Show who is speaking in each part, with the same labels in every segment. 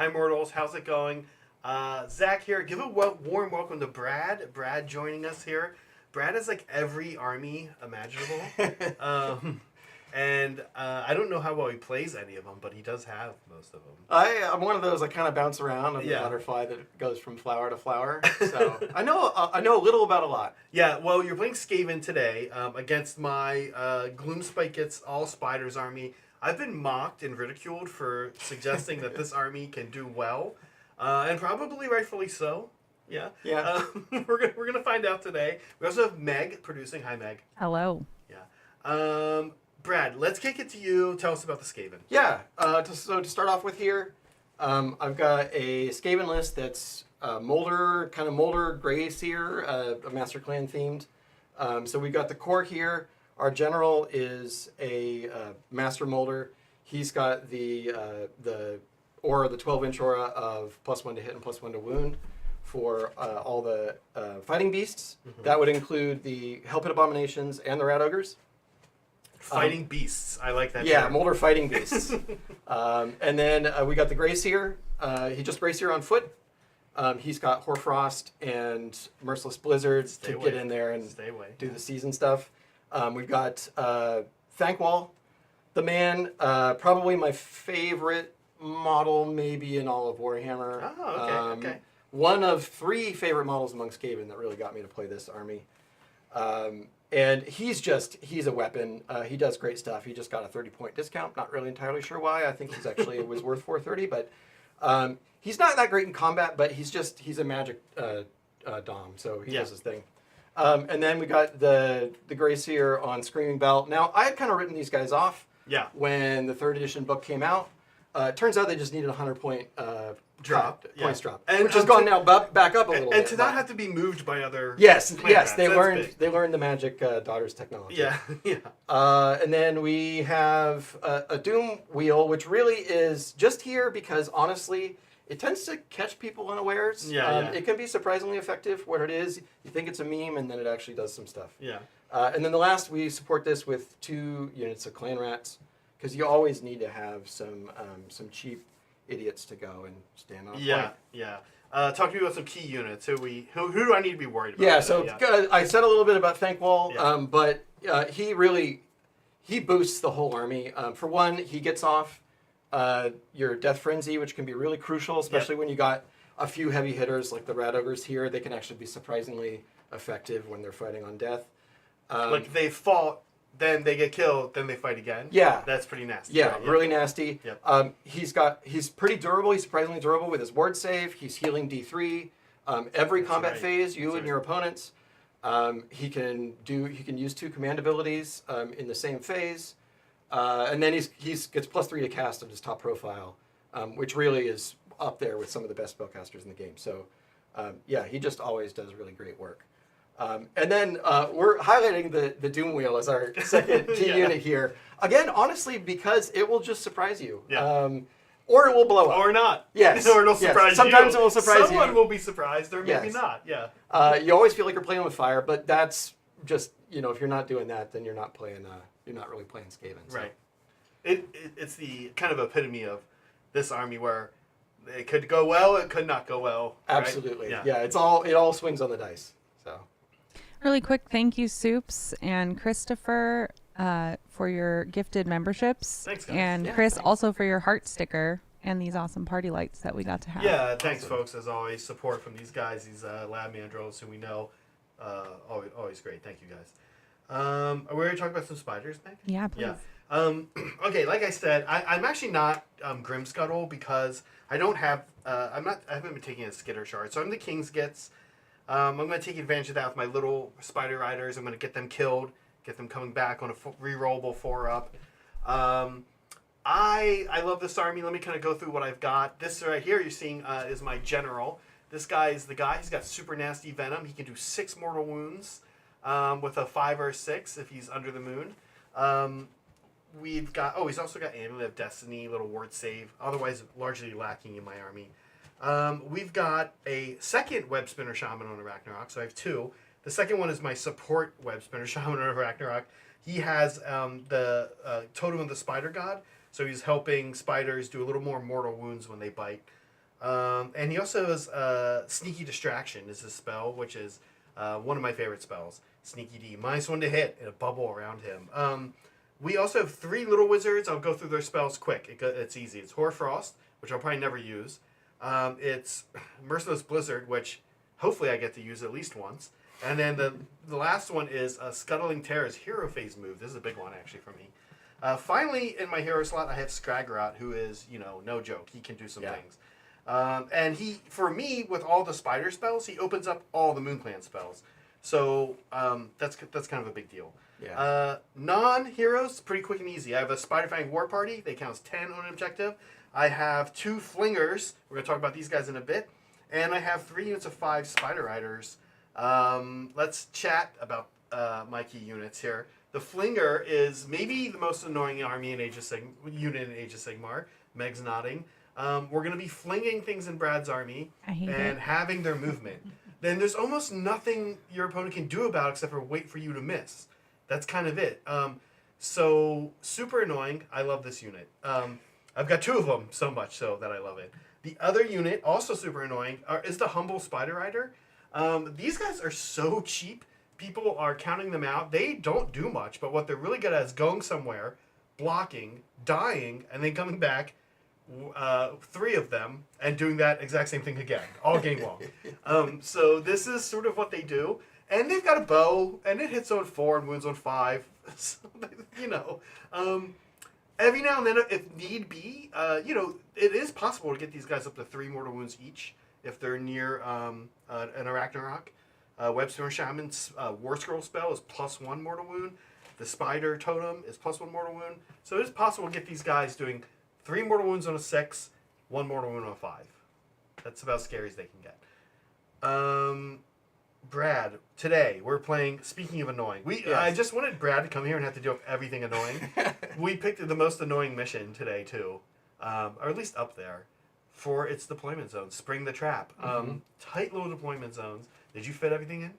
Speaker 1: Hi, mortals. How's it going? Zach here. Give a warm welcome to Brad. Brad joining us here. Brad has like every army imaginable. And I don't know how well he plays any of them, but he does have most of them.
Speaker 2: I'm one of those. I kind of bounce around. I'm the butterfly that goes from flower to flower. So I know a little about a lot.
Speaker 1: Yeah, well, you're playing Skaven today against my Gloomspite Gitz all spiders army. I've been mocked and ridiculed for suggesting that this army can do well, and probably rightfully so. Yeah.
Speaker 2: Yeah.
Speaker 1: We're gonna find out today. We also have Meg producing. Hi, Meg.
Speaker 3: Hello.
Speaker 1: Yeah. Brad, let's kick it to you. Tell us about the Skaven.
Speaker 2: Yeah. So to start off with here, I've got a Skaven list that's Molder Gray Seer, a Master Clan themed. So we've got the core here. Our general is a Master Molder. He's got the aura, the 12-inch aura of +1 to hit and +1 to wound for all the fighting beasts. Mm-hmm. That would include the Hellpit Abominations and the Rat Ogres.
Speaker 1: Fighting beasts. I like that.
Speaker 2: Yeah,
Speaker 1: term.
Speaker 2: Molder fighting beasts. And then we got the Gray Seer. He just Gray Seer on foot. He's got Hoarfrost and Merciless Blizzards to get in there and do the season stuff. We've got Thankwall, the man, probably my favorite model maybe in all of Warhammer.
Speaker 1: Oh, okay.
Speaker 2: One of 3 favorite models among Skaven that really got me to play this army. And he's a weapon. He does great stuff. He just got a 30-point discount. Not really entirely sure why. I think it was worth 430, but he's not that great in combat, but he's a magic dom, so he does his thing. And then we got the Gray Seer on Screaming Bell. Now, I had kind of written these guys off when the 3rd edition book came out. It turns out they just needed a 100-point points drop,
Speaker 1: and
Speaker 2: which has gone now back up a little bit.
Speaker 1: And to not have to be moved by other
Speaker 2: they learned the Magic Daughters technology.
Speaker 1: Yeah.
Speaker 2: And then we have a Doom Wheel, which really is just here because honestly, it tends to catch people unawares. It can be surprisingly effective. What it is, you think it's a meme, and then it actually does some stuff.
Speaker 1: Yeah.
Speaker 2: And then the last, we support this with 2 units of Clan Rats, because you always need to have some cheap idiots to go and stand on.
Speaker 1: Yeah. Talk to me about some key units. Who do I need to be worried about?
Speaker 2: Yeah. So I said a little bit about Thankwall, but he boosts the whole army. For one, he gets off your Death Frenzy, which can be really crucial, especially when you got a few heavy hitters like the Rat Ogres here. They can actually be surprisingly effective when they're fighting on death.
Speaker 1: Like they fought, then they get killed, then they fight again.
Speaker 2: Yeah.
Speaker 1: That's pretty nasty.
Speaker 2: Yeah, right? Really nasty.
Speaker 1: Yep.
Speaker 2: He's pretty durable. He's surprisingly durable with his ward save. He's healing D3. Every combat phase, you and your opponents. He can use 2 command abilities in the same phase. And then he gets +3 to cast of his top profile, which really is up there with some of the best spellcasters in the game. So, he just always does really great work. And then we're highlighting the Doom Wheel as our second key unit here. Again, honestly, because it will just surprise you.
Speaker 1: Yeah.
Speaker 2: Or it will blow up.
Speaker 1: Or not.
Speaker 2: Yes.
Speaker 1: Or it'll surprise you.
Speaker 2: Sometimes it will surprise you.
Speaker 1: Someone will be surprised, or maybe not. Yeah.
Speaker 2: You always feel like you're playing with fire, but that's just, if you're not doing that, then you're not playing. You're not really playing Skaven. So.
Speaker 1: Right. It's the kind of epitome of this army where it could go well, it could not go well. Right?
Speaker 2: Absolutely. Yeah. It all swings on the dice. So.
Speaker 3: Really quick, thank you, Soups and Christopher, for your gifted memberships.
Speaker 1: Thanks, guys.
Speaker 3: And Chris also for your heart sticker and these awesome party lights that we got to have.
Speaker 1: Yeah, thanks, folks. As always, support from these guys, these lab mandrills who we know. Always great. Tk you guys. Are we ready to talk about some spiders, Meg?
Speaker 3: Yeah, please.
Speaker 1: Yeah. Okay, like I said, I'm actually not Grimscuttle because I don't have. I haven't been taking a skitter shard, so I'm the King's Gitz. I'm going to take advantage of that with my little spider riders. I'm going to get them killed, get them coming back on a rerollable 4-up. I love this army. Let me kind of go through what I've got. This right here you're seeing is my general. This guy is the guy. He's got super nasty venom. He can do 6 mortal wounds with a 5 or 6 if he's under the moon. He's also got Amulet of Destiny, little ward save. Otherwise, largely lacking in my army. We've got a second Web Spinner Shaman on a Ragnarok, so I have 2. The second one is my support Web Spinner Shaman on a Ragnarok. He has the Totem of the Spider God, so he's helping spiders do a little more mortal wounds when they bite. And he also has Sneaky Distraction is his spell, which is one of my favorite spells. Sneaky D, -1 to hit, and a bubble around him. We also have 3 little wizards. I'll go through their spells quick. It's easy. It's Hoarfrost, which I'll probably never use. It's Merciless Blizzard, which hopefully I get to use at least once. And then the last one is Scuttling Terror's Hero Phase move. This is a big one, actually, for me. Finally, in my hero slot, I have Skragrott, who is, no joke. He can do some things. And he, for me, with all the spider spells, he opens up all the Moonclan spells. So that's kind of a big deal.
Speaker 2: Yeah.
Speaker 1: Non-heroes, pretty quick and easy. I have a Spiderfang War Party. They count as 10 on an objective. I have 2 Flingers. We're going to talk about these guys in a bit. And I have 3 units of 5 Spider Riders. Let's chat about my key units here. The Flinger is maybe the most annoying army in unit in Age of Sigmar. Meg's nodding. We're going to be flinging things in Brad's army and having their movement. Then there's almost nothing your opponent can do about it except for wait for you to miss. That's kind of it. So super annoying. I love this unit. I've got 2 of them, so much so that I love it. The other unit, also super annoying, is the Humble Spider Rider. These guys are so cheap. People are counting them out. They don't do much, but what they're really good at is going somewhere, blocking, dying, and then coming back, 3 of them, and doing that exact same thing again, all game long. So this is sort of what they do. And they've got a bow, and it hits on 4 and wounds on 5. So, every now and then, if need be, it is possible to get these guys up to 3 mortal wounds each if they're near an Arachnarok. Webstone Shaman's War Scroll spell is +1 mortal wound. The Spider Totem is +1 mortal wound. So it is possible to get these guys doing 3 mortal wounds on a 6, 1 mortal wound on a 5. That's about as scary as they can get. Brad, today we're playing, speaking of annoying, I just wanted Brad to come here and have to deal with everything annoying. We picked the most annoying mission today too, or at least up there, for its deployment zones. Spring the Trap. Tight little deployment zones. Did you fit everything in?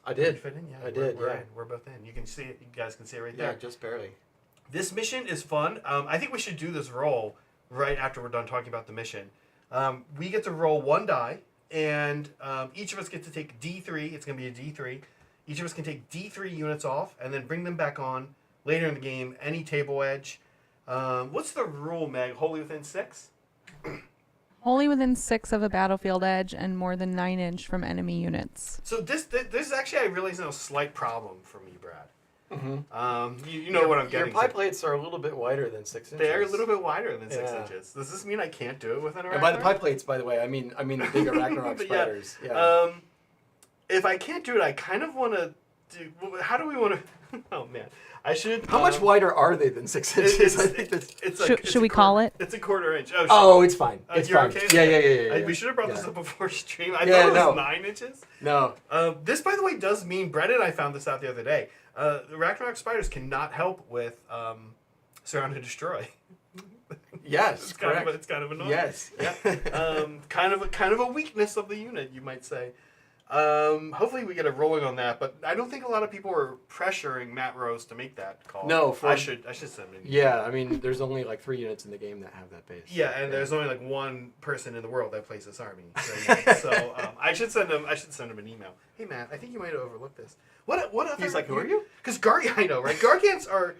Speaker 2: I did.
Speaker 1: Did you fit in? Yeah,
Speaker 2: I did.
Speaker 1: We're in. We're both in. You can see it. You guys can see it right there.
Speaker 2: Yeah, just barely.
Speaker 1: This mission is fun. I think we should do this roll right after we're done talking about the mission. We get to roll 1 die. And each of us get to take D3. It's going to be a D3. Each of us can take D3 units off and then bring them back on later in the game. Any table edge. What's the rule, Meg? Wholly within 6?
Speaker 3: Wholly within 6 of a battlefield edge and more than 9 inch from enemy units.
Speaker 1: So this is actually, I realize now, a slight problem for me, Brad. You know what I'm getting.
Speaker 2: Your pie plates are a little bit wider than 6 inches.
Speaker 1: They're a little bit wider than 6 inches. Does this mean I can't do it with an Arachnarok?
Speaker 2: And by the pie plates, by the way, I mean the big Arachnarok spiders. Yeah.
Speaker 1: If I can't do it, I kind of want to do. How do we want to? Oh man, I should.
Speaker 2: How much wider are they than 6 inches? I think
Speaker 3: Should we call it?
Speaker 1: It's a quarter inch.
Speaker 2: Oh, it's fine. It's
Speaker 1: you're
Speaker 2: fine.
Speaker 1: Okay?
Speaker 2: Yeah.
Speaker 1: We should have brought this up before stream. I thought it was 9 inches.
Speaker 2: No.
Speaker 1: This, by the way, does mean Brett and I found this out the other day. The Arachnarok spiders cannot help with Surround and Destroy.
Speaker 2: Yes, correct.
Speaker 1: It's kind of annoying.
Speaker 2: Yes.
Speaker 1: Yeah. kind of a weakness of the unit, you might say. Hopefully we get a rolling on that, but I don't think a lot of people are pressuring Matt Rose to make that call.
Speaker 2: No,
Speaker 1: I should send him.
Speaker 2: Yeah, I mean, there's only like 3 units in the game that have that base.
Speaker 1: Yeah, and there's only like 1 person in the world that plays this army. So I should send him an email. Hey Matt, I think you might have overlooked this. What other?
Speaker 2: He's like, who are you?
Speaker 1: Because I know, right? Gargants are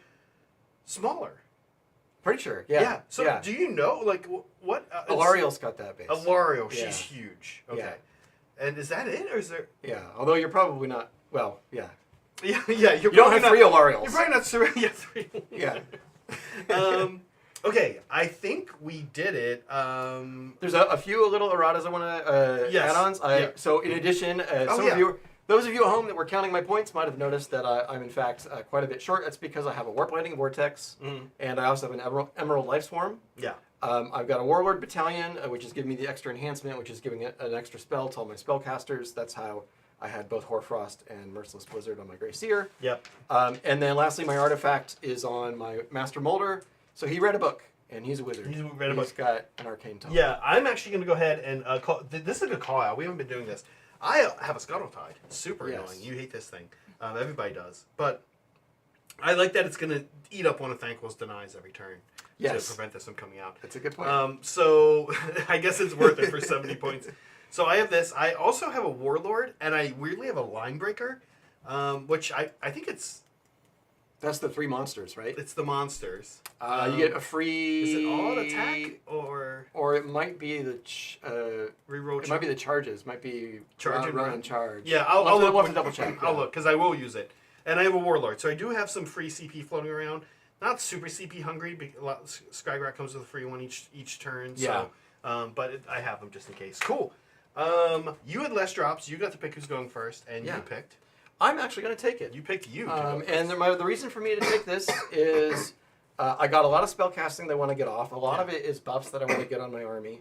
Speaker 1: smaller.
Speaker 2: Pretty sure. Yeah.
Speaker 1: Yeah. So do you know like what?
Speaker 2: Alariel's got that base.
Speaker 1: Alariel,
Speaker 2: Yeah.
Speaker 1: she's huge. Okay.
Speaker 2: Yeah.
Speaker 1: And is that it, or is there?
Speaker 2: Yeah. Although you're probably not. Well, yeah.
Speaker 1: Yeah.
Speaker 2: You don't have 3 Alariels.
Speaker 1: You're probably not surrounded. Yeah, 3.
Speaker 2: Yeah.
Speaker 1: Okay, I think we did it.
Speaker 2: There's a few little erratas I want to
Speaker 1: Yes.
Speaker 2: add-ons. So in addition, those of you at home that were counting my points might have noticed that I'm in fact quite a bit short. That's because I have a Warp Lightning Vortex, and I also have an Emerald Life Swarm.
Speaker 1: Yeah.
Speaker 2: I've got a Warlord Battalion, which is giving me the extra enhancement, which is giving it an extra spell to all my spellcasters. That's how I had both Hoarfrost and Merciless Blizzard on my Grey Seer.
Speaker 1: Yep.
Speaker 2: And then lastly, my artifact is on my Master Molder. So he read a book, and he's a wizard. He's got an arcane tome.
Speaker 1: Yeah, I'm actually going to go ahead and call. This is a good call out. We haven't been doing this. I have a Scuttle Tide. Super annoying. You hate this thing. Everybody does. But I like that it's going to eat up one of Thanquil's denies every turn
Speaker 2: Yes.
Speaker 1: to prevent this from coming out.
Speaker 2: That's a good point.
Speaker 1: So I guess it's worth it for 70 points. So I have this. I also have a Warlord, and I weirdly have a Linebreaker, which I think it's
Speaker 2: That's the 3 monsters, right?
Speaker 1: the monsters.
Speaker 2: You get a free.
Speaker 1: Is it all attack or
Speaker 2: Or it might be the
Speaker 1: reroll?
Speaker 2: it might be the charges. Might be
Speaker 1: Charge and
Speaker 2: run
Speaker 1: run.
Speaker 2: charge.
Speaker 1: Yeah, I'll
Speaker 2: We'll
Speaker 1: look.
Speaker 2: have to double check.
Speaker 1: I'll look because I will use it, and I have a Warlord, so I do have some free CP floating around. Not super CP hungry. Skygrat comes with a free one each turn.
Speaker 2: Yeah.
Speaker 1: So, but I have them just in case. Cool. You had less drops. You got to pick who's going first, and
Speaker 2: Yeah.
Speaker 1: you picked.
Speaker 2: I'm actually going to take it.
Speaker 1: You picked you. to go
Speaker 2: And
Speaker 1: first.
Speaker 2: the reason for me to take this is I got a lot of spell casting that I want to get off. A lot of it is buffs that I want to get on my army.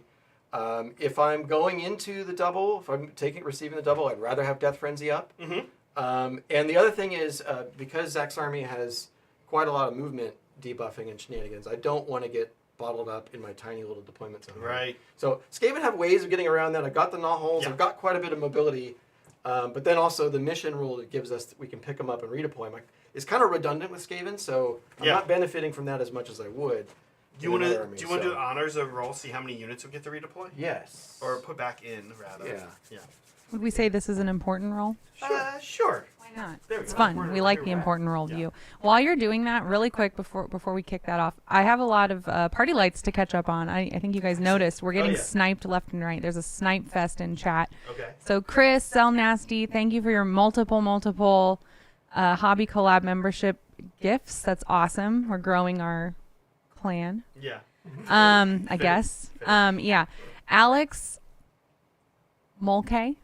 Speaker 2: If I'm going into the double, if I'm receiving the double, I'd rather have Death Frenzy up.
Speaker 1: Mm-hmm.
Speaker 2: And the other thing is because Zach's army has quite a lot of movement debuffing and shenanigans, I don't want to get bottled up in my tiny little deployment zone.
Speaker 1: Right.
Speaker 2: So Skaven have ways of getting around that. I've got the gnaw holes.
Speaker 1: Yeah.
Speaker 2: I've got quite a bit of mobility. But then also the mission rule that gives us we can pick them up and redeploy them is kind of redundant with Skaven, so I'm
Speaker 1: Yeah.
Speaker 2: not benefiting from that as much as I would.
Speaker 1: Do you want
Speaker 2: in
Speaker 1: to
Speaker 2: another army,
Speaker 1: do you want to
Speaker 2: so-
Speaker 1: do honors of roll? See how many units we get to redeploy,
Speaker 2: Yes.
Speaker 1: or put back in rather.
Speaker 2: Yeah.
Speaker 1: Yeah.
Speaker 3: Would we say this is an important role?
Speaker 1: Sure.
Speaker 3: Why not?
Speaker 1: There we
Speaker 3: It's
Speaker 1: go.
Speaker 3: fun. We like
Speaker 1: Here
Speaker 3: the
Speaker 1: we're at.
Speaker 3: important role
Speaker 1: Yeah.
Speaker 3: view. While you're doing that, really quick before we kick that off, I have a lot of party lights to catch up on. I think you guys noticed we're getting
Speaker 1: yeah.
Speaker 3: sniped left and right. There's a snipe fest in chat.
Speaker 1: Okay.
Speaker 3: So Chris, Sell Nasty, thank you for your multiple hobby collab membership gifts. That's awesome. We're growing our clan.
Speaker 1: Yeah.
Speaker 3: I
Speaker 1: Fair.
Speaker 3: guess.
Speaker 1: Fair.
Speaker 3: Yeah. Alex Molke. I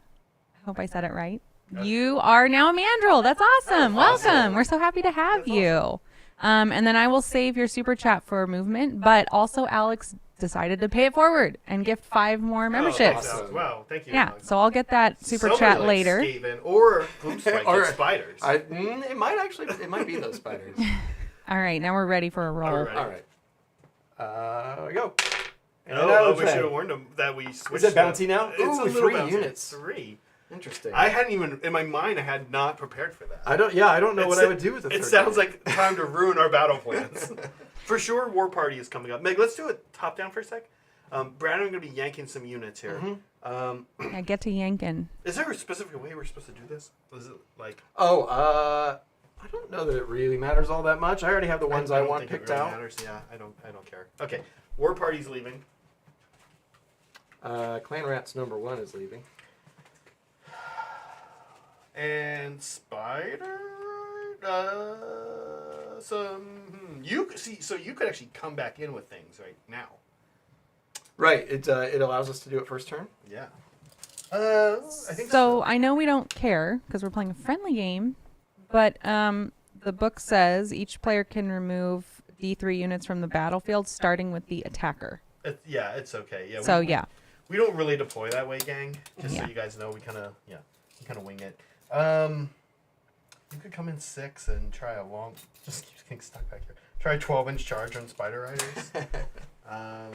Speaker 3: hope I said it right. You are now a mandrill. That's awesome.
Speaker 1: Awesome.
Speaker 3: Welcome. We're so happy to have
Speaker 1: That's
Speaker 3: you. And then I will save your super chat for movement, but also Alex decided to pay it forward and gift 5 more memberships.
Speaker 1: Oh, wow. Thank you.
Speaker 3: Yeah,
Speaker 1: Alex.
Speaker 3: so I'll get that super
Speaker 1: Somebody
Speaker 3: chat
Speaker 1: like
Speaker 3: later.
Speaker 1: Skaven or Gloomspite
Speaker 2: Or-
Speaker 1: Gitz spiders.
Speaker 2: It might be those spiders.
Speaker 3: All right, now we're ready for a roll.
Speaker 1: All right.
Speaker 2: All right. Go. And
Speaker 1: Oh, we
Speaker 2: okay.
Speaker 1: should have warned them that we switched.
Speaker 2: Is it bouncy now?
Speaker 1: It's
Speaker 2: Ooh,
Speaker 1: a little
Speaker 2: 3
Speaker 1: bouncy.
Speaker 2: units.
Speaker 1: 3.
Speaker 2: Interesting.
Speaker 1: I hadn't even in my mind. I had not prepared for that.
Speaker 2: I don't know what I would do with the
Speaker 1: It
Speaker 2: third
Speaker 1: sounds
Speaker 2: unit.
Speaker 1: like time to ruin our battle plans. For sure, War Party is coming up. Meg, let's do it top down for a sec. Brad and I'm going to be yanking some units here.
Speaker 3: Yeah, get to yanking.
Speaker 1: Is there a specific way we're supposed to do this? Is it like...
Speaker 2: I don't know that it really matters all that much. I already have the ones I
Speaker 1: don't
Speaker 2: want
Speaker 1: think it
Speaker 2: picked
Speaker 1: really
Speaker 2: out.
Speaker 1: Matters. Yeah, I don't care. Okay, War Party's leaving.
Speaker 2: Clan Rat's number 1 is leaving.
Speaker 1: And Spider... you see, so you could actually come back in with things right now.
Speaker 2: Right. It allows us to do it first turn.
Speaker 1: Yeah. I think
Speaker 3: So I know we don't care because we're playing a friendly game, but the book says each player can remove D3 units from the battlefield, starting with the attacker.
Speaker 1: Yeah, it's okay. Yeah.
Speaker 3: So yeah,
Speaker 1: We don't really deploy that way, gang. Just
Speaker 3: Yeah.
Speaker 1: so you guys know, we kind of wing it. You could come in 6 and try a long. Just keep getting stuck back here. Try 12-inch charge on Spider Riders. I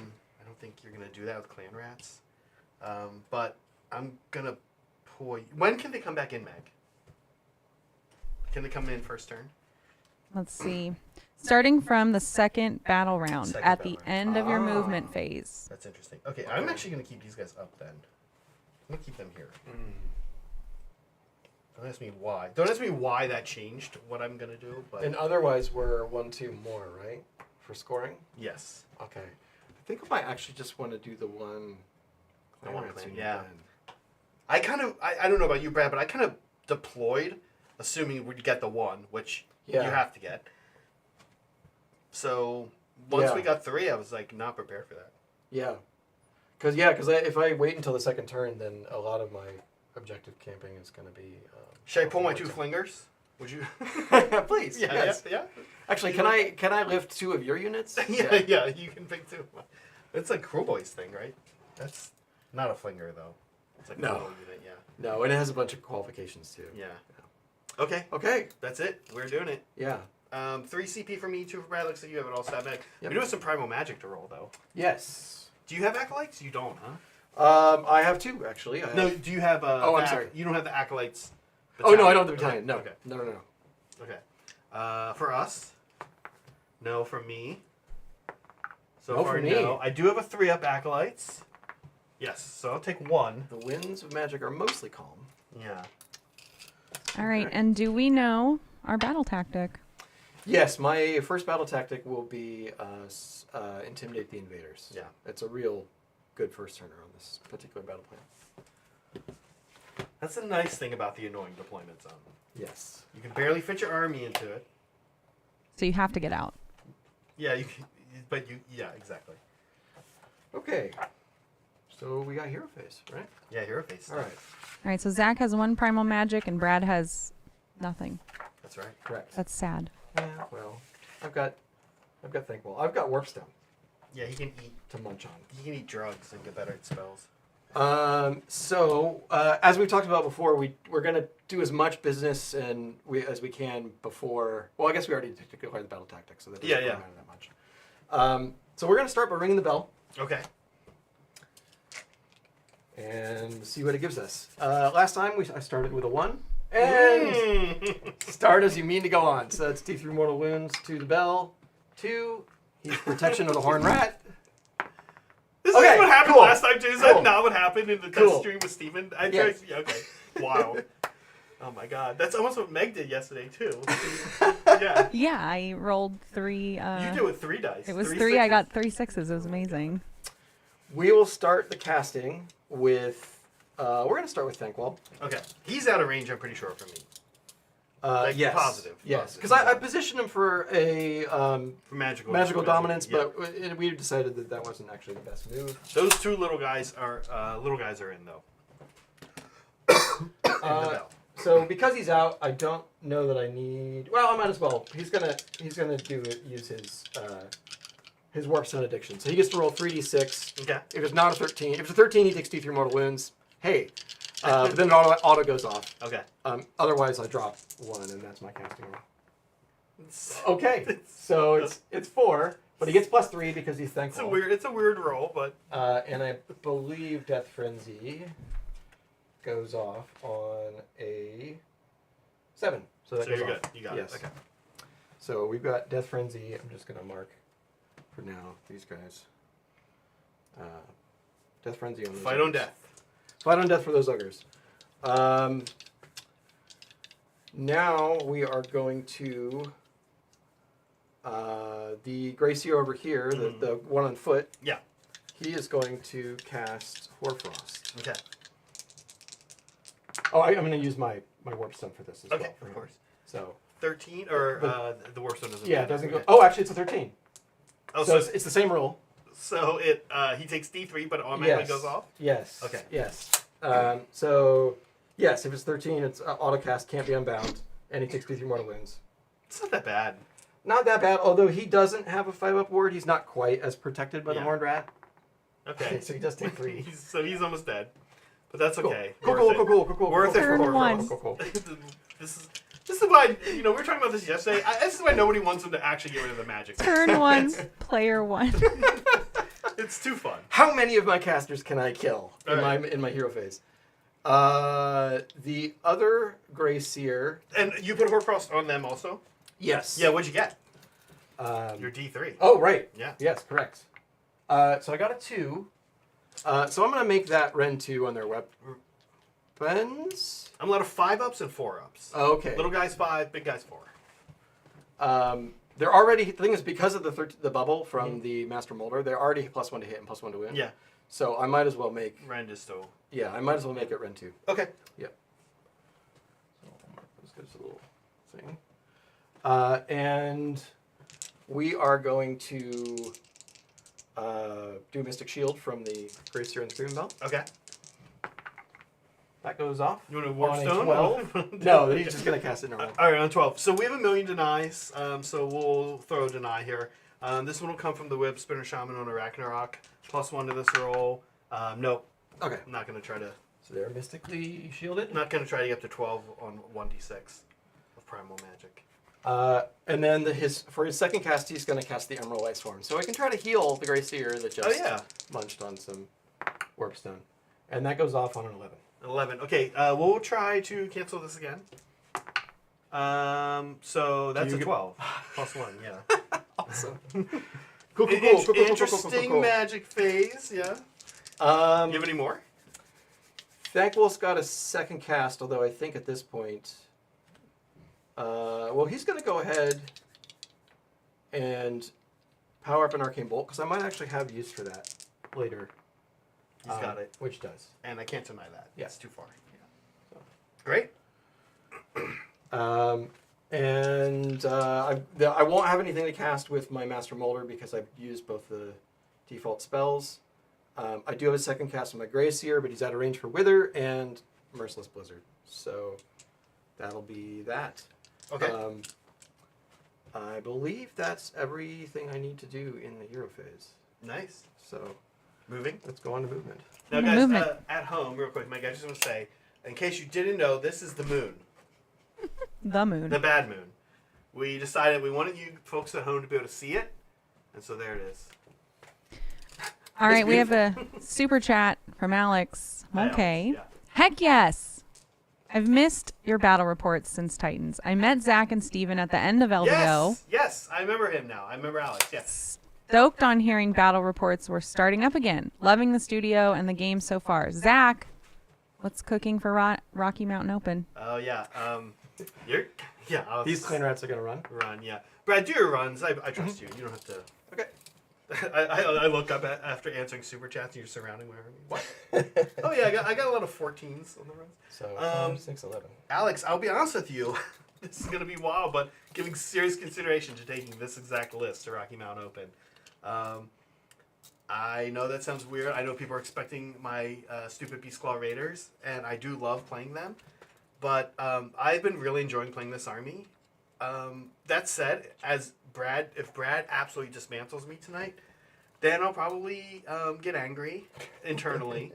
Speaker 1: don't think you're gonna do that with Clan Rats. But I'm gonna pull. When can they come back in, Meg? Can they come in first turn?
Speaker 3: let's see. Starting from the second battle round
Speaker 1: Second
Speaker 3: at
Speaker 1: battle
Speaker 3: the
Speaker 1: round.
Speaker 3: end of your movement phase.
Speaker 1: That's interesting. Okay, I'm actually gonna keep these guys up then. I'm gonna keep them here. Don't ask me why. Don't ask me why that changed what I'm gonna do. But
Speaker 2: And otherwise, we're 1-2 more, right? For scoring?
Speaker 1: yes.
Speaker 2: Okay. I think I might actually just want to do the one.
Speaker 1: I want
Speaker 2: Rats
Speaker 1: Clan,
Speaker 2: and
Speaker 1: yeah.
Speaker 2: then-
Speaker 1: I don't know about you, Brad, but I kind of deployed, assuming we'd get the 1, which
Speaker 2: Yeah.
Speaker 1: you have to get. So once
Speaker 2: Yeah.
Speaker 1: we got 3, I was like not prepared for that.
Speaker 2: Yeah. Because if I wait until the second turn, then a lot of my objective camping is going to be.
Speaker 1: Should I pull my 2 flingers? Would you?
Speaker 2: Please.
Speaker 1: Yeah,
Speaker 2: yes.
Speaker 1: yeah.
Speaker 2: Actually, can I lift 2 of your units?
Speaker 1: Yeah, you can pick 2. It's like Cruel Boy's thing, right? That's not a flinger though. It's like a
Speaker 2: No.
Speaker 1: little unit, yeah.
Speaker 2: No, and it has a bunch of qualifications too.
Speaker 1: Yeah. Okay,
Speaker 2: Okay.
Speaker 1: that's it. We're doing it.
Speaker 2: Yeah.
Speaker 1: 3 CP for me, 2 for Brad. Looks like you have it all set back.
Speaker 2: Yep.
Speaker 1: We do have some Primal Magic to roll though.
Speaker 2: Yes.
Speaker 1: Do you have acolytes? You don't, huh?
Speaker 2: I have 2 actually.
Speaker 1: No. Do you have?
Speaker 2: Oh, I'm sorry.
Speaker 1: You don't have the acolytes.
Speaker 2: Oh no, I
Speaker 1: battalion?
Speaker 2: don't have the battalion. No.
Speaker 1: Okay.
Speaker 2: No.
Speaker 1: Okay. For us. No from me. So
Speaker 2: No
Speaker 1: far,
Speaker 2: from me.
Speaker 1: no. I do have a 3-up Acolytes. Yes, so I'll take 1.
Speaker 2: The winds of magic are mostly calm.
Speaker 1: Yeah.
Speaker 3: All right, and do we know our battle tactic?
Speaker 2: Yes, my first battle tactic will be intimidate the invaders.
Speaker 1: Yeah.
Speaker 2: It's a real good first turner on this particular battle plan.
Speaker 1: That's the nice thing about the annoying deployment zone.
Speaker 2: Yes.
Speaker 1: You can barely fit your army into it.
Speaker 3: So you have to get out.
Speaker 1: Yeah, yeah, exactly.
Speaker 2: Okay. So we got hero phase, right?
Speaker 1: Yeah, hero face.
Speaker 2: All right.
Speaker 3: All right, so Zach has 1 primal magic and Brad has nothing.
Speaker 1: That's right.
Speaker 2: Correct.
Speaker 3: That's sad.
Speaker 2: Yeah. Well, I've got Thankful. I've got Warpstone
Speaker 1: Yeah, he can eat.
Speaker 2: to munch on.
Speaker 1: He can eat drugs and get better at spells.
Speaker 2: So as we've talked about before, we're gonna do as much business as we can before. Well, I guess we already did quite the battle tactics, so that doesn't really matter that much. So we're gonna start by ringing the bell
Speaker 1: Okay.
Speaker 2: and see what it gives us. Last time I started with a 1, and start as you mean to go on. So that's D3 mortal wounds to the bell. 2, he's protection of the horn rat.
Speaker 1: This
Speaker 2: Okay,
Speaker 1: is what happened
Speaker 2: cool.
Speaker 1: last time, too. Is
Speaker 2: Cool.
Speaker 1: that not what happened in the test
Speaker 2: Cool.
Speaker 1: stream with Steven?
Speaker 2: Yeah.
Speaker 1: Yeah, okay. Wow. Oh my god. That's almost what Meg did yesterday, too. Yeah.
Speaker 3: Yeah, I rolled 3.
Speaker 1: You do it 3 dice.
Speaker 3: It was
Speaker 1: 3
Speaker 3: 3. I
Speaker 1: sixes.
Speaker 3: got 3 6s. It was amazing.
Speaker 2: We will start the casting with. We're gonna start with Thankwell.
Speaker 1: Okay. He's out of range, I'm pretty sure, for me. Like,
Speaker 2: Yes.
Speaker 1: positive.
Speaker 2: Yes,
Speaker 1: Positive.
Speaker 2: because I positioned him for a
Speaker 1: For magical
Speaker 2: dominance,
Speaker 1: yeah.
Speaker 2: but we decided that that wasn't actually the best move.
Speaker 1: Those 2 little guys are in, though. In the bell.
Speaker 2: So because he's out, I don't know that I need. Well, I might as well. He's gonna use his Warpstone addiction. So he gets to roll 3d6.
Speaker 1: Okay.
Speaker 2: If it's not a 13, if it's a 13, he takes D3 mortal wounds. Hey, but then auto goes off.
Speaker 1: Okay.
Speaker 2: Otherwise, I drop 1, and that's my casting roll. Okay, so it's 4, but he gets +3 because he's thankful.
Speaker 1: It's a weird roll, but
Speaker 2: And I believe Death Frenzy goes off on a 7. So that
Speaker 1: so
Speaker 2: goes
Speaker 1: you're
Speaker 2: off.
Speaker 1: good. You got
Speaker 2: Yes.
Speaker 1: it. Okay.
Speaker 2: So we've got Death Frenzy. I'm just gonna mark for now these guys. Death Frenzy on those
Speaker 1: Fight on
Speaker 2: ogres.
Speaker 1: death.
Speaker 2: Fight on death for those ogres. Now we are going to the Gracier over here, the one on foot.
Speaker 1: Yeah.
Speaker 2: He is going to cast Hoarfrost.
Speaker 1: Okay.
Speaker 2: Oh, I'm going to use my Warpstone for this as
Speaker 1: Okay,
Speaker 2: well.
Speaker 1: of course.
Speaker 2: So
Speaker 1: 13 or the worst one doesn't.
Speaker 2: yeah, it
Speaker 1: matter.
Speaker 2: doesn't go.
Speaker 1: Okay.
Speaker 2: Oh, actually, it's a 13.
Speaker 1: Oh,
Speaker 2: so
Speaker 1: so
Speaker 2: it's the same rule.
Speaker 1: so it he takes D3, but it automatically goes off.
Speaker 2: Yes.
Speaker 1: Okay.
Speaker 2: Yes. So yes, if it's 13, it's autocast, can't be unbound, and he takes D3 mortal wounds.
Speaker 1: It's not that bad.
Speaker 2: Not that bad, although he doesn't have a 5-up ward. He's not quite as protected by the
Speaker 1: Yeah.
Speaker 2: Horned Rat.
Speaker 1: Okay.
Speaker 2: So he does take 3.
Speaker 1: so he's almost dead, but that's okay.
Speaker 2: Cool.
Speaker 1: Worth it for
Speaker 3: Turn one.
Speaker 2: Cool.
Speaker 1: This is why we were talking about this yesterday. This is why nobody wants him to actually get rid of the magic.
Speaker 3: Turn 1, player 1.
Speaker 1: It's too fun.
Speaker 2: How many of my casters can I kill in
Speaker 1: Alright.
Speaker 2: my hero phase? The other Gracier.
Speaker 1: And you put Horfrost on them also?
Speaker 2: Yes.
Speaker 1: Yeah, what'd you get?
Speaker 2: Your
Speaker 1: Your D3.
Speaker 2: Oh, right.
Speaker 1: Yeah.
Speaker 2: Yes, correct. So I got a 2. So I'm going to make that Ren 2 on their weapons.
Speaker 1: I'm allowed 5-ups and 4-ups.
Speaker 2: Okay.
Speaker 1: Little guys 5, big guys 4.
Speaker 2: They're already, the thing is, because of the bubble from the Master Molder, they're already +1 to hit and +1 to win.
Speaker 1: Yeah.
Speaker 2: So I might as well make,
Speaker 1: Rand is still.
Speaker 2: I might as well make it Ren 2.
Speaker 1: Okay.
Speaker 2: Yep. So I'll mark this as a little thing. And we are going to do Mystic Shield from the Gracier and Screaming Bell.
Speaker 1: Okay.
Speaker 2: That goes off.
Speaker 1: You want to warp
Speaker 2: on a
Speaker 1: stone?
Speaker 2: 12? No, he's just going to cast it normal.
Speaker 1: All right, on 12. So we have 1,000,000 denies. So we'll throw a deny here. This one will come from the Web Spinner Shaman on a Ragnarok. +1 to this roll. Nope.
Speaker 2: Okay.
Speaker 1: I'm not going to try to.
Speaker 2: So they're mystically shielded.
Speaker 1: Not going to try to get up to 12 on 1d6 of primal magic.
Speaker 2: And then for his second cast, he's going to cast the Emerald Ice Form. So I can try to heal the Gracier that just munched on some Warpstone. And that goes off on an 11.
Speaker 1: 11. Okay, we'll try to cancel this again. So that's
Speaker 2: you
Speaker 1: a
Speaker 2: get-
Speaker 1: 12 plus 1. Yeah.
Speaker 2: Awesome. Cool.
Speaker 1: Interesting magic phase. Yeah. You have any more?
Speaker 2: Thankwolf's got a second cast, although I think at this point, well, he's going to go ahead and power up an arcane bolt because I might actually have use for that later.
Speaker 1: He's got it,
Speaker 2: which does.
Speaker 1: and I can't deny that.
Speaker 2: Yeah.
Speaker 1: It's too far. Yeah. Great.
Speaker 2: I won't have anything to cast with my Master Molder because I've used both the default spells. I do have a second cast on my Greyseer, but he's out of range for Wither and Merciless Blizzard. So that'll be that.
Speaker 1: Okay.
Speaker 2: I believe that's everything I need to do in the hero phase.
Speaker 1: Nice.
Speaker 2: So
Speaker 1: Moving.
Speaker 2: let's go on to movement.
Speaker 1: Now, guys,
Speaker 3: Movement.
Speaker 1: at home, real quick, Mike, I just want to say, in case you didn't know, this is the moon,
Speaker 3: The moon.
Speaker 1: the bad moon. We decided we wanted you folks at home to be able to see it, and so there it is.
Speaker 3: All
Speaker 1: It's
Speaker 3: right, we have
Speaker 1: beautiful.
Speaker 3: a super chat from Alex. Okay.
Speaker 1: Yeah.
Speaker 3: Heck yes. I've missed your battle reports since Titans. I met Zach and Steven at the end of LVO.
Speaker 1: Yes, I remember him now. I remember Alex. Yes.
Speaker 3: Stoked on hearing battle reports were starting up again. Loving the studio and the game so far. Zach, what's cooking for Rocky Mountain Open?
Speaker 1: Oh yeah.
Speaker 2: These clan rats are going to run.
Speaker 1: Run. Yeah. Brad, do your runs. I trust you. You don't have to.
Speaker 2: Okay.
Speaker 1: I look up after answering super chats and you're surrounding me. What? Oh yeah, I got a lot of 14s on the runs.
Speaker 2: So 6, 11.
Speaker 1: Alex, I'll be honest with you. This is gonna be wild, but giving serious consideration to taking this exact list to Rocky Mountain Open. I know that sounds weird. I know people are expecting my stupid Beast Claw Raiders, and I do love playing them. But I've been really enjoying playing this army. That said, if Brad absolutely dismantles me tonight, then I'll probably get angry internally.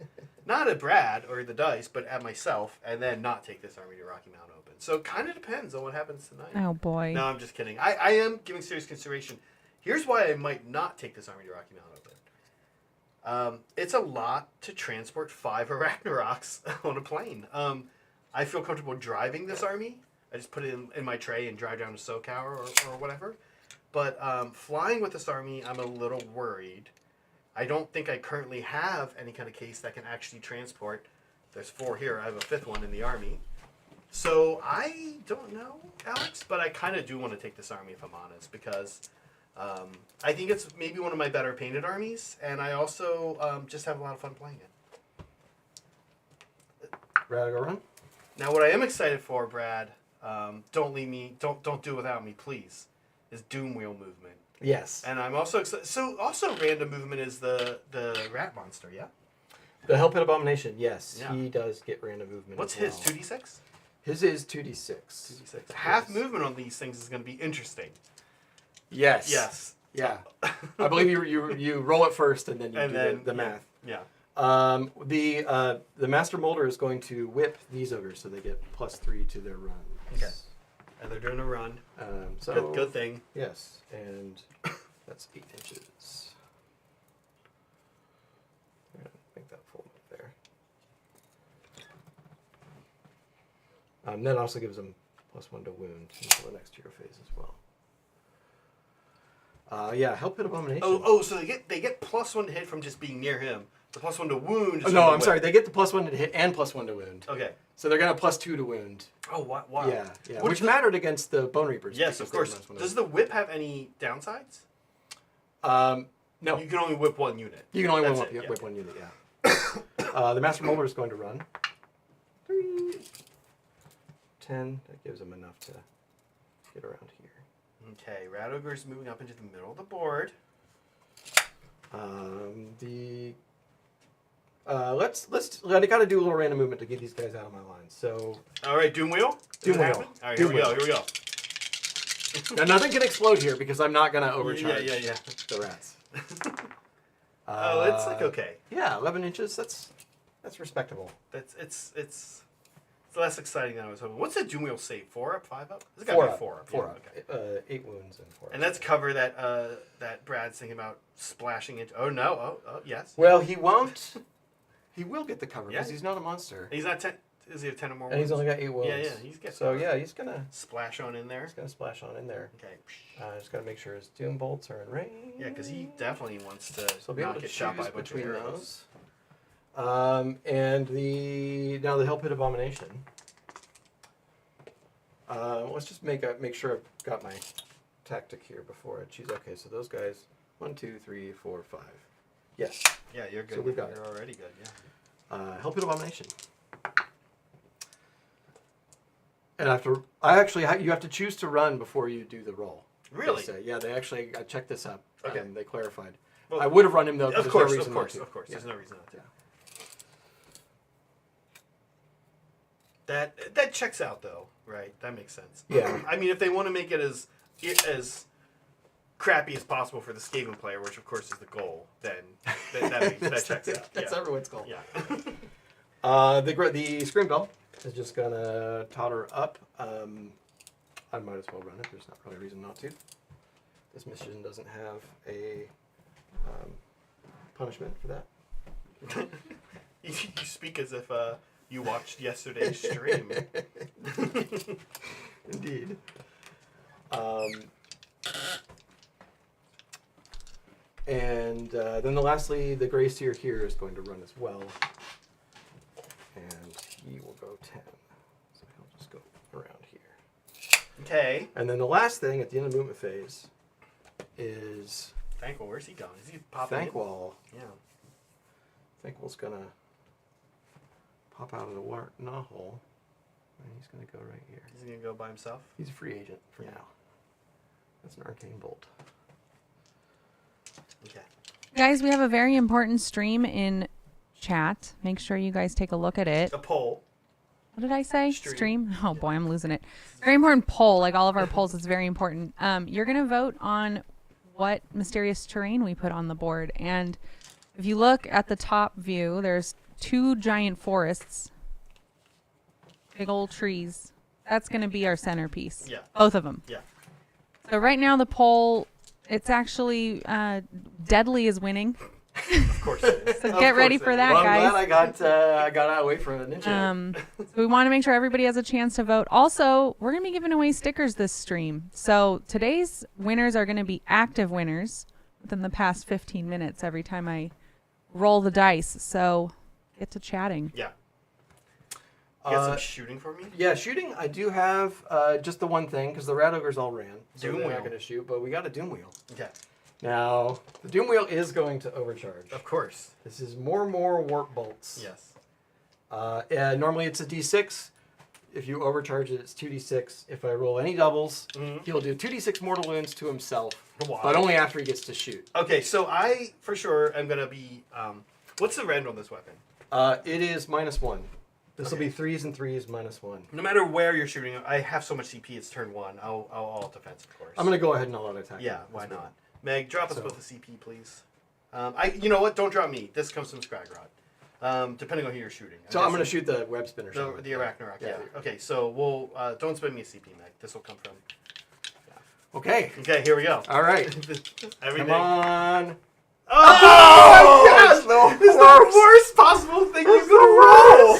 Speaker 1: Not at Brad or the dice, but at myself, and then not take this army to Rocky Mountain Open. So it kind of depends on what happens tonight.
Speaker 3: Oh boy.
Speaker 1: No, I'm just kidding. I am giving serious consideration. Here's why I might not take this army to Rocky Mountain Open. It's a lot to transport 5 Arachnaroks on a plane. I feel comfortable driving this army. I just put it in my tray and drive down to SoCal or whatever. But flying with this army, I'm a little worried. I don't think I currently have any kind of case that can actually transport. There's 4 here. I have a 5th one in the army. So I don't know, Alex, but I kind of do want to take this army if I'm honest, because I think it's maybe one of my better painted armies, and I also just have a lot of fun playing it.
Speaker 2: Ready to go run?
Speaker 1: Now, what I am excited for, Brad, don't leave me, don't do it without me, please, is Doom Wheel movement.
Speaker 2: Yes.
Speaker 1: And I'm also excited. So also random movement is the rat monster, yeah?
Speaker 2: The Hell Pit Abomination, yes.
Speaker 1: Yeah.
Speaker 2: He does get random movement.
Speaker 1: What's
Speaker 2: as
Speaker 1: his,
Speaker 2: well.
Speaker 1: 2d6?
Speaker 2: His is 2d6.
Speaker 1: 2d6. Half
Speaker 2: Yes.
Speaker 1: movement on these things is going to be interesting.
Speaker 2: Yes.
Speaker 1: Yes.
Speaker 2: Yeah. I believe you roll it first and then you
Speaker 1: And
Speaker 2: do
Speaker 1: then
Speaker 2: the math.
Speaker 1: Yeah.
Speaker 2: The Master Molder is going to whip these ogres so they get +3 to their runs.
Speaker 1: Okay. And they're doing a run.
Speaker 2: So
Speaker 1: Good thing.
Speaker 2: Yes, and that's 8 inches. I'm gonna make that fold up there. That also gives them +1 to wound until the next hero phase as well. Yeah, Hell Pit Abomination.
Speaker 1: So they get +1 to hit from just being near him. The +1 to wound. Is
Speaker 2: No,
Speaker 1: from the
Speaker 2: I'm sorry.
Speaker 1: whip.
Speaker 2: They get the +1 to hit and +1 to wound.
Speaker 1: Okay.
Speaker 2: So they're gonna have +2 to wound.
Speaker 1: Oh wow.
Speaker 2: Yeah.
Speaker 1: What's
Speaker 2: Which mattered against the Bone Reapers.
Speaker 1: Yes, of
Speaker 2: because
Speaker 1: course.
Speaker 2: they were
Speaker 1: Does the whip have any downsides?
Speaker 2: No.
Speaker 1: You can only whip 1 unit.
Speaker 2: You can only
Speaker 1: That's
Speaker 2: whip,
Speaker 1: it,
Speaker 2: yeah,
Speaker 1: yeah.
Speaker 2: whip 1 unit, yeah. The Master Molder is going to run. 3, 10. That gives him enough to get around here.
Speaker 1: Okay, Rat Ogre is moving up into the middle of the board.
Speaker 2: I gotta do a little random movement to get these guys out of my line. So
Speaker 1: All right, Doom Wheel.
Speaker 2: Doom
Speaker 1: Does it
Speaker 2: Wheel.
Speaker 1: happen? All right,
Speaker 2: Doom
Speaker 1: here we go.
Speaker 2: Wheel.
Speaker 1: Here we go.
Speaker 2: now nothing can explode here because I'm not gonna overcharge
Speaker 1: Yeah.
Speaker 2: the rats.
Speaker 1: Oh, it's like okay.
Speaker 2: Yeah, 11 inches. That's respectable.
Speaker 1: It's less exciting than I was hoping. What's the Doom Wheel save? 4 up, 5 up? It's got
Speaker 2: 4
Speaker 1: to be
Speaker 2: up.
Speaker 1: 4 up.
Speaker 2: 4
Speaker 1: yeah,
Speaker 2: up.
Speaker 1: Okay.
Speaker 2: 8 wounds and 4 up.
Speaker 1: And that's cover that Brad's thinking about splashing into. Oh no! Oh yes.
Speaker 2: Well, he won't. He will get the cover because
Speaker 1: Yeah.
Speaker 2: he's not a monster.
Speaker 1: He's not 10. Does he have 10 or more
Speaker 2: And he's
Speaker 1: wounds?
Speaker 2: only got 8 wounds.
Speaker 1: Yeah, he's getting
Speaker 2: So yeah, he's gonna
Speaker 1: splash on in there.
Speaker 2: splash on in there.
Speaker 1: Okay.
Speaker 2: Just gotta make sure his doom bolts are in range.
Speaker 1: Yeah, because he definitely wants to
Speaker 2: So be able
Speaker 1: not
Speaker 2: to
Speaker 1: get shot by
Speaker 2: choose
Speaker 1: a bunch of
Speaker 2: between
Speaker 1: arrows.
Speaker 2: those. And now the Hell Pit Abomination. Let's just make sure I've got my tactic here before I choose. Okay, so those guys, 1, 2, 3, 4, 5. Yes.
Speaker 1: Yeah, you're good.
Speaker 2: So we've got
Speaker 1: You're already good. Yeah.
Speaker 2: Hell Pit Abomination. And you have to choose to run before you do the roll.
Speaker 1: Really?
Speaker 2: They say. Yeah, I checked this up.
Speaker 1: Okay.
Speaker 2: They clarified.
Speaker 1: Well,
Speaker 2: I would have run him though.
Speaker 1: Of course,
Speaker 2: no
Speaker 1: of
Speaker 2: reason
Speaker 1: course,
Speaker 2: not to.
Speaker 1: of course.
Speaker 2: Yeah.
Speaker 1: There's no reason not to.
Speaker 2: Yeah.
Speaker 1: That checks out though, right? That makes sense.
Speaker 2: Yeah.
Speaker 1: I mean, if they want to make it as crappy as possible for the Skaven player, which of course is the goal, then that checks out.
Speaker 2: That's
Speaker 1: yeah.
Speaker 2: everyone's goal.
Speaker 1: Yeah.
Speaker 2: The Scream Bell is just gonna totter up. I might as well run it. There's not really a reason not to. This mission doesn't have a punishment for that.
Speaker 1: You speak as if you watched yesterday's stream.
Speaker 2: Indeed. And then lastly, the Grey Seer here is going to run as well. And he will go 10. So he'll just go around here.
Speaker 1: Okay.
Speaker 2: And then the last thing at the end of the movement phase is
Speaker 1: Thankwall, where's he going? Is he popping in?
Speaker 2: Thankwall.
Speaker 1: Yeah.
Speaker 2: Thankwall's going to pop out of the knothole. And he's going to go right here.
Speaker 1: Is he going to go by himself?
Speaker 2: He's a free agent for
Speaker 1: Yeah.
Speaker 2: now. That's an Arcane Bolt.
Speaker 1: Okay.
Speaker 3: Guys, we have a very important stream in chat. Make sure you guys take a look at it.
Speaker 1: A poll.
Speaker 3: What did I say?
Speaker 1: Stream.
Speaker 3: Oh boy, I'm losing it. Very important poll. Like all of our polls, it's very important. You're going to vote on what mysterious terrain we put on the board. And if you look at the top view, there's 2 giant forests. Big old trees. That's going to be our centerpiece.
Speaker 1: Yeah.
Speaker 3: Both of them.
Speaker 1: Yeah.
Speaker 3: So right now the poll, it's actually Deadly is winning.
Speaker 1: Of course it is.
Speaker 3: So
Speaker 1: Of
Speaker 3: get
Speaker 1: course
Speaker 3: ready
Speaker 1: it
Speaker 3: for
Speaker 1: is.
Speaker 3: that,
Speaker 2: Well, I'm
Speaker 3: guys.
Speaker 2: glad I got out away from a ninja.
Speaker 3: So we want to make sure everybody has a chance to vote. Also, we're going to be giving away stickers this stream. So today's winners are going to be active winners within the past 15 minutes every time I roll the dice. So get to chatting.
Speaker 1: Yeah. You got some shooting for me?
Speaker 2: Yeah, shooting. I do have just the one thing because the Rat Ogres all ran. So
Speaker 1: Doom
Speaker 2: they're
Speaker 1: Wheel.
Speaker 2: not going to shoot, but we got a Doom Wheel.
Speaker 1: Okay.
Speaker 2: Now, the Doom Wheel is going to overcharge.
Speaker 1: Of course.
Speaker 2: This is more warp bolts.
Speaker 1: Yes.
Speaker 2: Normally it's a D6. If you overcharge it, it's 2d6. If I roll any doubles, he'll do 2d6 mortal wounds to himself,
Speaker 1: Wow.
Speaker 2: but only after he gets to shoot.
Speaker 1: Okay, so I, for sure, am going to be... what's the rend on this weapon?
Speaker 2: It is -1. This will
Speaker 1: Okay.
Speaker 2: be 3s and 3s -1.
Speaker 1: No matter where you're shooting, I have so much CP, it's turn 1. I'll all defense, of course.
Speaker 2: I'm going to go ahead and all out attack.
Speaker 1: Yeah,
Speaker 2: him
Speaker 1: why
Speaker 2: as well.
Speaker 1: not? Meg, drop us
Speaker 2: So-
Speaker 1: both a CP, please. You know what? Don't drop me. This comes from Scragrod. Depending on who you're shooting.
Speaker 2: So I'm going to shoot the web spinner.
Speaker 1: The Arachnarok, yeah.
Speaker 2: Yeah.
Speaker 1: Okay, so we'll... don't spend me a CP, Meg. This will come from...
Speaker 2: Okay.
Speaker 1: Okay, here we go.
Speaker 2: All right.
Speaker 1: Everything.
Speaker 2: Come on.
Speaker 1: Oh,
Speaker 2: yes!
Speaker 1: This is the worst possible thing you could roll!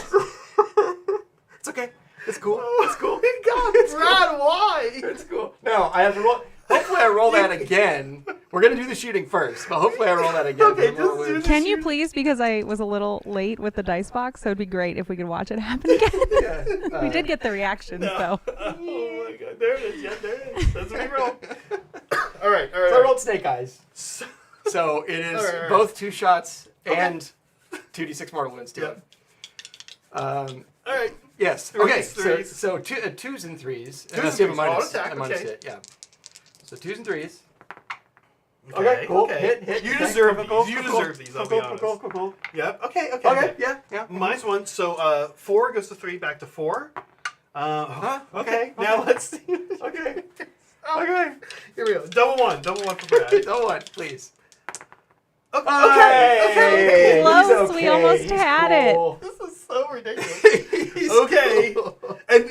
Speaker 2: It's okay. It's cool.
Speaker 1: It's cool. God, Brad, why?
Speaker 2: It's cool. No, I have to roll. Hopefully I roll that again. We're going to do the shooting first, but hopefully I roll that again.
Speaker 1: Okay,
Speaker 2: for more
Speaker 1: just do
Speaker 2: wounds.
Speaker 3: Can you please, because I was a little late with the dice box, so it'd be great if we could watch it happen again.
Speaker 2: Yeah,
Speaker 3: We did get the reaction, so.
Speaker 1: Oh my god, there it is. Yeah, there it is. That's what we roll. All right.
Speaker 2: So I rolled Snake Eyes.
Speaker 1: So,
Speaker 2: So it is
Speaker 1: All right.
Speaker 2: both 2 shots
Speaker 1: Okay.
Speaker 2: and 2d6 mortal wounds to
Speaker 1: Yep.
Speaker 2: it.
Speaker 1: all right.
Speaker 2: Yes.
Speaker 1: Threes,
Speaker 2: Okay.
Speaker 1: threes.
Speaker 2: So 2s and 3s.
Speaker 1: and
Speaker 2: Unless you have
Speaker 1: threes.
Speaker 2: a minus,
Speaker 1: All attack,
Speaker 2: a minus
Speaker 1: okay.
Speaker 2: hit. Yeah. So 2s and 3s.
Speaker 1: Okay,
Speaker 2: Cool.
Speaker 1: okay.
Speaker 2: Hit.
Speaker 1: You
Speaker 2: Okay,
Speaker 1: deserve
Speaker 2: cool,
Speaker 1: these. You
Speaker 2: cool,
Speaker 1: deserve these, I'll be
Speaker 2: cool,
Speaker 1: honest.
Speaker 2: Cool.
Speaker 1: Yep. Okay.
Speaker 2: Okay. Yeah.
Speaker 1: Minus 1. So 4 goes to 3, back to 4. Okay. Now let's see.
Speaker 2: Okay.
Speaker 1: Okay. Here we go. Double one for Brad.
Speaker 2: Don't want, please.
Speaker 1: Okay.
Speaker 3: Close, we almost had it.
Speaker 1: This is so ridiculous.
Speaker 2: He's
Speaker 1: Okay.
Speaker 2: cool.
Speaker 1: And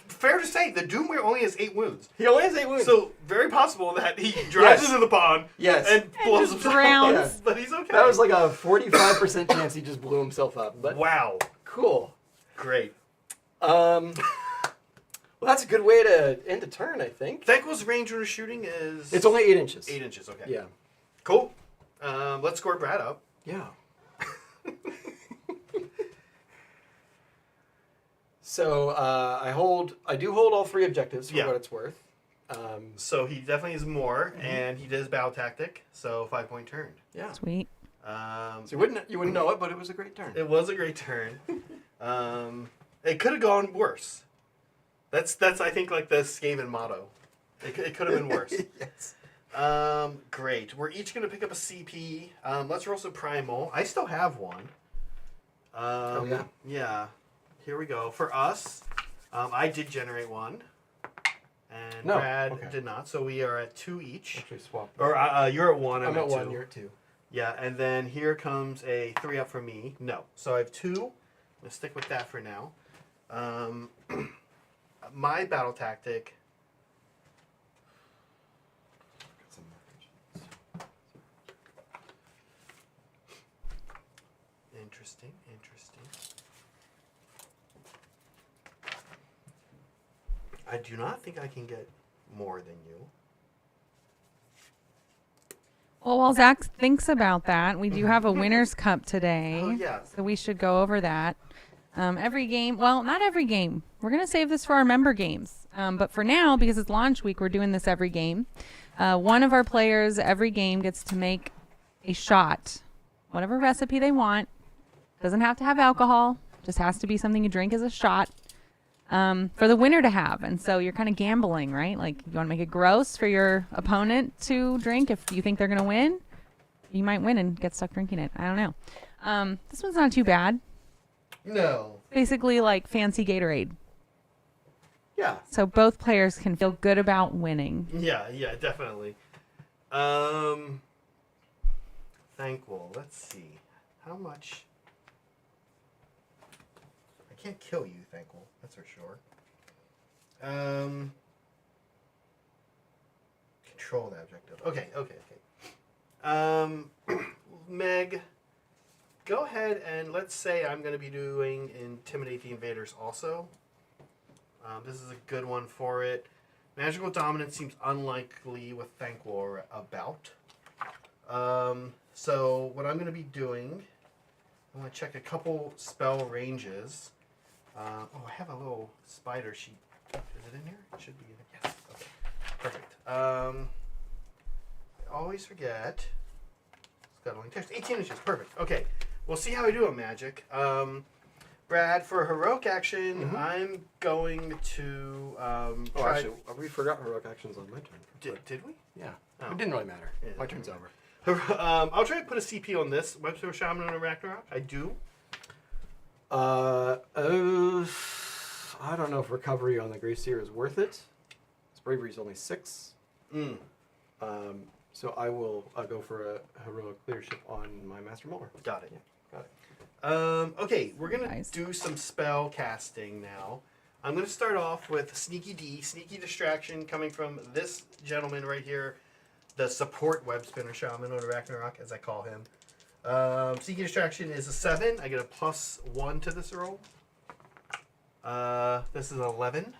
Speaker 1: fair to say, the Doom Wheel only has 8 wounds.
Speaker 2: He only has 8 wounds.
Speaker 1: So very possible that he drives
Speaker 2: Yes.
Speaker 1: into the pond
Speaker 2: Yes.
Speaker 1: and blows
Speaker 3: just
Speaker 1: himself
Speaker 3: drowns.
Speaker 1: up.
Speaker 2: Yeah.
Speaker 1: But he's okay.
Speaker 2: That was like a 45% chance he just blew himself up. But
Speaker 1: wow.
Speaker 2: cool.
Speaker 1: Great.
Speaker 2: Well, that's a good way to end a turn, I think.
Speaker 1: Thanquil's range when we're shooting is...
Speaker 2: It's only 8 inches.
Speaker 1: 8 inches, okay.
Speaker 2: Yeah.
Speaker 1: Cool. Let's score Brad up.
Speaker 2: Yeah. So I do hold all 3 objectives for
Speaker 1: Yeah.
Speaker 2: what it's worth.
Speaker 1: So he definitely is more, and he does battle tactic, so 5-point turn.
Speaker 2: Yeah.
Speaker 3: Sweet.
Speaker 2: So you wouldn't know it, but it was a great turn.
Speaker 1: It was a great turn. It could have gone worse. That's I think like the Skaven motto. It could have been worse.
Speaker 2: Yes.
Speaker 1: Great. We're each gonna pick up a CP. Let's roll some primal. I still have one.
Speaker 2: Oh, yeah?
Speaker 1: Yeah. Here we go. For us, I did generate one, and
Speaker 2: No,
Speaker 1: Brad
Speaker 2: okay.
Speaker 1: did not. So we are at 2 each.
Speaker 2: Actually swap.
Speaker 1: Or you're at 1.
Speaker 2: I'm at 1.
Speaker 1: 2.
Speaker 2: You're at 2.
Speaker 1: Yeah, and then here comes a 3 up for me. No. So I have 2. I'm gonna stick with that for now. My battle tactic. Interesting. I do not think I can get more than you.
Speaker 3: Well, while Zach thinks about that, we do have a winner's cup today.
Speaker 1: Oh, yeah.
Speaker 3: So we should go over that. Every game, well, not every game. We're going to save this for our member games. But for now, because it's launch week, we're doing this every game. One of our players every game gets to make a shot, whatever recipe they want. Doesn't have to have alcohol. Just has to be something you drink as a shot. For the winner to have. And so you're kind of gambling, right? Like, you want to make it gross for your opponent to drink. If you think they're going to win, you might win and get stuck drinking it. I don't know. This one's not too bad.
Speaker 1: No.
Speaker 3: Basically like fancy Gatorade.
Speaker 2: Yeah.
Speaker 3: So both players can feel good about winning.
Speaker 1: Yeah, definitely. Thanquil. Let's see. How much... I can't kill you, Thanquil. That's for sure. Control the objective. Okay. Meg, go ahead and let's say I'm going to be doing Intimidate the Invaders also. This is a good one for it. Magical Dominance seems unlikely with Thanquil about. So what I'm going to be doing, I'm going to check a couple spell ranges. I have a little spider sheet. Is it in here? It should be in here. Yes. Okay. Perfect. I always forget. It's got only text. 18 inches. Perfect. Okay. We'll see how I do on magic. Brad, for a heroic action, I'm going to try...
Speaker 2: Actually, we forgot heroic actions on my turn.
Speaker 1: Did we?
Speaker 2: Yeah.
Speaker 1: Oh.
Speaker 2: It didn't really matter.
Speaker 1: Yeah,
Speaker 2: My turn's over.
Speaker 1: I'll try to put a CP on this. Webster Shaman on a Ragnarok. I do.
Speaker 2: I don't know if recovery on the Gracier is worth it. His bravery is only 6. So I will go for a heroic leadership on my Master Mauler.
Speaker 1: Got it.
Speaker 2: Yeah, got it.
Speaker 1: Okay, we're going to
Speaker 3: Nice.
Speaker 1: do some spell casting now. I'm going to start off with Sneaky D, Sneaky Distraction, coming from this gentleman right here, the support Web Spinner Shaman on Ragnarok, as I call him. Sneaky Distraction is a 7. I get a +1 to this roll. This is 11.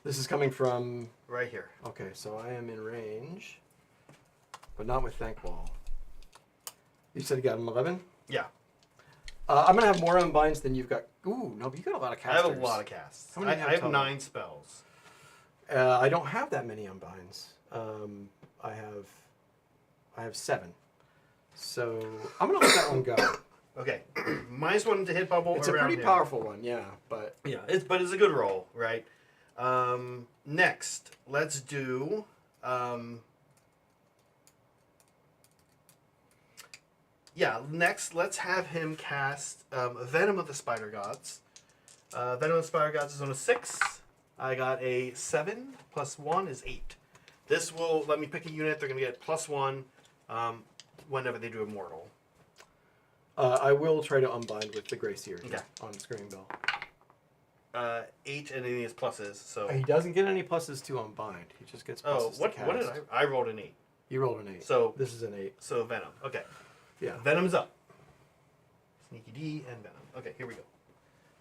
Speaker 2: This is coming from...
Speaker 1: Right here.
Speaker 2: Okay, so I am in range, but not with Thankwall. You said you got an 11?
Speaker 1: Yeah.
Speaker 2: I'm going to have more unbinds than you've got. Ooh, no, but you got a lot of
Speaker 1: I
Speaker 2: casters.
Speaker 1: have a lot of casts.
Speaker 2: How many
Speaker 1: I
Speaker 2: do you have
Speaker 1: have
Speaker 2: total?
Speaker 1: 9 spells.
Speaker 2: I don't have that many unbinds. I have 7. So I'm going to let that one go.
Speaker 1: Okay. -1 to hit bubble
Speaker 2: It's a
Speaker 1: around
Speaker 2: pretty
Speaker 1: him.
Speaker 2: powerful one, yeah, but...
Speaker 1: Yeah, it's a good roll, right? Next, let's do next let's have him cast Venom of the Spider Gods. Venom of the Spider Gods is on a 6. I got a 7 +1 is 8. This will let me pick a unit. They're gonna get +1 whenever they do Immortal.
Speaker 2: I will try to unbind with the Gracier
Speaker 1: Okay.
Speaker 2: on Screaming Bell.
Speaker 1: 8 and any is pluses, so
Speaker 2: He doesn't get any pluses to unbind. He just gets pluses to
Speaker 1: what
Speaker 2: cast.
Speaker 1: did I rolled an 8.
Speaker 2: You rolled an 8.
Speaker 1: So
Speaker 2: this is an 8.
Speaker 1: So Venom. Okay.
Speaker 2: Yeah.
Speaker 1: Venom's up. Sneaky D and Venom. Okay, here we go.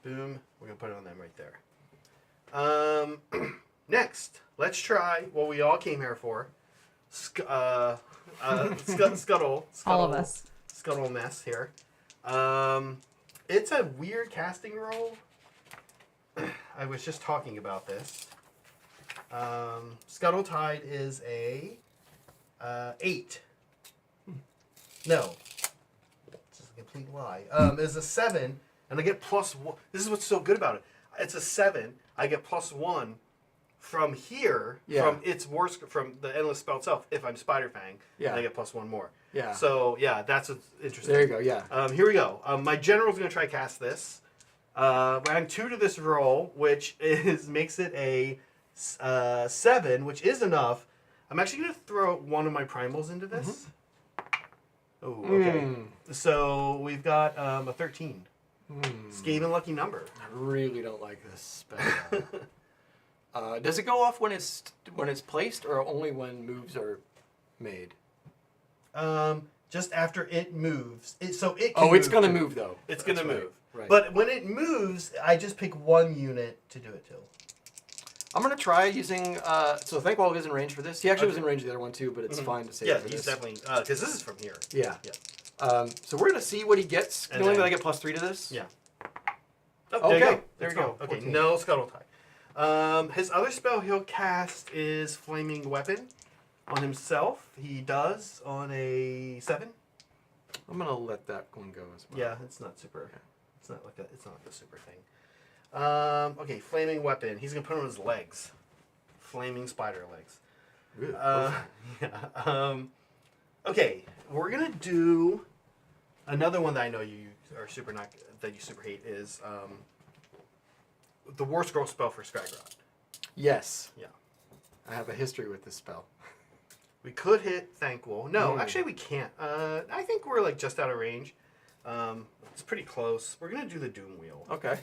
Speaker 1: Boom. We're gonna put it on them right there. Next, let's try what we all came here for. Scuttle.
Speaker 3: All of us.
Speaker 1: Scuttle mess here. It's a weird casting roll. I was just talking about this. Scuttle Tide is a 8. No. This is a complete lie. It's a 7, and I get +1. This is what's so good about it. It's a 7. I get +1 from here, from its worst, from the endless spell itself. If I'm Spider Fang, and I get +1 more. Yeah. So yeah, that's what's interesting.
Speaker 2: There you go. Yeah.
Speaker 1: Here we go. My general's gonna try cast this. I'm 2 to this roll, which makes it a 7, which is enough. I'm actually gonna throw one of my primals into this. Oh, okay. So we've got a 13. Skaven lucky number.
Speaker 2: I really don't like this spell. Does it go off when it's placed, or only when moves are made?
Speaker 1: Just after it moves. It can
Speaker 2: it's gonna move though.
Speaker 1: It's gonna move.
Speaker 2: Right.
Speaker 1: But when it moves, I just pick 1 unit to do it to.
Speaker 2: I'm gonna try using. So Thankwall is in range for this. He actually was in range of the other one too, but it's fine to save.
Speaker 1: Yeah,
Speaker 2: for
Speaker 1: he's
Speaker 2: this.
Speaker 1: definitely because this is from here.
Speaker 2: Yeah. So we're gonna see what he gets, knowing that I get +3 to this.
Speaker 1: Yeah.
Speaker 2: Oh, okay. There you go.
Speaker 1: Okay,
Speaker 2: 14.
Speaker 1: no Scuttle Tide. His other spell he'll cast is Flaming Weapon on himself. He does on a 7.
Speaker 2: I'm gonna let that one go as well.
Speaker 1: Yeah, it's not super. It's not like a super thing. Okay, Flaming Weapon. He's gonna put it on his legs. Flaming spider legs.
Speaker 2: Really?
Speaker 1: Yeah. Okay, we're gonna do another one that I know you are super not that you super hate is the War Scroll spell for Skagrod.
Speaker 2: Yes.
Speaker 1: Yeah.
Speaker 2: I have a history with this spell.
Speaker 1: We could hit Thankwall. No, actually we can't. I think we're like just out of range. It's pretty close. We're gonna do the Doom Wheel.
Speaker 2: Okay.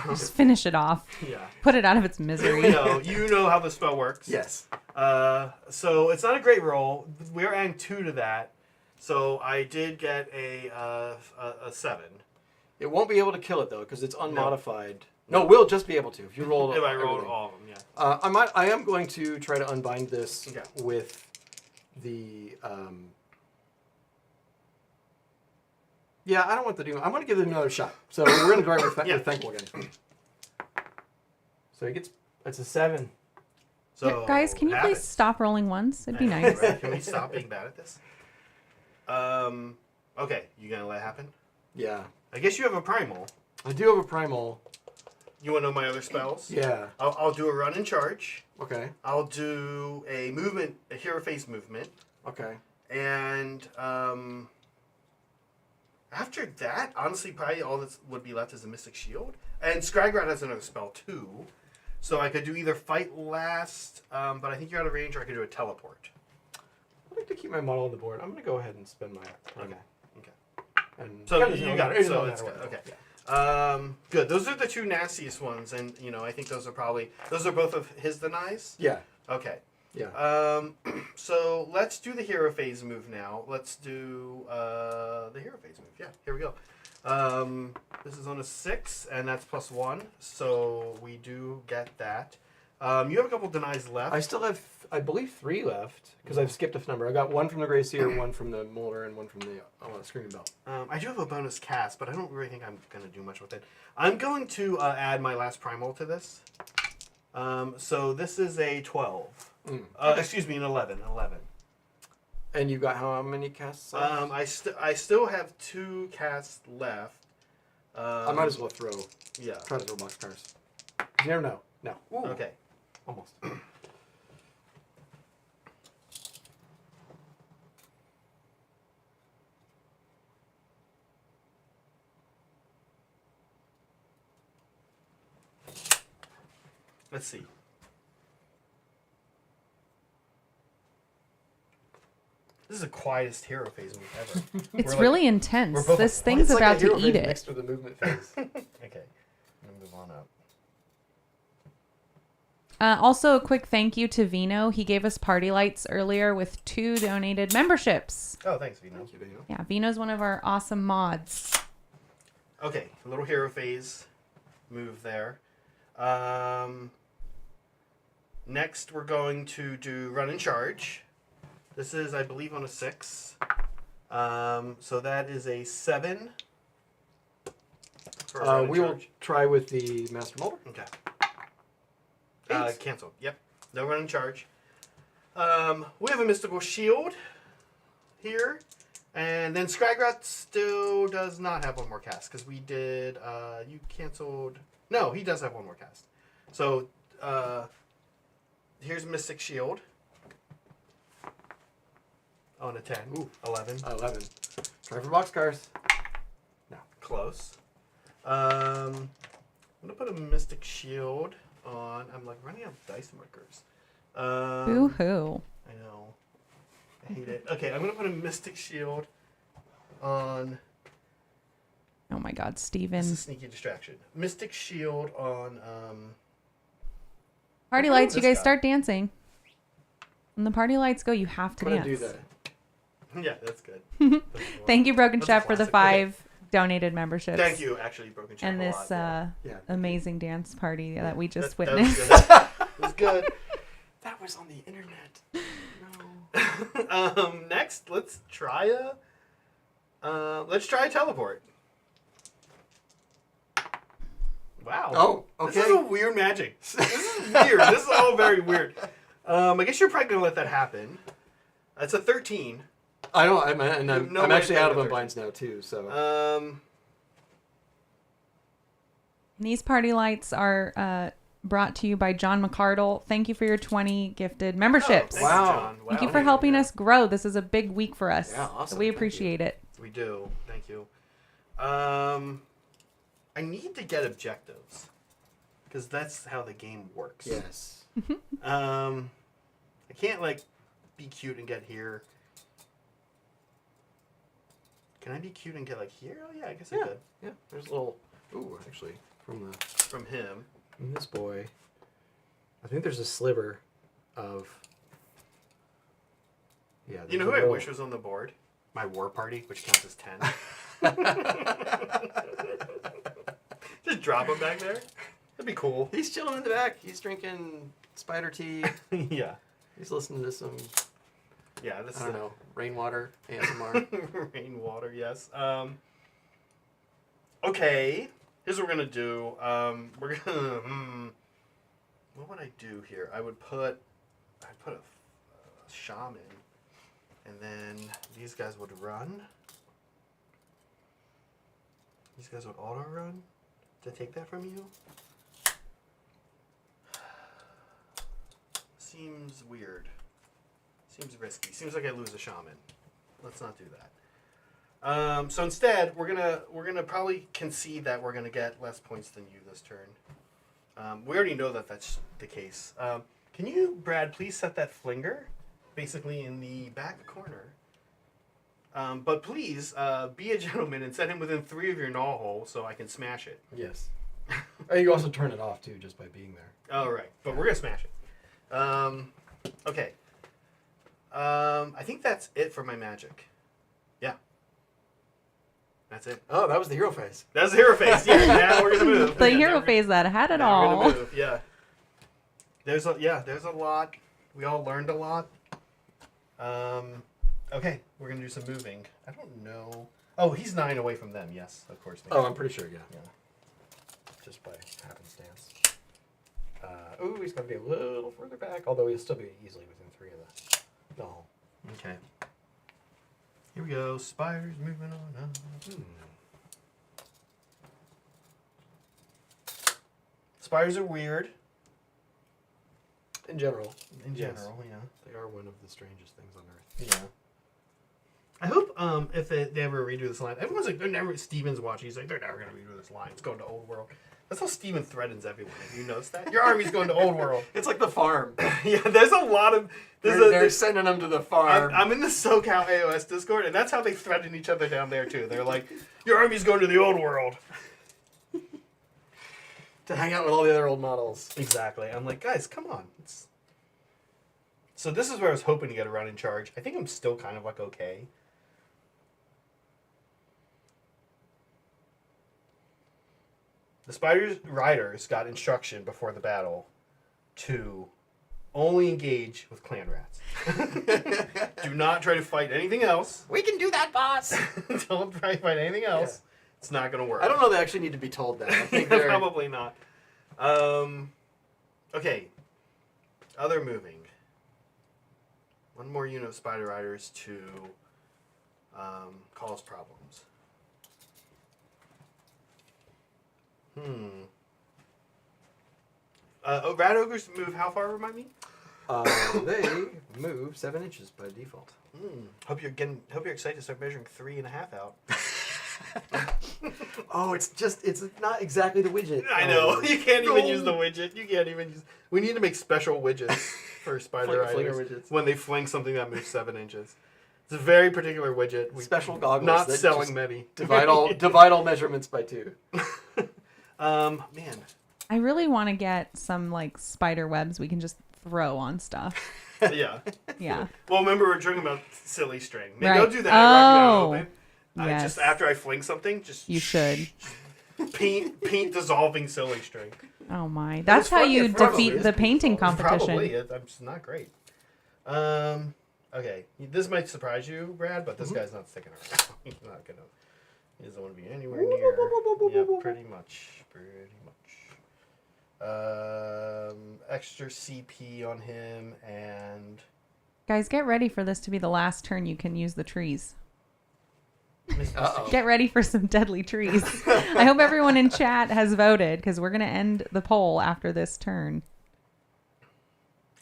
Speaker 3: Just finish it off.
Speaker 1: Yeah.
Speaker 3: Put it out of its misery.
Speaker 1: You know how the spell works.
Speaker 2: Yes.
Speaker 1: So it's not a great roll. We're adding 2 to that. So I did get a 7.
Speaker 2: It won't be able to kill it though, because it's unmodified. No, we'll just be able to if you roll.
Speaker 1: If I rolled
Speaker 2: everything.
Speaker 1: all of them, yeah.
Speaker 2: I am going to try to unbind this with the. Yeah, I don't want to do. I'm going to give it another shot. So we're going to try with Thankful again. So he gets. It's a 7.
Speaker 1: So
Speaker 3: Yeah, guys, can you please stop rolling ones? It'd be nice.
Speaker 1: Right? Can we stop being bad at this? Okay, you gonna let it happen?
Speaker 2: Yeah.
Speaker 1: I guess you have a primal.
Speaker 2: I do have a primal.
Speaker 1: You want to know my other spells?
Speaker 2: Yeah.
Speaker 1: I'll do a run and charge.
Speaker 2: Okay.
Speaker 1: I'll do a movement, a hero face movement.
Speaker 2: Okay.
Speaker 1: And after that, honestly, probably all that would be left is a Mystic Shield. And Skagrod has another spell too. So I could do either fight last, but I think you're out of range, or I could do a teleport.
Speaker 2: I'd like to keep my model on the board. I'm going to go ahead and spend my primal.
Speaker 1: Okay.
Speaker 2: And
Speaker 1: So you got it. So
Speaker 2: it's
Speaker 1: it's good. Okay. Good. Those are the 2 nastiest ones, and I think those are both of his denies.
Speaker 2: Yeah.
Speaker 1: Okay.
Speaker 2: Yeah.
Speaker 1: So let's do the hero phase move now. Let's do the hero phase move. Yeah. Here we go. This is on a 6, and that's +1, so we do get that. You have a couple denies left.
Speaker 2: I still have, I believe, 3 left because I've skipped a number. I got 1 from the Grey Seer, 1 from the Molder, and 1 from the Screaming Bell.
Speaker 1: I do have a bonus cast, but I don't really think I'm going to do much with it. I'm going to add my last primal to this. So this is a 12. Excuse me, an 11. 11.
Speaker 2: And you got how many casts left?
Speaker 1: I still have 2 casts left.
Speaker 2: I might as well throw.
Speaker 1: Yeah.
Speaker 2: Try to throw boxcars. You never know. No. Ooh.
Speaker 1: Okay.
Speaker 2: Almost.
Speaker 1: Let's see. This is the quietest hero phase move ever.
Speaker 3: It's really intense.
Speaker 1: both
Speaker 3: This
Speaker 1: like,
Speaker 3: thing's
Speaker 2: It's
Speaker 3: about
Speaker 2: like a hero
Speaker 3: to eat
Speaker 2: phase
Speaker 3: it.
Speaker 2: Next to the movement phase.
Speaker 1: Okay. I'm going to move on up.
Speaker 3: Also, a quick thank you to Vino. He gave us party lights earlier with 2 donated memberships.
Speaker 1: Oh, thanks, Vino.
Speaker 2: Thank you, Vino.
Speaker 3: Yeah, Vino's one of our awesome mods.
Speaker 1: Okay, a little hero phase move there. Next, we're going to do run and charge. This is, I believe, on a 6. So that is a 7. For a run and
Speaker 2: We will
Speaker 1: charge.
Speaker 2: try with the Master Molder.
Speaker 1: Okay.
Speaker 2: 8.
Speaker 1: Canceled. Yep. No run and charge. We have a mystical shield here. And then Scrygrat still does not have one more cast because we did. You canceled. No, he does have one more cast. So here's Mystic Shield on a 10.
Speaker 2: Ooh.
Speaker 1: 11.
Speaker 2: 11. Try for Boxcars. No.
Speaker 1: Close. I'm gonna put a Mystic Shield on. I'm like running out of dice markers.
Speaker 3: Boo hoo.
Speaker 1: I know. I hate it. Okay, I'm gonna put a Mystic Shield on.
Speaker 3: Oh my God,
Speaker 1: This
Speaker 3: Steven.
Speaker 1: is a sneaky distraction. Mystic Shield on.
Speaker 3: Party
Speaker 1: look at
Speaker 3: lights, you
Speaker 1: this
Speaker 3: guys
Speaker 1: guy.
Speaker 3: start dancing. When the party lights go, you have to
Speaker 2: I'm going to
Speaker 3: dance.
Speaker 2: do that.
Speaker 1: Yeah, that's good.
Speaker 3: Thank you, Broken
Speaker 1: That's a
Speaker 3: Chef, for the
Speaker 1: classic.
Speaker 3: 5 donated memberships.
Speaker 1: Thank you, actually, Broken Chef.
Speaker 3: And
Speaker 1: a
Speaker 3: this
Speaker 1: lot,
Speaker 2: Yeah.
Speaker 3: amazing dance party that we just
Speaker 1: That
Speaker 3: witnessed.
Speaker 1: was good. That was good.
Speaker 2: That was on the internet. No.
Speaker 1: Next, let's try a teleport. Wow.
Speaker 2: Oh, okay.
Speaker 1: This is a weird magic. This is weird. This is all very weird. I guess you're probably gonna let that happen. That's a 13.
Speaker 2: I don't. I'm
Speaker 1: No way
Speaker 2: actually out of
Speaker 1: playing
Speaker 2: unbinds now too. So
Speaker 3: These party lights are brought to you by John McCardle. Thank you for your 20 gifted memberships.
Speaker 1: Oh, thank
Speaker 2: Wow.
Speaker 1: you, John.
Speaker 3: Thank you
Speaker 1: Wow.
Speaker 3: for helping us grow. This is a big week for us.
Speaker 2: Yeah, awesome.
Speaker 3: So we
Speaker 2: Thank you.
Speaker 3: appreciate it.
Speaker 1: We do. Thank you. I need to get objectives because that's how the game works.
Speaker 2: yes.
Speaker 1: I can't like be cute and get here. Can I be cute and get like here? Oh yeah, I guess I
Speaker 2: Yeah.
Speaker 1: could.
Speaker 2: Yeah. There's a little. Ooh, actually, from
Speaker 1: From
Speaker 2: this boy, I think there's a sliver of. Yeah.
Speaker 1: You know who I wish was on the board? My war party, which counts as 10. Just drop him back there. That'd be cool.
Speaker 2: He's chilling in the back. He's drinking spider tea.
Speaker 1: Yeah.
Speaker 2: He's listening to some,
Speaker 1: Yeah, this
Speaker 2: I
Speaker 1: is
Speaker 2: don't know, rainwater ASMR.
Speaker 1: rainwater, yes. Okay. Here's what we're gonna do. We're gonna what would I do here? I'd put a shaman, and then these guys would run. These guys would auto run to take that from you. Seems weird. Seems risky. Seems like I lose a shaman. Let's not do that. So instead, we're gonna probably concede that we're gonna get less points than you this turn. We already know that that's the case. Can you, Brad, please set that flinger, basically in the back corner? But please be a gentleman and set him within 3 of your gnaw hole so I can smash it.
Speaker 2: Yes. You also turn it off too, just by being there.
Speaker 1: Oh right, but we're gonna smash it. Okay. I think that's it for my magic. Yeah. That's it.
Speaker 2: Oh, that was the hero phase.
Speaker 1: That's the hero phase. Yeah, now we're gonna move.
Speaker 3: The
Speaker 1: Yeah,
Speaker 3: hero
Speaker 1: now we're-
Speaker 3: phase that had it
Speaker 1: now we're
Speaker 3: all.
Speaker 1: gonna move. Yeah. There's a lot. We all learned a lot. Okay, we're gonna do some moving. I don't know. Oh, he's 9 away from them. Yes, of course.
Speaker 2: Oh, I'm pretty sure, yeah.
Speaker 1: Yeah.
Speaker 2: Just by happenstance. Ooh, he's got to be a little further back, although he'll still be easily within 3 of the hole.
Speaker 1: Okay. Here we go. Spiders moving on up. Spiders are weird
Speaker 2: In general.
Speaker 1: in
Speaker 2: Yes.
Speaker 1: general. Yeah.
Speaker 2: They are one of the strangest things on Earth.
Speaker 1: Yeah. I hope if they ever redo this line, everyone's like, they're never. Steven's watching. He's like, they're never gonna redo this line. It's going to Old World. That's how Steven threatens everyone. Have you noticed that? Your army's going to Old World.
Speaker 2: It's like the farm.
Speaker 1: Yeah, there's a lot of.
Speaker 2: They're sending them to the farm.
Speaker 1: I'm in the SoCal AOS Discord, and that's how they threaten each other down there too. They're like, your army's going to the Old World.
Speaker 2: to hang out with all the other old models.
Speaker 1: Exactly. I'm like, guys, come on. So this is where I was hoping to get a run in charge. I think I'm still kind of like okay. The spider riders got instruction before the battle to only engage with clan rats. Do not try to fight anything else.
Speaker 2: We can do that, boss.
Speaker 1: Don't try to fight anything else.
Speaker 2: Yeah.
Speaker 1: It's not going to work.
Speaker 2: I don't know. They actually need to be told that. I think they're
Speaker 1: Probably not. Okay. Other moving. One more unit of spider riders to cause problems. Rat ogres move how far? Remind me.
Speaker 2: They move 7 inches by default.
Speaker 1: Hope you're excited to start measuring 3.5 out.
Speaker 2: Oh, it's not exactly the widget.
Speaker 1: I know.
Speaker 2: Oh,
Speaker 1: You can't even use the
Speaker 2: no.
Speaker 1: widget. You can't even use. We need to make special widgets for spider
Speaker 2: Flinger
Speaker 1: riders
Speaker 2: widgets.
Speaker 1: when they fling something that moves 7 inches. It's a very particular widget.
Speaker 2: Special goggles.
Speaker 1: Not
Speaker 2: that
Speaker 1: selling
Speaker 2: just
Speaker 1: many.
Speaker 2: divide all measurements by 2.
Speaker 1: Man.
Speaker 3: I really want to get some like spider webs we can just throw on stuff.
Speaker 1: Yeah.
Speaker 3: Yeah.
Speaker 1: Well, remember we were talking about silly string. Maybe
Speaker 3: Right.
Speaker 1: I'll do that. Rock it out a
Speaker 3: Oh.
Speaker 1: little bit.
Speaker 3: Yes.
Speaker 1: Just after I fling something, just
Speaker 3: You should.
Speaker 1: paint dissolving silly string.
Speaker 3: Oh my. That's how
Speaker 1: fun,
Speaker 3: you
Speaker 1: it probably
Speaker 3: defeat
Speaker 1: is
Speaker 3: the painting competition.
Speaker 1: Probably. It's not great. Okay. This might surprise you, Brad, but this guy's not sticking around. He's not gonna. He doesn't want to be anywhere near. Yeah, pretty much. Extra CP on him and.
Speaker 3: Guys, get ready for this to be the last turn you can use the trees.
Speaker 2: Uh-oh.
Speaker 3: Get ready for some deadly trees. I hope everyone in chat has voted because we're going to end the poll after this turn.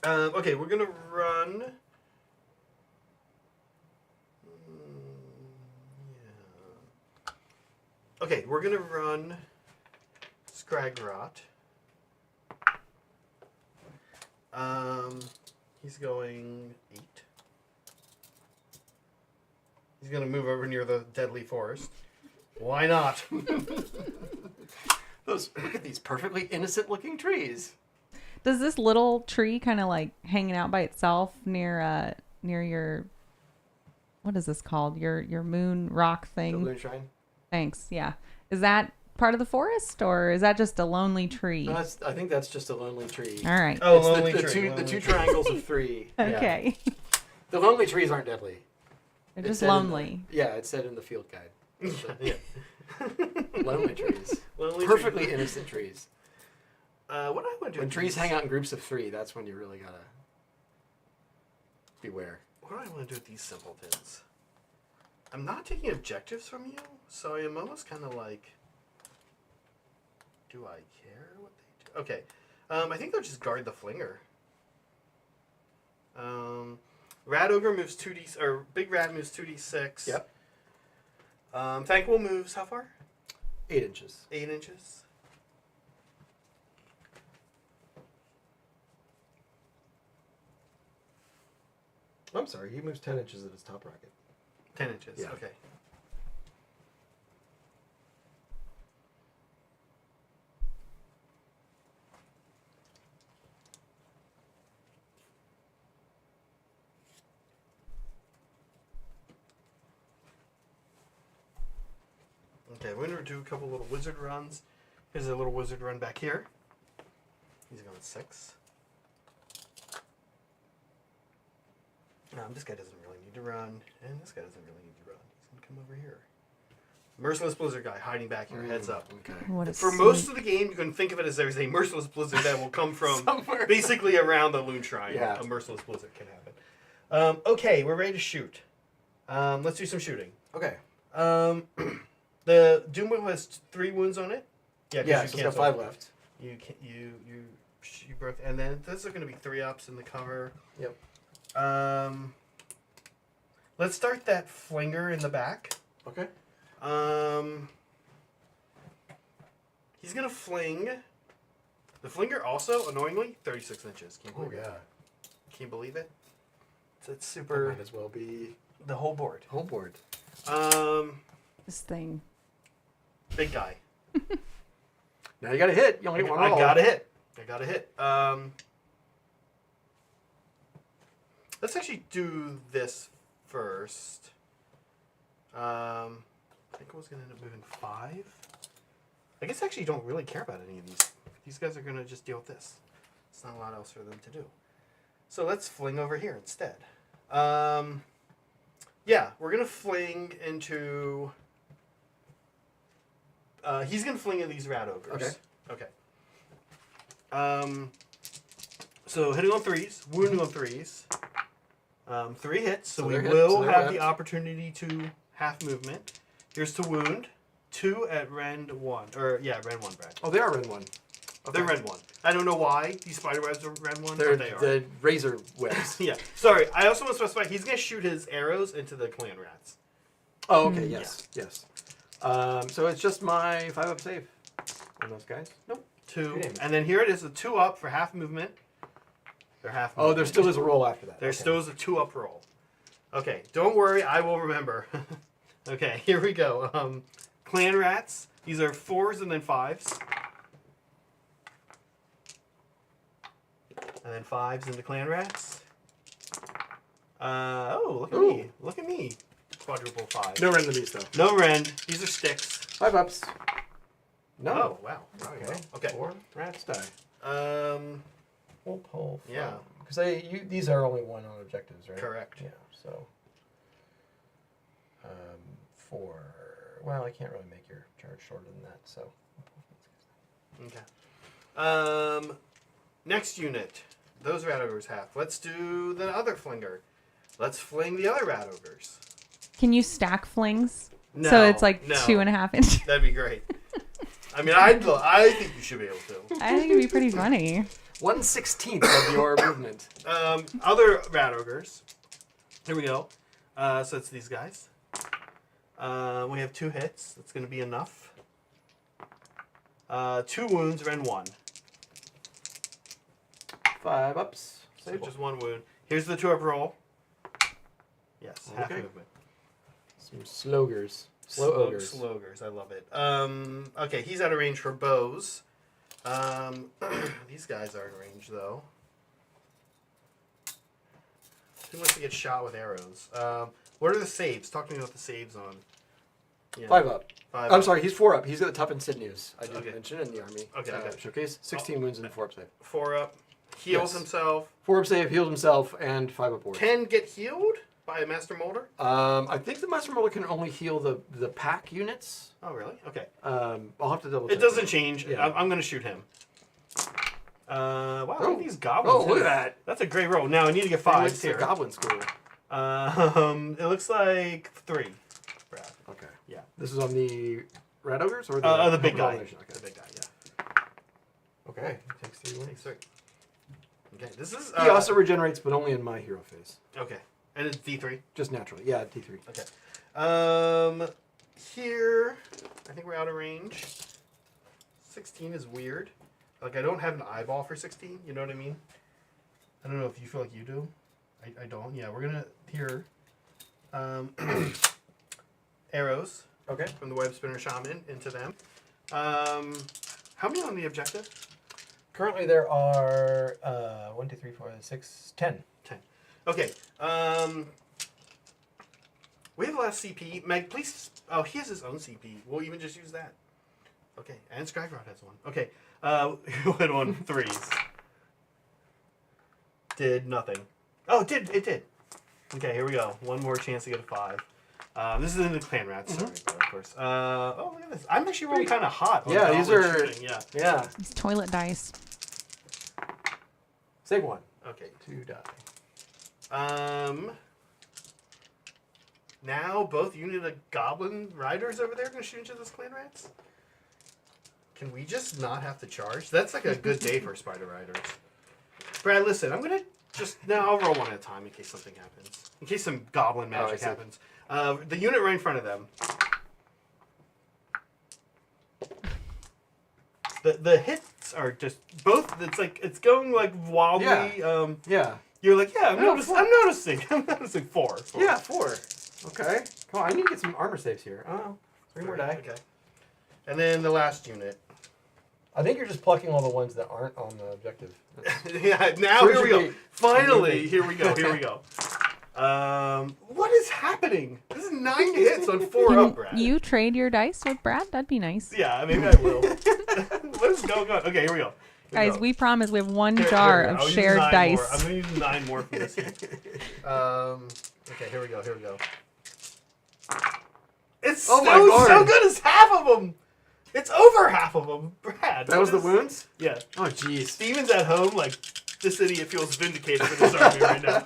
Speaker 1: Okay, we're gonna run. Yeah. Okay, we're gonna run Scragrot. He's going 8. He's gonna move over near the deadly forest. Why not?
Speaker 2: Look at these perfectly innocent-looking trees.
Speaker 3: Does this little tree kind of like hanging out by itself near your, what is this called? Your moon rock
Speaker 2: The
Speaker 3: thing?
Speaker 2: moonshine.
Speaker 3: Thanks. Yeah. Is that part of the forest or is that just a lonely tree?
Speaker 2: No, I think that's just a lonely tree.
Speaker 3: All right.
Speaker 1: Oh,
Speaker 2: It's
Speaker 1: lonely
Speaker 2: the
Speaker 1: tree.
Speaker 2: two
Speaker 1: lonely tree.
Speaker 2: triangles of 3. Yeah.
Speaker 3: Okay.
Speaker 2: The lonely trees aren't deadly.
Speaker 3: They're
Speaker 2: It
Speaker 3: just
Speaker 2: said in the-
Speaker 3: lonely.
Speaker 2: Yeah, it said in the field guide.
Speaker 1: Yeah.
Speaker 2: Lonely trees.
Speaker 1: Lonely
Speaker 2: Perfectly
Speaker 1: tree.
Speaker 2: innocent trees.
Speaker 1: What I want to do?
Speaker 2: When trees hang out in groups of 3, that's when you really gotta beware.
Speaker 1: What do I want to do with these simpletons? I'm not taking objectives from you, so I am almost kind of like, do I care what they do? Okay, I think they'll just guard the flinger. Rat ogre moves 2d, or big rat moves 2d6.
Speaker 2: Yep.
Speaker 1: Thankful moves how far?
Speaker 2: 8 inches.
Speaker 1: 8 inches.
Speaker 2: I'm sorry, he moves 10 inches at his top rocket.
Speaker 1: 10 inches.
Speaker 2: Yeah.
Speaker 1: Okay. Okay, we're gonna do a couple little wizard runs. Here's a little wizard run back here. He's going 6. This guy doesn't really need to run, and this guy doesn't really need to run. He's gonna come over here. Merciless Blizzard guy hiding back here, heads up.
Speaker 2: Okay.
Speaker 3: What a
Speaker 1: For most of the game, you can think of it as there's a Merciless Blizzard that will come from
Speaker 2: Somewhere.
Speaker 1: basically around the Loon Shrine.
Speaker 2: Yeah.
Speaker 1: A Merciless Blizzard can happen. Okay, we're ready to shoot. Let's do some shooting.
Speaker 2: Okay.
Speaker 1: The Doomwheel has 3 wounds on it. Yeah, 'cause
Speaker 2: Yeah,
Speaker 1: you
Speaker 2: so it's got
Speaker 1: cancel.
Speaker 2: 5 left.
Speaker 1: You broke, and then those are going to be 3-ups in the cover.
Speaker 2: Yep.
Speaker 1: Let's start that flinger in the back.
Speaker 2: Okay.
Speaker 1: He's gonna fling. The flinger also, annoyingly, 36 inches. Can you
Speaker 2: Oh,
Speaker 1: believe it?
Speaker 2: yeah.
Speaker 1: Can you believe it? It's
Speaker 2: That
Speaker 1: super.
Speaker 2: might as well be
Speaker 1: The whole board.
Speaker 2: home board.
Speaker 3: This thing.
Speaker 1: Big guy.
Speaker 2: Now you got to hit. You only get one
Speaker 1: I
Speaker 2: roll.
Speaker 1: gotta hit. Let's actually do this first. I think I was gonna end up moving 5. I guess I actually don't really care about any of these. These guys are going to just deal with this. It's not a lot else for them to do. So let's fling over here instead. Yeah, we're going to fling into... he's going to fling at these rat ogres. Okay. So hitting on 3s, wounding on 3s. 3 hits, so we will have the opportunity to half movement. Here's to wound. 2 at rend 1. Rend 1, Brad.
Speaker 2: Oh, they are rend 1. Okay.
Speaker 1: They're rend 1. I don't know why these spider webs are rend 1, but they are.
Speaker 2: The razor webs.
Speaker 1: Yeah. Sorry, I also want to specify he's going to shoot his arrows into the clan rats.
Speaker 2: Oh, okay, yes. So it's just my 5-up save on those guys?
Speaker 1: Nope. 2. And then here it is, a 2-up for half movement. They're half movement.
Speaker 2: Oh, there still is a roll after that.
Speaker 1: There still is a 2-up roll. Okay, don't worry, I will remember. Okay, here we go. Clan rats. These are 4s and then 5s. And then 5s into clan rats. Look at me. Look at me. Quadruple 5.
Speaker 2: No rend to these, though.
Speaker 1: No rend. These are sticks.
Speaker 2: 5-ups. No.
Speaker 1: Oh, wow.
Speaker 2: Okay. 4 rats die. Pull.
Speaker 1: Yeah.
Speaker 2: Because these are only 1 on objectives, right?
Speaker 1: Correct.
Speaker 2: Yeah. So. 4. Well, I can't really make your charge shorter than that, so.
Speaker 1: Okay. Next unit. Those rat ogres half. Let's do the other flinger. Let's fling the other rat ogres.
Speaker 3: Can you stack flings?
Speaker 1: No.
Speaker 3: So it's like 2.5 inches.
Speaker 1: That'd be great. I mean, I think you should be able to.
Speaker 3: I think it'd be pretty funny.
Speaker 2: 1/16 of your movement.
Speaker 1: Other rat ogres. Here we go. So it's these guys. We have 2 hits. That's going to be enough. 2 wounds, rend 1.
Speaker 2: 5-ups.
Speaker 1: So just 1 wound. Here's the 2-up roll. Yes, half movement.
Speaker 2: Some slogers. Slow ogres.
Speaker 1: Slogers, I love it. Okay, he's out of range for bows. These guys are in range, though. Who wants to get shot with arrows? What are the saves? Talk to me about the saves on... Yeah.
Speaker 2: 5-up.
Speaker 1: 5
Speaker 2: I'm
Speaker 1: up.
Speaker 2: sorry, he's 4-up. He's got the tough and sinews. I didn't mention in the army.
Speaker 1: Okay.
Speaker 2: Showcase. 16 wounds and 4-up save.
Speaker 1: 4-up. Heals himself.
Speaker 2: 4-up save, heals himself, and 5-up ward.
Speaker 1: Can get healed by a Master Molder?
Speaker 2: I think the Master Molder can only heal the pack units.
Speaker 1: Oh, really? Okay.
Speaker 2: I'll have to double check.
Speaker 1: It doesn't change.
Speaker 2: Yeah.
Speaker 1: I'm going to shoot him. Wow, look at these goblins.
Speaker 2: Oh, look at that.
Speaker 1: That's a great roll. Now I need to get 5s here.
Speaker 2: Goblin school.
Speaker 1: It looks like 3. Brad.
Speaker 2: Okay.
Speaker 1: Yeah.
Speaker 2: This is on the red ogres or
Speaker 1: the big guy.
Speaker 2: Okay.
Speaker 1: The big guy, yeah.
Speaker 2: Okay. Takes 3 wounds.
Speaker 1: Takes 3. Okay, this is...
Speaker 2: He also regenerates, but only in my hero phase.
Speaker 1: Okay. And it's D3?
Speaker 2: Just naturally. Yeah, D3.
Speaker 1: Okay. Here, I think we're out of range. 16 is weird. Like, I don't have an eyeball for 16, you know what I mean? I don't know if you feel like you do. I don't. Yeah, we're going to... Here. Arrows.
Speaker 2: Okay.
Speaker 1: From the Web Spinner Shaman into them. How many on the objective?
Speaker 2: Currently there are 1, 2, 3, 4, 6, 10.
Speaker 1: 10. Okay. We have last CP. Meg, please... Oh, he has his own CP. We'll even just use that. Okay. And Skygrod has one. Okay. We went on 3s. Did nothing. Oh, it did. Okay, here we go. One more chance to get a 5. This is in the clan rats, sorry, but of course. Oh, look at this. I'm actually rolling kind of hot. On
Speaker 2: Yeah, these are...
Speaker 1: shooting. Yeah.
Speaker 2: Yeah.
Speaker 3: These toilet dice.
Speaker 2: Save 1.
Speaker 1: Okay.
Speaker 2: 2 die.
Speaker 1: Now both unit of goblin riders over there are going to shoot into those clan rats? Can we just not have to charge? That's like a good day for spider riders. Brad, listen, I'm going to just... No, I'll roll one at a time in case something happens. In case some goblin magic happens. The unit right in front of them. The hits are just... Both... It's like... It's going like wildly...
Speaker 2: Yeah.
Speaker 1: You're like, yeah, I'm
Speaker 2: No,
Speaker 1: noticing. I'm noticing 4.
Speaker 2: Yeah, 4. Okay. Come on, I need to get some armor saves here. Oh, 3 more die.
Speaker 1: Okay. And then the last unit.
Speaker 2: I think you're just plucking all the ones that aren't on the objective.
Speaker 1: Yeah, now
Speaker 2: So
Speaker 1: here we go.
Speaker 2: be-
Speaker 1: Finally, here we go. What is happening? This is 9 hits on 4
Speaker 3: Can
Speaker 1: up, Brad.
Speaker 3: you trade your dice with Brad? That'd be nice.
Speaker 1: Yeah, maybe I will. What is going on? Okay, here we go.
Speaker 3: Guys, we promise we have one
Speaker 1: Here-
Speaker 3: jar
Speaker 1: here we go.
Speaker 3: of
Speaker 1: I'll use
Speaker 3: shared
Speaker 1: 9
Speaker 3: dice.
Speaker 1: more. I'm going to use 9 more from this here. Okay, here we go. It's
Speaker 2: Oh my
Speaker 1: so
Speaker 2: lord.
Speaker 1: good as half of them. It's over half of them, Brad.
Speaker 2: That was
Speaker 1: what
Speaker 2: the
Speaker 1: is-
Speaker 2: wounds?
Speaker 1: Yeah.
Speaker 2: Oh, jeez.
Speaker 1: Steven's at home, like, this idiot feels vindicated for this army right now.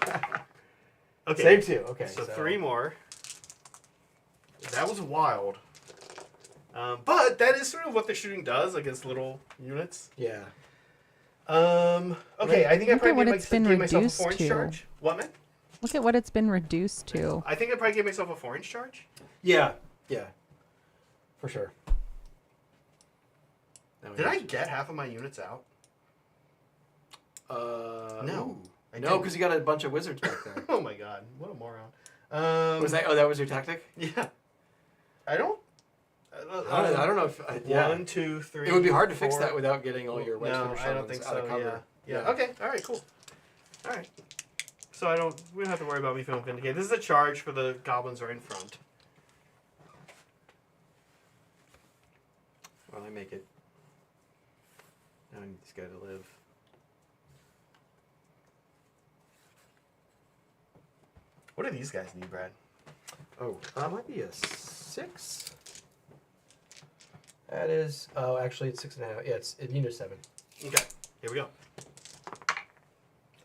Speaker 1: Okay.
Speaker 2: Save 2. Okay.
Speaker 1: So 3 more. That was wild. But that is sort of what the shooting does against little units.
Speaker 2: Yeah.
Speaker 1: Okay, I think I
Speaker 3: Look at
Speaker 1: probably
Speaker 3: what
Speaker 1: gave
Speaker 3: it's been
Speaker 1: myself a
Speaker 3: reduced
Speaker 1: 4-inch
Speaker 3: to.
Speaker 1: charge. What, man?
Speaker 3: Look at what it's been reduced to.
Speaker 1: I think I probably gave myself a 4-inch charge.
Speaker 2: Yeah. For sure.
Speaker 1: Did I get half of my units out? No. I
Speaker 2: No,
Speaker 1: didn't.
Speaker 2: because you got a bunch of wizards back there.
Speaker 1: Oh my god, what a moron.
Speaker 2: Was that? Oh, that was your tactic?
Speaker 1: Yeah. I don't.
Speaker 2: I don't know if. Yeah.
Speaker 1: 1, 2, 3.
Speaker 2: It would be hard to fix
Speaker 1: 4.
Speaker 2: that without getting all your wedge
Speaker 1: No,
Speaker 2: finish
Speaker 1: I don't
Speaker 2: summons
Speaker 1: think
Speaker 2: out
Speaker 1: so.
Speaker 2: of cover.
Speaker 1: Yeah. Okay. All right. Cool. All right. So we don't have to worry about me feeling vindicated. This is a charge for the goblins are in front.
Speaker 2: Well, I make it. Now I need this guy to live.
Speaker 1: What do these guys need, Brad?
Speaker 2: Oh, that might be a 6. That is. Oh, actually, it's 6.5. Yeah, it's unit 7.
Speaker 1: Okay. Here we go.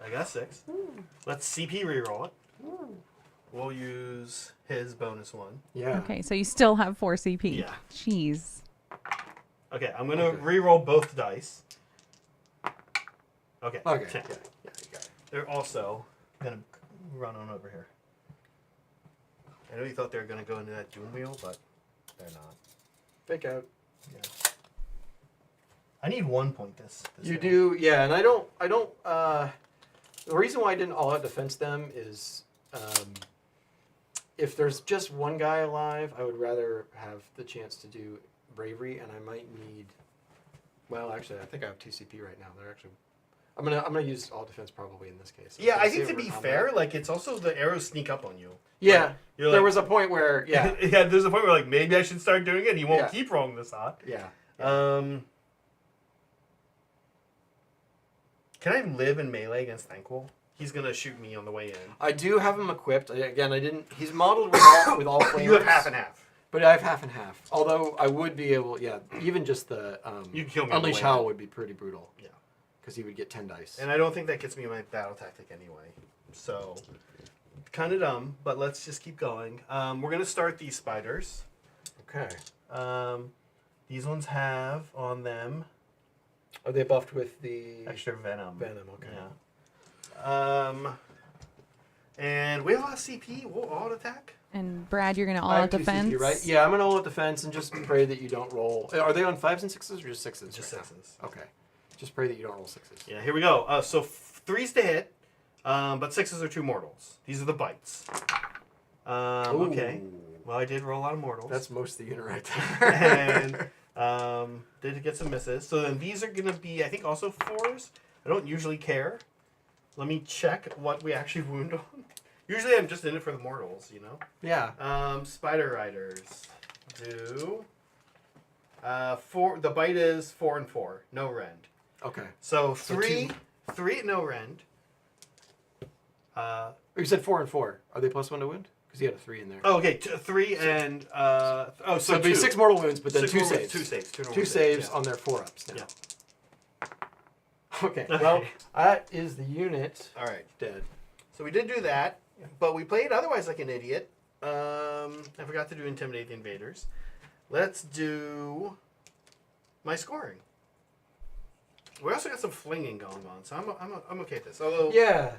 Speaker 1: I got 6. Let's CP reroll it. We'll use his bonus 1.
Speaker 2: Yeah.
Speaker 3: Okay, so you still have 4 CP.
Speaker 1: Yeah.
Speaker 3: Jeez.
Speaker 1: Okay, I'm gonna
Speaker 2: Okay.
Speaker 1: reroll both dice. Okay.
Speaker 2: Okay.
Speaker 1: 10.
Speaker 2: Yeah, you got it.
Speaker 1: They're also gonna run on over here. I know you thought they were gonna go into that doom wheel, but they're not.
Speaker 2: Fake out.
Speaker 1: Yeah. I need 1 point this
Speaker 2: You
Speaker 1: round.
Speaker 2: do, yeah, and I don't. The reason why I didn't all out defense them is, if there's just one guy alive, I would rather have the chance to do bravery, and I might need. Well, actually, I think I have 2 CP right now. They're actually. I'm gonna use all defense probably in this case.
Speaker 1: Yeah,
Speaker 2: Okay,
Speaker 1: I think to
Speaker 2: save
Speaker 1: be
Speaker 2: it on
Speaker 1: fair,
Speaker 2: that.
Speaker 1: like it's also the arrows sneak up on you.
Speaker 2: Yeah,
Speaker 1: Like, you're
Speaker 2: there
Speaker 1: like-
Speaker 2: was a point where yeah,
Speaker 1: yeah, there's a point where like maybe I should start doing it. He won't
Speaker 2: Yeah.
Speaker 1: keep rolling this hot.
Speaker 2: yeah.
Speaker 1: Can I live in melee against Thankful? He's gonna shoot me on the way in.
Speaker 2: I do have him equipped. Again, I didn't. He's modeled with all flamers.
Speaker 1: You have half and half.
Speaker 2: But I have half and half. Although I would be able, yeah, even just the
Speaker 1: You kill me on the
Speaker 2: Unleash
Speaker 1: way
Speaker 2: Howl
Speaker 1: in.
Speaker 2: would be pretty brutal.
Speaker 1: Yeah.
Speaker 2: Because he would get 10 dice.
Speaker 1: And I don't think that gets me my battle tactic anyway. So, kind of dumb, but let's just keep going. We're going to start these spiders.
Speaker 2: Okay.
Speaker 1: These ones have on them
Speaker 2: Are they buffed with the
Speaker 1: extra venom.
Speaker 2: venom? Okay.
Speaker 1: Yeah. And we have a lot of CP. We'll auto attack.
Speaker 3: And Brad, you're gonna all
Speaker 2: I have
Speaker 3: out
Speaker 2: 2
Speaker 3: defense.
Speaker 2: CP, right? Yeah, I'm gonna all out defense and just pray that you don't roll. Are they on 5s and 6s or just 6s?
Speaker 1: Just
Speaker 2: right now?
Speaker 1: sixes.
Speaker 2: Okay. Just pray that you don't roll 6s.
Speaker 1: Yeah, here we go. So 3s to hit, but 6s are 2 mortals. These are the bites. Okay.
Speaker 2: Ooh.
Speaker 1: Well, I did roll a lot of mortals.
Speaker 2: That's most of the unit right there.
Speaker 1: and did get some misses. So then these are going to be, I think, also 4s. I don't usually care. Let me check what we actually wound on. Usually I'm just in it for the mortals, you know?
Speaker 2: Yeah.
Speaker 1: Spider Riders do 4. The bite is 4 and 4. No rend.
Speaker 2: Okay.
Speaker 1: So
Speaker 2: So
Speaker 1: 3 at no rend.
Speaker 2: You said 4 and 4. Are they +1 to wound? Because you had a 3 in there.
Speaker 1: Oh, okay. 3 and so
Speaker 2: So it'd be
Speaker 1: 2.
Speaker 2: 6 mortal wounds, but then
Speaker 1: 6
Speaker 2: 2
Speaker 1: mortal-
Speaker 2: saves.
Speaker 1: 2 saves. 2 normal
Speaker 2: 2 saves
Speaker 1: yeah.
Speaker 2: on their 4-ups now.
Speaker 1: Yeah.
Speaker 2: Okay.
Speaker 1: Okay.
Speaker 2: Well, that is the unit
Speaker 1: All right.
Speaker 2: dead.
Speaker 1: So we did do that, but we played otherwise like an idiot. I forgot to do Intimidate the Invaders. Let's do my scoring. We also got some flinging going on, so I'm okay with this. Although
Speaker 2: Yeah.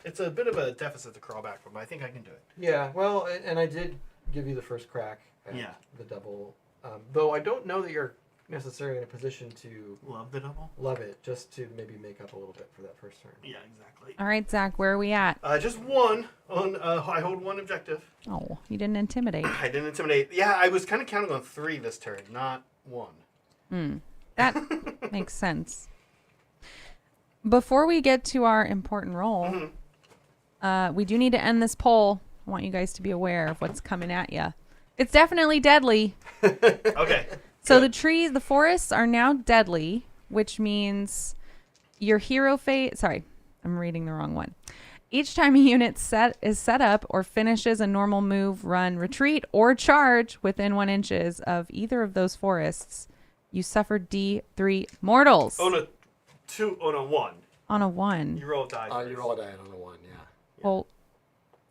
Speaker 1: it's a bit of a deficit to crawl back from, but I think I can do it.
Speaker 2: Yeah. Well, and I did give you the first crack at
Speaker 1: Yeah.
Speaker 2: the double. Though I don't know that you're necessarily in a position to
Speaker 1: Love the double.
Speaker 2: love it, just to maybe make up a little bit for that first turn.
Speaker 1: Yeah, exactly.
Speaker 3: All right, Zach, where are we at?
Speaker 1: Just 1 on. I hold 1 objective.
Speaker 3: Oh, you didn't intimidate.
Speaker 1: I didn't intimidate. Yeah, I was kind of counting on 3 this turn, not 1.
Speaker 3: That makes sense. Before we get to our important role, We do need to end this poll. I want you guys to be aware of what's coming at you. It's definitely deadly.
Speaker 1: Okay.
Speaker 3: So
Speaker 1: Good.
Speaker 3: the forests are now deadly, which means your hero phase. Sorry, I'm reading the wrong one. Each time a unit is set up or finishes a normal move, run, retreat, or charge within 1 inches of either of those forests, you suffer D3 mortals.
Speaker 1: On a 2, on a 1.
Speaker 3: On a 1.
Speaker 1: You roll a die.
Speaker 2: You roll a die on a 1, yeah.
Speaker 3: Well,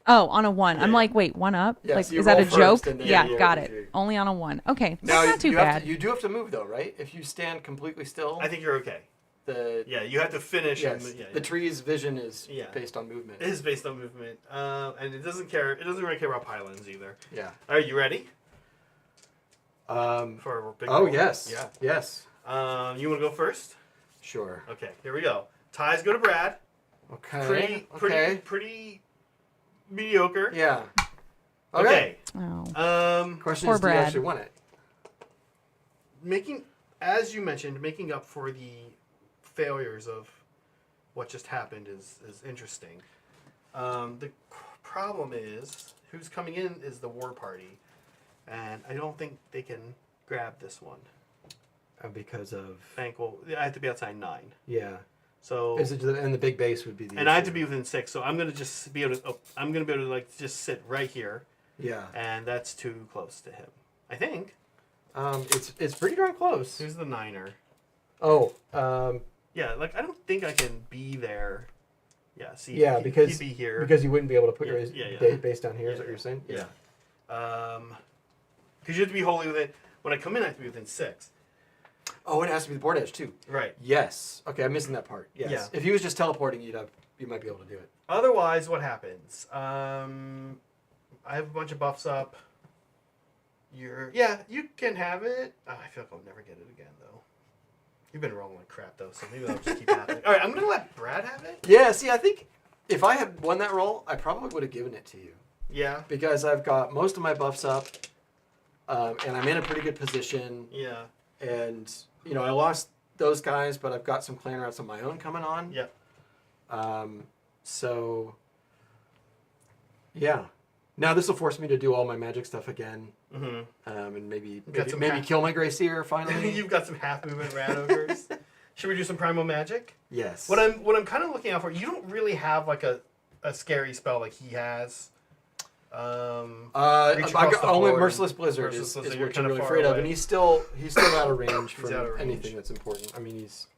Speaker 3: oh, on a 1. I'm
Speaker 1: Yeah.
Speaker 3: like, wait, 1 up?
Speaker 2: Yeah,
Speaker 3: like,
Speaker 2: so you
Speaker 3: is that a
Speaker 2: roll
Speaker 3: joke?
Speaker 2: first and then
Speaker 3: Yeah,
Speaker 2: you
Speaker 3: got
Speaker 2: retreat.
Speaker 3: it. Only on a 1. Okay,
Speaker 2: Now,
Speaker 3: that's not too bad.
Speaker 2: you do have to move, though, right? If you stand completely still,
Speaker 1: I think you're okay.
Speaker 2: the
Speaker 1: You have to finish.
Speaker 2: yes,
Speaker 1: And,
Speaker 2: the tree's vision is
Speaker 1: Yeah.
Speaker 2: based on movement.
Speaker 1: It is based on movement, and it doesn't care. It doesn't really care about pylons either.
Speaker 2: Yeah.
Speaker 1: Are you ready
Speaker 2: Um,
Speaker 1: for a big?
Speaker 2: oh,
Speaker 1: roll?
Speaker 2: yes.
Speaker 1: Yeah.
Speaker 2: Yes.
Speaker 1: You want to go first?
Speaker 2: Sure.
Speaker 1: Okay. Here we go. Ties go to Brad.
Speaker 2: Okay.
Speaker 1: Pretty mediocre.
Speaker 2: Yeah.
Speaker 1: Okay.
Speaker 3: Oh.
Speaker 2: Question
Speaker 3: Poor
Speaker 2: is, do you
Speaker 3: Brad.
Speaker 2: actually want it?
Speaker 1: As you mentioned, making up for the failures of what just happened is interesting. The problem is who's coming in is the war party, and I don't think they can grab this one.
Speaker 2: Because of
Speaker 1: Well, I have to be outside 9.
Speaker 2: yeah.
Speaker 1: So
Speaker 2: Is it and the big base would be the
Speaker 1: and I have to
Speaker 2: issue.
Speaker 1: be within 6. So I'm gonna just be able to. I'm gonna be able to like just sit right here,
Speaker 2: Yeah.
Speaker 1: and that's too close to him. I think.
Speaker 2: It's pretty darn close.
Speaker 1: Who's the 9er?
Speaker 2: Oh.
Speaker 1: Yeah, like I don't think I can be there. Yeah, see.
Speaker 2: Yeah, because
Speaker 1: he'd be here.
Speaker 2: because you wouldn't be able to put
Speaker 1: Yeah,
Speaker 2: your
Speaker 1: yeah.
Speaker 2: base down here. Is
Speaker 1: Yeah,
Speaker 2: what you're saying?
Speaker 1: Yeah. Because you have to be wholly within. When I come in, I have to be within 6.
Speaker 2: Oh, it has to be the board edge too.
Speaker 1: Right.
Speaker 2: Yes. Okay, I'm missing that part. Yes.
Speaker 1: Yeah.
Speaker 2: If he was just teleporting, you might be able to do it.
Speaker 1: Otherwise, what happens? I have a bunch of buffs up. You can have it. I feel like I'll never get it again though. You've been rolling like crap though, so maybe that'll just keep happening. All right, I'm gonna let Brad have it.
Speaker 2: Yeah. See, I think if I had won that roll, I probably would have given it to you
Speaker 1: Yeah.
Speaker 2: because I've got most of my buffs up, and I'm in a pretty good position.
Speaker 1: Yeah.
Speaker 2: And I lost those guys, but I've got some clan routes of my own coming on.
Speaker 1: Yeah.
Speaker 2: So yeah. Now this will force me to do all my magic stuff again,
Speaker 1: Mm-hmm.
Speaker 2: and maybe
Speaker 1: got some
Speaker 2: maybe
Speaker 1: hack-
Speaker 2: kill my Grey Seer finally.
Speaker 1: You've got some half movement rat ogres. Should we do some primal magic?
Speaker 2: Yes.
Speaker 1: What I'm kind of looking out for. You don't really have like a scary spell like he has. Reach
Speaker 2: I
Speaker 1: across
Speaker 2: got
Speaker 1: the
Speaker 2: only
Speaker 1: board.
Speaker 2: Merciless Blizzard
Speaker 1: Merciless
Speaker 2: is
Speaker 1: Blizzard,
Speaker 2: what
Speaker 1: you're
Speaker 2: you're
Speaker 1: kinda
Speaker 2: really
Speaker 1: far
Speaker 2: afraid of,
Speaker 1: away.
Speaker 2: and he's still out of range from
Speaker 1: out of range.
Speaker 2: anything that's important. I mean,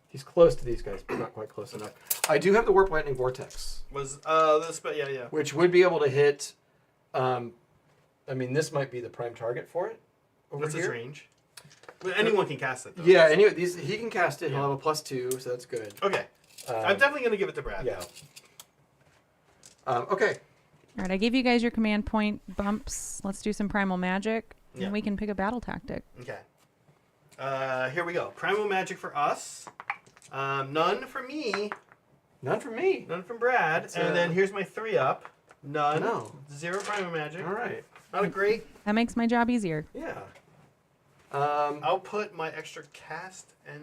Speaker 2: he's close to these guys, but not quite close enough. I do have the Warp Lightning Vortex,
Speaker 1: Was this? But yeah.
Speaker 2: which would be able to hit. I mean, this might be the prime target for it. Over
Speaker 1: What's his
Speaker 2: here.
Speaker 1: range? Well, anyone can cast it though.
Speaker 2: Yeah. Anyway, he can cast it.
Speaker 1: Yeah.
Speaker 2: He'll have a +2, so that's good.
Speaker 1: Okay. I'm definitely gonna give it to Brad.
Speaker 2: Yeah. Okay.
Speaker 3: All right, I gave you guys your command point bumps. Let's do some primal magic,
Speaker 1: Yeah.
Speaker 3: and we can pick a battle tactic.
Speaker 1: Okay. Here we go. Primal magic for us. None for me.
Speaker 2: None for me.
Speaker 1: None from Brad.
Speaker 2: That's,
Speaker 1: and then here's my 3 up. None.
Speaker 2: No.
Speaker 1: 0 primal magic.
Speaker 2: All right.
Speaker 1: Not a great.
Speaker 3: That makes my job easier.
Speaker 2: Yeah.
Speaker 1: I'll put my extra cast and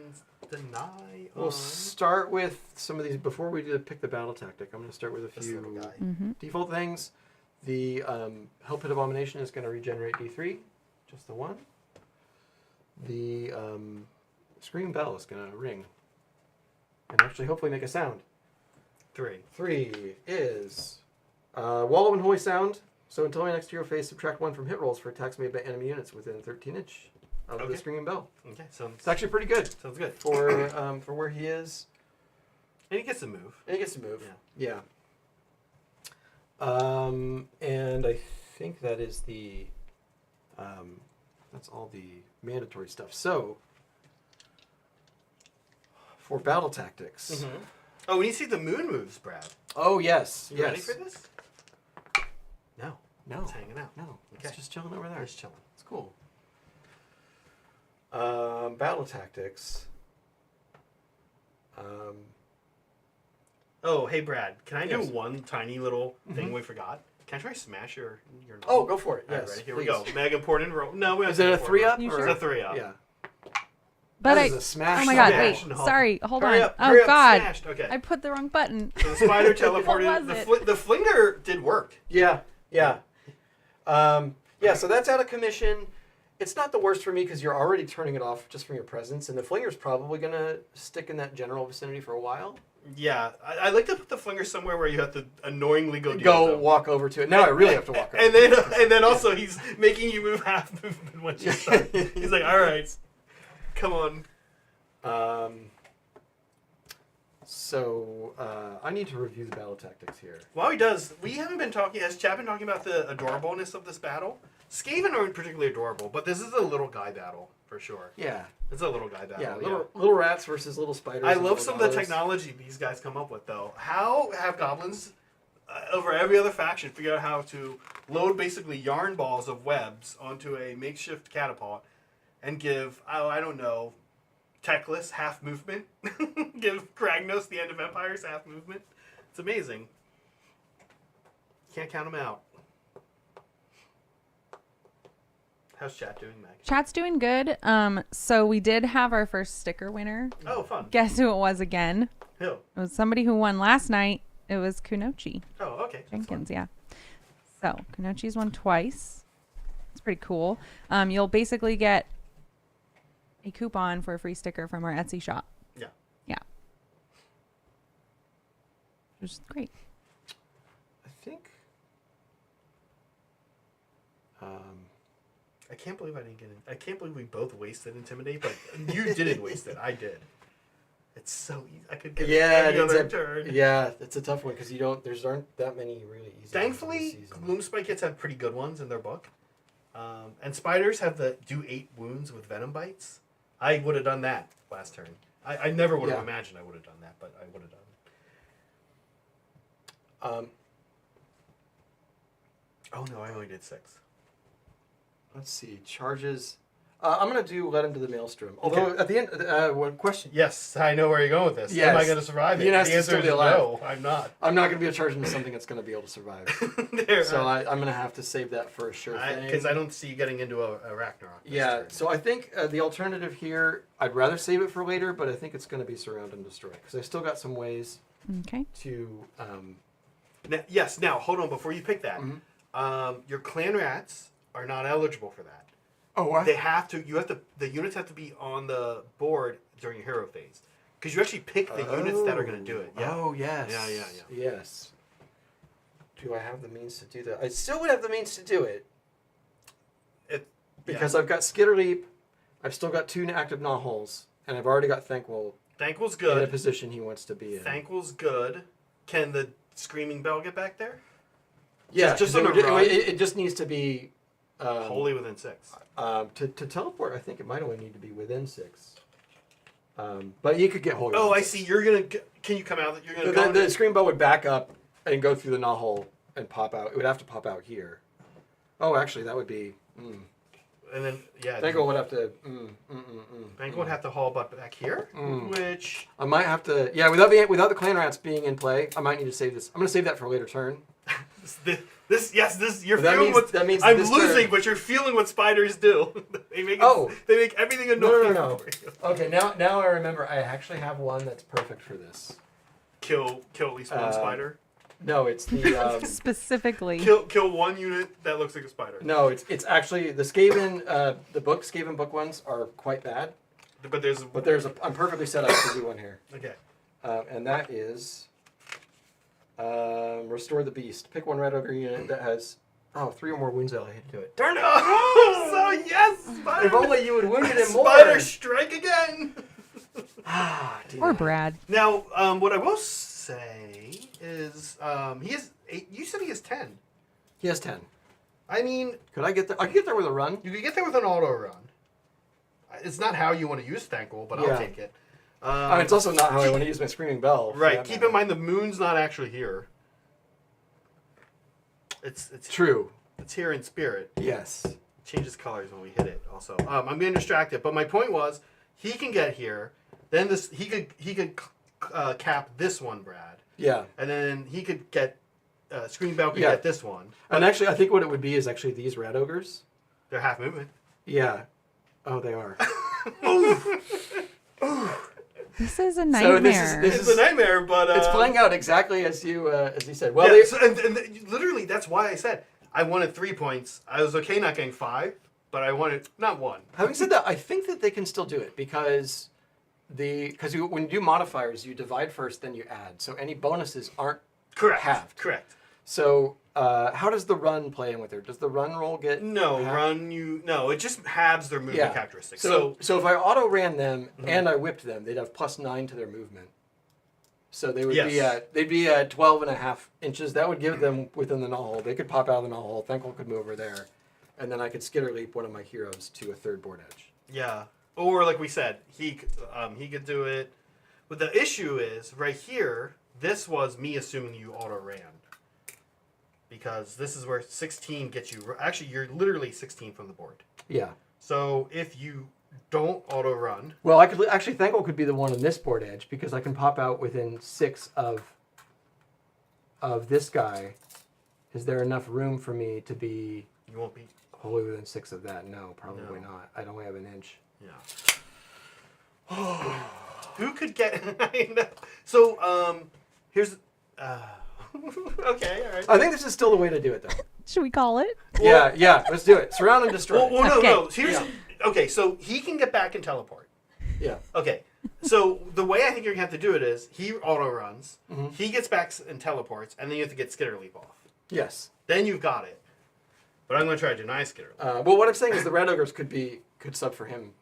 Speaker 1: deny
Speaker 2: We'll
Speaker 1: on
Speaker 2: start with some of these before we do pick the battle tactic. I'm going to start with a
Speaker 1: this little
Speaker 2: few
Speaker 1: guy.
Speaker 2: default things. The Hell Pit Abomination is going to regenerate D3, just the one. The Scream Bell is going to ring and actually hopefully make a sound.
Speaker 1: 3.
Speaker 2: 3 is Wall of Unholy Sound. So until my next hero phase, subtract 1 from hit rolls for attacks made by enemy units within 13 inch of
Speaker 1: Okay.
Speaker 2: the Screaming Bell.
Speaker 1: Okay, sounds
Speaker 2: It's actually pretty good
Speaker 1: good.
Speaker 2: for where he is.
Speaker 1: And he gets to move.
Speaker 2: And he gets to move.
Speaker 1: Yeah.
Speaker 2: And I think that is the that's all the mandatory stuff. So for battle tactics.
Speaker 1: Mm-hmm. Oh, when you see the moon moves, Brad.
Speaker 2: Oh yes.
Speaker 1: You
Speaker 2: yes.
Speaker 1: ready for this? No.
Speaker 2: No.
Speaker 1: It's hanging out.
Speaker 2: No.
Speaker 1: Okay.
Speaker 2: It's just chilling over there.
Speaker 1: Just chilling.
Speaker 2: It's cool. Battle tactics.
Speaker 1: Oh, hey Brad, can I
Speaker 2: Yes.
Speaker 1: do one tiny little thing we forgot? Can I try smash your
Speaker 2: Oh, go for it.
Speaker 1: All right,
Speaker 2: Yes.
Speaker 1: ready? Here
Speaker 2: please.
Speaker 1: we go. Mega important roll. No, we
Speaker 2: Is it a 3 up?
Speaker 3: You
Speaker 2: or-
Speaker 3: sure?
Speaker 1: It's a 3 up.
Speaker 2: Yeah.
Speaker 3: But
Speaker 2: That is a smash.
Speaker 3: oh my god,
Speaker 1: smash.
Speaker 3: wait,
Speaker 1: No.
Speaker 3: sorry, hold
Speaker 1: Hurry
Speaker 3: on.
Speaker 1: up,
Speaker 3: Oh
Speaker 1: hurry up,
Speaker 3: god,
Speaker 1: smashed. Okay.
Speaker 3: I put the wrong button.
Speaker 1: So the spider
Speaker 3: What
Speaker 1: teleported.
Speaker 3: was
Speaker 1: The flinger did work.
Speaker 2: Yeah. Yeah, so that's out of commission. It's not the worst for me because you're already turning it off just from your presence, and the flinger's probably going to stick in that general vicinity for a while.
Speaker 1: Yeah, I like to put the flinger somewhere where you have to annoyingly go deal with them.
Speaker 2: Walk over to it. Now I really have to walk over.
Speaker 1: And then also he's making you move half movement once you start. He's like, all right, come on.
Speaker 2: So I need to review the battle tactics here.
Speaker 1: While he does, we haven't been talking. Has Chad been talking about the adorableness of this battle? Skaven aren't particularly adorable, but this is a little guy battle for sure.
Speaker 2: Yeah.
Speaker 1: It's a little guy battle.
Speaker 2: Yeah, little rats versus little spiders.
Speaker 1: I
Speaker 2: and
Speaker 1: love
Speaker 2: little
Speaker 1: some of the
Speaker 2: dogs.
Speaker 1: technology these guys come up with, though. How have goblins, over every other faction, figured out how to load basically yarn balls of webs onto a makeshift catapult and give, I don't know, Teclis half movement? Give Kragnos, the End of Empires, half movement? It's amazing. Can't count them out. How's chat doing, Meg?
Speaker 3: Chat's doing good. So we did have our first sticker winner.
Speaker 1: Oh, fun.
Speaker 3: Guess who it was again?
Speaker 1: Who?
Speaker 3: It was somebody who won last night. It was Kunochi
Speaker 1: Oh, okay.
Speaker 3: Jenkins, yeah. So Kunochi's won twice. It's pretty cool. You'll basically get a coupon for a free sticker from our Etsy shop.
Speaker 1: Yeah.
Speaker 3: Yeah. Which is great.
Speaker 2: I think.
Speaker 1: I can't believe I didn't get it. I can't believe we both wasted Intimidate, but you didn't waste it. I did. It's so easy. I could get any other turn.
Speaker 2: Yeah, it's a tough one because there aren't that many really easy.
Speaker 1: Thankfully, Gloomspite Gitz have pretty good ones in their book. And spiders have do 8 wounds with venom bites. I would have done that last turn. I never would have imagined I would have done that, but I would have done it. Oh no, I only did 6.
Speaker 2: Let's see, charges. I'm going to let him to the maelstrom. Although at the end, one question.
Speaker 1: Yes, I know where you're going with this.
Speaker 2: Yes.
Speaker 1: Am I going to survive it?
Speaker 2: He
Speaker 1: The
Speaker 2: has to
Speaker 1: answer
Speaker 2: still
Speaker 1: is
Speaker 2: be alive.
Speaker 1: no, I'm not.
Speaker 2: I'm not going to be charging to something that's going to be able to survive. So I'm going to have to save that for a sure thing.
Speaker 1: Because I don't see you getting into a Ragnarok. this
Speaker 2: Yeah,
Speaker 1: turn.
Speaker 2: so I think the alternative here, I'd rather save it for later, but I think it's going to be surround and destroy. Because I still got some ways
Speaker 3: Okay.
Speaker 2: to...
Speaker 1: Now, hold on, before you pick that. Your clan rats are not eligible for that.
Speaker 2: Oh, what?
Speaker 1: The units have to be on the board during your hero phase. Because you actually pick the units that are going to do it. Yeah.
Speaker 2: Oh, yes.
Speaker 1: Yeah.
Speaker 2: Yes. Do I have the means to do that? I still would have the means to do it. Because I've got Skitterleap, I've still got 2 active Gnaw-holes, and I've already got Thanquol
Speaker 1: Thanquol's
Speaker 2: in a
Speaker 1: good.
Speaker 2: position he wants to be in.
Speaker 1: Thanquol's good. Can the Screaming Bell get back there?
Speaker 2: Yeah,
Speaker 1: just
Speaker 2: so
Speaker 1: on a run?
Speaker 2: it just needs to be...
Speaker 1: Wholly within 6.
Speaker 2: To teleport, I think it might only need to be within 6. But you could get wholly
Speaker 1: Oh,
Speaker 2: within
Speaker 1: I
Speaker 2: 6.
Speaker 1: see. You're going to... Can you come out? You're going to
Speaker 2: The Scream Bow would back up and go through the Gnaw-hole and pop out. It would have to pop out here. Oh, actually, that would be...
Speaker 1: And then, yeah.
Speaker 2: Thanquol would have to...
Speaker 1: Thanquol would have to haul butt back here, which...
Speaker 2: I might have to... Yeah, without the clan rats being in play, I might need to save this. I'm going to save that for a later turn.
Speaker 1: You're
Speaker 2: But that
Speaker 1: feeling
Speaker 2: means-
Speaker 1: what
Speaker 2: that means
Speaker 1: I'm
Speaker 2: this
Speaker 1: losing,
Speaker 2: turn-
Speaker 1: but you're feeling what spiders do. They make everything annoying for you.
Speaker 2: Okay, now I remember. I actually have one that's perfect for this.
Speaker 1: Kill at least one spider.
Speaker 2: No, it's the
Speaker 3: Specifically.
Speaker 1: Kill one unit that looks like a spider.
Speaker 2: no, it's actually the Skaven. The Skaven book ones are quite bad,
Speaker 1: But there's
Speaker 2: I'm perfectly set up to do one here,
Speaker 1: okay.
Speaker 2: and that is restore the beast. Pick one red ogre unit that has 3 or more wounds. I hate to do it. Darn it!
Speaker 1: Oh, so yes, spider.
Speaker 2: If only you would wound it in more.
Speaker 1: Spider strike again.
Speaker 3: Or Brad.
Speaker 1: Now, what I will say is, he has 8. You said he has 10.
Speaker 2: He has 10.
Speaker 1: I mean,
Speaker 2: Could I get there? I could get there with a run.
Speaker 1: you could get there with an auto run. It's not how you want to use Thanquol, but
Speaker 2: Yeah.
Speaker 1: I'll take it.
Speaker 2: It's also not how I want to use my Screaming Bell. for
Speaker 1: Right.
Speaker 2: that
Speaker 1: Keep
Speaker 2: matter.
Speaker 1: in mind the moon's not actually here. It's
Speaker 2: True.
Speaker 1: It's here in spirit.
Speaker 2: Yes.
Speaker 1: Changes colors when we hit it. Also, I'm being distracted. But my point was, he can get here. Then he could cap this one, Brad.
Speaker 2: Yeah.
Speaker 1: And then he could get Screaming Bell could
Speaker 2: Yeah.
Speaker 1: get this one.
Speaker 2: And actually, I think what it would be is actually these rat ogres.
Speaker 1: They're half movement.
Speaker 2: Yeah. Oh, they are.
Speaker 3: This is a
Speaker 2: So
Speaker 3: nightmare.
Speaker 2: this
Speaker 1: It's a nightmare, but
Speaker 2: It's playing out exactly as you said. Well,
Speaker 1: yeah,
Speaker 2: they,
Speaker 1: so, and literally that's why I said I wanted 3 points. I was okay not getting 5, but I wanted not 1.
Speaker 2: having said that, I think that they can still do it because when you do modifiers, you divide first, then you add. So any bonuses aren't
Speaker 1: Correct.
Speaker 2: halved.
Speaker 1: Correct.
Speaker 2: So how does the run play in with her? Does the run roll get
Speaker 1: No,
Speaker 2: halved?
Speaker 1: No, it just halves their movement characteristics.
Speaker 2: So if I auto ran them and I whipped them, they'd have +9 to their movement. So they would be at 12.5 inches. That would give them within the null hole. They could pop out of the null hole. Thankful could move over there, and then I could skitter leap one of my heroes to a third board edge.
Speaker 1: yeah, or like we said, he could do it. But the issue is right here. This was me assuming you auto ran. Because this is where 16 gets you. Actually, you're literally 16 from the board.
Speaker 2: Yeah.
Speaker 1: So if you don't auto run,
Speaker 2: Well, I could actually Thankful could be the one on this board edge because I can pop out within 6 of this guy. Is there enough room for me to be
Speaker 1: you won't be.
Speaker 2: wholly within 6 of that? No, probably
Speaker 1: No.
Speaker 2: not. I'd only have an inch.
Speaker 1: Yeah. Who could get? I know. So here's. Okay, all right.
Speaker 2: I think this is still the way to do it, though.
Speaker 3: Should we call it?
Speaker 2: Yeah, let's do it. Surround and destroy.
Speaker 1: Well, no,
Speaker 3: Okay.
Speaker 1: no. Here's
Speaker 2: Yeah.
Speaker 1: okay. So he can get back and teleport.
Speaker 2: Yeah.
Speaker 1: Okay. So the way I think you're gonna have to do it is he auto runs,
Speaker 2: Mm-hmm.
Speaker 1: he gets back and teleports, and then you have to get Skitter Leap off.
Speaker 2: Yes.
Speaker 1: Then you've got it. But I'm gonna try to deny Skitter Leap.
Speaker 2: Well, what I'm saying is the red ogres could sub for him.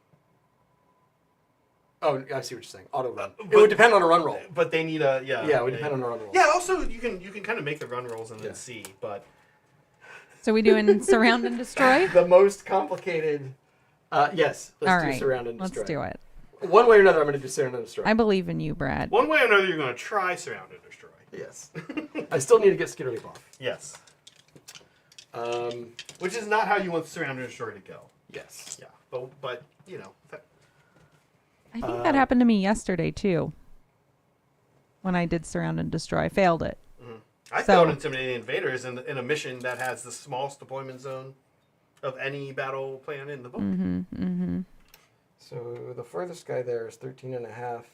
Speaker 2: Oh, I see what you're saying. Auto run. It would depend on a run roll.
Speaker 1: But they need a yeah.
Speaker 2: Yeah, it would depend on a run roll.
Speaker 1: Yeah. Also, you can kind of make the run rolls and then
Speaker 2: Yeah.
Speaker 1: see, but
Speaker 3: So we doing surround and destroy?
Speaker 2: The most complicated. Yes. Let's
Speaker 3: All
Speaker 2: do
Speaker 3: right.
Speaker 2: surround and destroy.
Speaker 3: Let's do it.
Speaker 2: One way or another, I'm going to do surround and destroy.
Speaker 3: I believe in you, Brad.
Speaker 1: one way or another, you're gonna try surround and destroy.
Speaker 2: Yes. I still need to get Skitter Leap off.
Speaker 1: Yes.
Speaker 2: Um,
Speaker 1: Which is not how you want surround and destroy to go.
Speaker 2: yes.
Speaker 1: Yeah. But you know.
Speaker 3: I think that happened to me yesterday too. When I did surround and destroy, I failed it.
Speaker 1: I
Speaker 3: So-
Speaker 1: failed Intimidating Invaders in a mission that has the smallest deployment zone of any battle plan in the book.
Speaker 2: So the furthest guy there is 13.5.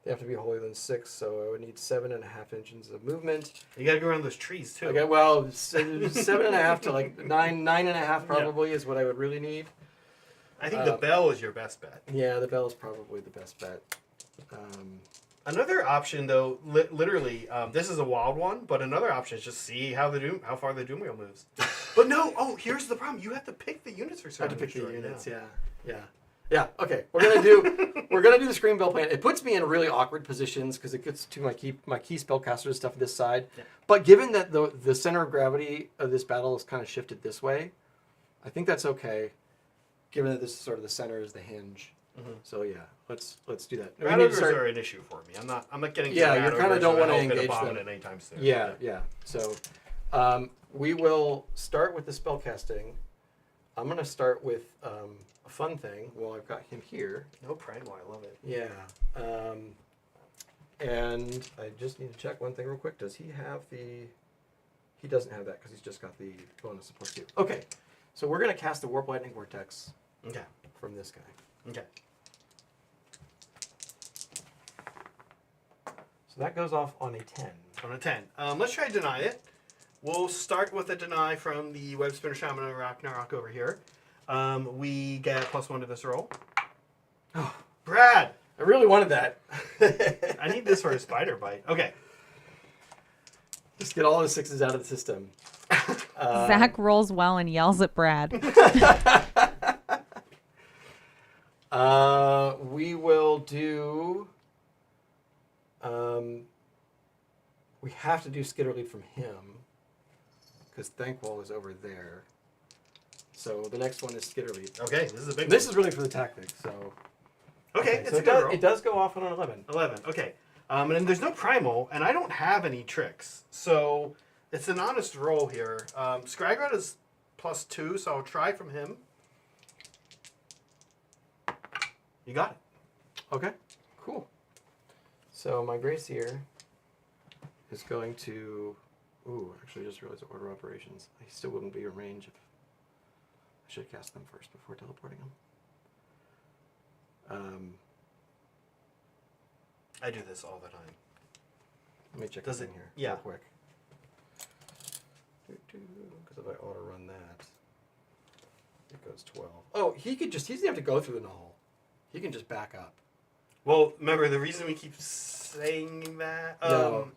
Speaker 2: They have to be wholly within 6, so I would need 7.5 inches of movement.
Speaker 1: You gotta go around those trees too.
Speaker 2: Okay, well, 7.5 to like 9.5 probably is what I would really need.
Speaker 1: I think the bell is your best bet.
Speaker 2: Yeah, the bell is probably the best bet.
Speaker 1: Another option, though, literally, this is a wild one, but another option is just see how far the Doom Wheel moves. But no, here's the problem: you have to pick the units for
Speaker 2: I have
Speaker 1: surround
Speaker 2: to
Speaker 1: and
Speaker 2: pick the
Speaker 1: destroy,
Speaker 2: units. Yeah. Okay, we're gonna do the screen bell plan. It puts me in really awkward positions because it gets to my key spellcaster stuff this side.
Speaker 1: Yeah.
Speaker 2: But given that the center of gravity of this battle is kind of shifted this way, I think that's okay. Given that this is sort of the center is the hinge. So yeah, let's do that.
Speaker 1: Rat ogres are an issue for me. I'm not getting.
Speaker 2: Yeah,
Speaker 1: to
Speaker 2: you kinda don't wanna engage
Speaker 1: them
Speaker 2: them.
Speaker 1: anytime soon.
Speaker 2: Yeah. So we will start with the spellcasting. I'm going to start with a fun thing. Well, I've got him here.
Speaker 1: No primal, I love it.
Speaker 2: Yeah. And I just need to check one thing real quick. Does he have the... He doesn't have that because he's just got the bonus of +2. Okay. So we're going to cast the Warp Lightning Vortex
Speaker 1: Okay.
Speaker 2: from this guy.
Speaker 1: Okay.
Speaker 2: So that goes off on a 10.
Speaker 1: On a 10. Let's try to deny it. We'll start with a deny from the Web Spinner Shaman and Ragnarok over here. We get +1 to this roll.
Speaker 2: Oh,
Speaker 1: Brad!
Speaker 2: I really wanted that.
Speaker 1: I need this for a spider bite. Okay.
Speaker 2: Just get all the 6s out of the system.
Speaker 3: Zach rolls well and yells at Brad.
Speaker 2: We will do... we have to do Skitter Leap from him because Thankwall is over there. So the next one is Skitter Leap.
Speaker 1: Okay, this is a big
Speaker 2: This
Speaker 1: one.
Speaker 2: is really for the tactic, so...
Speaker 1: Okay, it's
Speaker 2: so
Speaker 1: a good roll.
Speaker 2: it does go off on an 11.
Speaker 1: 11, okay. And then there's no primal, and I don't have any tricks. So it's an honest roll here. Scragrod is +2, so I'll try from him. You got it.
Speaker 2: Okay, cool. So my Gracier is going to... Ooh, actually I just realized order operations. I still wouldn't be in range if... I should cast them first before teleporting them.
Speaker 1: I do this all the time.
Speaker 2: Let me check
Speaker 1: Does
Speaker 2: this
Speaker 1: it-
Speaker 2: in here
Speaker 1: yeah.
Speaker 2: real quick. Because if I auto run that, it goes 12. Oh, he doesn't have to go through the null. He can just back up.
Speaker 1: Well, remember the reason we keep saying that?
Speaker 2: No.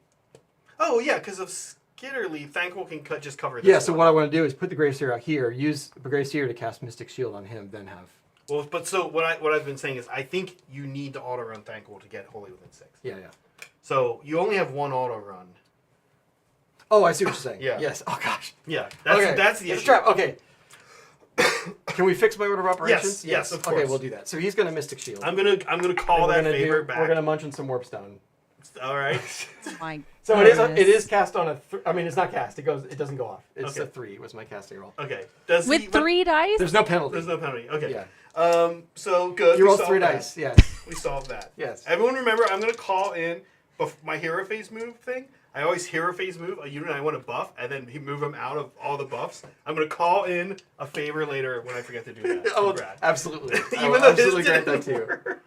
Speaker 1: Oh yeah, because of Skitterleaf, Thankful can just cover this.
Speaker 2: Yeah, so
Speaker 1: one.
Speaker 2: what I want to do is put the Grave Seer out here, use the Grave Seer to cast Mystic Shield on him, then have...
Speaker 1: Well, but so what I've been saying is I think you need to auto run Thankful to get Holy Within 6.
Speaker 2: Yeah.
Speaker 1: So you only have one auto run.
Speaker 2: Oh, I see what you're saying.
Speaker 1: Yeah.
Speaker 2: Yes. Oh, gosh.
Speaker 1: Yeah,
Speaker 2: Okay.
Speaker 1: that's the
Speaker 2: It's a
Speaker 1: issue.
Speaker 2: trap. Okay. Can we fix my order of operations?
Speaker 1: Yes, of
Speaker 2: Okay,
Speaker 1: course.
Speaker 2: we'll do that. So he's going to Mystic Shield.
Speaker 1: I'm gonna call
Speaker 2: And
Speaker 1: that favor back.
Speaker 2: We're going to munch on some Warpstone.
Speaker 1: All right.
Speaker 3: My
Speaker 2: So
Speaker 3: goodness.
Speaker 2: it is cast on a... I mean, it's not cast. It doesn't go off. It's
Speaker 1: Okay.
Speaker 2: a 3 was my casting roll.
Speaker 1: Okay.
Speaker 3: With 3 dice?
Speaker 2: There's no penalty.
Speaker 1: There's no penalty. Okay.
Speaker 2: Yeah.
Speaker 1: So good.
Speaker 2: You
Speaker 1: we
Speaker 2: rolled
Speaker 1: solved
Speaker 2: 3
Speaker 1: that.
Speaker 2: dice. Yes.
Speaker 1: We solved that.
Speaker 2: Yes.
Speaker 1: Everyone remember, I'm gonna call in my hero phase move thing. I always hero phase move a unit I want to buff, and then move them out of all the buffs. I'm gonna call in a favor later when I forget to do that.
Speaker 2: Oh,
Speaker 1: Brad.
Speaker 2: absolutely. I
Speaker 1: Even
Speaker 2: will
Speaker 1: though
Speaker 2: absolutely
Speaker 1: this
Speaker 2: grant that
Speaker 1: didn't
Speaker 2: to you.
Speaker 1: work.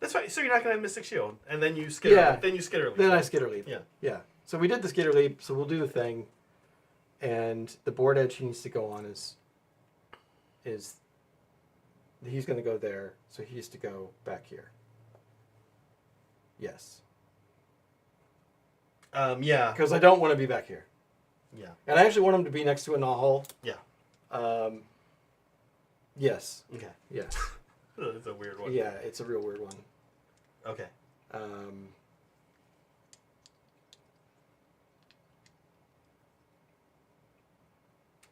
Speaker 1: That's right. So you're not gonna have Mystic Shield, and then you skitter.
Speaker 2: Yeah.
Speaker 1: Then you skitter.
Speaker 2: Then I skitter leap.
Speaker 1: Yeah.
Speaker 2: Yeah. So we did the skitter leap. So we'll do the thing, and the board edge he needs to go on is he's going to go there. So he has to go back here. Yes.
Speaker 1: Yeah.
Speaker 2: Because I don't want to be back here,
Speaker 1: Yeah.
Speaker 2: and I actually want him to be next to a Nahal.
Speaker 1: Yeah.
Speaker 2: Yes.
Speaker 1: Okay.
Speaker 2: Yes.
Speaker 1: That's a weird one.
Speaker 2: Yeah. It's a real weird one.
Speaker 1: Okay.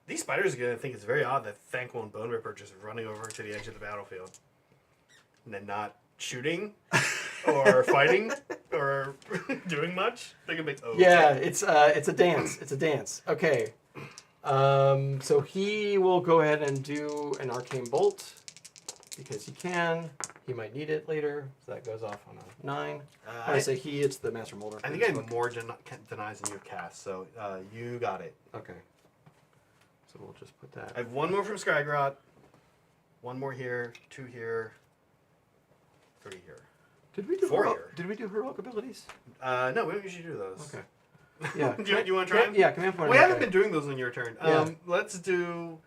Speaker 1: These spiders are gonna think it's very odd that Thankful and Bone Ripper are just running over to the edge of the battlefield, and then not shooting, or fighting, or doing much. They're gonna be
Speaker 2: Yeah, it's a dance. It's a dance. Okay. So he will go ahead and do an arcane bolt because he can. He might need it later. So that goes off on a 9. When I say he, it's the master molder.
Speaker 1: I think I have more denies than you have cast, so you got it.
Speaker 2: Okay. So we'll just put that.
Speaker 1: I have one more from Skygrot, one more here, 2 here, 3 here.
Speaker 2: Did we do
Speaker 1: 4 here.
Speaker 2: Did we do heroic abilities?
Speaker 1: No, we don't usually do those.
Speaker 2: Okay. Yeah.
Speaker 1: do you want to try them?
Speaker 2: Yeah, command point.
Speaker 1: We haven't been doing those on your turn.
Speaker 2: Yeah.
Speaker 1: Let's do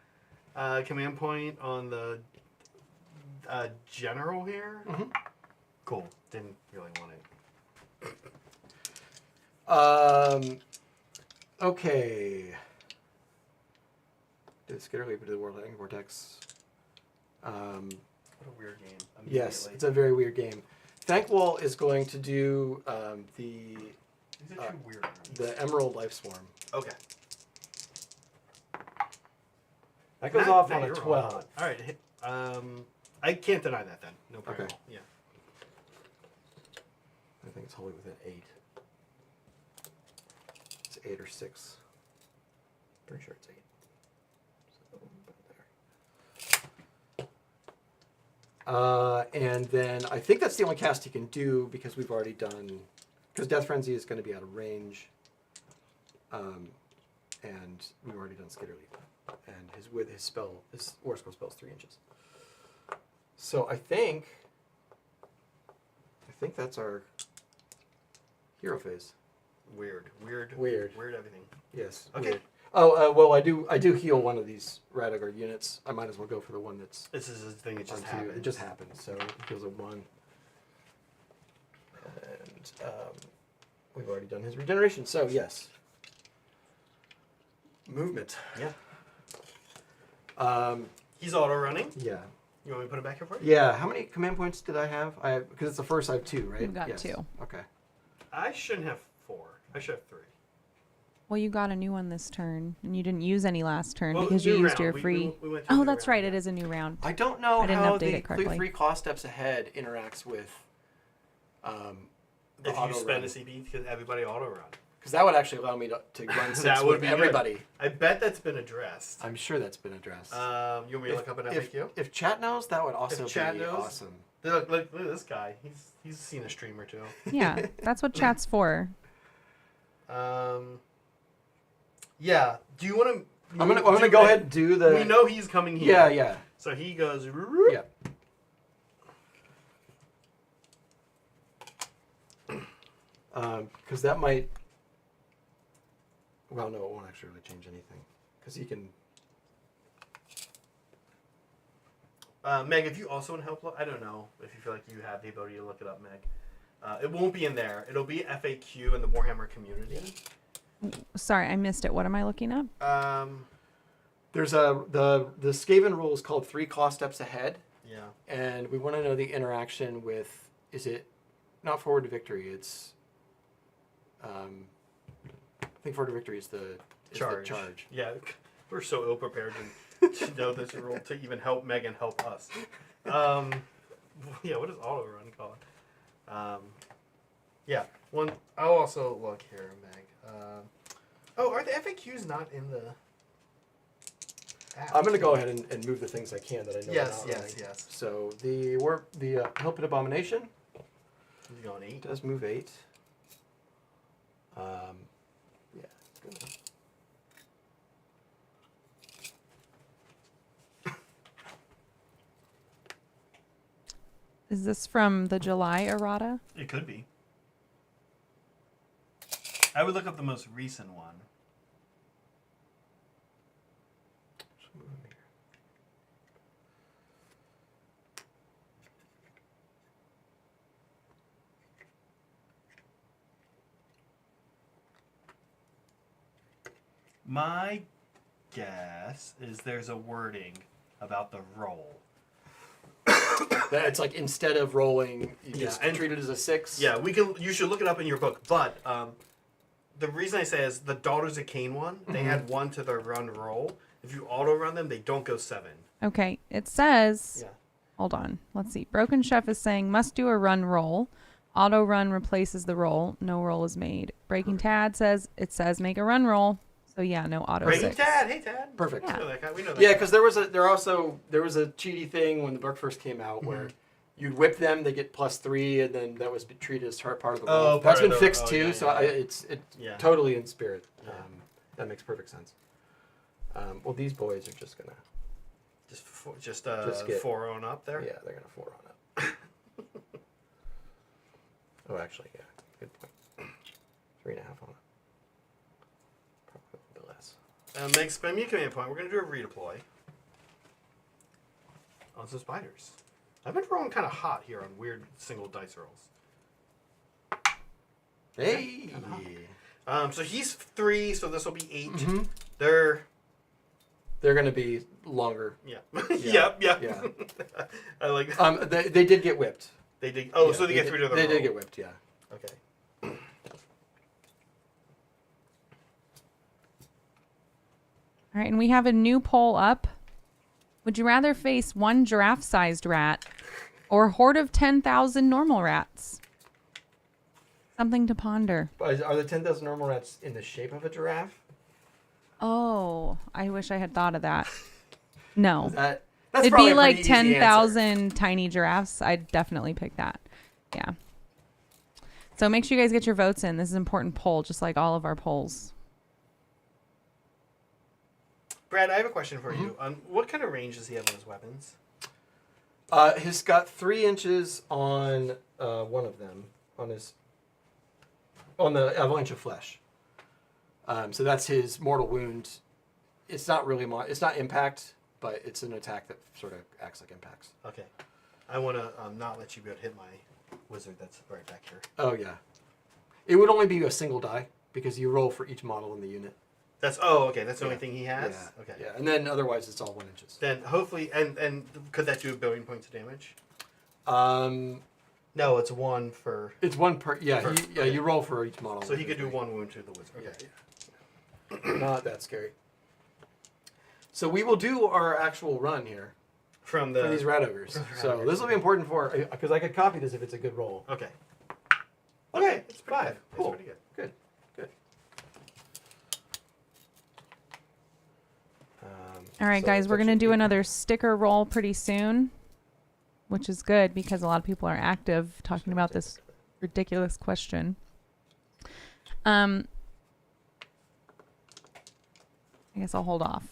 Speaker 1: command point on the general here.
Speaker 2: Mm-hmm.
Speaker 1: Cool. Didn't really want it.
Speaker 2: Okay. Did Skitter leap into the World Lightning Vortex?
Speaker 1: What a weird game.
Speaker 2: Yes,
Speaker 1: Immediately.
Speaker 2: it's a very weird game. Thankwall is going to do
Speaker 1: These are two weird ones.
Speaker 2: the Emerald Life Swarm.
Speaker 1: Okay.
Speaker 2: That goes off on a 12.
Speaker 1: All right. I can't deny that then. No problem.
Speaker 2: Okay.
Speaker 1: Yeah.
Speaker 2: I think it's wholly within 8. It's 8 or 6. Pretty sure it's 8. So, about there. And then I think that's the only cast he can do because we've already done... Because Death Frenzy is going to be out of range. And we've already done Skitter Leap. And his War Scroll spell is 3 inches. So I think that's our hero phase.
Speaker 1: Weird everything.
Speaker 2: Yes.
Speaker 1: Okay.
Speaker 2: Weird. Oh well, I do heal one of these Radagar units. I might as well go for the one that's
Speaker 1: This is a thing that just
Speaker 2: on 2.
Speaker 1: happened.
Speaker 2: It just happened. So it heals a 1. And we've already done his regeneration. So yes. Movement.
Speaker 1: Yeah.
Speaker 2: Um,
Speaker 1: He's auto running.
Speaker 2: yeah.
Speaker 1: You want me to put it back here for you?
Speaker 2: Yeah. How many command points did I have? Because it's the first I have 2, right?
Speaker 3: You've got
Speaker 2: Yes.
Speaker 3: 2.
Speaker 2: Okay.
Speaker 1: I shouldn't have 4. I should have 3.
Speaker 3: Well, you got a new one this turn, and you didn't use any last turn
Speaker 1: Well,
Speaker 3: because you
Speaker 1: new
Speaker 3: used
Speaker 1: round.
Speaker 3: your
Speaker 1: We
Speaker 3: free.
Speaker 1: went through
Speaker 3: Oh,
Speaker 1: the
Speaker 3: that's
Speaker 1: round,
Speaker 3: right.
Speaker 1: yeah.
Speaker 3: It is a new round.
Speaker 2: I don't know
Speaker 3: I didn't
Speaker 2: how
Speaker 3: update
Speaker 2: the
Speaker 3: it correctly.
Speaker 2: 3 claw steps ahead interacts with the
Speaker 1: If you
Speaker 2: auto
Speaker 1: spend
Speaker 2: run.
Speaker 1: a CP, because everybody auto run.
Speaker 2: Because that would actually allow me to run 6
Speaker 1: That would
Speaker 2: with
Speaker 1: be
Speaker 2: everybody.
Speaker 1: good. I bet that's been addressed.
Speaker 2: I'm sure that's been addressed.
Speaker 1: You want me to look up an FAQ?
Speaker 2: if chat knows, that would also
Speaker 1: If chat
Speaker 2: be
Speaker 1: knows?
Speaker 2: awesome.
Speaker 1: Look at this guy. He's seen a stream or two.
Speaker 3: Yeah, that's what chat's for.
Speaker 1: Yeah, Do you want to?
Speaker 2: I'm gonna go ahead and do the.
Speaker 1: We know he's coming here.
Speaker 2: Yeah, yeah.
Speaker 1: So he goes.
Speaker 2: Yeah. Because that might. Well, no, it won't actually really change anything. Because he can.
Speaker 1: Meg, if you also want to help, I don't know if you feel like you have the ability to look it up, Meg. It won't be in there. It'll be FAQ in the Warhammer community.
Speaker 3: Sorry, I missed it. What am I looking up?
Speaker 2: There's the Skaven rule is called 3 claw steps ahead.
Speaker 1: Yeah.
Speaker 2: And we want to know the interaction with, is it not forward to victory? It's, I think forward to victory is the charge.
Speaker 1: Yeah, we're so ill prepared to know this rule to even help Megan help us. Yeah, what does auto run called? Yeah, one. I'll also look here, Meg. Are the FAQs not in the app?
Speaker 2: I'm going to go ahead and move the things I can that I know.
Speaker 1: Yes,
Speaker 2: are not running.
Speaker 1: yes.
Speaker 2: So the Help at Abomination.
Speaker 1: He's going 8.
Speaker 2: Does move 8. Yeah. Good.
Speaker 3: Is this from the July errata?
Speaker 1: It could be. I would look up the most recent one.
Speaker 2: Just move him here.
Speaker 1: My guess is there's a wording about the roll.
Speaker 2: That it's like instead of rolling, you
Speaker 1: Yeah,
Speaker 2: just
Speaker 1: and-
Speaker 2: treat it as a 6.
Speaker 1: Yeah, you should look it up in your book. But the reason I say is the Daughters of Cain one, they had 1 to their run roll. If you auto run them, they don't go 7.
Speaker 3: Okay, it says.
Speaker 1: Yeah.
Speaker 3: Hold on. Let's see. Broken Chef is saying must do a run roll. Auto run replaces the roll. No roll is made. Breaking Tad says make a run roll. So yeah, no auto
Speaker 1: Breaking
Speaker 3: 6.
Speaker 1: Tad, hey Tad.
Speaker 2: Perfect.
Speaker 1: We know that guy. We know that.
Speaker 2: Yeah,
Speaker 1: guy.
Speaker 2: because there was a cheaty thing when the book first came out where you'd whip them, they get +3, and then that was treated as part of the
Speaker 1: Oh,
Speaker 2: roll.
Speaker 1: part
Speaker 2: That's
Speaker 1: of
Speaker 2: been
Speaker 1: the-
Speaker 2: fixed
Speaker 1: oh,
Speaker 2: too,
Speaker 1: yeah,
Speaker 2: so
Speaker 1: yeah.
Speaker 2: it's
Speaker 1: Yeah.
Speaker 2: totally in spirit.
Speaker 1: Yeah.
Speaker 2: That makes perfect sense. Well, these boys are just gonna.
Speaker 1: Just
Speaker 2: get
Speaker 1: 4 on up there.
Speaker 2: Yeah, they're gonna 4 on up. Oh, actually, yeah, good point. 3.5 on it. Probably a little bit less.
Speaker 1: Meg, spend me a command point. We're gonna do a redeploy on some spiders. I've been rolling kind of hot here on weird single dice rolls.
Speaker 2: Hey.
Speaker 1: So he's 3, so this will be 8.
Speaker 2: Mhm.
Speaker 1: They're
Speaker 2: gonna be longer.
Speaker 1: yeah.
Speaker 2: Yeah,
Speaker 1: yep.
Speaker 2: yeah.
Speaker 1: I like.
Speaker 2: They did get whipped.
Speaker 1: They did. Oh,
Speaker 2: Yeah,
Speaker 1: so they get 3 to the
Speaker 2: They
Speaker 1: roll.
Speaker 2: did get whipped. Yeah.
Speaker 1: Okay.
Speaker 3: All right, and we have a new poll up. Would you rather face 1 giraffe-sized rat or a horde of 10,000 normal rats? Something to ponder.
Speaker 2: Are the 10,000 normal rats in the shape of a giraffe?
Speaker 3: Oh, I wish I had thought of that. No.
Speaker 2: That's
Speaker 3: It'd
Speaker 2: probably
Speaker 3: be
Speaker 2: a
Speaker 3: like
Speaker 2: pretty easy answer.
Speaker 3: 10,000 tiny giraffes. I'd definitely pick that. Yeah. So make sure you guys get your votes in. This is an important poll, just like all of our polls.
Speaker 1: Brad, I have a question for you. What kind of range does he have on his weapons?
Speaker 2: He's got 3 inches on one of them, on the avalanche of flesh. So that's his mortal wound. It's not really it's not impact, but it's an attack that sort of acts like impacts.
Speaker 1: Okay. I want to not let you be able to hit my wizard that's right back here.
Speaker 2: Oh yeah, it would only be a single die because you roll for each model in the unit.
Speaker 1: That's okay. That's the only thing he has.
Speaker 2: Yeah.
Speaker 1: Okay.
Speaker 2: Yeah, and then otherwise it's all 1 inches.
Speaker 1: Then hopefully, and could that do 1 billion points of damage?
Speaker 2: No,
Speaker 1: it's 1 for.
Speaker 2: It's 1 per. Yeah,
Speaker 1: Okay.
Speaker 2: you roll for each model.
Speaker 1: So he could do 1 wound to the wizard. Okay.
Speaker 2: Yeah. Not that scary. So we will do our actual run here
Speaker 1: From
Speaker 2: for these rat ogres. So this will be important because I could copy this if it's a good roll.
Speaker 1: Okay.
Speaker 2: Okay,
Speaker 1: It's pretty
Speaker 2: 5.
Speaker 1: good.
Speaker 2: Cool.
Speaker 1: It's pretty good.
Speaker 2: Good.
Speaker 3: All right,
Speaker 2: So
Speaker 3: guys, we're
Speaker 2: that
Speaker 3: going to
Speaker 2: should
Speaker 3: do
Speaker 2: be-
Speaker 3: another sticker roll pretty soon, which is good because a lot of people are active talking about this ridiculous question. I I guess I'll hold off.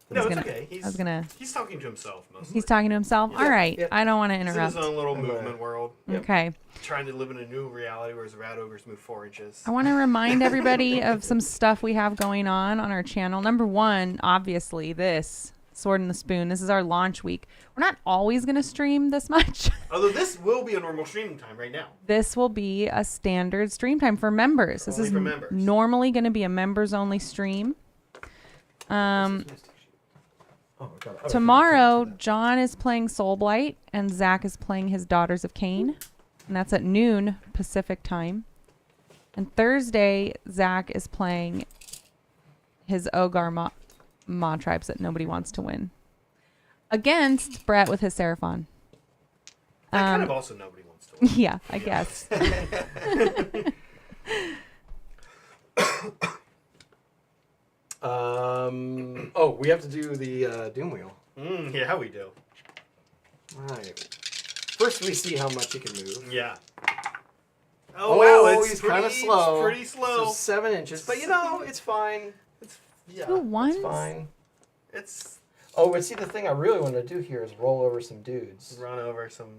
Speaker 1: No, it's
Speaker 3: gonna-
Speaker 1: okay. He's talking to himself mostly.
Speaker 3: He's talking to himself.
Speaker 1: Yeah,
Speaker 3: All right.
Speaker 2: yeah.
Speaker 3: I don't want to
Speaker 1: He's in
Speaker 3: interrupt.
Speaker 1: his own little
Speaker 2: I'm,
Speaker 1: movement world.
Speaker 2: Yep.
Speaker 3: Okay.
Speaker 1: Trying to live in a new reality where his rat ogres move 4 inches.
Speaker 3: I want to remind everybody of some stuff we have going on our channel. Number one, obviously, this Sword and the Spoon. This is our launch week. We're not always going to stream this much.
Speaker 1: Although this will be a normal streaming time right now.
Speaker 3: This will be a standard stream time for members. This
Speaker 1: Only
Speaker 3: is
Speaker 1: for members.
Speaker 3: normally going to be a members only stream.
Speaker 2: Oh, I got it.
Speaker 3: Tomorrow, John is playing Soulblight and Zach is playing his Daughters of Cain. And that's at noon Pacific time. And Thursday, Zach is playing his Ogar Ma tribes that nobody wants to win. Against Brett with his Seraphon.
Speaker 1: That kind of also nobody wants to win.
Speaker 3: Yeah, I guess.
Speaker 2: Oh, we have to do the Doom Wheel.
Speaker 1: Yeah, we do.
Speaker 2: Right. First, we see how much he can move.
Speaker 1: Yeah.
Speaker 2: Oh,
Speaker 1: wow, it's
Speaker 2: he's kind of slow.
Speaker 1: It's pretty slow.
Speaker 2: So 7 inches, but you know, it's fine.
Speaker 1: Yeah.
Speaker 3: 2 ones?
Speaker 2: It's fine.
Speaker 1: It's
Speaker 2: Oh, but see, the thing I really want to do here is roll over some dudes.
Speaker 1: run over some.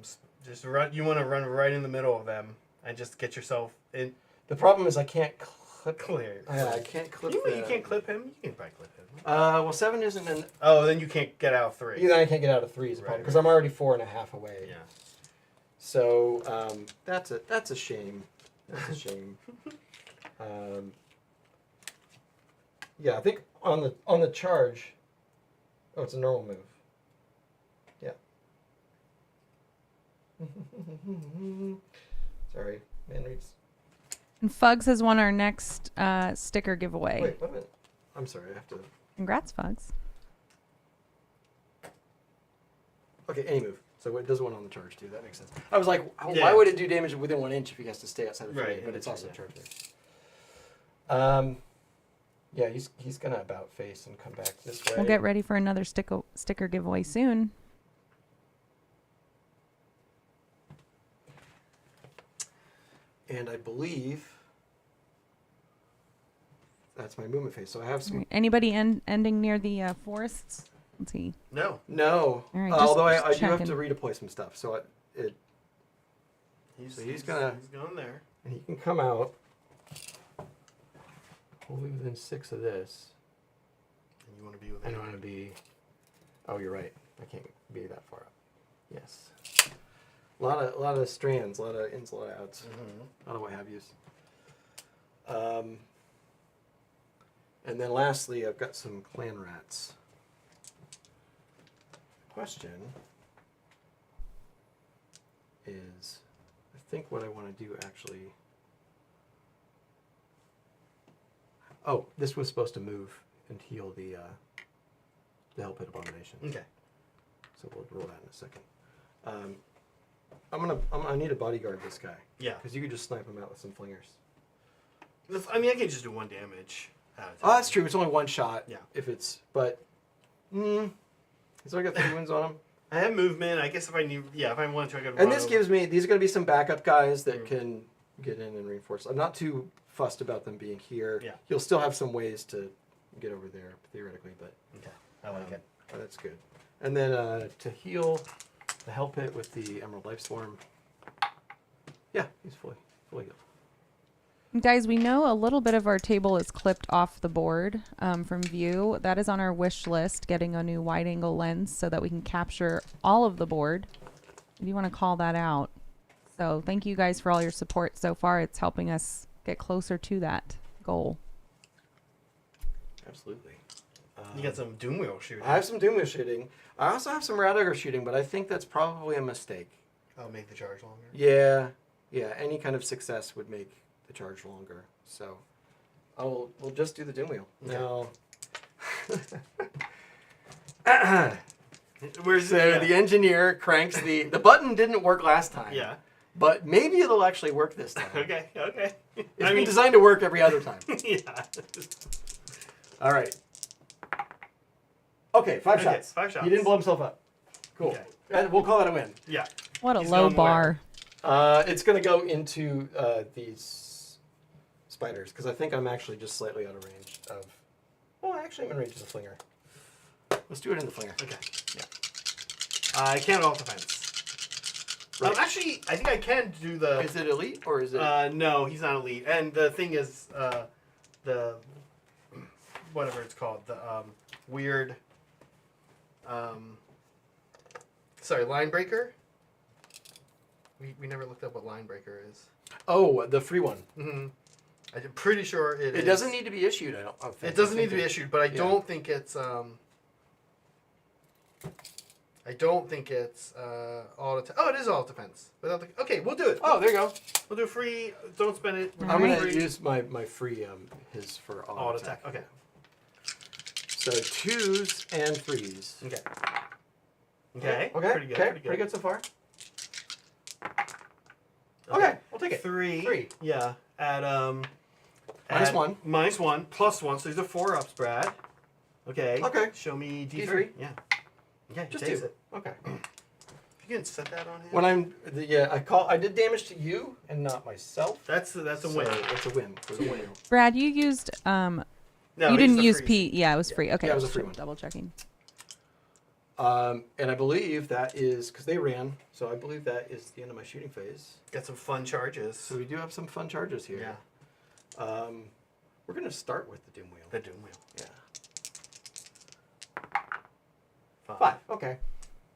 Speaker 1: Just run. You want to run right in the middle of them and just get yourself in.
Speaker 2: The problem is I can't clip.
Speaker 1: Clear.
Speaker 2: Yeah, I can't clip.
Speaker 1: You can't clip him. You can probably clip him.
Speaker 2: Well, 7 isn't an.
Speaker 1: Oh, then you can't get out of 3.
Speaker 2: Then I can't get out of 3 is a problem because I'm already 4.5 away.
Speaker 1: Yeah.
Speaker 2: So that's a shame. That's a shame. Yeah, I think on the charge. Oh, it's a normal move. Yeah. Sorry, man reads.
Speaker 3: And Fugs has won our next sticker giveaway.
Speaker 2: Wait a minute. I'm sorry, I have to.
Speaker 3: Congrats, Fugs.
Speaker 2: Okay, any move. So it does one on the charge too. That makes sense. I was like,
Speaker 1: Yeah.
Speaker 2: why would it do damage within 1 inch if he has to stay outside of 3?
Speaker 1: Right,
Speaker 2: But it's also
Speaker 1: yeah.
Speaker 2: charge there. Yeah, he's gonna about face and come back this way.
Speaker 3: We'll get ready for another sticker giveaway soon.
Speaker 2: And I believe that's my movement phase. So I have some.
Speaker 3: All right. Anybody ending near the forests? Let's see.
Speaker 1: No.
Speaker 2: No,
Speaker 3: All right, just-
Speaker 2: although I
Speaker 3: just
Speaker 2: do have
Speaker 3: checking.
Speaker 2: to redeploy some stuff. So
Speaker 1: He's
Speaker 2: He's
Speaker 1: going there.
Speaker 2: and he can come out. Hopefully within 6 of this.
Speaker 1: And you want to be with
Speaker 2: I
Speaker 1: him.
Speaker 2: don't want to be. Oh, you're right. I can't be that far up. Yes. A lot of strands, a lot of ins, a lot of outs, a lot of what have yous. And then lastly, I've got some clan rats. Question is, I think what I want to do actually. Oh, this was supposed to move and heal the Hell Pit Abomination.
Speaker 1: Okay.
Speaker 2: So we'll roll that in a second. I need to bodyguard this guy.
Speaker 1: Yeah.
Speaker 2: Because you could just snipe him out with some flingers.
Speaker 1: I mean, I can just do 1 damage.
Speaker 2: Oh, that's true. It's only 1 shot.
Speaker 1: Yeah.
Speaker 2: If it's, but, he's already got 3 wounds on him.
Speaker 1: I have movement. I guess if I need, if I want to, I could.
Speaker 2: And this gives me, these are going to be some backup guys that can get in and reinforce. I'm not too fussed about them being here.
Speaker 1: Yeah.
Speaker 2: You'll still have some ways to get over there, theoretically, but.
Speaker 1: Okay. I like it.
Speaker 2: Oh, that's good. And then to heal the Hell Pit with the Emerald Lifestorm. Yeah, he's fully healed.
Speaker 3: Guys, we know a little bit of our table is clipped off the board from view. That is on our wish list, getting a new wide angle lens so that we can capture all of the board. If you want to call that out. So thank you guys for all your support so far. It's helping us get closer to that goal.
Speaker 2: Absolutely.
Speaker 1: You got some Doom Wheel shooting.
Speaker 2: I have some Doom Wheel shooting. I also have some Radogre shooting, but I think that's probably a mistake.
Speaker 1: I'll make the charge longer.
Speaker 2: Yeah. Any kind of success would make the charge longer. So we'll just do the Doom Wheel.
Speaker 1: Okay.
Speaker 2: Now.
Speaker 1: Where's
Speaker 2: The engineer cranks the button didn't work last time.
Speaker 1: Yeah.
Speaker 2: But maybe it'll actually work this time.
Speaker 1: Okay.
Speaker 2: It's been designed to work every other time.
Speaker 1: Yeah.
Speaker 2: All right. Okay, 5 shots.
Speaker 1: 5 shots.
Speaker 2: He didn't blow himself up. Cool.
Speaker 1: Okay.
Speaker 2: And we'll call that a win.
Speaker 1: Yeah.
Speaker 3: What a
Speaker 1: He's
Speaker 3: low
Speaker 1: going
Speaker 3: bar.
Speaker 2: It's going to go into these spiders because I think I'm actually just slightly out of range of. Well, actually am in range of the flinger. Let's do it in the flinger.
Speaker 1: Okay.
Speaker 2: Yeah.
Speaker 1: I can't alt defense.
Speaker 2: Right.
Speaker 1: Actually, I think I can do the.
Speaker 2: Is it elite or is it?
Speaker 1: No, he's not elite. And the thing is, the whatever it's called, the weird. Sorry, line breaker. We never looked up what line breaker is.
Speaker 2: Oh, the free one.
Speaker 1: Mm-hmm. I'm pretty sure it is.
Speaker 2: It doesn't need to be issued. I don't think.
Speaker 1: It doesn't need to be
Speaker 2: it-
Speaker 1: issued, but I don't think it's I don't think it's all the Oh, it is all defense. Without the, okay, we'll do it.
Speaker 2: Oh, there you go.
Speaker 1: We'll do free. Don't spend it.
Speaker 3: All
Speaker 2: I'm
Speaker 3: right.
Speaker 2: gonna use my free his for
Speaker 1: all attack. Okay.
Speaker 2: So 2s and 3s.
Speaker 1: Okay. Okay.
Speaker 2: Okay.
Speaker 1: Pretty good.
Speaker 2: Okay.
Speaker 1: Pretty good.
Speaker 2: so far. Okay, we'll take it.
Speaker 1: Three. Yeah. At
Speaker 2: Minus
Speaker 1: at
Speaker 2: 1.
Speaker 1: -1 plus 1. So these are 4 ups, Brad. Okay.
Speaker 2: Okay.
Speaker 1: Show me D3.
Speaker 2: D3?
Speaker 1: Yeah. Okay.
Speaker 2: Just
Speaker 1: takes
Speaker 2: 2.
Speaker 1: it.
Speaker 2: Okay.
Speaker 1: You can set that on him.
Speaker 2: When I did damage to you and not myself.
Speaker 1: That's a win.
Speaker 2: So it's a win.
Speaker 1: It's a win.
Speaker 3: Brad, you used
Speaker 1: No,
Speaker 3: you
Speaker 1: he's
Speaker 3: didn't
Speaker 1: the
Speaker 3: use
Speaker 1: freeze.
Speaker 3: P. Yeah, it was free. Okay,
Speaker 2: Yeah, it was a free one.
Speaker 3: Double checking.
Speaker 2: And I believe that is because they ran. So I believe that is the end of my shooting phase.
Speaker 1: Got some fun charges.
Speaker 2: So we do have some fun charges here.
Speaker 1: Yeah.
Speaker 2: We're gonna start with the Doom Wheel.
Speaker 1: The Doom Wheel.
Speaker 2: Yeah.
Speaker 1: 5.
Speaker 2: Okay.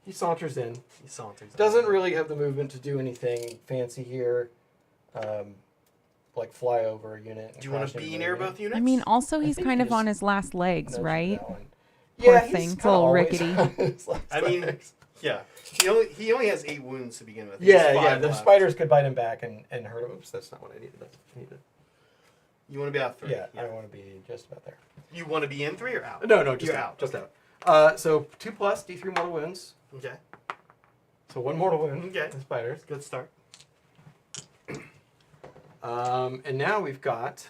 Speaker 2: He saunters in.
Speaker 1: He saunters.
Speaker 2: Doesn't really have the movement to do anything fancy here, like fly over a unit.
Speaker 1: Do you want to be near both units?
Speaker 3: I mean, also
Speaker 2: I
Speaker 3: he's
Speaker 2: think
Speaker 3: kind
Speaker 2: he
Speaker 3: of on
Speaker 2: just
Speaker 3: his last legs,
Speaker 2: Nudge
Speaker 3: right?
Speaker 2: that one.
Speaker 3: Poor
Speaker 2: Yeah,
Speaker 3: thing.
Speaker 2: he's
Speaker 3: It's a little
Speaker 2: always
Speaker 3: rickety.
Speaker 2: on his last
Speaker 1: I mean,
Speaker 2: legs.
Speaker 1: yeah. He only has 8 wounds to begin with. He has
Speaker 2: Yeah,
Speaker 1: 5
Speaker 2: The
Speaker 1: left.
Speaker 2: spiders could bite him back and hurt him. Oops, that's not what I needed. I needed.
Speaker 1: You want to be out 3.
Speaker 2: Yeah, I want to be just about there.
Speaker 1: You want to be in 3 or out?
Speaker 2: No, just
Speaker 1: You're
Speaker 2: out. Just
Speaker 1: Okay.
Speaker 2: out. So 2 plus D3 mortal wounds.
Speaker 1: Okay.
Speaker 2: So 1 mortal wound.
Speaker 1: Okay.
Speaker 2: The spiders.
Speaker 1: Good start.
Speaker 2: And now we've got.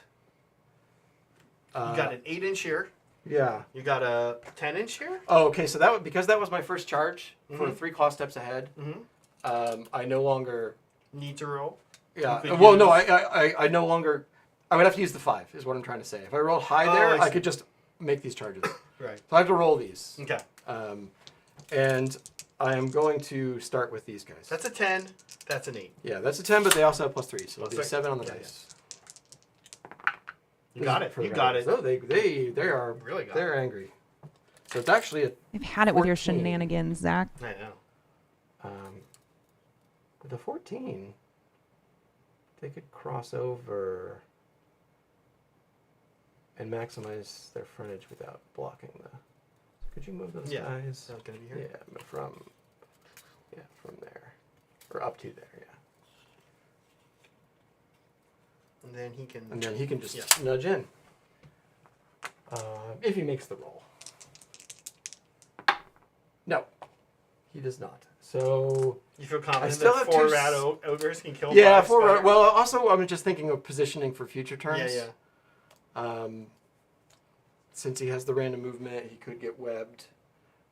Speaker 1: You got an 8-inch here.
Speaker 2: Yeah.
Speaker 1: You got a 10-inch here.
Speaker 2: Oh, okay. So because that was my first charge for
Speaker 1: Mhm.
Speaker 2: 3 claw steps ahead.
Speaker 1: Mm-hmm.
Speaker 2: I no longer.
Speaker 1: Need to roll.
Speaker 2: Yeah.
Speaker 1: You could
Speaker 2: Well, no,
Speaker 1: use-
Speaker 2: I no longer. I would have to use the 5. Is what I'm trying to say. If I rolled high
Speaker 1: Oh,
Speaker 2: there,
Speaker 1: I
Speaker 2: I
Speaker 1: see.
Speaker 2: could just make these charges.
Speaker 1: Right.
Speaker 2: So I have to roll these.
Speaker 1: Okay.
Speaker 2: And I am going to start with these guys.
Speaker 1: That's a 10. That's an 8.
Speaker 2: Yeah, that's a 10, but they also have +3, so it'll be a
Speaker 1: Plus
Speaker 2: 7 on the
Speaker 1: yeah,
Speaker 2: dice.
Speaker 1: You got it.
Speaker 2: For the
Speaker 1: You got it.
Speaker 2: Ravens. Oh, they are
Speaker 1: Really got
Speaker 2: they're angry. So it's actually a
Speaker 3: You've had it with your
Speaker 2: 14.
Speaker 3: shenanigans, Zach.
Speaker 1: I know.
Speaker 2: with a 14. They could cross over and maximize their frontage without blocking the. Could you move those
Speaker 1: Yeah.
Speaker 2: guys?
Speaker 1: Is that going to be here?
Speaker 2: Yeah, but from there or up to there. Yeah.
Speaker 1: And then he can.
Speaker 2: And then he can just
Speaker 1: Yeah.
Speaker 2: nudge in. If he makes the roll. No, he does not. So
Speaker 1: You feel confident
Speaker 2: still
Speaker 1: that
Speaker 2: have
Speaker 1: 4
Speaker 2: two
Speaker 1: rat
Speaker 2: s-
Speaker 1: ogres can kill
Speaker 2: yeah,
Speaker 1: 5
Speaker 2: for
Speaker 1: spiders?
Speaker 2: well, also I'm just thinking of positioning for future turns.
Speaker 1: Yeah.
Speaker 2: Since he has the random movement, he could get webbed.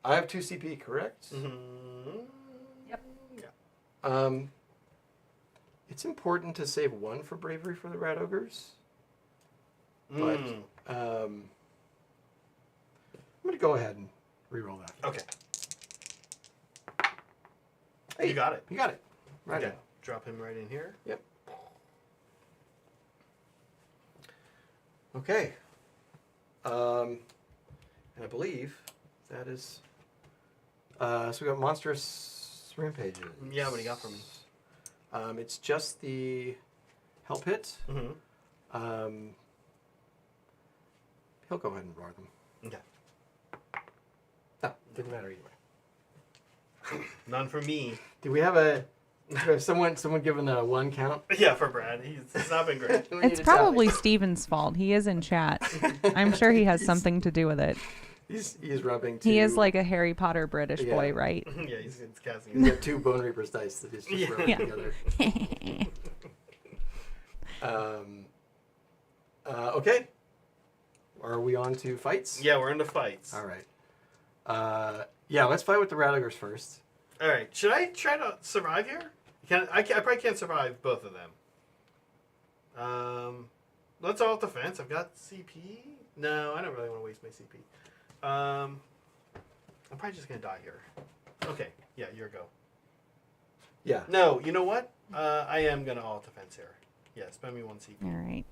Speaker 2: I have 2 CP, correct?
Speaker 1: Mm-hmm.
Speaker 3: Yep.
Speaker 1: Yeah.
Speaker 2: It's important to save 1 for bravery for the rat ogres. But
Speaker 1: Mm.
Speaker 2: I'm going to go ahead and reroll that.
Speaker 1: Okay.
Speaker 2: Hey,
Speaker 1: You got it.
Speaker 2: You got it. Right.
Speaker 1: Okay. Drop him right in here.
Speaker 2: Yep. Okay. And I believe that is. So we got monstrous rampages.
Speaker 1: Yeah, what do you got for me?
Speaker 2: It's just the help hit.
Speaker 1: Mm-hmm.
Speaker 2: He'll go ahead and roar them.
Speaker 1: Okay.
Speaker 2: No, didn't matter either way.
Speaker 1: None for me.
Speaker 2: Do we have someone given a 1 count?
Speaker 1: Yeah, for Brad. It's not been great.
Speaker 2: We need
Speaker 3: It's
Speaker 2: a tally.
Speaker 3: probably Steven's fault. He is in chat. I'm sure he has something to do with it.
Speaker 2: He's rubbing. 2,
Speaker 3: He is like a Harry Potter British boy,
Speaker 2: Yeah.
Speaker 3: right?
Speaker 1: Yeah, he's casting.
Speaker 2: He's got 2 Bone Reaper's dice that he's just
Speaker 1: Yeah.
Speaker 2: rubbing
Speaker 3: Yeah.
Speaker 2: together. Okay. Are we on to fights?
Speaker 1: Yeah, we're into fights.
Speaker 2: All right. Yeah, let's fight with the rat ogres first.
Speaker 1: All right. Should I try to survive here? I probably can't survive both of them. Let's all defense. I've got CP. No, I don't really want to waste my CP. I'm probably just gonna die here. Okay, yeah, your go.
Speaker 2: Yeah.
Speaker 1: No, you know what? I am gonna alt defense here. Yeah, spend me 1 CP.
Speaker 3: All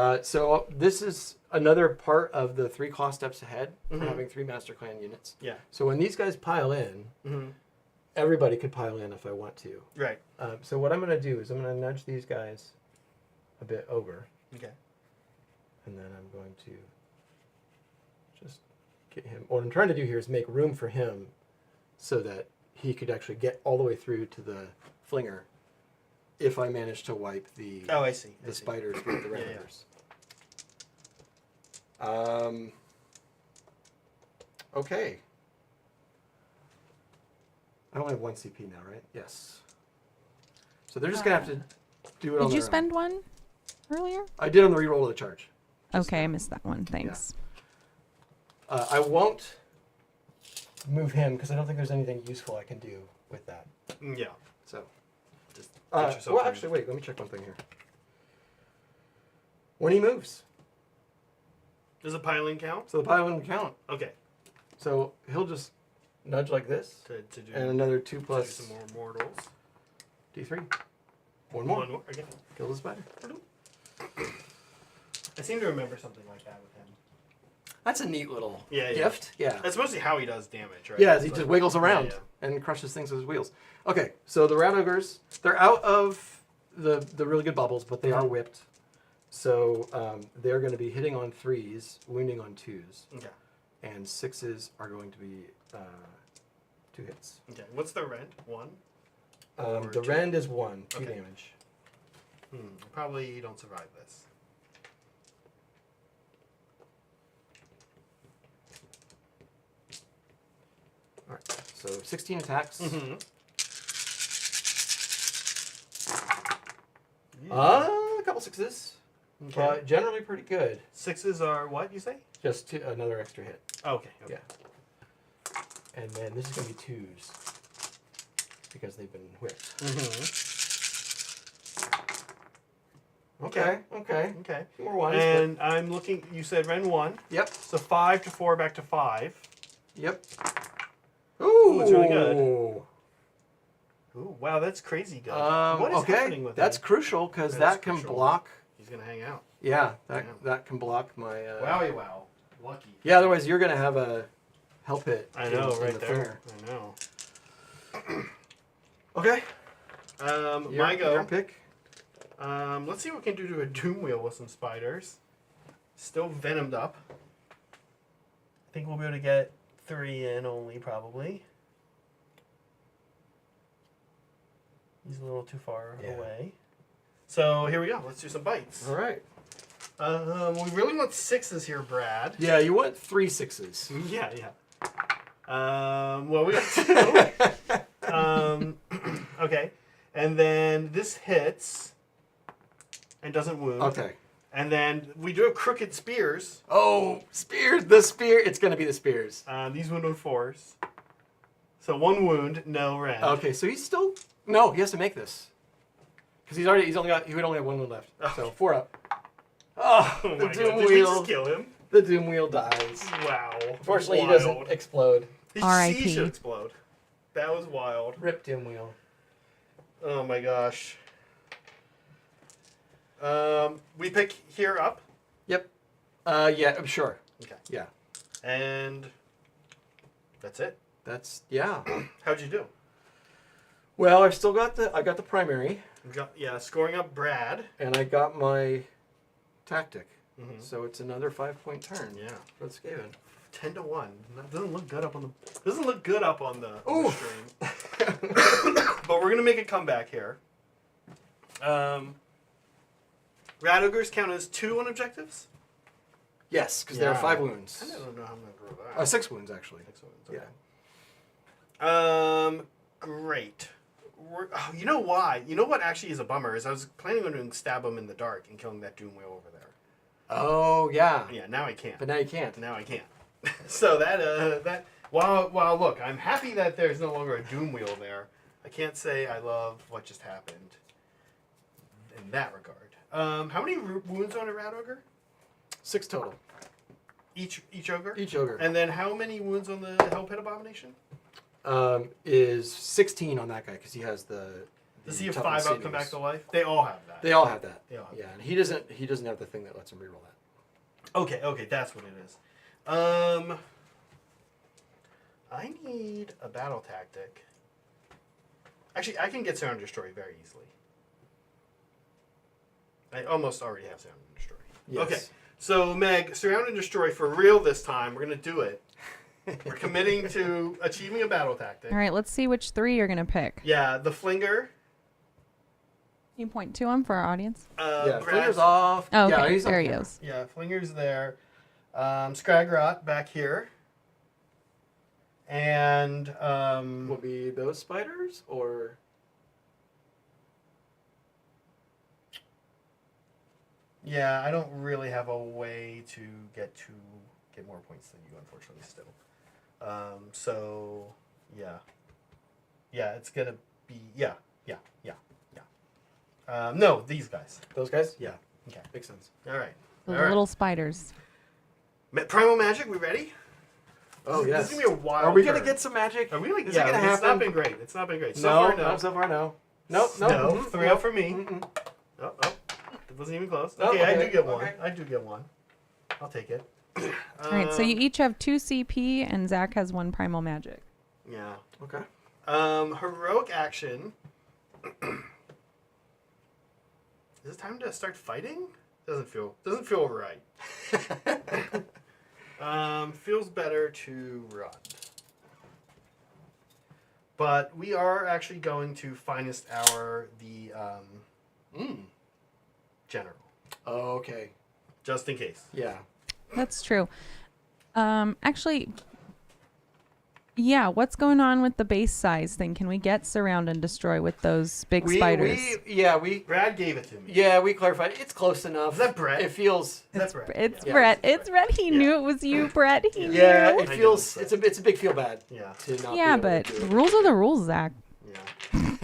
Speaker 3: right.
Speaker 2: So this is another part of the 3 claw steps ahead for
Speaker 1: Mhm.
Speaker 2: having 3 Master Clan units.
Speaker 1: Yeah.
Speaker 2: So when these guys pile in,
Speaker 1: Mm-hmm.
Speaker 2: everybody could pile in if I want to.
Speaker 1: Right.
Speaker 2: So what I'm going to do is I'm going to nudge these guys a bit over,
Speaker 1: Okay.
Speaker 2: and then I'm going to just get him. What I'm trying to do here is make room for him so that he could actually get all the way through to the flinger if I manage to wipe the
Speaker 1: Oh, I see.
Speaker 2: the spiders with the
Speaker 1: Yeah,
Speaker 2: raiders. Okay. I only have 1 CP now, right? Yes. So they're just gonna have to do it on
Speaker 3: Did
Speaker 2: their
Speaker 3: you
Speaker 2: own.
Speaker 3: spend one earlier?
Speaker 2: I did on the reroll of the charge.
Speaker 3: Okay, I missed that one. Thanks.
Speaker 2: I won't move him because I don't think there's anything useful I can do with that.
Speaker 1: Yeah.
Speaker 2: So,
Speaker 1: Just get yourself
Speaker 2: well,
Speaker 1: in.
Speaker 2: actually, wait. Let me check one thing here. When he moves,
Speaker 1: Does a piling count?
Speaker 2: so the pile wouldn't count.
Speaker 1: Okay.
Speaker 2: So he'll just nudge like this,
Speaker 1: To do,
Speaker 2: and another 2
Speaker 1: to do
Speaker 2: plus
Speaker 1: some more mortals.
Speaker 2: D3. One more.
Speaker 1: One more. Okay.
Speaker 2: Kill the spider.
Speaker 1: I seem to remember something like that with him.
Speaker 2: That's a neat little
Speaker 1: Yeah, yeah.
Speaker 2: gift. Yeah.
Speaker 1: That's mostly how he does damage, right?
Speaker 2: Yeah,
Speaker 1: It's
Speaker 2: he
Speaker 1: like-
Speaker 2: just wiggles around
Speaker 1: Yeah,
Speaker 2: and crushes things with his wheels. Okay, so the rat ogres, they're out of the really good bubbles, but they are whipped. So they're going to be hitting on 3s, wounding on 2s,
Speaker 1: yeah. Okay.
Speaker 2: and 6s are going to be 2 hits.
Speaker 1: Okay. What's the rent? 1?
Speaker 2: The
Speaker 1: 2.
Speaker 2: rend is 1, 2
Speaker 1: Okay.
Speaker 2: damage.
Speaker 1: Probably don't survive this.
Speaker 2: All right, so 16 attacks.
Speaker 1: Mm-hmm.
Speaker 2: A couple 6s,
Speaker 1: Okay.
Speaker 2: but generally pretty good.
Speaker 1: 6s are what you say?
Speaker 2: Just another extra hit.
Speaker 1: Okay. Okay.
Speaker 2: Yeah. And then this is going to be 2s because they've been whipped.
Speaker 1: Mm-hmm.
Speaker 2: Okay.
Speaker 1: Okay.
Speaker 2: More ones.
Speaker 1: And I'm looking. You said Ren 1.
Speaker 2: Yep.
Speaker 1: So 5 to 4 back to 5.
Speaker 2: Yep. Ooh,
Speaker 1: it's really good. Ooh, wow, that's crazy good. What is
Speaker 2: okay,
Speaker 1: happening with
Speaker 2: that's
Speaker 1: him?
Speaker 2: crucial because
Speaker 1: That is
Speaker 2: that can
Speaker 1: crucial.
Speaker 2: block.
Speaker 1: He's gonna hang out.
Speaker 2: Yeah,
Speaker 1: Yeah.
Speaker 2: that can block my.
Speaker 1: Wowie wow. Lucky.
Speaker 2: Yeah, otherwise you're gonna have a help hit.
Speaker 1: I know,
Speaker 2: in
Speaker 1: right
Speaker 2: the
Speaker 1: there.
Speaker 2: flinger.
Speaker 1: I know.
Speaker 2: Okay.
Speaker 1: My go.
Speaker 2: Your pick.
Speaker 1: Let's see what we can do to a Doom Wheel with some spiders. Still venomed up. I think we'll be able to get 3 in only, probably. He's a little too far
Speaker 2: Yeah.
Speaker 1: away. So here we go. Let's do some bites.
Speaker 2: All right.
Speaker 1: We really want 6s here, Brad.
Speaker 2: Yeah, you want 3 6s.
Speaker 1: Yeah, yeah. Well, we got 2. Okay. And then this hits and doesn't wound.
Speaker 2: Okay.
Speaker 1: And then we do have crooked spears.
Speaker 2: Oh, spears! The spear. It's gonna be the spears.
Speaker 1: These wound on 4s. So 1 wound, no rend.
Speaker 2: Okay, so he's still he has to make this because he would only have 1 wound left. So 4 up. Oh,
Speaker 1: Oh
Speaker 2: the
Speaker 1: my
Speaker 2: doom
Speaker 1: god, did we
Speaker 2: wheel.
Speaker 1: just kill him?
Speaker 2: The doom wheel dies.
Speaker 1: Wow.
Speaker 2: Fortunately, he
Speaker 1: Wild.
Speaker 2: doesn't explode.
Speaker 1: He
Speaker 3: R.I.P.
Speaker 1: should explode. That was wild.
Speaker 2: Rip doom wheel.
Speaker 1: Oh my gosh. We pick here up.
Speaker 2: Yep. Yeah, I'm sure.
Speaker 1: Okay.
Speaker 2: Yeah.
Speaker 1: And that's it.
Speaker 2: That's yeah.
Speaker 1: How'd you do?
Speaker 2: Well, I got the primary,
Speaker 1: You got, yeah, scoring up Brad.
Speaker 2: and I got my tactic.
Speaker 1: Mhm.
Speaker 2: So it's another 5-point turn.
Speaker 1: Yeah.
Speaker 2: For the Skaven.
Speaker 1: 10 to 1. That doesn't look good up on the
Speaker 2: Ooh.
Speaker 1: stream. But we're gonna make a comeback here. Rat ogres count as 2 on objectives.
Speaker 2: Yes, because there are 5 wounds.
Speaker 1: I don't know how I'm gonna grow that.
Speaker 2: 6 wounds actually.
Speaker 1: 6 wounds.
Speaker 2: Yeah.
Speaker 1: Okay. Great. You know why? You know what actually is a bummer is I was planning on doing stab him in the dark and killing that doom wheel over there.
Speaker 2: Oh yeah.
Speaker 1: Yeah, now I can't.
Speaker 2: But now you can't.
Speaker 1: Now I can't. So that while look, I'm happy that there's no longer a doom wheel there. I can't say I love what just happened in that regard. How many wounds on a rat ogre?
Speaker 2: 6 total.
Speaker 1: Each ogre?
Speaker 2: Each ogre.
Speaker 1: And then how many wounds on the Hell Pit Abomination?
Speaker 2: Is 16 on that guy because he has the.
Speaker 1: Does he have
Speaker 2: toughness
Speaker 1: 5 up, come
Speaker 2: sinews.
Speaker 1: back to life? They all have that.
Speaker 2: They all have that.
Speaker 1: They all have
Speaker 2: Yeah, and he doesn't have the thing that lets him reroll that.
Speaker 1: Okay, that's what it is. I need a battle tactic. Actually, I can get Surround and Destroy very easily. I almost already have Surround and Destroy.
Speaker 2: Yes.
Speaker 1: Okay, so Meg, Surround and Destroy for real this time. We're going to do it. We're committing to achieving a battle tactic.
Speaker 3: All right, let's see which 3 you're going to pick.
Speaker 1: Yeah, the Flinger.
Speaker 3: Can you point to him for our audience?
Speaker 2: Yeah,
Speaker 1: Brad's-
Speaker 2: Flinger's off.
Speaker 3: Oh, okay.
Speaker 2: Yeah, he's
Speaker 3: There
Speaker 2: on
Speaker 3: he
Speaker 2: camera.
Speaker 3: goes.
Speaker 1: Yeah, Flinger's there. Scragrot back here. And
Speaker 2: Will be those spiders or.
Speaker 1: yeah, I don't really have a way to get more points than you, unfortunately, still. So yeah, it's gonna be yeah. No, these guys.
Speaker 2: Those guys? Yeah.
Speaker 1: Okay.
Speaker 2: Makes sense.
Speaker 1: All right.
Speaker 3: The
Speaker 1: All right.
Speaker 3: little spiders.
Speaker 1: Primal Magic. We ready?
Speaker 2: Oh, yes.
Speaker 1: This is gonna be a wild.
Speaker 2: Are we going to
Speaker 1: turn.
Speaker 2: get some magic?
Speaker 1: Are we like?
Speaker 2: Is
Speaker 1: Yeah,
Speaker 2: it going to
Speaker 1: it's
Speaker 2: happen?
Speaker 1: not been great. It's not been great. So
Speaker 2: No,
Speaker 1: far, no.
Speaker 2: not so far, no. Nope, nope.
Speaker 1: No,
Speaker 2: mhm,
Speaker 1: 3
Speaker 2: nope.
Speaker 1: out for me.
Speaker 2: Mm-mm.
Speaker 1: Oh, it wasn't even close.
Speaker 2: Oh,
Speaker 1: Okay, I
Speaker 2: okay,
Speaker 1: do get one.
Speaker 2: okay.
Speaker 1: I do get one. I'll take it.
Speaker 3: All right, so you each have 2 CP, and Zach has 1 primal magic.
Speaker 1: Yeah.
Speaker 2: Okay.
Speaker 1: Heroic action. Is it time to start fighting? Doesn't feel right. Feels better to run. But we are actually going to finest the general,
Speaker 2: Okay.
Speaker 1: just in case.
Speaker 2: Yeah.
Speaker 3: That's true. Actually, yeah, what's going on with the base size thing? Can we get Surround and Destroy with those big spiders?
Speaker 1: Brad gave it to me.
Speaker 2: We clarified. It's close enough.
Speaker 1: Is that Brett?
Speaker 2: It feels.
Speaker 1: Is that Brad?
Speaker 3: It's
Speaker 2: Yeah.
Speaker 3: Brett.
Speaker 1: Yeah,
Speaker 3: It's Brett. He knew it was you, Brett. He knew.
Speaker 2: Yeah,
Speaker 1: I
Speaker 2: it
Speaker 1: know
Speaker 2: feels.
Speaker 1: it's
Speaker 2: It's a big feel bad.
Speaker 1: Yeah.
Speaker 2: To not
Speaker 3: Yeah,
Speaker 2: be able
Speaker 3: but
Speaker 2: to do it.
Speaker 3: rules are the rules, Zach.
Speaker 1: Yeah.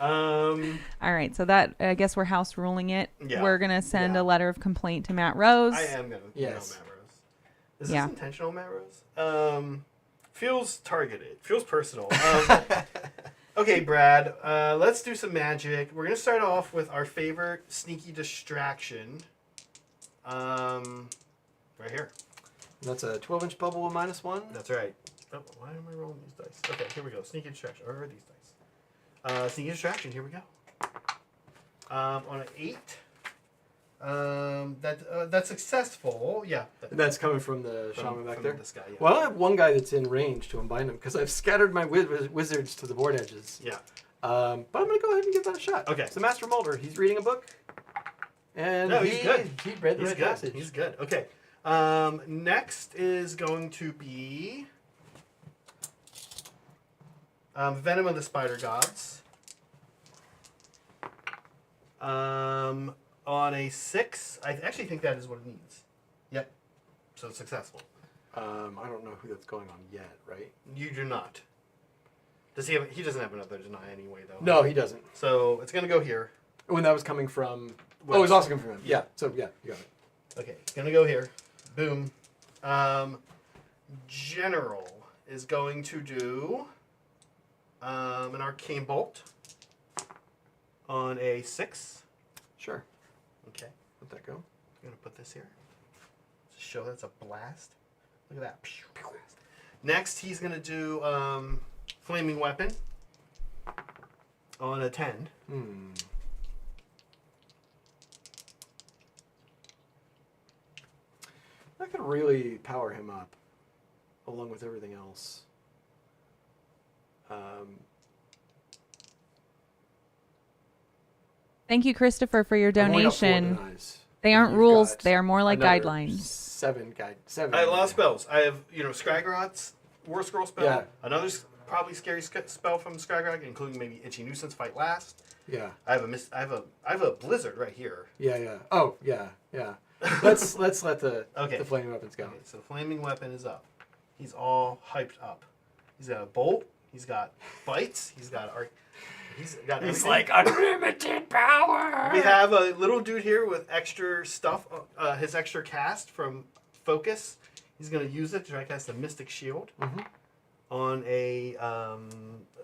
Speaker 3: All right, so that I guess we're house ruling it.
Speaker 1: Yeah.
Speaker 3: We're gonna send
Speaker 1: Yeah.
Speaker 3: a letter of complaint to Matt Rose.
Speaker 1: I am gonna.
Speaker 2: Yes.
Speaker 1: Matt Rose. Is
Speaker 3: Yeah.
Speaker 1: this intentional, Matt Rose? Feels targeted. Feels personal. Okay, Brad. Let's do some magic. We're gonna start off with our favorite sneaky distraction. Right here.
Speaker 2: That's a 12-inch bubble with -1.
Speaker 1: That's right. Oh, why am I rolling these dice? Okay, here we go. Sneaky distraction. Or are these dice? Sneaky distraction. Here we go. On an 8. That's successful. Yeah.
Speaker 2: That's coming from the shaman back there.
Speaker 1: This guy. Yeah.
Speaker 2: Well, I have one guy that's in range to unbind him because I've scattered my wizards to the board edges.
Speaker 1: Yeah.
Speaker 2: But I'm going to go ahead and give that a shot.
Speaker 1: Okay.
Speaker 2: It's the Master Molder. He's reading a book. And
Speaker 1: No, he's good.
Speaker 2: He read the
Speaker 1: He's
Speaker 2: right
Speaker 1: good.
Speaker 2: passage.
Speaker 1: He's good. Okay. Next is going to be Venom of the Spider Gods. On a 6, I actually think that is what it needs. Yep. So it's successful.
Speaker 2: I don't know who that's going on yet, right?
Speaker 1: You do not. Does he have? He doesn't have another deny anyway, though.
Speaker 2: No, he doesn't.
Speaker 1: So it's gonna go here.
Speaker 2: When that was coming from...
Speaker 1: West.
Speaker 2: Oh, it was also coming from him. Yeah. So, yeah, you got it.
Speaker 1: Okay, it's gonna go here. Boom. General is going to do an arcane bolt on a 6.
Speaker 2: Sure.
Speaker 1: Okay,
Speaker 2: Let that go.
Speaker 1: I'm gonna put this here to show that's a blast. Look at that. Next, he's gonna do flaming weapon on a 10.
Speaker 2: That could really power him up, along with everything else.
Speaker 3: Thank you, Christopher, for your
Speaker 2: I've only got 4
Speaker 3: donation.
Speaker 2: denies.
Speaker 3: They aren't
Speaker 2: You've
Speaker 3: rules;
Speaker 2: got
Speaker 3: they are more like
Speaker 2: another
Speaker 3: guidelines.
Speaker 2: 7.
Speaker 1: I have a lot of spells. I have, Scragrot's War Scroll spell.
Speaker 2: Yeah.
Speaker 1: Another probably scary spell from Scragrot, including maybe Itchy Nuisance, Fight Last.
Speaker 2: Yeah.
Speaker 1: I have a Blizzard right here.
Speaker 2: Yeah. Oh, yeah. Let's let the
Speaker 1: Okay.
Speaker 2: the flaming weapons go.
Speaker 1: Okay, so Flaming Weapon is up. He's all hyped up. He's got a bolt. He's got bites. He's got He's got
Speaker 2: He's
Speaker 1: everything.
Speaker 2: like unlimited power.
Speaker 1: We have a little dude here with extra stuff. His extra cast from Focus. He's going to use it to try to cast a Mystic Shield on a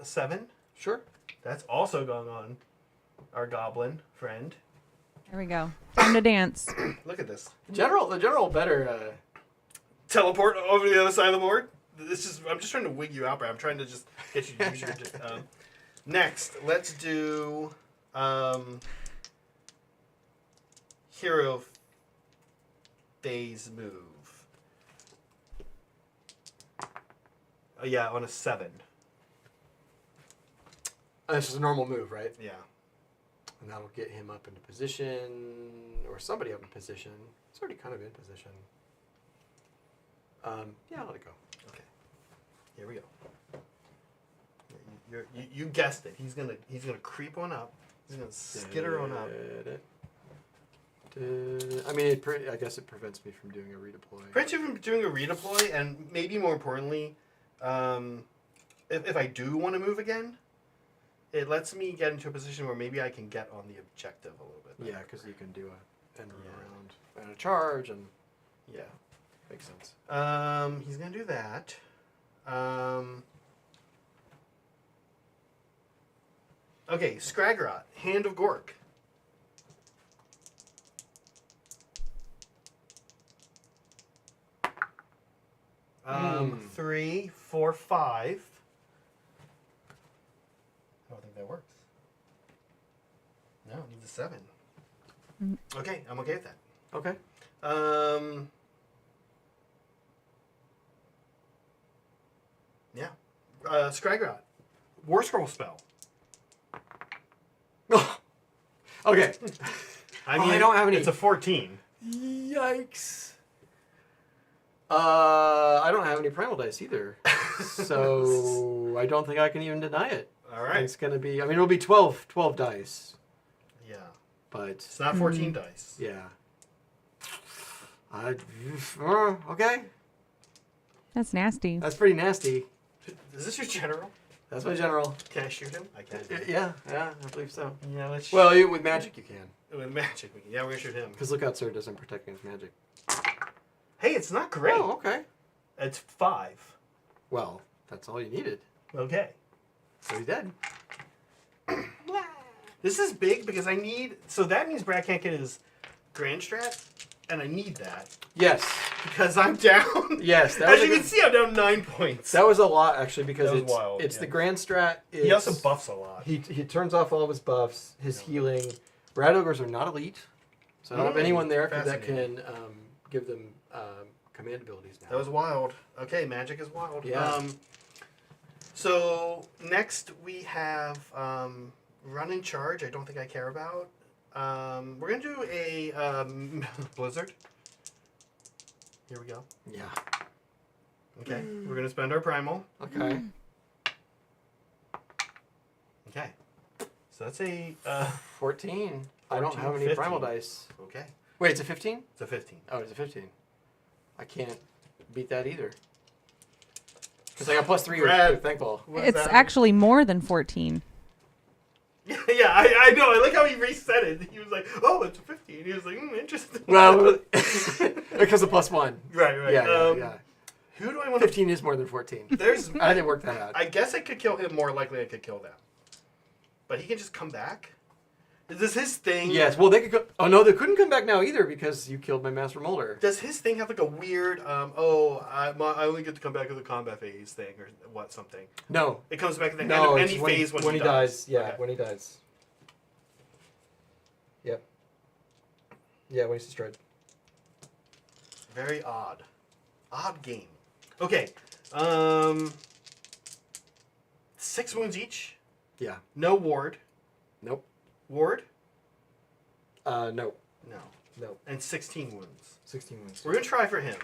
Speaker 1: 7.
Speaker 2: Sure.
Speaker 1: That's also going on our Goblin friend.
Speaker 3: There we go. Time to dance.
Speaker 1: Look at this.
Speaker 2: The general better.
Speaker 1: Teleport over to the other side of the board. I'm just trying to wig you out, Brad. I'm trying to just get you to use your. Next, let's do Hero Phase move. Oh, yeah, on a 7.
Speaker 2: This is a normal move, right?
Speaker 1: Yeah.
Speaker 2: And that'll get him up into position, or somebody up in position. It's already kind of in position. Yeah, I'll let it go.
Speaker 1: Okay. Here we go. You guessed it. He's gonna creep on up. He's gonna skitter on up.
Speaker 2: I mean, I guess it prevents me from doing a redeploy.
Speaker 1: Prevents you from doing a redeploy, and maybe more importantly, if I do want to move again, it lets me get into a position where maybe I can get on the objective a little bit better.
Speaker 2: Yeah, because you can do a end around and a charge, and yeah, makes sense.
Speaker 1: He's gonna do that. Okay, Scragrot, Hand of Gork.
Speaker 2: Hmm.
Speaker 1: 3, 4, 5. I don't think that works. No, it needs a 7. Okay, I'm okay with that.
Speaker 2: Okay.
Speaker 1: Yeah. Scragrot, War Scroll spell.
Speaker 2: Okay. I don't have any.
Speaker 1: It's a 14.
Speaker 2: Yikes. I don't have any primal dice either, so I don't think I can even deny it.
Speaker 1: All right.
Speaker 2: It's gonna be. I mean, it'll be 12 dice,
Speaker 1: Yeah.
Speaker 2: but
Speaker 1: It's not 14 dice.
Speaker 2: yeah. Okay.
Speaker 3: That's nasty.
Speaker 2: That's pretty nasty.
Speaker 1: Is this your general?
Speaker 2: That's my general.
Speaker 1: Can I shoot him? I can.
Speaker 2: Yeah, I believe so.
Speaker 1: Yeah, let's.
Speaker 2: Well, with magic you can,
Speaker 1: with magic, we can. Yeah, we're gonna shoot him.
Speaker 2: because Lookout Sir doesn't protect against magic.
Speaker 1: Hey, it's not great.
Speaker 2: Oh, okay.
Speaker 1: It's 5.
Speaker 2: Well, that's all you needed.
Speaker 1: Okay.
Speaker 2: So he's dead.
Speaker 1: This is big because I need. So that means Brad can't get his Grand Strat, and I need that
Speaker 2: Yes.
Speaker 1: because I'm down.
Speaker 2: Yes. That
Speaker 1: As
Speaker 2: was
Speaker 1: you can see, I'm down 9 points.
Speaker 2: That was a lot actually, because
Speaker 1: That was wild,
Speaker 2: it's
Speaker 1: yeah.
Speaker 2: the Grand Strat.
Speaker 1: He also buffs a lot.
Speaker 2: He turns off all of his buffs, his healing. Rat ogres are not elite, so I don't have anyone there that can give them command abilities now.
Speaker 1: That was wild. Okay, magic is wild.
Speaker 2: Yeah.
Speaker 1: So next we have Run and Charge. I don't think I care about. We're gonna do a Blizzard. Here we go.
Speaker 2: Yeah.
Speaker 1: Okay, we're gonna spend our primal.
Speaker 2: Okay.
Speaker 1: Okay, so that's a
Speaker 2: 14. I don't
Speaker 1: 14,
Speaker 2: have any
Speaker 1: 15.
Speaker 2: primal dice.
Speaker 1: okay.
Speaker 2: Wait, it's a 15?
Speaker 1: It's a 15.
Speaker 2: Oh, it's a 15. I can't beat that either. Because I got +3
Speaker 1: Brad.
Speaker 2: with Thankfall.
Speaker 1: What does
Speaker 3: It's
Speaker 1: that
Speaker 3: actually more than 14.
Speaker 1: mean? Yeah, I know. I like how he reset it. He was like, "Oh, it's a 15." He was like, "Interesting."
Speaker 2: Well, because of +1.
Speaker 1: right.
Speaker 2: Yeah.
Speaker 1: Who do I want to?
Speaker 2: 15 is more than 14.
Speaker 1: There's.
Speaker 2: I didn't work that out.
Speaker 1: I guess I could kill him more likely I could kill them. But he can just come back? Is this his thing?
Speaker 2: Yes, well, they could go. Oh, no, they couldn't come back now either because you killed my Master Molder.
Speaker 1: Does his thing have like a weird, I only get to come back to the combat phase thing or what, something?
Speaker 2: No.
Speaker 1: It comes back at the end
Speaker 2: No,
Speaker 1: of
Speaker 2: it's
Speaker 1: any phase when he
Speaker 2: dies. Yeah,
Speaker 1: Okay.
Speaker 2: when he dies. Yep. Yeah, when he's destroyed.
Speaker 1: Very odd. Odd game. Okay. 6 wounds each.
Speaker 2: Yeah.
Speaker 1: No ward.
Speaker 2: Nope.
Speaker 1: Ward?
Speaker 2: No.
Speaker 1: No.
Speaker 2: No.
Speaker 1: And 16 wounds.
Speaker 2: 16 wounds.
Speaker 1: We're going to try for him.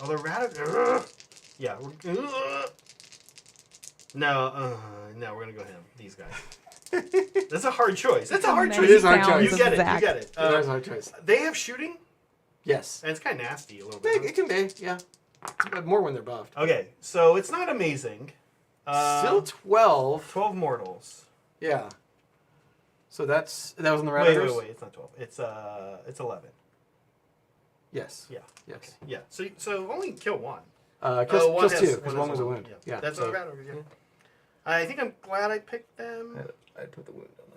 Speaker 1: Although Radic... Yeah. No, we're going to go him. These guys. That's a hard choice. That's a hard
Speaker 3: Many
Speaker 1: choice.
Speaker 2: It is a hard
Speaker 3: sounds
Speaker 2: choice.
Speaker 1: You get it.
Speaker 3: exact.
Speaker 1: You get it.
Speaker 2: That was a hard choice.
Speaker 1: They have shooting,
Speaker 2: Yes.
Speaker 1: and it's kind of nasty a little
Speaker 2: Yeah,
Speaker 1: bit.
Speaker 2: it can be, yeah. More when they're buffed.
Speaker 1: Okay, so it's not amazing.
Speaker 2: Still 12.
Speaker 1: 12 mortals.
Speaker 2: Yeah. So that was on the
Speaker 1: Wait,
Speaker 2: Ravagers?
Speaker 1: wait. It's not 12. It's 11.
Speaker 2: Yes.
Speaker 1: Yeah.
Speaker 2: Yes.
Speaker 1: Okay. Yeah. So only kill one.
Speaker 2: Kills
Speaker 1: has-
Speaker 2: 2, because
Speaker 1: has
Speaker 2: one was a
Speaker 1: wound.
Speaker 2: wound. Yeah.
Speaker 1: That's
Speaker 2: so,
Speaker 1: what Rat Ogres, yeah. I think I'm glad I picked them.
Speaker 2: I put the wound on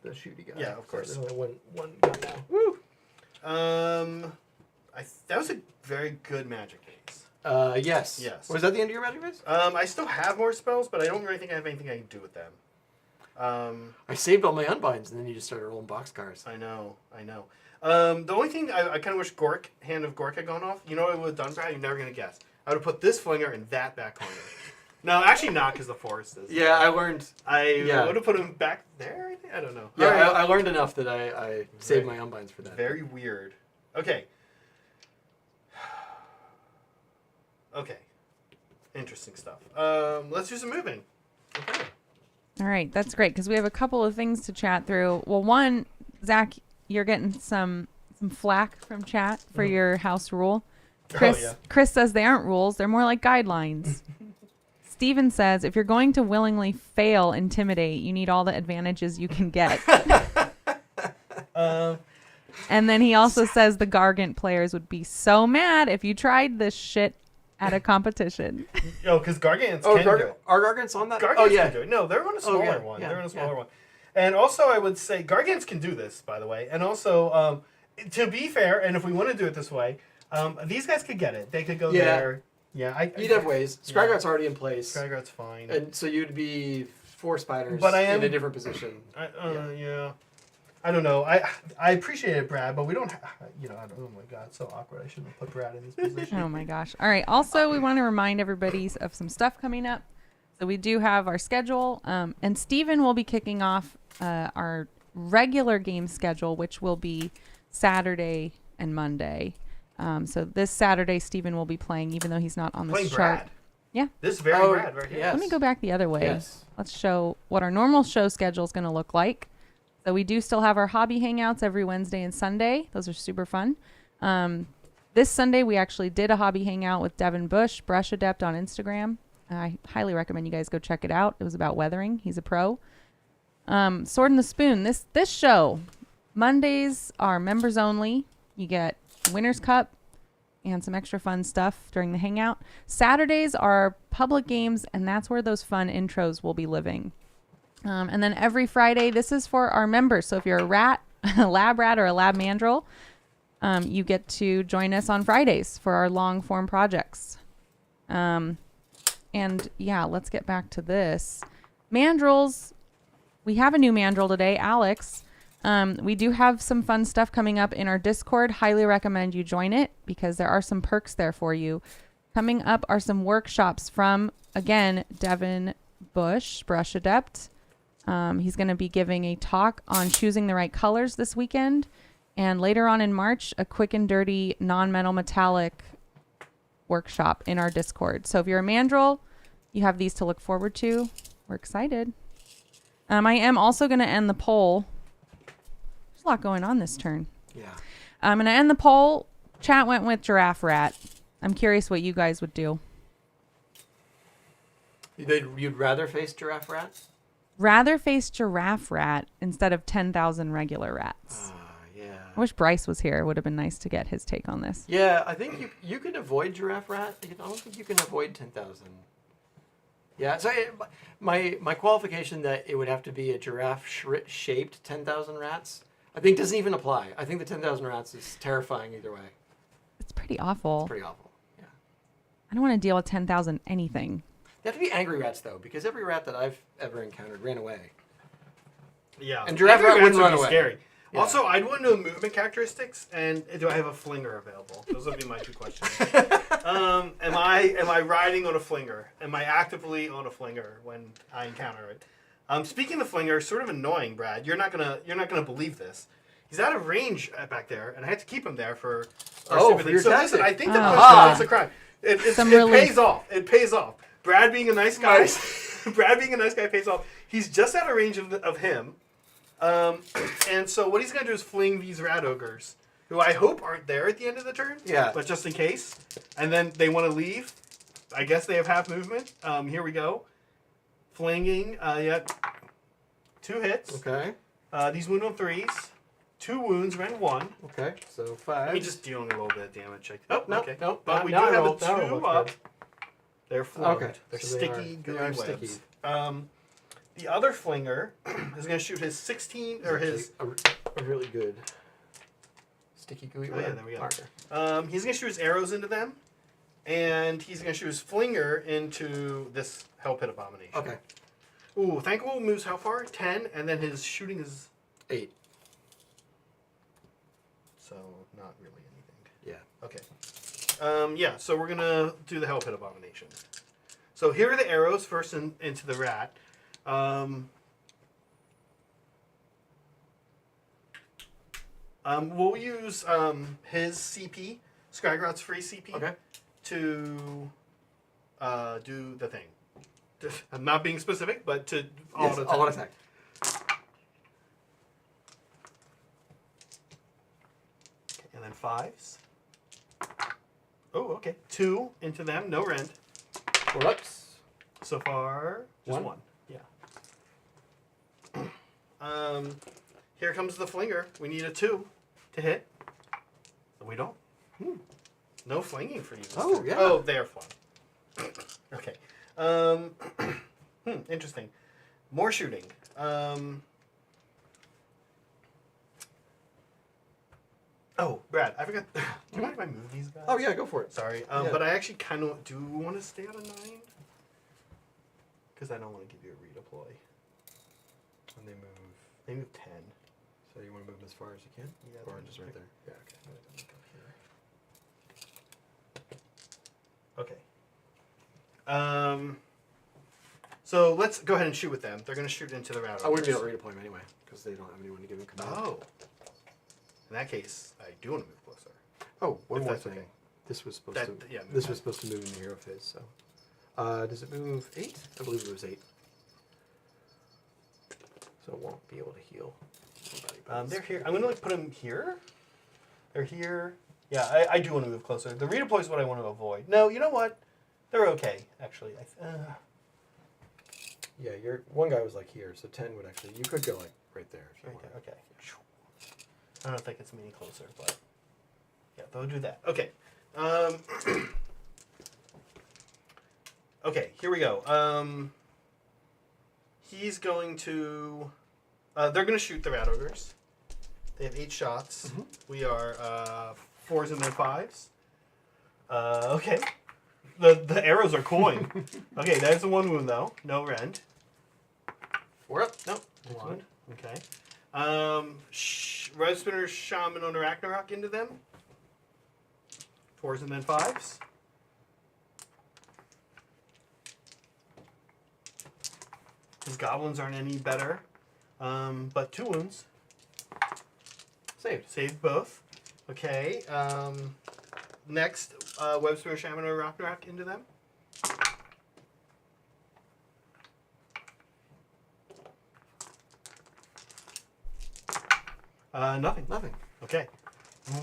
Speaker 2: the shooty guy.
Speaker 1: Yeah, of course.
Speaker 2: So there's only one gun now. Woo!
Speaker 1: That was a very good magic case.
Speaker 2: Yes.
Speaker 1: Yes.
Speaker 2: Was that the end of your magic phase?
Speaker 1: I still have more spells, but I don't really think I have anything I can do with them.
Speaker 2: I saved all my unbinds, and then you just started rolling boxcars.
Speaker 1: I know. The only thing I kind of wish Hand of Gork had gone off. You know what I would have done, Brad? You're never gonna guess. I would have put this flinger in that back corner. No, actually not, because the forest is.
Speaker 2: Yeah, I learned.
Speaker 1: I would have put him back there. I don't know.
Speaker 2: Yeah,
Speaker 1: All right.
Speaker 2: I learned enough that I saved my unbinds for that.
Speaker 1: Very weird. Okay. Okay. Interesting stuff. Let's do some moving. Okay.
Speaker 3: All right, that's great because we have a couple of things to chat through. Well, one, Zach, you're getting some flack from chat for your house rule. Chris says they aren't rules; they're more like guidelines. Steven says if you're going to willingly fail intimidate, you need all the advantages you can get. And then he also says the Gargant players would be so mad if you tried this shit at a competition.
Speaker 1: Because Gargants can do it.
Speaker 2: Are Gargants on that?
Speaker 1: Gargants can do it. No, they're on a smaller one.
Speaker 2: Yeah,
Speaker 1: They're on a smaller one. And also, I would say Gargants can do this, by the way. And also, to be fair, and if we want to do it this way, these guys could get it. They could go there. Yeah,
Speaker 2: you'd have ways. Scryguard's already in place.
Speaker 1: Scryguard's fine.
Speaker 2: And so you'd be 4 spiders
Speaker 1: But I am
Speaker 2: in a different position.
Speaker 1: Yeah. I don't know. I appreciate it, Brad, but we don't. Oh my God, it's so awkward. I shouldn't have put Brad in this position.
Speaker 3: Oh my gosh! All right. Also, we want to remind everybody of some stuff coming up. So we do have our schedule, and Steven will be kicking off our regular game schedule, which will be Saturday and Monday. So this Saturday, Steven will be playing, even though he's not on this chart.
Speaker 1: Brad.
Speaker 3: Yeah.
Speaker 1: This very Brad right here.
Speaker 2: Yes.
Speaker 3: Let me go back the other way.
Speaker 2: Yes.
Speaker 3: Let's show what our normal show schedule is going to look like. So we do still have our hobby hangouts every Wednesday and Sunday. Those are super fun. This Sunday, we actually did a hobby hangout with Devin Bush, Brush Adept on Instagram. I highly recommend you guys go check it out. It was about weathering. He's a pro. Sword and the Spoon. This show, Mondays are members only. You get Winner's Cup and some extra fun stuff during the hangout. Saturdays are public games, and that's where those fun intros will be living. And then every Friday, this is for our members. So if you're a rat, a lab rat, or a lab mandrill, you get to join us on Fridays for our long form projects. And yeah, let's get back to this. Mandrills, we have a new mandrill today, Alex. We do have some fun stuff coming up in our Discord. Highly recommend you join it because there are some perks there for you. Coming up are some workshops from, again, Devin Bush, Brush Adept. He's going to be giving a talk on choosing the right colors this weekend. And later on in March, a quick and dirty non-metal metallic workshop in our Discord. So if you're a mandrill, you have these to look forward to. We're excited. I am also going to end the poll. There's a lot going on this turn.
Speaker 2: Yeah.
Speaker 3: I'm going to end the poll. Chat went with Giraffe Rat. I'm curious what you guys would do.
Speaker 2: You'd rather face Giraffe Rat?
Speaker 3: Rather face Giraffe Rat instead of 10,000 regular rats.
Speaker 2: Yeah.
Speaker 3: I wish Bryce was here. It would have been nice to get his take on this.
Speaker 2: Yeah, I think you can avoid Giraffe Rat. I don't think you can avoid 10,000. Yeah, so my qualification that it would have to be a giraffe-shaped 10,000 rats, I think doesn't even apply. I think the 10,000 rats is terrifying either way.
Speaker 3: It's pretty awful.
Speaker 2: It's pretty awful, yeah.
Speaker 3: I don't want to deal with 10,000 anything.
Speaker 2: They have to be angry rats, though, because every rat that I've ever encountered ran away.
Speaker 1: Yeah.
Speaker 2: And Giraffe Rat wouldn't run
Speaker 1: be
Speaker 2: away.
Speaker 1: Scary.
Speaker 2: Yeah.
Speaker 1: Also, I'd want to know movement characteristics, and do I have a flinger available? Those would be my 2 questions. Am I riding on a flinger? Am I actively on a flinger when I encounter it? Speaking of flinger, sort of annoying, Brad. You're not gonna believe this. He's out of range back there, and I had to keep him there for our sympathy.
Speaker 2: For your
Speaker 1: so
Speaker 2: tactic.
Speaker 1: listen, I think that's a crime. It
Speaker 3: relief.
Speaker 1: pays off. It pays off. Brad being a nice guy. Brad being a nice guy pays off. He's just out of range of him. And so what he's going to do is fling these rat ogres, who I hope aren't there at the end of the turn.
Speaker 2: Yeah.
Speaker 1: But just in case. And then they want to leave. I guess they have half movement. Here we go. Flinging, yeah, 2 hits.
Speaker 2: Okay.
Speaker 1: These wound on 3s. 2 wounds, ran 1.
Speaker 2: Okay. So 5.
Speaker 1: Let me just deal a little bit of damage. Oh,
Speaker 2: no,
Speaker 1: okay.
Speaker 2: no.
Speaker 1: But we do
Speaker 2: now I
Speaker 1: have
Speaker 2: roll-
Speaker 1: a
Speaker 2: now I
Speaker 1: 2
Speaker 2: roll
Speaker 1: up.
Speaker 2: good.
Speaker 1: They're floated.
Speaker 2: Okay.
Speaker 1: They're
Speaker 2: So
Speaker 1: sticky,
Speaker 2: they
Speaker 1: gooey
Speaker 2: are
Speaker 1: webs.
Speaker 2: sticky.
Speaker 1: The other flinger is going to shoot his 16 or his.
Speaker 2: A really good sticky gooey
Speaker 1: Oh,
Speaker 2: web
Speaker 1: yeah, there we go.
Speaker 2: marker.
Speaker 1: He's going to shoot his arrows into them, and he's going to shoot his flinger into this Hell Pit Abomination.
Speaker 2: Okay.
Speaker 1: Ooh, Thankful moves how far? 10, and then his shooting is
Speaker 2: 8.
Speaker 1: so not really anything.
Speaker 2: Yeah.
Speaker 1: Okay. Yeah, so we're going to do the Hell Pit Abomination. So here are the arrows first into the rat. We'll use his CP, Skygrout's free CP,
Speaker 2: Okay.
Speaker 1: to do the thing. I'm not being specific, but to
Speaker 2: Yes, auto attack.
Speaker 1: And then 5s. Oh, okay. 2 into them, no rend.
Speaker 2: 4 ups.
Speaker 1: So far, just
Speaker 2: 1.
Speaker 1: 1. Yeah. Here comes the flinger. We need a 2 to hit. We don't. No flinging for you.
Speaker 2: Oh,
Speaker 1: Mr.
Speaker 2: yeah.
Speaker 1: Oh, they're flung. Okay. Interesting. More shooting. Oh, Brad, I forgot. Do you mind if I move these guys?
Speaker 2: Oh yeah, go for it.
Speaker 1: Sorry,
Speaker 2: Yeah.
Speaker 1: but I actually kind of do want to stay at a 9 because I don't want to give you a redeploy.
Speaker 2: And they move.
Speaker 1: They move 10.
Speaker 2: So you want to move them as far as you can?
Speaker 1: Yeah,
Speaker 2: Or
Speaker 1: they're
Speaker 2: just right there? Yeah. Okay.
Speaker 1: Okay. So let's go ahead and shoot with them. They're going to shoot into the rat.
Speaker 2: I wouldn't be able to redeploy them anyway because they don't have anyone to give them command.
Speaker 1: Oh. In that case, I do want to move closer.
Speaker 2: Oh, one
Speaker 1: If
Speaker 2: more
Speaker 1: that's
Speaker 2: thing.
Speaker 1: okay.
Speaker 2: This was supposed
Speaker 1: That-
Speaker 2: to.
Speaker 1: yeah, move
Speaker 2: this
Speaker 1: that.
Speaker 2: was supposed to move in the hero phase. So, does it move 8? I believe it moves 8. So it won't be able to heal.
Speaker 1: They're here. I'm going to put them here. They're here. Yeah, I do want to move closer. The redeploy is what I want to avoid. No, you know what? They're okay, actually.
Speaker 2: Yeah, your one guy was like here, so 10 would actually. You could go like right there if you
Speaker 1: Right
Speaker 2: want.
Speaker 1: there, okay. I don't know if that gets me any closer, but yeah, they'll do that. Okay. Okay, here we go. He's going to. They're going to shoot the rat ogres. They have 8 shots.
Speaker 2: Mhm.
Speaker 1: We are 4s and then 5s. Okay. The arrows are coin. Okay, that's a 1 wound though. No rend.
Speaker 2: 4 up.
Speaker 1: Nope. 1. Okay. Red Spinner Shaman on Ragnarok into them. 4s and then 5s. His goblins aren't any better. But 2 wounds.
Speaker 2: Saved.
Speaker 1: Saved both. Okay. Next, Web Spinner Shaman on Ragnarok into them. Nothing.
Speaker 2: Nothing.
Speaker 1: Okay.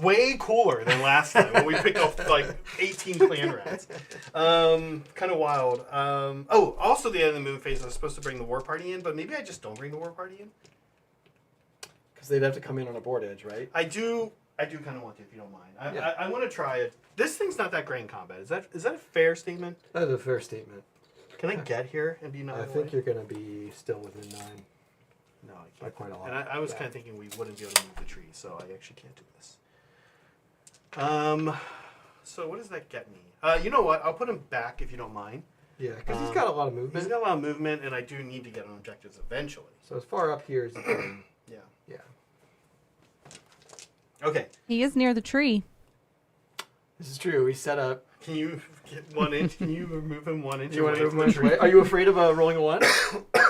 Speaker 1: Way cooler than last time when we picked up like 18 clan rats. Kind of wild. Oh, also the end of the moon phase, I was supposed to bring the war party in, but maybe I just don't bring the war party in.
Speaker 2: Because they'd have to come in on a board edge, right?
Speaker 1: I do kind of want to, if you don't mind.
Speaker 2: Yeah.
Speaker 1: I want to try it. This thing's not that great in combat. Is that a fair statement?
Speaker 2: That is a fair statement.
Speaker 1: Can I get here and be not?
Speaker 2: I think you're going to be still within 9.
Speaker 1: No, I
Speaker 2: by
Speaker 1: can't.
Speaker 2: quite a lot.
Speaker 1: And I was
Speaker 2: Yeah.
Speaker 1: kind of thinking we wouldn't be able to move the tree, so I actually can't do this. So what does that get me? You know what? I'll put him back if you don't mind.
Speaker 2: Yeah, because he's got a lot of movement.
Speaker 1: He's got a lot of movement, and I do need to get on objectives eventually.
Speaker 2: So as far up here as you can.
Speaker 1: Yeah.
Speaker 2: Yeah.
Speaker 1: Okay.
Speaker 3: He is near the tree.
Speaker 2: This is true. We set up.
Speaker 1: Can you get 1 inch? Can you move him 1 inch?
Speaker 2: Do you want to
Speaker 1: away
Speaker 2: move
Speaker 1: from
Speaker 2: him
Speaker 1: the
Speaker 2: away? Are you afraid of rolling a 1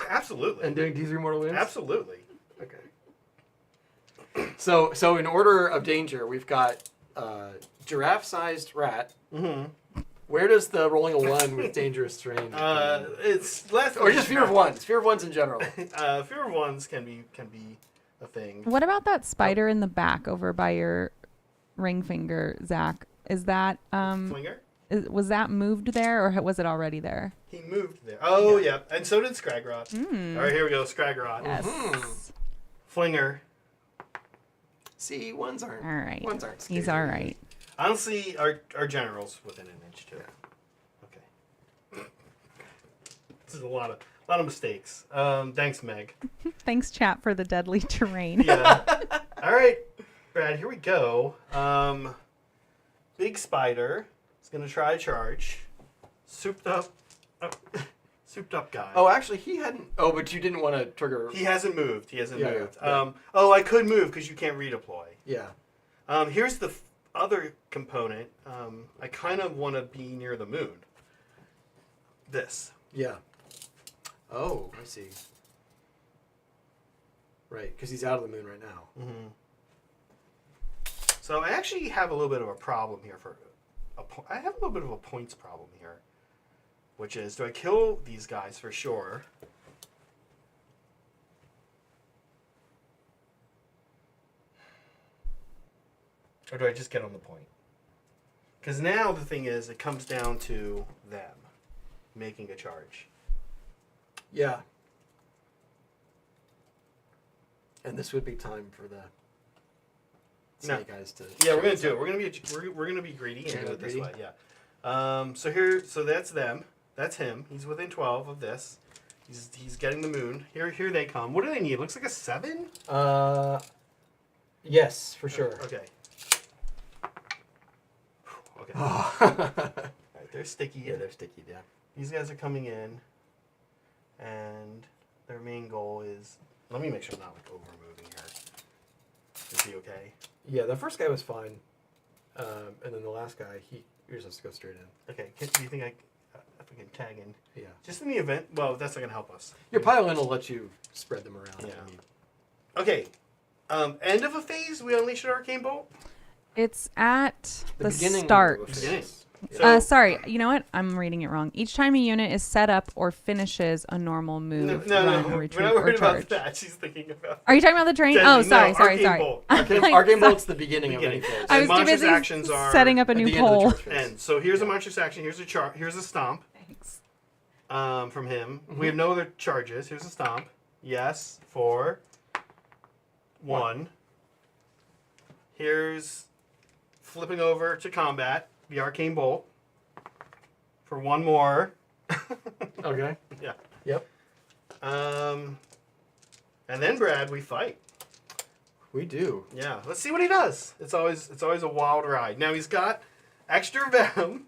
Speaker 1: Absolutely.
Speaker 2: and doing D3 mortal wounds?
Speaker 1: Absolutely.
Speaker 2: Okay. So in order of danger, we've got giraffe-sized rat.
Speaker 1: Mm-hmm.
Speaker 2: Where does the rolling a 1 with dangerous terrain? come in?
Speaker 1: It's less.
Speaker 2: Or just fear of 1s. Fear of 1s in general.
Speaker 1: Fear of 1s can be a thing.
Speaker 3: What about that spider in the back over by your ring finger, Zach? Is that
Speaker 1: Flinger?
Speaker 3: Was that moved there, or was it already there?
Speaker 1: He moved there. Oh, yeah. And so did Scragrot. All right, here we go. Scragrot.
Speaker 3: Yes.
Speaker 1: Flinger.
Speaker 2: See, ones aren't.
Speaker 3: All right.
Speaker 2: Ones aren't
Speaker 3: He's
Speaker 2: scary.
Speaker 3: all right.
Speaker 1: Honestly, our general's within an inch, too. Okay. This is a lot of mistakes. Thanks, Meg.
Speaker 3: Thanks, chat, for the deadly terrain.
Speaker 1: Yeah. All right, Brad, here we go. Big Spider is going to try a charge. Souped up guy.
Speaker 2: Oh, actually, he hadn't. Oh, but you didn't want to trigger.
Speaker 1: He hasn't moved. He hasn't
Speaker 2: Yeah,
Speaker 1: moved.
Speaker 2: yeah.
Speaker 1: I could move because you can't redeploy.
Speaker 2: Yeah.
Speaker 1: Here's the other component. I kind of want to be near the moon. This.
Speaker 2: Yeah. Oh, I see. Right, because he's out of the moon right now.
Speaker 1: Mm-hmm. So I actually have a little bit of a problem here I have a little bit of a points problem here, which is, do I kill these guys for sure? Or do I just get on the point? Because now the thing is, it comes down to them making a charge.
Speaker 2: Yeah. And this would be time for the snake eyes to.
Speaker 1: Yeah, we're gonna do it. We're gonna be greedy and do it this
Speaker 2: Greedy?
Speaker 1: way. Yeah. So that's them. That's him. He's within 12 of this. He's getting the moon. Here they come. What do they need? Looks like a 7.
Speaker 2: Yes, for sure.
Speaker 1: Okay. Okay.
Speaker 2: Oh.
Speaker 1: Alright, they're sticky.
Speaker 2: Yeah, they're sticky. Yeah.
Speaker 1: These guys are coming in, and their main goal is. Let me make sure I'm not like over moving here. Is he okay?
Speaker 2: Yeah, the first guy was fine, and then the last guy, you're supposed to go straight in.
Speaker 1: Okay. Do you think if I can tag in?
Speaker 2: Yeah.
Speaker 1: Just in the event. Well, that's not gonna help us.
Speaker 2: Your pile in will let you spread them around.
Speaker 1: Yeah.
Speaker 2: I mean.
Speaker 1: Okay. End of a phase, we unleash an arcane bolt.
Speaker 3: It's at the
Speaker 2: beginning
Speaker 3: start.
Speaker 2: of a phase.
Speaker 1: Beginning.
Speaker 2: Yeah.
Speaker 3: Sorry, you know what? I'm reading it wrong. Each time a unit is set up or finishes a normal move, run,
Speaker 1: We're
Speaker 3: retreat,
Speaker 1: not
Speaker 3: or
Speaker 1: worried
Speaker 3: charge.
Speaker 1: about that. She's thinking about.
Speaker 3: Are you talking about the train?
Speaker 1: Deadly.
Speaker 3: Oh, sorry,
Speaker 1: No,
Speaker 3: sorry,
Speaker 1: arcane
Speaker 3: sorry.
Speaker 1: bolt.
Speaker 3: I'm like,
Speaker 2: Arcane
Speaker 3: sorry.
Speaker 2: bolt's the beginning of any phase.
Speaker 3: I was too
Speaker 1: Monstrous
Speaker 3: busy
Speaker 1: actions are
Speaker 3: setting up a
Speaker 2: at
Speaker 3: new
Speaker 2: the end of the
Speaker 3: poll.
Speaker 2: charge phase.
Speaker 1: And so here's a monstrous action. Here's a Here's a stomp.
Speaker 3: Thanks.
Speaker 1: From him. We have no other charges. Here's a stomp. Yes, for 1. Here's flipping over to combat. The arcane bolt for 1 more.
Speaker 2: Okay.
Speaker 1: Yeah.
Speaker 2: Yep.
Speaker 1: And then Brad, we fight.
Speaker 2: We do.
Speaker 1: Yeah. Let's see what he does. It's always a wild ride. Now he's got extra venom.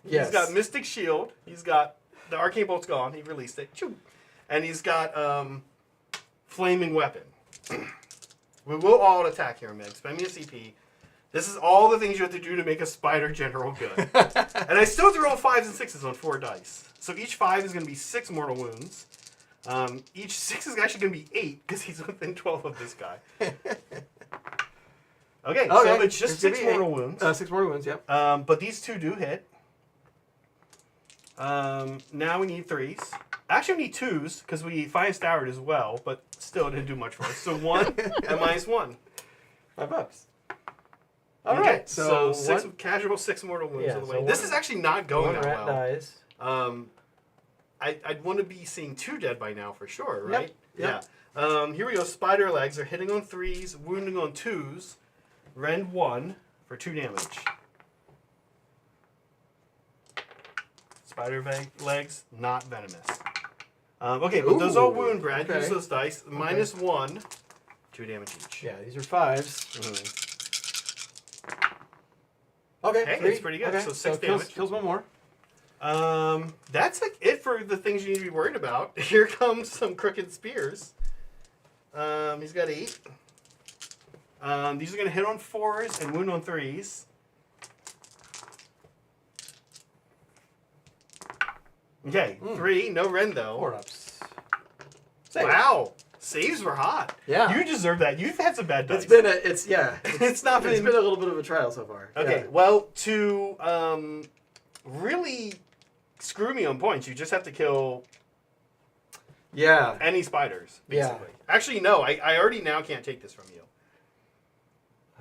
Speaker 2: Yes.
Speaker 1: He's got Mystic Shield. He's got the arcane bolt's gone. He released it. Choo. And he's got flaming weapon. We will all attack here, Meg. Spend me a CP. This is all the things you have to do to make a spider general good. And I still have to roll 5s and 6s on 4 dice. So each 5 is going to be 6 mortal wounds. Each 6 is actually going to be 8 because he's within 12 of this guy. Okay, so it's just 6 mortal wounds.
Speaker 2: 6 mortal wounds, yep.
Speaker 1: But these 2 do hit. Now we need 3s. Actually, we need 2s because we finest Howard as well, but still it didn't do much for us. So 1 and -1.
Speaker 2: $5.
Speaker 1: All
Speaker 2: Okay,
Speaker 1: right, so
Speaker 2: one-
Speaker 1: casual 6 mortal wounds
Speaker 2: Yeah,
Speaker 1: on the
Speaker 2: so
Speaker 1: way. This
Speaker 2: one-
Speaker 1: is actually not going
Speaker 2: One
Speaker 1: that
Speaker 2: rat
Speaker 1: well.
Speaker 2: dies.
Speaker 1: I'd want to be seeing 2 dead by now for sure, right?
Speaker 2: Yep.
Speaker 1: Yeah. Here we go. Spider legs are hitting on 3s, wounding on 2s. Rend 1 for 2 damage. Spider legs, not venomous. Okay, but those all
Speaker 2: Ooh,
Speaker 1: wound, Brad.
Speaker 2: okay.
Speaker 1: Use those dice. -1, 2 damage each.
Speaker 2: Yeah, these are 5s.
Speaker 1: Mhm.
Speaker 2: Okay,
Speaker 1: Hey,
Speaker 2: 3.
Speaker 1: that's pretty good.
Speaker 2: Okay,
Speaker 1: So 6
Speaker 2: kills,
Speaker 1: damage.
Speaker 2: kills 1 more.
Speaker 1: That's like it for the things you need to be worried about. Here comes some crooked spears. He's got 8. These are going to hit on 4s and wound on 3s. Okay, 3. No rend though.
Speaker 2: 4-ups.
Speaker 1: Wow, saves were hot.
Speaker 2: Yeah.
Speaker 1: You deserve that. You've had some bad dice.
Speaker 2: It's been a, it's, yeah.
Speaker 1: It's not
Speaker 2: It's
Speaker 1: been.
Speaker 2: been a little bit of a trial so far.
Speaker 1: Okay,
Speaker 2: Yeah.
Speaker 1: well, to really screw me on points, you just have to kill
Speaker 2: Yeah.
Speaker 1: any spiders,
Speaker 2: Yeah.
Speaker 1: basically. Actually, no, I already now can't take this from you.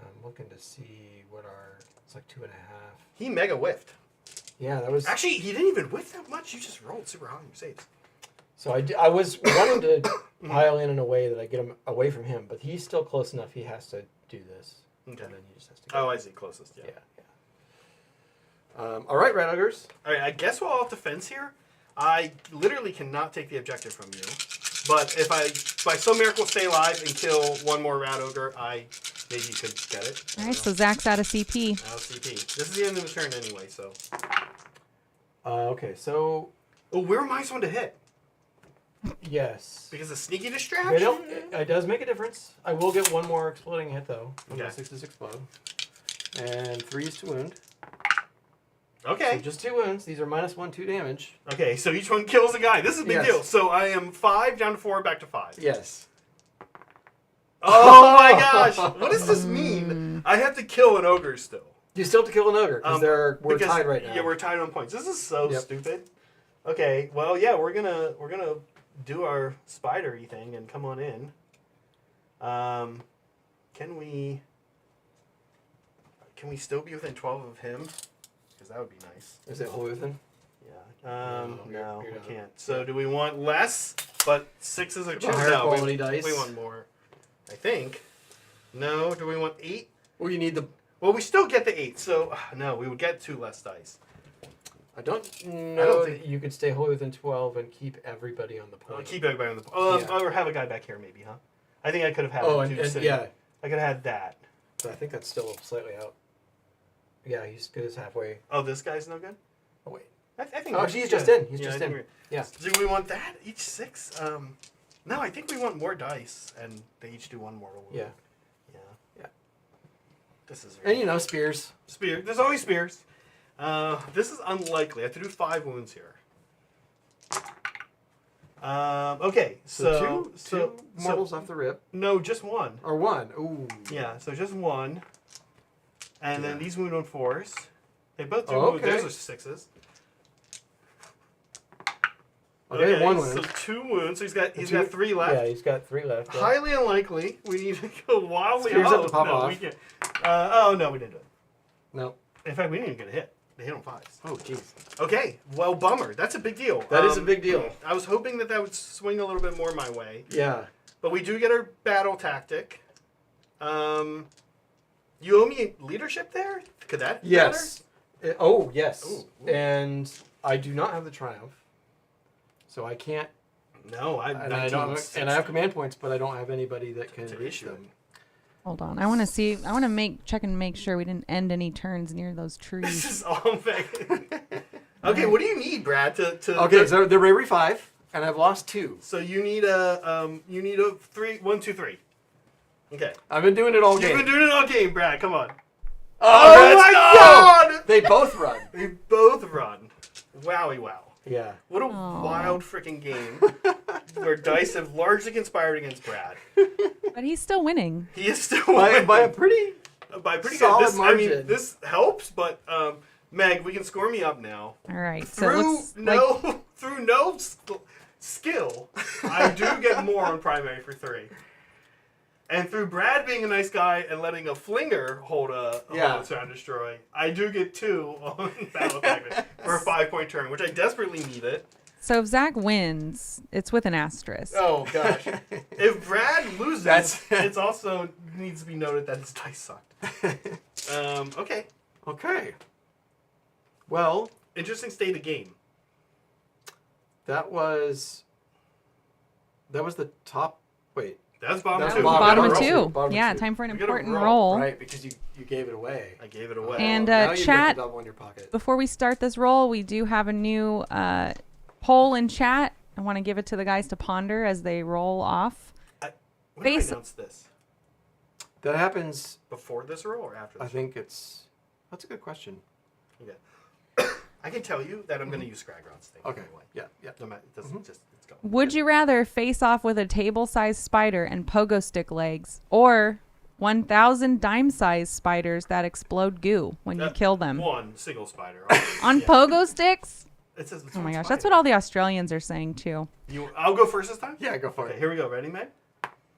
Speaker 2: I'm looking to see what our, it's like 2.5.
Speaker 1: He mega whiffed.
Speaker 2: Yeah, that was...
Speaker 1: Actually, he didn't even whiff that much. You just rolled super high on your saves.
Speaker 2: So I was wanting to pile in a way that I get him away from him, but he's still close enough. He has to do this.
Speaker 1: Okay.
Speaker 2: And then he just has to go.
Speaker 1: Oh, I see. Closest, yeah.
Speaker 2: All right, Red Ogres.
Speaker 1: All right, I guess while off defense here, I literally cannot take the objective from you. But if I, by some miracle, stay alive and kill one more Rat Ogre, I maybe could get it.
Speaker 3: All right, so Zach's out of CP.
Speaker 1: Out of CP. This is the end of the turn anyway, so.
Speaker 2: Okay, so...
Speaker 1: Oh, where am I supposed to hit?
Speaker 2: Yes.
Speaker 1: Because of sneaky
Speaker 2: They
Speaker 1: distraction?
Speaker 2: don't, it does make a difference. I will get one more exploding hit, though.
Speaker 1: Okay.
Speaker 2: 6 explode. And 3s to wound.
Speaker 1: Okay.
Speaker 2: So just 2 wounds. These are -1, 2 damage.
Speaker 1: Okay, so each one kills a guy. This is a big
Speaker 2: Yes.
Speaker 1: deal. So I am 5 down to 4, back to 5.
Speaker 2: Yes.
Speaker 1: Oh my gosh! What does this mean? I have to kill an ogre still.
Speaker 2: You still have to kill an ogre because we're tied right now.
Speaker 1: Yeah, we're tied on points. This is so
Speaker 2: Yep.
Speaker 1: stupid. Okay, well, yeah, we're gonna do our spidery thing and come on in. Can we still be within 12 of him? Because that would be nice.
Speaker 2: Is it Holythan?
Speaker 1: Yeah.
Speaker 2: No,
Speaker 1: No,
Speaker 2: you're
Speaker 1: we
Speaker 2: not.
Speaker 1: can't. So do we want less? But 6 is a
Speaker 2: Choose higher quality dice.
Speaker 1: We want more. I think. No. Do we want 8?
Speaker 2: Well, you need the...
Speaker 1: Well, we still get the 8. So no, we would get 2 less dice.
Speaker 2: I don't know that you could stay Holythan 12 and keep everybody on the point.
Speaker 1: I'll keep everybody on the.
Speaker 2: Yeah.
Speaker 1: Or have a guy back here, maybe, huh? I think I could have had.
Speaker 2: Oh,
Speaker 1: two
Speaker 2: and
Speaker 1: sitting.
Speaker 2: yeah.
Speaker 1: I could have had that.
Speaker 2: But I think that's still slightly out. Yeah, he's good as halfway.
Speaker 1: Oh, this guy's no good.
Speaker 2: Oh, wait.
Speaker 1: I think.
Speaker 2: Oh, he's just in. He's just
Speaker 1: I think
Speaker 2: in.
Speaker 1: we're-
Speaker 2: Yeah.
Speaker 1: Do we want that each 6? No, I think we want more dice, and they each do 1 mortal wound.
Speaker 2: Yeah.
Speaker 1: Yeah.
Speaker 2: Yeah.
Speaker 1: This is.
Speaker 2: And, you know, spears.
Speaker 1: Spear. There's always spears. This is unlikely. I have to do 5 wounds here. Okay,
Speaker 2: So two mortals off the rip.
Speaker 1: No, just 1.
Speaker 2: Or 1. Ooh.
Speaker 1: Yeah, so just 1. And then these wound on 4s. They both do
Speaker 2: Oh,
Speaker 1: wound.
Speaker 2: okay.
Speaker 1: Those are 6s.
Speaker 2: Okay, 1 wound.
Speaker 1: So 2 wounds. So he's got 3
Speaker 2: Yeah,
Speaker 1: left.
Speaker 2: he's got 3 left. Yeah.
Speaker 1: Highly unlikely. We need to go wildly.
Speaker 2: Spears have to pop
Speaker 1: no,
Speaker 2: off.
Speaker 1: we can't. Oh no, we didn't do it.
Speaker 2: No.
Speaker 1: In fact, we didn't even get a hit. They hit on 5s.
Speaker 2: Oh, jeez.
Speaker 1: Okay, well, bummer. That's a big deal.
Speaker 2: That is a big deal.
Speaker 1: I was hoping that would swing a little bit more my way.
Speaker 2: Yeah.
Speaker 1: But we do get our battle tactic. You owe me leadership there? Could that
Speaker 2: Yes. Oh, yes.
Speaker 1: Ooh.
Speaker 2: And I do not have the triumph. So I can't.
Speaker 1: matter? No, I'm
Speaker 2: And I have command points, but I don't have anybody that can
Speaker 1: To issue
Speaker 2: them.
Speaker 3: Hold on. I want to see. I want to check and make sure we didn't end any turns near those
Speaker 1: This
Speaker 3: trees.
Speaker 1: is all fake. Okay, what do you need, Brad? To
Speaker 2: Okay, so they're bravery 5, and I've lost 2.
Speaker 1: So you need a 3, 1, 2, 3. Okay.
Speaker 2: I've been doing it all
Speaker 1: You've
Speaker 2: game.
Speaker 1: been doing it all game, Brad. Come on.
Speaker 2: Oh,
Speaker 1: my
Speaker 2: let's go!
Speaker 1: God!
Speaker 2: They both run.
Speaker 1: They both run. Wowie wow.
Speaker 2: Yeah.
Speaker 1: What a
Speaker 3: Aw.
Speaker 1: wild freaking game where dice have largely conspired against Brad.
Speaker 3: But he's still winning.
Speaker 1: He is still
Speaker 2: By
Speaker 1: winning.
Speaker 2: a pretty
Speaker 1: By
Speaker 2: solid
Speaker 1: good. I mean,
Speaker 2: margin.
Speaker 1: this helps, but Meg, we can score me up now.
Speaker 3: All right. So it looks like
Speaker 1: Through no skill, I do get more on primary for 3. And through Brad being a nice guy and letting a flinger hold a sound destroy, I do get 2 on battle tactic for a 5-point turn, which I desperately need it.
Speaker 3: so if Zach wins, it's with an asterisk.
Speaker 1: Oh gosh! If Brad loses,
Speaker 2: That's-
Speaker 1: it's also needs to be noted that his dice sucked. Okay.
Speaker 2: Okay. Well,
Speaker 1: Interesting state of game.
Speaker 2: that was the top. Wait.
Speaker 1: That's bottom
Speaker 2: That's
Speaker 1: 2.
Speaker 3: Bottom
Speaker 2: Bottom
Speaker 3: of
Speaker 2: two.
Speaker 3: 2.
Speaker 2: Bottom
Speaker 3: Yeah,
Speaker 2: two.
Speaker 3: time for an
Speaker 1: We gotta
Speaker 3: important
Speaker 1: roll,
Speaker 3: roll.
Speaker 2: Right, because you gave it away.
Speaker 1: I gave it away.
Speaker 3: And,
Speaker 2: now you've got
Speaker 3: chat-
Speaker 2: the double in your pocket.
Speaker 3: Before we start this roll, we do have a new poll in chat. I want to give it to the guys to ponder as they roll off.
Speaker 1: When do I
Speaker 3: Basi-
Speaker 1: announce this?
Speaker 2: That happens.
Speaker 1: Before this roll or after
Speaker 2: I
Speaker 1: this?
Speaker 2: think it's. That's a good question.
Speaker 1: Okay. I can tell you that I'm going to use Scragron's thing.
Speaker 2: Okay.
Speaker 1: Anyway.
Speaker 2: Yeah. Yeah.
Speaker 1: No matter, it doesn't just it's going.
Speaker 3: Would you rather face off with a table-sized spider and pogo stick legs, or 1,000 dime-sized spiders that explode goo when you kill them?
Speaker 1: One single spider.
Speaker 3: On
Speaker 1: Yeah.
Speaker 3: pogo sticks?
Speaker 1: It says it's
Speaker 3: Oh my
Speaker 1: one
Speaker 3: gosh,
Speaker 1: spider.
Speaker 3: that's what all the Australians are saying too.
Speaker 1: I'll go first this time?
Speaker 2: Yeah. Go for
Speaker 1: Okay,
Speaker 2: it.
Speaker 1: here we go. Ready, Meg?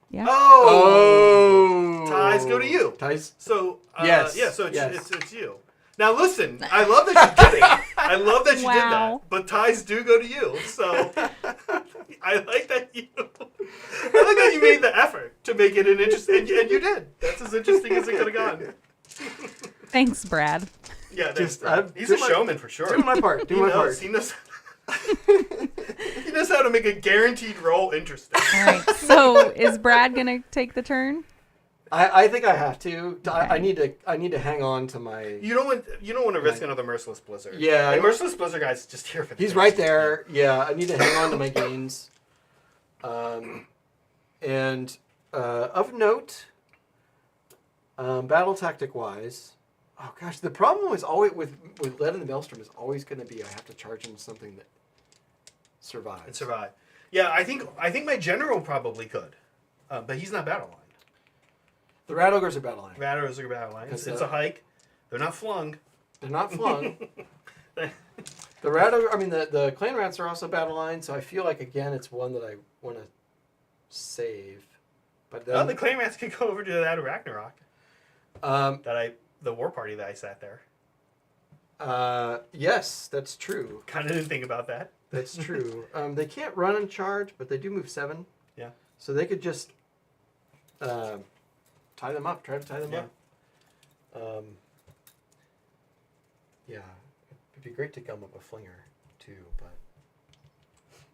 Speaker 3: Yeah.
Speaker 1: Oh!
Speaker 2: Oh.
Speaker 1: Ties go to you.
Speaker 2: Ties.
Speaker 1: So,
Speaker 2: Yes,
Speaker 1: yeah, so
Speaker 2: yes.
Speaker 1: it's you. Now listen, I love that you did it. I love that you did
Speaker 3: Wow.
Speaker 1: that. But ties do go to you, so I like that you made the effort to make it an interesting, and you did. That's as interesting as it could have gone.
Speaker 3: Thanks, Brad.
Speaker 1: Yeah,
Speaker 2: Just,
Speaker 1: he's a showman for sure.
Speaker 2: Doing my part. Doing my part.
Speaker 1: He knows. He knows how to make a guaranteed roll interesting.
Speaker 3: All right. So is Brad gonna take the turn?
Speaker 2: I think I have to. I
Speaker 3: Okay.
Speaker 2: need to hang on to my.
Speaker 1: You don't want to risk another merciless blizzard.
Speaker 2: Yeah,
Speaker 1: the merciless blizzard guy's just here for the
Speaker 2: He's
Speaker 1: games.
Speaker 2: right there. Yeah, I need to hang on to my gains. And of note, battle tactic wise, oh gosh, the problem is always with Lead in the Maelstrom is always going to be I have to charge into something that survives.
Speaker 1: And survive. Yeah, I think my general probably could, but he's not battle line.
Speaker 2: The Rat Ogres are battle line.
Speaker 1: Ratters are battle line. It's
Speaker 2: Because,
Speaker 1: a hike. They're not flung.
Speaker 2: They're not flung. The Rat Ogre, I mean the Clan Rats are also battle line, so I feel like again it's one that I want to save. But then,
Speaker 1: The claymats could go over to that of Ragnarok. The war party that I sat there.
Speaker 2: yes, that's true.
Speaker 1: Kind of didn't think about that.
Speaker 2: That's true. They can't run and charge, but they do move 7.
Speaker 1: Yeah.
Speaker 2: So they could just tie them up. Try to tie them up. Yeah, it'd be great to gum up a flinger too, but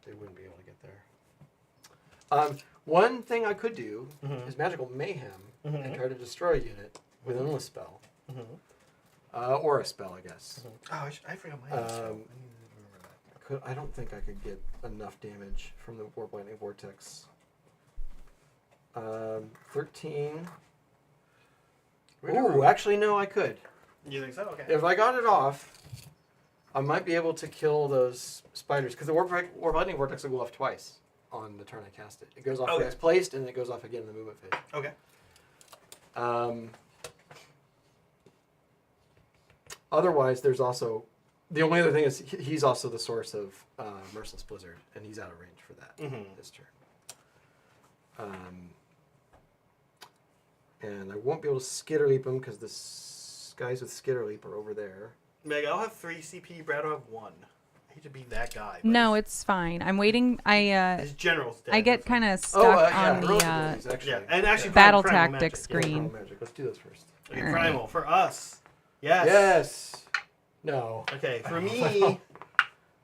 Speaker 2: they wouldn't be able to get there. One thing I could do is magical mayhem and try to destroy a unit with an endless spell, or a spell, I guess.
Speaker 1: Oh, I forgot my I need to remember that.
Speaker 2: I don't think I could get enough damage from the Warp Lightning Vortex. 13. Ooh, actually, no, I could.
Speaker 1: You think so? Okay.
Speaker 2: If I got it off, I might be able to kill those spiders, because the Warp Lightning Vortex will go off twice on the turn I cast it. It goes off when it's placed, and it goes off again in the movement phase.
Speaker 1: Okay.
Speaker 2: Otherwise, there's also... The only other thing is he's also the source of Merciless Blizzard, and he's out of range for that this turn. And I won't be able to Skitter Leap him because the guys with Skitter Leap are over there.
Speaker 1: Meg, I'll have 3 CP. Brad will have 1. I hate to be that guy.
Speaker 3: No, it's fine. I'm waiting.
Speaker 1: His general's dead.
Speaker 3: I get kind of stuck on the
Speaker 1: Yeah, and actually
Speaker 3: battle
Speaker 1: Primal
Speaker 3: tactics
Speaker 1: Magic.
Speaker 3: screen.
Speaker 2: Magic. Let's do those first.
Speaker 1: Okay,
Speaker 3: All right.
Speaker 1: Primal for us. Yes.
Speaker 2: Yes. No.
Speaker 1: Okay, for me.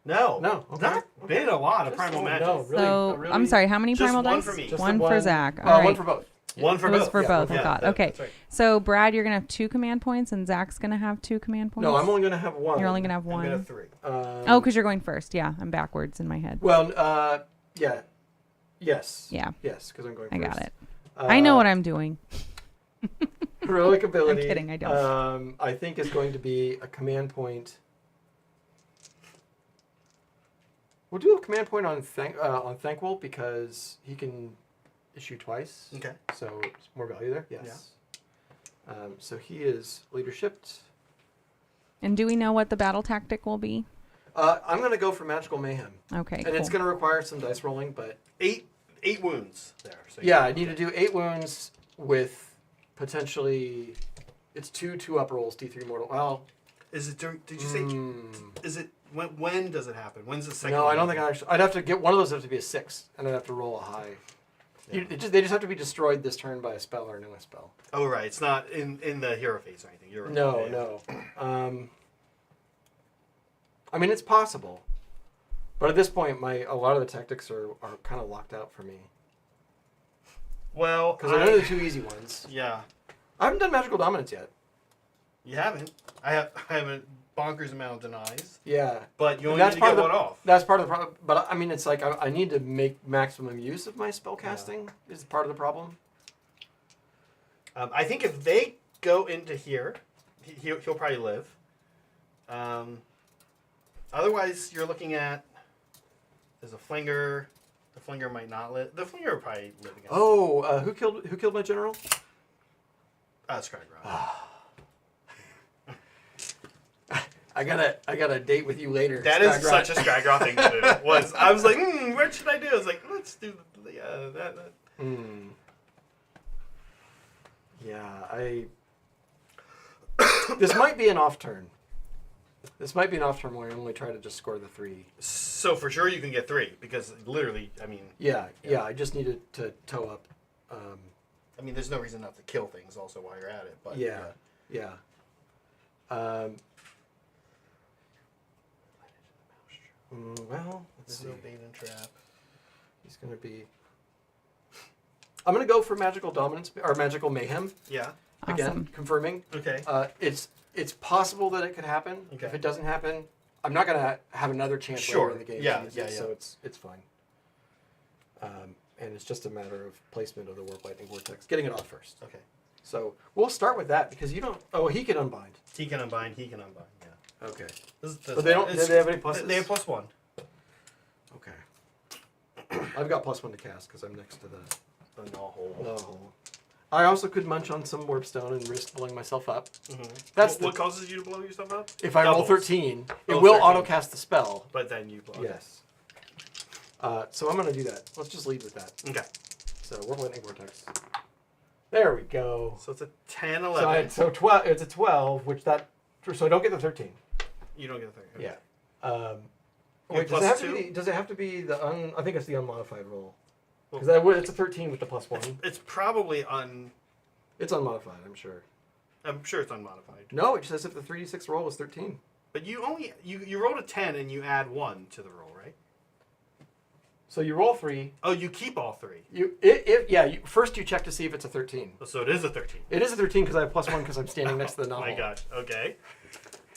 Speaker 1: No.
Speaker 2: No. Okay.
Speaker 1: Not been a lot of
Speaker 2: Just
Speaker 1: Primal
Speaker 2: one,
Speaker 1: Magic.
Speaker 2: no, really,
Speaker 3: So
Speaker 2: really-
Speaker 3: I'm sorry. How many
Speaker 1: Just
Speaker 3: primal
Speaker 1: one
Speaker 3: dice?
Speaker 1: for me.
Speaker 2: Just
Speaker 3: One
Speaker 2: the
Speaker 3: for Zach. All
Speaker 2: One
Speaker 3: right.
Speaker 2: for both.
Speaker 1: One for
Speaker 3: It was
Speaker 1: both.
Speaker 3: for both. I
Speaker 1: Yeah,
Speaker 3: thought.
Speaker 1: that-
Speaker 3: Okay.
Speaker 1: that's right.
Speaker 3: So Brad, you're gonna have 2 command points, and Zach's gonna have 2 command points.
Speaker 2: No, I'm only going to have 1.
Speaker 3: You're only gonna have
Speaker 1: I'm
Speaker 3: 1.
Speaker 1: gonna have 3.
Speaker 3: Oh, because you're going first. Yeah, I'm backwards in my head.
Speaker 2: Well, yeah. Yes.
Speaker 3: Yeah,
Speaker 2: Yes, because I'm going
Speaker 3: I
Speaker 2: first.
Speaker 3: got it. I know what I'm doing.
Speaker 2: Heroic ability.
Speaker 3: I'm kidding, I don't.
Speaker 2: I think is going to be a command point. We'll do a command point on Thankwell because he can issue twice.
Speaker 1: Okay.
Speaker 2: So it's more value there. Yes. So he is leadership.
Speaker 3: And do we know what the battle tactic will be?
Speaker 2: I'm going to go for Magical Mayhem.
Speaker 3: Okay,
Speaker 2: And
Speaker 3: cool.
Speaker 2: it's going to require some dice rolling, but
Speaker 1: 8 wounds there. So
Speaker 2: yeah, I need to do 8 wounds with potentially. It's 2 2-up rolls, D3 mortal. Well,
Speaker 1: Is it? Did you say? Is it? When does it happen? When's the second?
Speaker 2: no, I
Speaker 1: one?
Speaker 2: don't think I actually. I'd have to get one of those. Have to be a 6, and I'd have to roll a high.
Speaker 1: Yeah.
Speaker 2: They just have to be destroyed this turn by a spell or an endless spell.
Speaker 1: Oh right, it's not in the hero phase or anything. You're right.
Speaker 2: No,
Speaker 1: Yeah.
Speaker 2: no. I mean, it's possible, but at this point, a lot of the tactics are kind of locked out for me
Speaker 1: Well,
Speaker 2: because I know the 2 easy ones.
Speaker 1: Yeah,
Speaker 2: I haven't done Magical Dominance yet.
Speaker 1: you haven't. I have a bonkers amount of denies,
Speaker 2: Yeah,
Speaker 1: but you
Speaker 2: And
Speaker 1: only need to get one off.
Speaker 2: That's part of the problem. But I mean, it's like I need to make maximum use of my spell casting. Is part of the problem.
Speaker 1: I think if they go into here, he'll probably live. Otherwise, you're looking at there's a flinger. The flinger might not live. The flinger will probably live again.
Speaker 2: Oh, who killed my general?
Speaker 1: Scrygrod.
Speaker 2: I got a date with you later.
Speaker 1: That is
Speaker 2: Skagrod.
Speaker 1: such a Scrygrod thing to do. I was like, what should I do? I was like, let's do that.
Speaker 2: Yeah, I This might be an off turn. This might be an off turn where I only try to just score the 3.
Speaker 1: So for sure you can get 3 because literally, I mean.
Speaker 2: Yeah. I just needed to toe up.
Speaker 1: I mean, there's no reason not to kill things also while you're at it. But
Speaker 2: Yeah. Well, let's
Speaker 1: There's
Speaker 2: see.
Speaker 1: no bait and trap.
Speaker 2: He's gonna be. I'm gonna go for magical dominance or magical mayhem
Speaker 1: Yeah.
Speaker 2: again,
Speaker 3: Awesome.
Speaker 2: confirming.
Speaker 1: Okay.
Speaker 2: It's possible that it could happen.
Speaker 1: Okay.
Speaker 2: If it doesn't happen, I'm not gonna have another chance
Speaker 1: Sure.
Speaker 2: later in the game.
Speaker 1: Yeah,
Speaker 2: to use
Speaker 1: yeah,
Speaker 2: it,
Speaker 1: yeah.
Speaker 2: So it's fine. And it's just a matter of placement of the warp lightning vortex, getting it off first.
Speaker 1: Okay.
Speaker 2: So we'll start with that because you don't. Oh, he can unbind.
Speaker 1: He can unbind. He can unbind. Yeah.
Speaker 2: Okay.
Speaker 1: But
Speaker 2: they don't. Do they have any pluses?
Speaker 1: They have +1.
Speaker 2: Okay. I've got +1 to cast because I'm next to the
Speaker 1: The null hole.
Speaker 2: hole. I also could munch on some warp stone and risk blowing myself up.
Speaker 1: Mm-hmm.
Speaker 2: That's
Speaker 1: What causes you to blow yourself up?
Speaker 2: If I roll
Speaker 1: Doubles.
Speaker 2: 13, it
Speaker 1: Oh,
Speaker 2: will
Speaker 1: 13.
Speaker 2: auto cast the spell.
Speaker 1: But then you blow.
Speaker 2: Yes. So I'm going to do that. Let's just lead with that.
Speaker 1: Okay.
Speaker 2: So warp lightning vortex. There we go.
Speaker 1: So it's a 10, 11.
Speaker 2: So 12. It's a 12, which that. So I don't get the 13.
Speaker 1: You don't get a 3. Okay.
Speaker 2: Yeah.
Speaker 1: You
Speaker 2: Wait,
Speaker 1: have
Speaker 2: does it have to
Speaker 1: +2?
Speaker 2: be? Does it have to be the I think it's the unmodified roll.
Speaker 1: Well-
Speaker 2: Because it's a 13 with the +1.
Speaker 1: It's probably
Speaker 2: It's unmodified, I'm sure.
Speaker 1: I'm sure it's unmodified.
Speaker 2: No, it says if the 3d6 roll is 13.
Speaker 1: But you only you rolled a 10 and you add 1 to the roll, right?
Speaker 2: So you roll 3.
Speaker 1: Oh, you keep all 3.
Speaker 2: First you check to see if it's a 13.
Speaker 1: So it is a 13.
Speaker 2: It is a 13 because I have +1 because I'm standing next to the
Speaker 1: Oh
Speaker 2: novel.
Speaker 1: my gosh. Okay.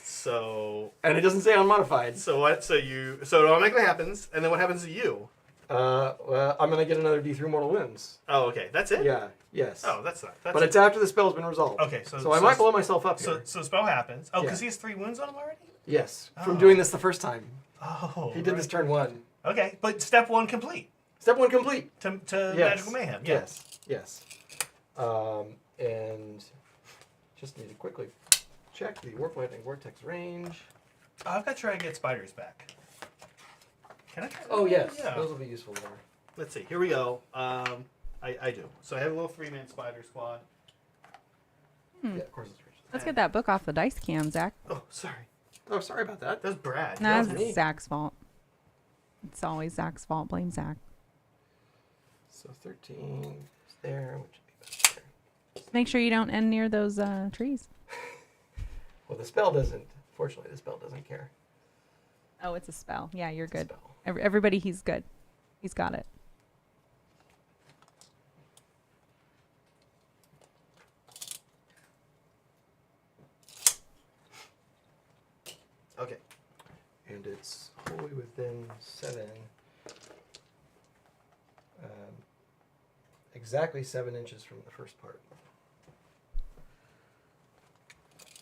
Speaker 1: So
Speaker 2: And it doesn't say unmodified.
Speaker 1: so what? So it automatically happens, and then what happens to you?
Speaker 2: Well, I'm gonna get another D3 mortal wounds.
Speaker 1: Oh, okay. That's it.
Speaker 2: Yeah. Yes.
Speaker 1: Oh, that's not. That's
Speaker 2: But it's after the spell's been resolved.
Speaker 1: okay.
Speaker 2: So I might blow myself up here.
Speaker 1: So spell happens. Oh, because
Speaker 2: Yeah.
Speaker 1: he has 3 wounds on him already.
Speaker 2: Yes. From
Speaker 1: Oh.
Speaker 2: doing this the first time.
Speaker 1: Oh.
Speaker 2: He did this turn 1.
Speaker 1: Okay, but step 1 complete
Speaker 2: Step 1 complete.
Speaker 1: to
Speaker 2: Yes.
Speaker 1: magical mayhem. Yeah.
Speaker 2: Yes. And just need to quickly check the warp lightning vortex range.
Speaker 1: Oh, I've got to try to get spiders back. Can I try that?
Speaker 2: Oh yes,
Speaker 1: Yeah.
Speaker 2: those will be useful there.
Speaker 1: Let's see. Here we go. I do. So I have a little 3-man spider squad.
Speaker 2: Yeah, of course it's rich.
Speaker 3: Let's get that book off the dice cam, Zach.
Speaker 1: Oh, sorry.
Speaker 2: Oh, sorry about that.
Speaker 1: That's Brad.
Speaker 3: No,
Speaker 2: was
Speaker 3: it's
Speaker 2: me.
Speaker 3: Zach's fault. It's always Zach's fault. Blame Zach.
Speaker 2: So 13 is there, which would be better.
Speaker 3: Make sure you don't end near those trees.
Speaker 2: Well, the spell doesn't. Fortunately, the spell doesn't care.
Speaker 3: Oh, it's a spell. Yeah, you're
Speaker 2: It's a
Speaker 3: good.
Speaker 2: spell.
Speaker 3: Everybody, he's good. He's got it.
Speaker 1: Okay.
Speaker 2: And it's wholly within 7. Exactly 7 inches from the first part.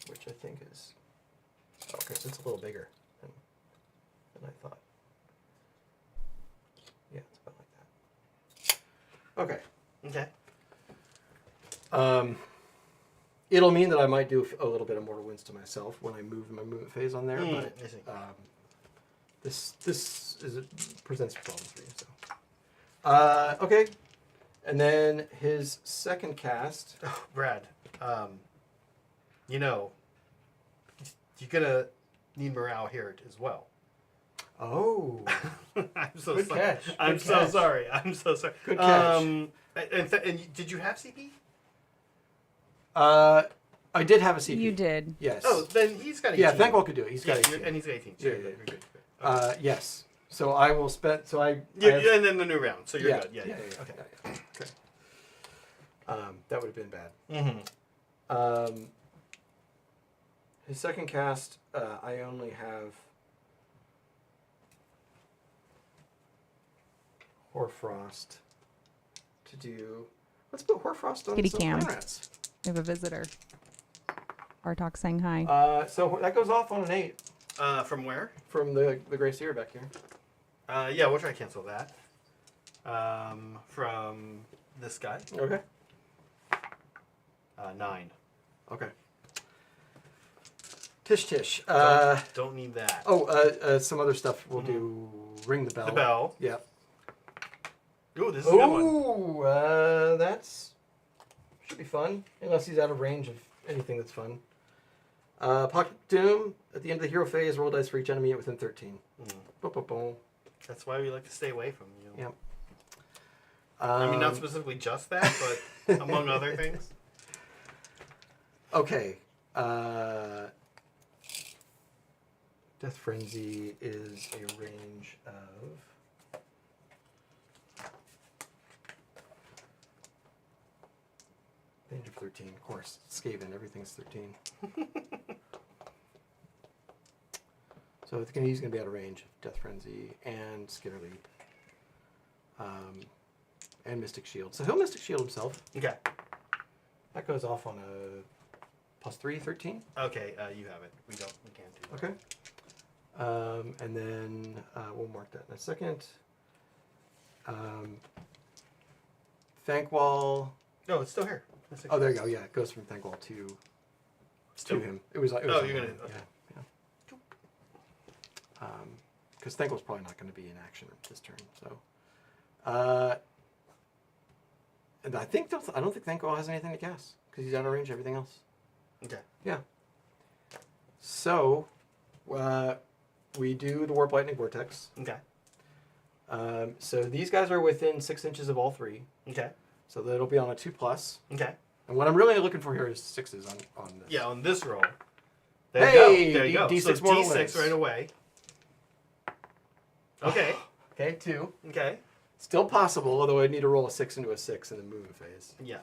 Speaker 2: Which I think is. Okay, so it's a little bigger than I thought. Yeah, it's about like that. Okay.
Speaker 1: Okay.
Speaker 2: It'll mean that I might do a little bit of mortal wounds to myself when I move my movement phase on there, but
Speaker 1: I see.
Speaker 2: this presents problems for you. So, okay, and then his second cast.
Speaker 1: Oh, Brad, you're gonna need morale here as well.
Speaker 2: Oh,
Speaker 1: I'm so
Speaker 2: Good
Speaker 1: sorry.
Speaker 2: catch.
Speaker 1: I'm
Speaker 2: Good
Speaker 1: so
Speaker 2: catch.
Speaker 1: sorry. I'm so sorry.
Speaker 2: Good catch.
Speaker 1: And did you have CP?
Speaker 2: I did have a CP.
Speaker 3: You did.
Speaker 2: Yes.
Speaker 1: Oh, then he's got 18.
Speaker 2: yeah. Thankwell could do it. He's got
Speaker 1: Yeah,
Speaker 2: 18.
Speaker 1: and he's got 18. So
Speaker 2: Yeah,
Speaker 1: you're
Speaker 2: yeah,
Speaker 1: good. You're good.
Speaker 2: Yes. So I will spend. So I.
Speaker 1: And then the new round. So you're good. Yeah.
Speaker 2: Okay.
Speaker 1: Okay.
Speaker 2: Okay. That would have been bad.
Speaker 1: Mm-hmm.
Speaker 2: His second cast, I only have Hoarfrost to do. Let's put Hoarfrost on
Speaker 3: Kitty
Speaker 2: some
Speaker 3: cam.
Speaker 2: pine rats.
Speaker 3: We have a visitor. Bartok saying hi.
Speaker 2: So that goes off on an 8
Speaker 1: From where?
Speaker 2: from the Grey Seer back here.
Speaker 1: Yeah, we'll try to cancel that. From this guy.
Speaker 2: Okay.
Speaker 1: 9.
Speaker 2: Okay. Tish Tish.
Speaker 1: Don't need that.
Speaker 2: Some other stuff we'll do. Ring the bell.
Speaker 1: The bell.
Speaker 2: Yep.
Speaker 1: Ooh, this is a good one.
Speaker 2: Ooh, that's should be fun. Unless he's out of range of anything that's fun. Pocket Doom. At the end of the hero phase, roll dice for each enemy within 13. Boom, boom, boom.
Speaker 1: That's why we like to stay away from you.
Speaker 2: Yep.
Speaker 1: I mean, not specifically just that, but among other things.
Speaker 2: Okay. Death Frenzy is a range of... Range of 13, of course. Skaven, everything's 13. So he's going to be out of range of Death Frenzy and Skitter Leap. And Mystic Shield. So he'll Mystic Shield himself.
Speaker 1: Okay.
Speaker 2: That goes off on a +3, 13.
Speaker 1: Okay, you have it. We can't do that.
Speaker 2: Okay. And then we'll mark that in a second. Thankwall.
Speaker 1: No, it's still here.
Speaker 2: Oh, there you go. Yeah, it goes from Thankwall to him. It was.
Speaker 1: Oh, you're gonna. Okay.
Speaker 2: Yeah. Because Thankwall's probably not going to be in action this turn. So, and I don't think Thankwall has anything to cast because he's out of range of everything else.
Speaker 1: Okay.
Speaker 2: Yeah. So, we do the Warp Lightning Vortex.
Speaker 1: Okay.
Speaker 2: So these guys are within 6 inches of all three.
Speaker 1: Okay.
Speaker 2: So that'll be on a 2+.
Speaker 1: Okay.
Speaker 2: And what I'm really looking for here is 6s on this.
Speaker 1: Yeah, on this roll. There
Speaker 2: Hey,
Speaker 1: you go. There you go.
Speaker 2: D6
Speaker 1: so
Speaker 2: mortal
Speaker 1: D6
Speaker 2: wins.
Speaker 1: right away. Okay.
Speaker 2: Okay, 2.
Speaker 1: Okay.
Speaker 2: Still possible, although I need to roll a 6 into a 6 in the movement phase.
Speaker 1: Yeah.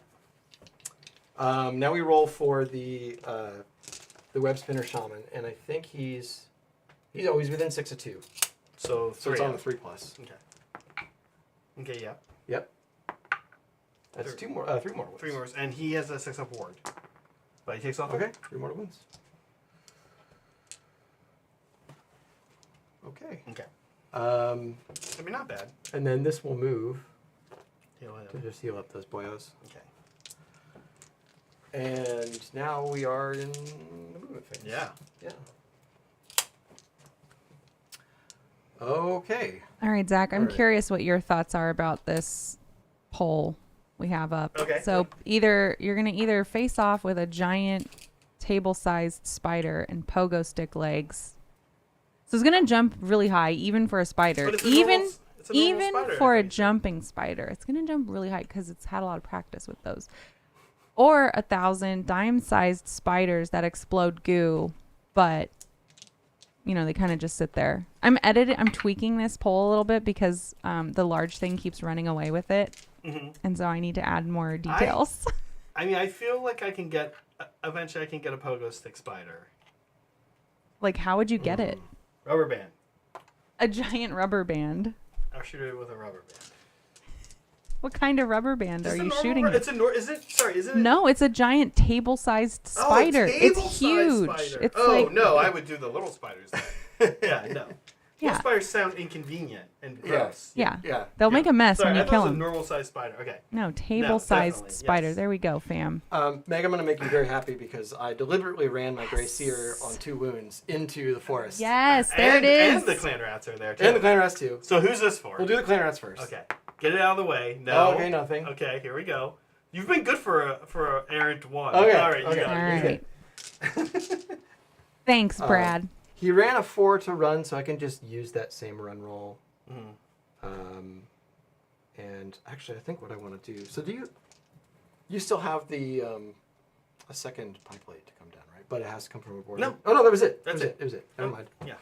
Speaker 2: Now we roll for the Web Spinner Shaman, and I think he's always within 6 of 2.
Speaker 1: So 3.
Speaker 2: So it's on the 3+.
Speaker 1: Okay. Okay, yeah.
Speaker 2: Yep. That's 3 more wins.
Speaker 1: 3 more. And he has a 6-up ward. But he takes off.
Speaker 2: Okay, 3 more wins. Okay.
Speaker 1: Okay.
Speaker 2: I
Speaker 1: mean, not bad.
Speaker 2: And then this will move
Speaker 1: Heal him.
Speaker 2: to just heal up those boyos.
Speaker 1: Okay.
Speaker 2: And now we are in the movement phase.
Speaker 1: Yeah.
Speaker 2: Yeah. Okay.
Speaker 3: All right, Zach, I'm
Speaker 2: All right.
Speaker 3: curious what your thoughts are about this poll we have up.
Speaker 1: Okay.
Speaker 3: So you're going to either face off with a giant table-sized spider and pogo stick legs. So it's going to jump really high, even for a spider.
Speaker 1: But it's a
Speaker 3: even
Speaker 1: normal, it's a normal
Speaker 3: even
Speaker 1: spider,
Speaker 3: for
Speaker 1: I
Speaker 3: a
Speaker 1: think.
Speaker 3: jumping spider, it's going to jump really high because it's had a lot of practice with those. Or 1,000 dime-sized spiders that explode goo, but they kind of just sit there. I'm tweaking this poll a little bit because the large thing keeps running away with it, and so I need to add more details.
Speaker 1: I mean, I feel like eventually I can get a pogo stick spider.
Speaker 3: Like, how would you get it?
Speaker 1: Rubber band.
Speaker 3: A giant rubber band.
Speaker 1: I'll shoot it with a rubber band.
Speaker 3: What kind of rubber band are you shooting?
Speaker 1: Is it?
Speaker 3: No, it's a giant table-sized spider. It's huge.
Speaker 1: Spider.
Speaker 3: It's
Speaker 1: no, I would do the little spiders then. Yeah, no.
Speaker 3: Yeah.
Speaker 1: Little spiders sound inconvenient and gross.
Speaker 3: Yeah.
Speaker 2: Yeah.
Speaker 3: They'll make a mess
Speaker 1: Sorry,
Speaker 3: when you
Speaker 1: I thought
Speaker 3: kill
Speaker 1: it was
Speaker 3: them.
Speaker 1: a normal sized spider. Okay.
Speaker 3: No, table-sized
Speaker 1: definitely,
Speaker 3: spider.
Speaker 1: yes.
Speaker 3: There we go, fam.
Speaker 2: Meg, I'm going to make you very happy because I deliberately ran my Grey Seer on 2 wounds into the forest.
Speaker 3: Yes, there it is.
Speaker 1: And the clan rats are there too.
Speaker 2: And the Clan Rats too.
Speaker 1: So who's this for?
Speaker 2: We'll do the Clan Rats first.
Speaker 1: Okay. Get it out of the way. No.
Speaker 2: Oh, okay, nothing.
Speaker 1: Okay, here we go. You've been good for a errant one.
Speaker 2: Okay,
Speaker 1: All right. You
Speaker 2: okay.
Speaker 1: got it.
Speaker 3: All right. Thanks, Brad.
Speaker 2: He ran a 4 to run, so I can just use that same run roll. And actually, I think what I want to do. So do you still have the a second pie plate to come down, right? But it has to come from a board.
Speaker 1: No.
Speaker 2: Oh no, that was it.
Speaker 1: That's
Speaker 2: It was it. Never mind.
Speaker 1: Yeah.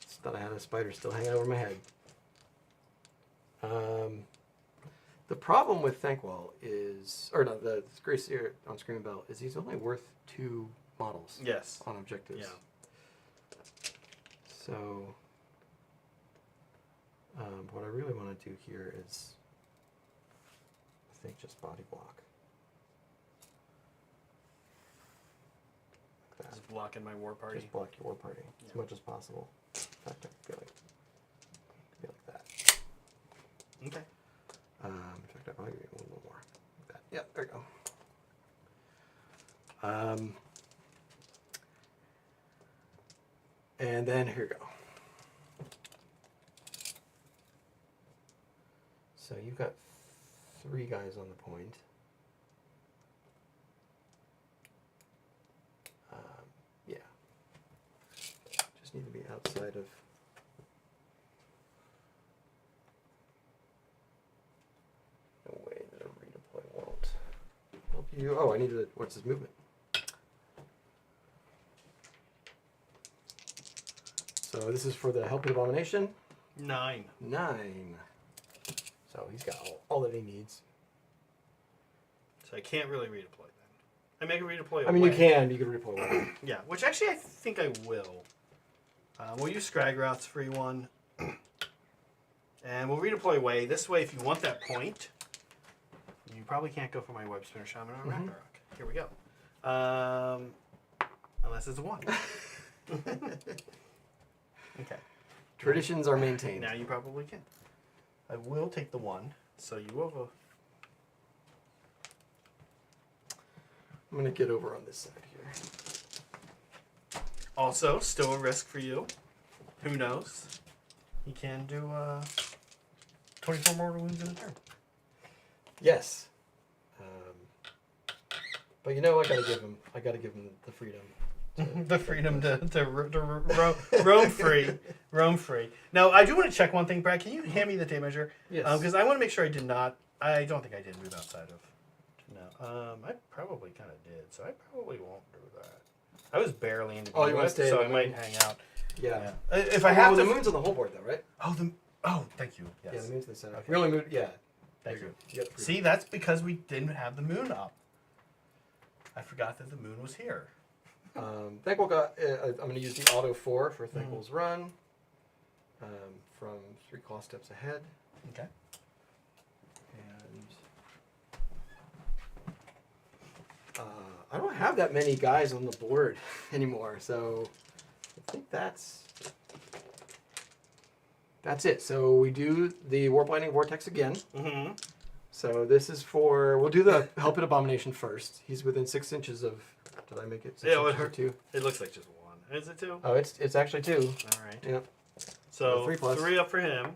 Speaker 2: Just thought I had a spider still hanging over my head. The problem with Thankwall is, or no, the Grey Seer on Screaming Bell is he's only worth 2 models.
Speaker 1: Yes.
Speaker 2: On objectives.
Speaker 1: Yeah.
Speaker 2: So, what I really want to do here is, I think, just body block. Like that.
Speaker 1: Just blocking my war party.
Speaker 2: Just block your war party as
Speaker 1: Yeah.
Speaker 2: much as possible. In fact, I feel like that.
Speaker 1: Okay.
Speaker 2: In fact, I probably need a little more. Like that. Yeah, there you go. And then here we go. So you've got 3 guys on the point. outside of. No way that a redeploy won't help you. Oh, I need to. What's his movement? So this is for the Helping Abomination.
Speaker 1: 9.
Speaker 2: 9. So he's got all that he needs.
Speaker 1: So I can't really redeploy then. I make a redeploy.
Speaker 2: I mean, you
Speaker 1: away.
Speaker 2: can redeploy one.
Speaker 1: Yeah, which actually I think I will. We'll use Scrag Rout's free one. And we'll redeploy away. This way, if you want that point, you probably can't go for my Web Spinner Shaman or Ragnarok. Here we go. Unless it's a 1. Okay.
Speaker 2: Traditions are maintained.
Speaker 1: Now you probably can. I will take the 1, so you will go.
Speaker 2: I'm going to get over on this side here.
Speaker 1: Also, still a risk for you. Who knows? He can do 24 mortal wounds in a turn.
Speaker 2: Yes. But you know, I got to give him the freedom.
Speaker 1: The freedom to roam free. Roam free. Now, I do want to check one thing, Brad. Can you hand me the tape measure?
Speaker 2: Yes.
Speaker 1: Because I want to make sure I did not. I don't think I did move outside of. No. I probably kind of did, so I probably won't do that. I was barely into.
Speaker 2: Oh, you want to stay?
Speaker 1: So
Speaker 2: in
Speaker 1: I
Speaker 2: the
Speaker 1: might
Speaker 2: moon?
Speaker 1: hang out.
Speaker 2: Yeah.
Speaker 1: If I have
Speaker 2: the
Speaker 1: to.
Speaker 2: moon's on the whole board, though, right?
Speaker 1: Oh, thank you. Yes.
Speaker 2: Yeah, the moon's in the center.
Speaker 1: Okay.
Speaker 2: We only moved. Yeah.
Speaker 1: Thank you.
Speaker 2: Yep.
Speaker 1: See, that's because we didn't have the moon up. I forgot that the moon was here.
Speaker 2: Thankful got. I'm going to use the auto 4 for Thankful's run. From 3 claw steps ahead.
Speaker 1: Okay.
Speaker 2: And I don't have that many guys on the board anymore, so I think that's it. So we do the Warp Lightning Vortex again.
Speaker 1: Mm-hmm.
Speaker 2: So this is for, we'll do the Helping Abomination first. He's within 6 inches of, did I make it 6 inches or 2?
Speaker 1: It looks like just 1. Is it 2?
Speaker 2: Oh, it's actually 2.
Speaker 1: All right.
Speaker 2: Yep.
Speaker 1: So
Speaker 2: 3+.
Speaker 1: 3 up for him.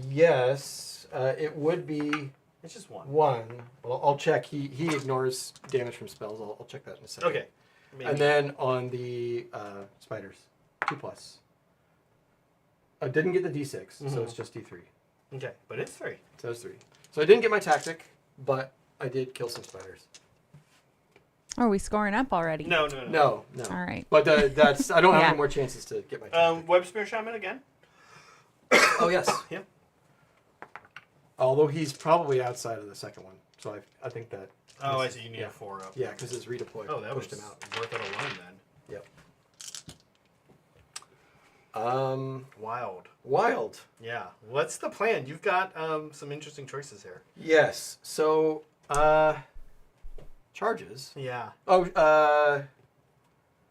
Speaker 2: Yes, it would be
Speaker 1: It's just 1.
Speaker 2: 1. Well, I'll check. He ignores damage from spells. I'll check that in a second.
Speaker 1: Okay. Maybe.
Speaker 2: And then on the spiders, 2+. I didn't get the D6, so it's just D3.
Speaker 1: Okay, but it's 3.
Speaker 2: So it's 3. So I didn't get my tactic, but I did kill some spiders.
Speaker 3: Are we scoring up already?
Speaker 1: No.
Speaker 2: No.
Speaker 3: All right.
Speaker 2: But that's I don't have
Speaker 3: Yeah.
Speaker 2: any more chances to get my tactic.
Speaker 1: Web Spear Shaman again.
Speaker 2: Oh yes.
Speaker 1: Yep.
Speaker 2: Although he's probably outside of the second one, so I think that.
Speaker 1: Oh, I see. You need a 4 up.
Speaker 2: Yeah, because his redeploy
Speaker 1: Oh, that
Speaker 2: pushed
Speaker 1: was
Speaker 2: him out.
Speaker 1: worth it alone then.
Speaker 2: Yep. Wild.
Speaker 1: Yeah. What's the plan? You've got some interesting choices here.
Speaker 2: Yes. So charges.
Speaker 1: Yeah.
Speaker 2: Oh.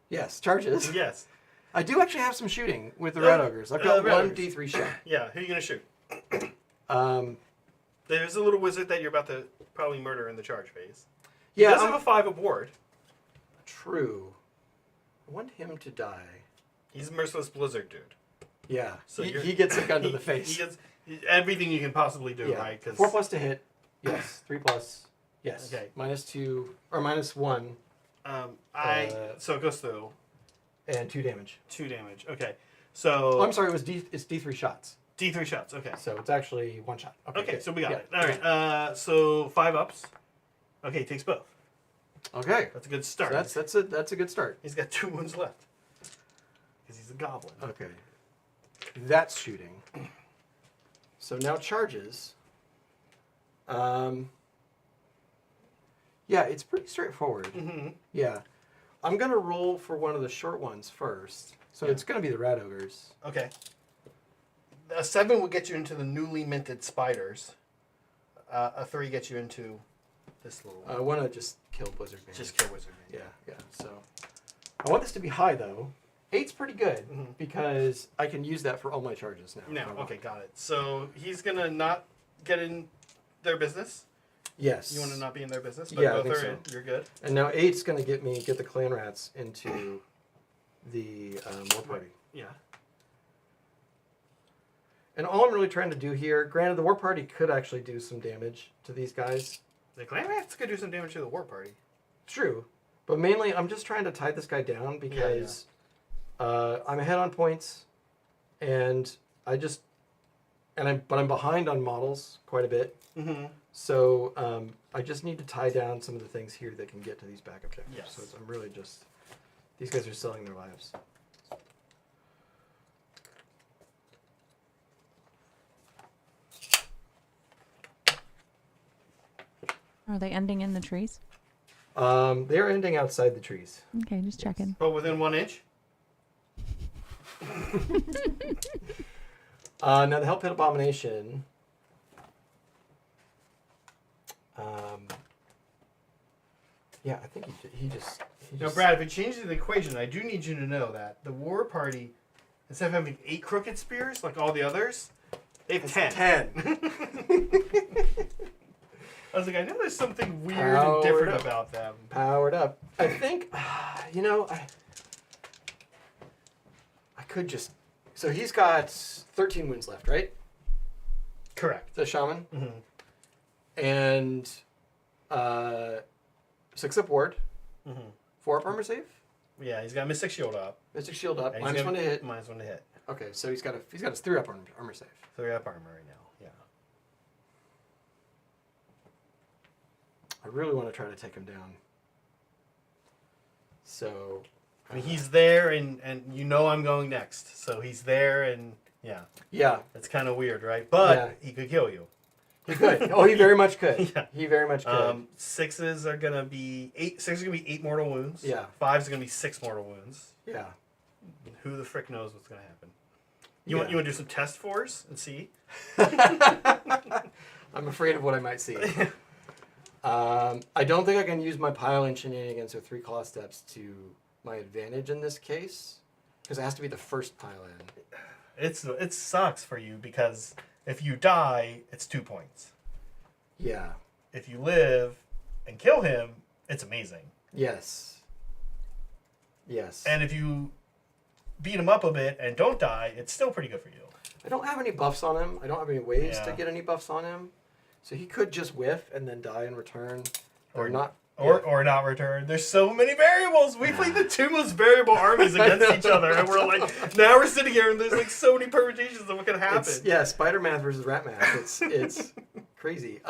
Speaker 2: Yes, charges.
Speaker 1: Yes.
Speaker 2: I do actually have some shooting with the Red Ogres. I've got
Speaker 1: Red
Speaker 2: one
Speaker 1: Ogres.
Speaker 2: D3 shot.
Speaker 1: Yeah. Who are you gonna shoot?
Speaker 2: Um.
Speaker 1: There's a little wizard that you're about to probably murder in the charge phase.
Speaker 2: Yeah.
Speaker 1: He does have a 5 aboard.
Speaker 2: True. I want him to die.
Speaker 1: He's a merciless blizzard dude.
Speaker 2: Yeah.
Speaker 1: So
Speaker 2: he gets a gun to the
Speaker 1: He
Speaker 2: face.
Speaker 1: gets everything you can possibly do,
Speaker 2: Yeah.
Speaker 1: right? 'Cause
Speaker 2: 4+ to hit. Yes. 3+. Yes.
Speaker 1: Okay.
Speaker 2: -2 or -1
Speaker 1: so it goes through
Speaker 2: and 2 damage.
Speaker 1: 2 damage. Okay. So
Speaker 2: Oh, I'm sorry. It's D3 shots.
Speaker 1: D3 shots. Okay.
Speaker 2: So it's actually 1 shot.
Speaker 1: Okay,
Speaker 2: good.
Speaker 1: so we got
Speaker 2: Yeah.
Speaker 1: it. All right. So 5 ups. Okay, takes both.
Speaker 2: Okay.
Speaker 1: That's a good
Speaker 2: So
Speaker 1: start.
Speaker 2: that's a good start.
Speaker 1: He's got 2 wounds left. Because he's a goblin.
Speaker 2: Okay. That's shooting. So now charges. Yeah, it's pretty straightforward.
Speaker 1: Mm-hmm.
Speaker 2: Yeah. I'm going to roll for one of the short ones first. So
Speaker 1: Yeah.
Speaker 2: it's going to be the Rat Ogres.
Speaker 1: Okay. A 7 will get you into the newly minted spiders. A 3 gets you into this little one.
Speaker 2: I want to just kill Blizzard Man.
Speaker 1: Just kill wizard. Man.
Speaker 2: Yeah. So I want this to be high, though. 8's pretty good
Speaker 1: Mhm.
Speaker 2: because I can use that for all my charges now.
Speaker 1: Now, okay, got it. So he's gonna not get in their business.
Speaker 2: Yes.
Speaker 1: You want to not be in their business, but
Speaker 2: Yeah, I
Speaker 1: both
Speaker 2: think
Speaker 1: are
Speaker 2: so.
Speaker 1: in. You're good.
Speaker 2: And now 8's going to get the clan rats into the war party.
Speaker 1: Yeah.
Speaker 2: And all I'm really trying to do here, granted, the war party could actually do some damage to these guys.
Speaker 1: The clan rats could do some damage to the war party.
Speaker 2: True. But mainly, I'm just trying to tie this guy down because I'm ahead on points, and but I'm behind on models quite a bit.
Speaker 1: Mm-hmm.
Speaker 2: So I just need to tie down some of the things here that can get to these back objectives.
Speaker 1: Yes.
Speaker 2: So I'm really just, these guys are selling their lives.
Speaker 3: Are they ending in the trees?
Speaker 2: They're ending outside the trees.
Speaker 3: Okay, just checking.
Speaker 1: But within 1 inch?
Speaker 2: Now the Hell Pit Abomination. Yeah, I think he just.
Speaker 1: Now, Brad, if it changes the equation, I do need you to know that the war party, instead of having 8 crooked spears like all the others, they have 10.
Speaker 2: 10.
Speaker 1: I was like, I know there's something weird and
Speaker 2: Powered
Speaker 1: different
Speaker 2: up.
Speaker 1: about them.
Speaker 2: Powered up. I think, I could just. So he's got 13 wounds left, right?
Speaker 1: Correct.
Speaker 2: The shaman.
Speaker 1: Mm-hmm.
Speaker 2: And 6 up ward.
Speaker 1: Mm-hmm.
Speaker 2: 4 up armor save.
Speaker 1: Yeah, he's got Mystic Shield up.
Speaker 2: Mystic shield up.
Speaker 1: And he's
Speaker 2: -1
Speaker 1: got
Speaker 2: to hit.
Speaker 1: -1 to hit.
Speaker 2: Okay, so he's got his 3 up armor save.
Speaker 1: 3 up armor right now. Yeah.
Speaker 2: I really want to try to take him down. So.
Speaker 1: I mean, he's there, and you know I'm going next. So he's there, and yeah.
Speaker 2: Yeah.
Speaker 1: It's kind of weird, right? But
Speaker 2: Yeah.
Speaker 1: he could kill you.
Speaker 2: He could. Oh, he very much could.
Speaker 1: Yeah.
Speaker 2: He very much could.
Speaker 1: 6s are gonna be 8. 6 are gonna be 8 mortal wounds.
Speaker 2: Yeah.
Speaker 1: 5s are gonna be 6 mortal wounds.
Speaker 2: Yeah.
Speaker 1: Who the frick knows what's gonna happen?
Speaker 2: Yeah.
Speaker 1: You want to do some test fours and see?
Speaker 2: I'm afraid of what I might see. I don't think I can use my pile-in shenanigans or 3 claw steps to my advantage in this case, because it has to be the first pile-in.
Speaker 1: It sucks for you because if you die, it's 2 points.
Speaker 2: Yeah.
Speaker 1: If you live and kill him, it's amazing.
Speaker 2: Yes. Yes.
Speaker 1: And if you beat him up a bit and don't die, it's still pretty good for you.
Speaker 2: I don't have any buffs on him. I don't have any ways
Speaker 1: Yeah.
Speaker 2: to get any buffs on him. So he could just whiff and then die in return. Or not.
Speaker 1: Or not return. There's so many variables. We played the 2 most variable armies against each other, and we're like, now we're sitting here, and there's like so many permutations of what can happen.
Speaker 2: Spider math versus rat math. It's crazy.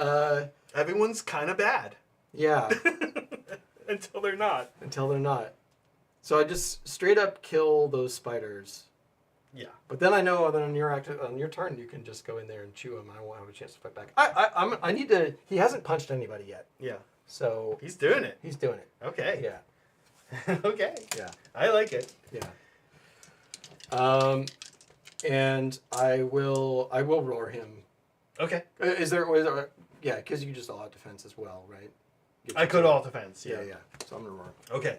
Speaker 1: Everyone's kind of bad.
Speaker 2: Yeah.
Speaker 1: Until they're not.
Speaker 2: Until they're not. So I just straight up kill those spiders.
Speaker 1: Yeah.
Speaker 2: But then I know that on your turn you can just go in there and chew them. I won't have a chance to fight back. I need to. He hasn't punched anybody yet.
Speaker 1: Yeah.
Speaker 2: So
Speaker 1: He's doing it.
Speaker 2: he's doing it.
Speaker 1: Okay.
Speaker 2: Yeah.
Speaker 1: Okay.
Speaker 2: Yeah.
Speaker 1: I like it.
Speaker 2: Yeah. And I will roar him.
Speaker 1: Okay.
Speaker 2: Is there yeah, because you just all out defense as well, right?
Speaker 1: I could all defense.
Speaker 2: Yeah,
Speaker 1: Yeah.
Speaker 2: yeah. So I'm gonna roar him.
Speaker 1: Okay.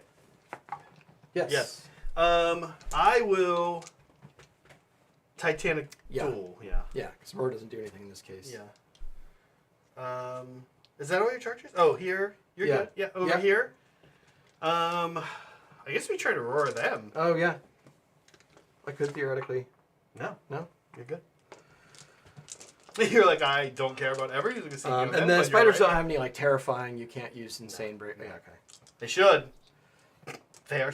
Speaker 2: Yes.
Speaker 1: Yes. I will. Titanic
Speaker 2: Yeah.
Speaker 1: Duel. Yeah.
Speaker 2: Yeah, because roar doesn't do anything in this case.
Speaker 1: Yeah. Is that all your charges? Oh, here. You're
Speaker 2: Yeah.
Speaker 1: good. Yeah. Over
Speaker 2: Yeah.
Speaker 1: here. I guess we try to roar them.
Speaker 2: Oh yeah. I could theoretically.
Speaker 1: No.
Speaker 2: No.
Speaker 1: You're good. You're like, I don't care about ever using a single
Speaker 2: And the spiders don't have any like terrifying. You can't use insane break. Yeah. Okay.
Speaker 1: They should. They are.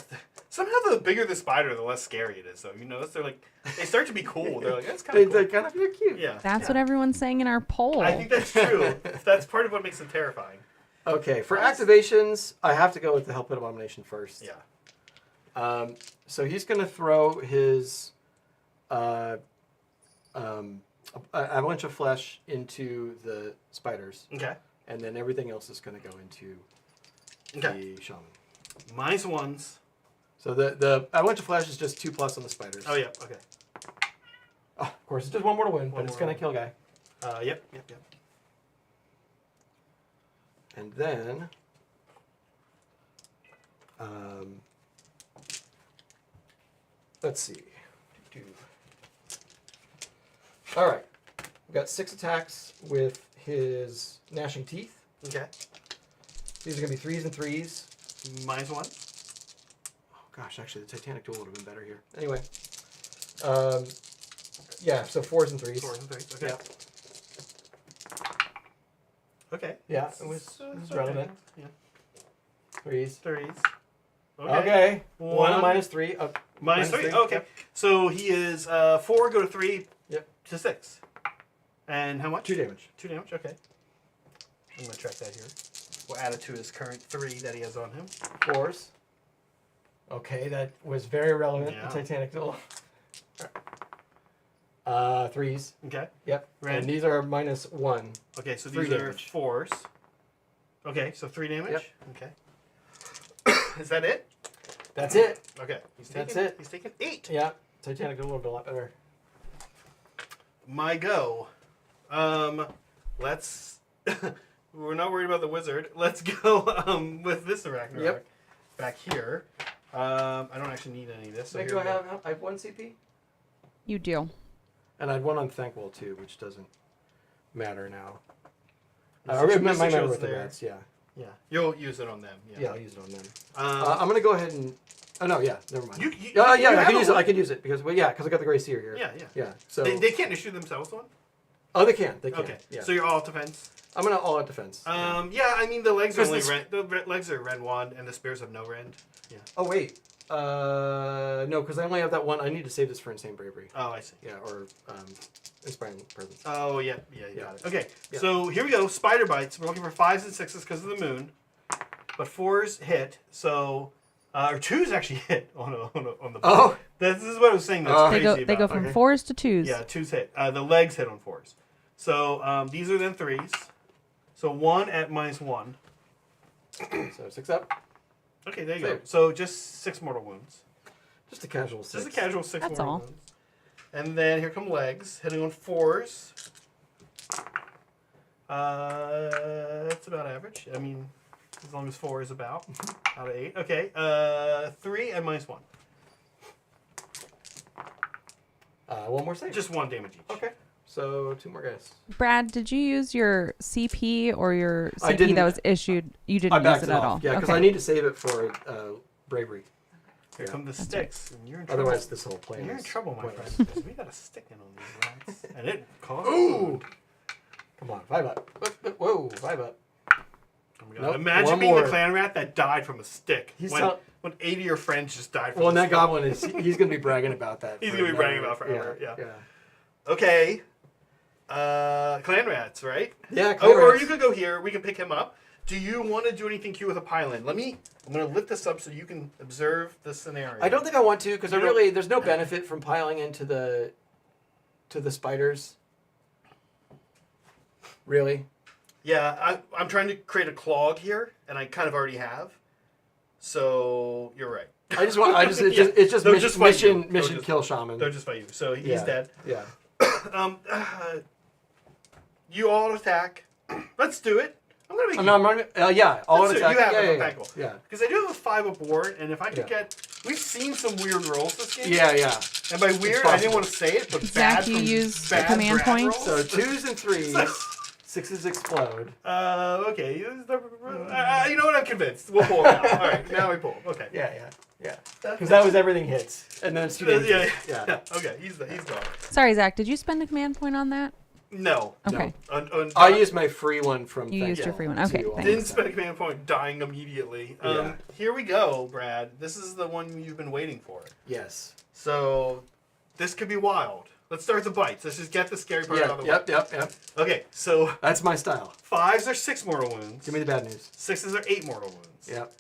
Speaker 1: Somehow, the bigger the spider, the less scary it is. So you notice they start to be cool. They're like, that's kind of cool.
Speaker 2: They kind of feel cute.
Speaker 1: Yeah.
Speaker 3: That's what everyone's saying in our poll.
Speaker 1: I think that's true. That's part of what makes them terrifying.
Speaker 2: Okay, for activations, I have to go with the Hell Pit Abomination first.
Speaker 1: Yeah.
Speaker 2: So he's going to throw his avalanche of flesh into the spiders,
Speaker 1: Okay.
Speaker 2: and then everything else is going to go into
Speaker 1: Okay.
Speaker 2: the shaman.
Speaker 1: -1s.
Speaker 2: So the avalanche of flesh is just 2+ on the spiders.
Speaker 1: Oh yeah. Okay.
Speaker 2: Oh, of course, it's just 1 more to win, but
Speaker 1: One
Speaker 2: it's
Speaker 1: more
Speaker 2: going
Speaker 1: to
Speaker 2: to kill a guy.
Speaker 1: Yep.
Speaker 2: And then, let's see. All right, we've got 6 attacks with his gnashing teeth.
Speaker 1: Okay.
Speaker 2: These are gonna be 3s and 3s.
Speaker 1: -1.
Speaker 2: Oh gosh, actually, the Titanic Duel would have been better here. Anyway, yeah, so 4s and 3s.
Speaker 1: 4s and 3s. Okay.
Speaker 2: Yeah.
Speaker 1: Okay.
Speaker 2: Yeah, it was relevant.
Speaker 1: Yeah.
Speaker 2: 3s.
Speaker 1: 3s.
Speaker 2: Okay.
Speaker 1: One.
Speaker 2: 1 -3.
Speaker 1: Minus
Speaker 2: Minus
Speaker 1: 3?
Speaker 2: three,
Speaker 1: Okay.
Speaker 2: yep.
Speaker 1: So he is 4, go to 3
Speaker 2: Yep.
Speaker 1: to 6. And how much?
Speaker 2: 2 damage.
Speaker 1: 2 damage, okay. I'm going to track that here. We'll add it to his current 3 that he has on him.
Speaker 2: 4s. Okay, that was very relevant.
Speaker 1: Yeah.
Speaker 2: The Titanic Duel. 3s.
Speaker 1: Okay.
Speaker 2: Yep.
Speaker 1: Red.
Speaker 2: And these are -1.
Speaker 1: Okay, so
Speaker 2: 3
Speaker 1: these are
Speaker 2: damage.
Speaker 1: 4s. Okay, so 3 damage?
Speaker 2: Yep.
Speaker 1: Okay. Is that it?
Speaker 2: That's it.
Speaker 1: Okay.
Speaker 2: That's it.
Speaker 1: He's taking 8.
Speaker 2: Yeah. Titanic Duel would be a lot better.
Speaker 1: My go. Let's... We're not worried about the wizard. Let's go with this Arachnarok.
Speaker 2: Yep.
Speaker 1: Back here. I don't actually need any of this. So
Speaker 2: Like,
Speaker 1: here
Speaker 2: do
Speaker 1: we go.
Speaker 2: I have 1 CP?
Speaker 3: You do.
Speaker 2: And I had 1 on Thankwall too, which doesn't matter now.
Speaker 1: And
Speaker 2: I
Speaker 1: six
Speaker 2: might
Speaker 1: Mystic
Speaker 2: matter
Speaker 1: Shields
Speaker 2: with the
Speaker 1: there.
Speaker 2: rats, yeah.
Speaker 1: Yeah. You'll use it on them.
Speaker 2: Yeah,
Speaker 1: Yeah.
Speaker 2: I'll use it on them.
Speaker 1: Um,
Speaker 2: I'm gonna go ahead and. Oh no, yeah, never mind.
Speaker 1: you
Speaker 2: Yeah,
Speaker 1: have
Speaker 2: I can
Speaker 1: a
Speaker 2: use it.
Speaker 1: one.
Speaker 2: I can use it because I got the Grey Seer here.
Speaker 1: Yeah, yeah.
Speaker 2: Yeah. So
Speaker 1: They can't issue themselves one?
Speaker 2: oh, they can. They can.
Speaker 1: Okay.
Speaker 2: Yeah.
Speaker 1: So you're all defense.
Speaker 2: I'm gonna all out defense.
Speaker 1: Yeah, I mean the legs are
Speaker 2: Because
Speaker 1: only
Speaker 2: this-
Speaker 1: rend. The legs are rend 1 and the spears have no rend. Yeah.
Speaker 2: Oh wait. No, because I only have that one. I need to save this for Insane Bravery.
Speaker 1: Oh, I see.
Speaker 2: Yeah, or Inspiring Presence.
Speaker 1: Oh, yeah, you
Speaker 2: Yeah.
Speaker 1: got it. Okay,
Speaker 2: Yeah.
Speaker 1: so here we go. Spider bites. We're looking for 5s and 6s because of the moon, but 4s hit. So, or 2s actually hit on the.
Speaker 2: Oh.
Speaker 1: This is what I was saying. That's
Speaker 2: Oh.
Speaker 3: They
Speaker 1: crazy
Speaker 3: go. They
Speaker 1: about.
Speaker 3: go from
Speaker 1: Okay.
Speaker 3: 4s to 2s.
Speaker 1: Yeah, 2s hit. The legs hit on 4s. So these are then 3s. So 1 at -1.
Speaker 2: So 6 up.
Speaker 1: Okay, there you go.
Speaker 2: Save.
Speaker 1: So just 6 mortal wounds.
Speaker 2: Just a casual 6.
Speaker 1: Just a casual 6
Speaker 3: That's
Speaker 1: mortal
Speaker 3: all.
Speaker 1: wounds. And then here come legs, hitting on 4s. That's about average. I mean, as long as 4 is about out of 8. Okay, 3 and -1.
Speaker 2: 1 more save.
Speaker 1: Just 1 damage each.
Speaker 2: Okay. So 2 more guys.
Speaker 3: Brad, did you use your CP or your
Speaker 2: I
Speaker 3: CP
Speaker 2: didn't-
Speaker 3: that was issued? You
Speaker 2: I
Speaker 3: didn't use
Speaker 2: backed
Speaker 3: it
Speaker 2: it
Speaker 3: at
Speaker 2: off.
Speaker 3: all.
Speaker 2: Yeah, because
Speaker 3: Okay.
Speaker 2: I need to save it for Bravery.
Speaker 1: Here
Speaker 2: Yeah.
Speaker 1: come the
Speaker 3: That's
Speaker 1: sticks. And you're in trouble.
Speaker 2: Otherwise, this whole plan
Speaker 1: You're in
Speaker 2: is
Speaker 1: trouble, my
Speaker 2: pointless.
Speaker 1: friend. Because we got a stick in on these rats. And it costs.
Speaker 2: Ooh! Come on, 5 up. Whoa, 5 up.
Speaker 1: Oh my God.
Speaker 2: Nope,
Speaker 1: Imagine
Speaker 2: one
Speaker 1: being
Speaker 2: more.
Speaker 1: the clan rat that died from a stick.
Speaker 2: He's
Speaker 1: when,
Speaker 2: tell-
Speaker 1: when 80 of your friends just died from
Speaker 2: Well,
Speaker 1: a
Speaker 2: and that
Speaker 1: stick.
Speaker 2: goblin he's going to be bragging about that.
Speaker 1: He's
Speaker 2: for
Speaker 1: gonna be bragging
Speaker 2: another-
Speaker 1: about forever, yeah.
Speaker 2: Yeah.
Speaker 1: Okay. Clan rats, right?
Speaker 2: Yeah,
Speaker 1: Oh, or
Speaker 2: rats.
Speaker 1: you could go here. We can pick him up. Do you want to do anything cute with a pylon? I'm going to lift this up so you can observe the scenario.
Speaker 2: I don't think I want to because
Speaker 1: You don't-
Speaker 2: there's no benefit from piling into the spiders. Really?
Speaker 1: Yeah, I'm trying to create a clog here, and I kind of already have. So you're right.
Speaker 2: It's
Speaker 1: Yeah.
Speaker 2: just
Speaker 1: They'll
Speaker 2: mission
Speaker 1: just fight you.
Speaker 2: mission,
Speaker 1: They'll
Speaker 2: mission
Speaker 1: just-
Speaker 2: kill shaman.
Speaker 1: They'll just fight you. So he's
Speaker 2: Yeah.
Speaker 1: dead.
Speaker 2: Yeah.
Speaker 1: You all attack. Let's do it. I'm going to make
Speaker 2: No, I'm not. Yeah, all
Speaker 1: Let's do it.
Speaker 2: attack.
Speaker 1: You have
Speaker 2: yeah,
Speaker 1: it.
Speaker 2: yeah,
Speaker 1: Okay, cool.
Speaker 2: yeah.
Speaker 1: Because I do have a 5 aboard, and if I could
Speaker 2: Yeah.
Speaker 1: get... We've seen some weird rolls this game.
Speaker 2: Yeah, yeah.
Speaker 1: And by weird, I
Speaker 2: possible.
Speaker 1: didn't want to say it, but
Speaker 3: Zach,
Speaker 1: bad
Speaker 3: you
Speaker 1: from
Speaker 3: use
Speaker 1: bad
Speaker 3: command
Speaker 1: grab
Speaker 3: points?
Speaker 2: So
Speaker 1: rolls.
Speaker 2: 2s and 3s, 6s explode.
Speaker 1: Okay. You know what? I'm convinced. We'll pull it out. All right, now we pull. Okay.
Speaker 2: Yeah. Because that was everything hits, and then it's 2
Speaker 1: Yeah.
Speaker 2: damage.
Speaker 1: Okay, he's gone.
Speaker 3: Sorry, Zach. Did you spend a command point on that?
Speaker 1: No.
Speaker 3: Okay.
Speaker 2: I used my free one from.
Speaker 3: You used your free one. Okay,
Speaker 2: to,
Speaker 3: thanks.
Speaker 1: Didn't spend a command point dying immediately.
Speaker 2: Yeah.
Speaker 1: Here we go, Brad. This is the one you've been waiting for.
Speaker 2: Yes.
Speaker 1: So, this could be wild. Let's start with the bites. Let's just get the scary part out of the way.
Speaker 2: Yep.
Speaker 1: Okay, so
Speaker 2: That's my style.
Speaker 1: 5s are 6 mortal wounds.
Speaker 2: Give me the bad news.
Speaker 1: 6s are 8 mortal wounds.
Speaker 2: Yep.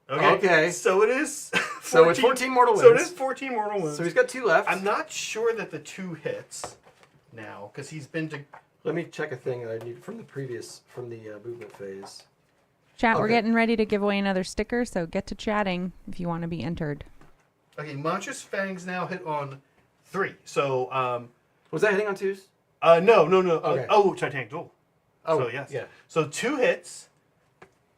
Speaker 1: Okay. So it is. 14,
Speaker 2: So it's 14 mortal
Speaker 1: So it
Speaker 2: wounds.
Speaker 1: is 14 mortal wounds.
Speaker 2: So he's got 2 left.
Speaker 1: I'm not sure that the 2 hits now because he's been to.
Speaker 2: Let me check a thing that I need from the movement phase.
Speaker 3: Chat, we're
Speaker 2: Okay.
Speaker 3: getting ready to give away another sticker, so get to chatting if you want to be entered.
Speaker 1: Okay, Monstrous Fangs now hit on 3. So
Speaker 2: Was that hitting on 2s?
Speaker 1: no.
Speaker 2: Okay.
Speaker 1: Titanic Duel.
Speaker 2: Oh,
Speaker 1: So yes.
Speaker 2: Yeah.
Speaker 1: So 2 hits,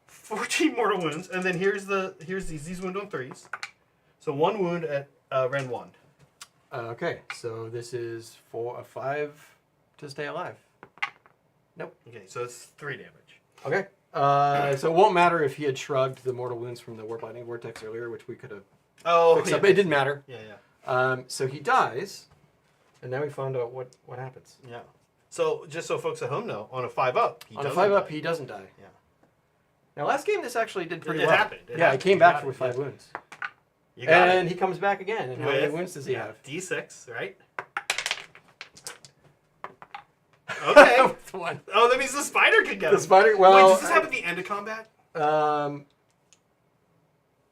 Speaker 1: 14 mortal wounds, and then here's these wound on 3s. So 1 wound at Ren 1.
Speaker 2: Okay, so this is 5 to stay alive. Nope.
Speaker 1: Okay, so it's 3 damage.
Speaker 2: Okay. So it won't matter if he had shrugged the mortal wounds from the Warp Lightning Vortex earlier, which we could have fixed up. It didn't matter.
Speaker 1: Yeah.
Speaker 2: So he dies, and now we found out what happens.
Speaker 1: Yeah. So just so folks at home know, on a 5-up, he
Speaker 2: On a
Speaker 1: doesn't
Speaker 2: 5-up,
Speaker 1: die.
Speaker 2: he doesn't die.
Speaker 1: Yeah.
Speaker 2: Now last game, this actually did pretty
Speaker 1: It
Speaker 2: well.
Speaker 1: happened. It
Speaker 2: Yeah,
Speaker 1: happened.
Speaker 2: it came
Speaker 1: You
Speaker 2: back
Speaker 1: got
Speaker 2: with
Speaker 1: it,
Speaker 2: 5
Speaker 1: yeah.
Speaker 2: wounds.
Speaker 1: You got
Speaker 2: And
Speaker 1: it.
Speaker 2: he comes back again. And how many
Speaker 1: With-
Speaker 2: wins does he have?
Speaker 1: D6, right? Okay.
Speaker 2: With one.
Speaker 1: Oh, that means the spider could get
Speaker 2: The
Speaker 1: him.
Speaker 2: spider. Well,
Speaker 1: Wait, does this happen at the end of combat?
Speaker 2: Um,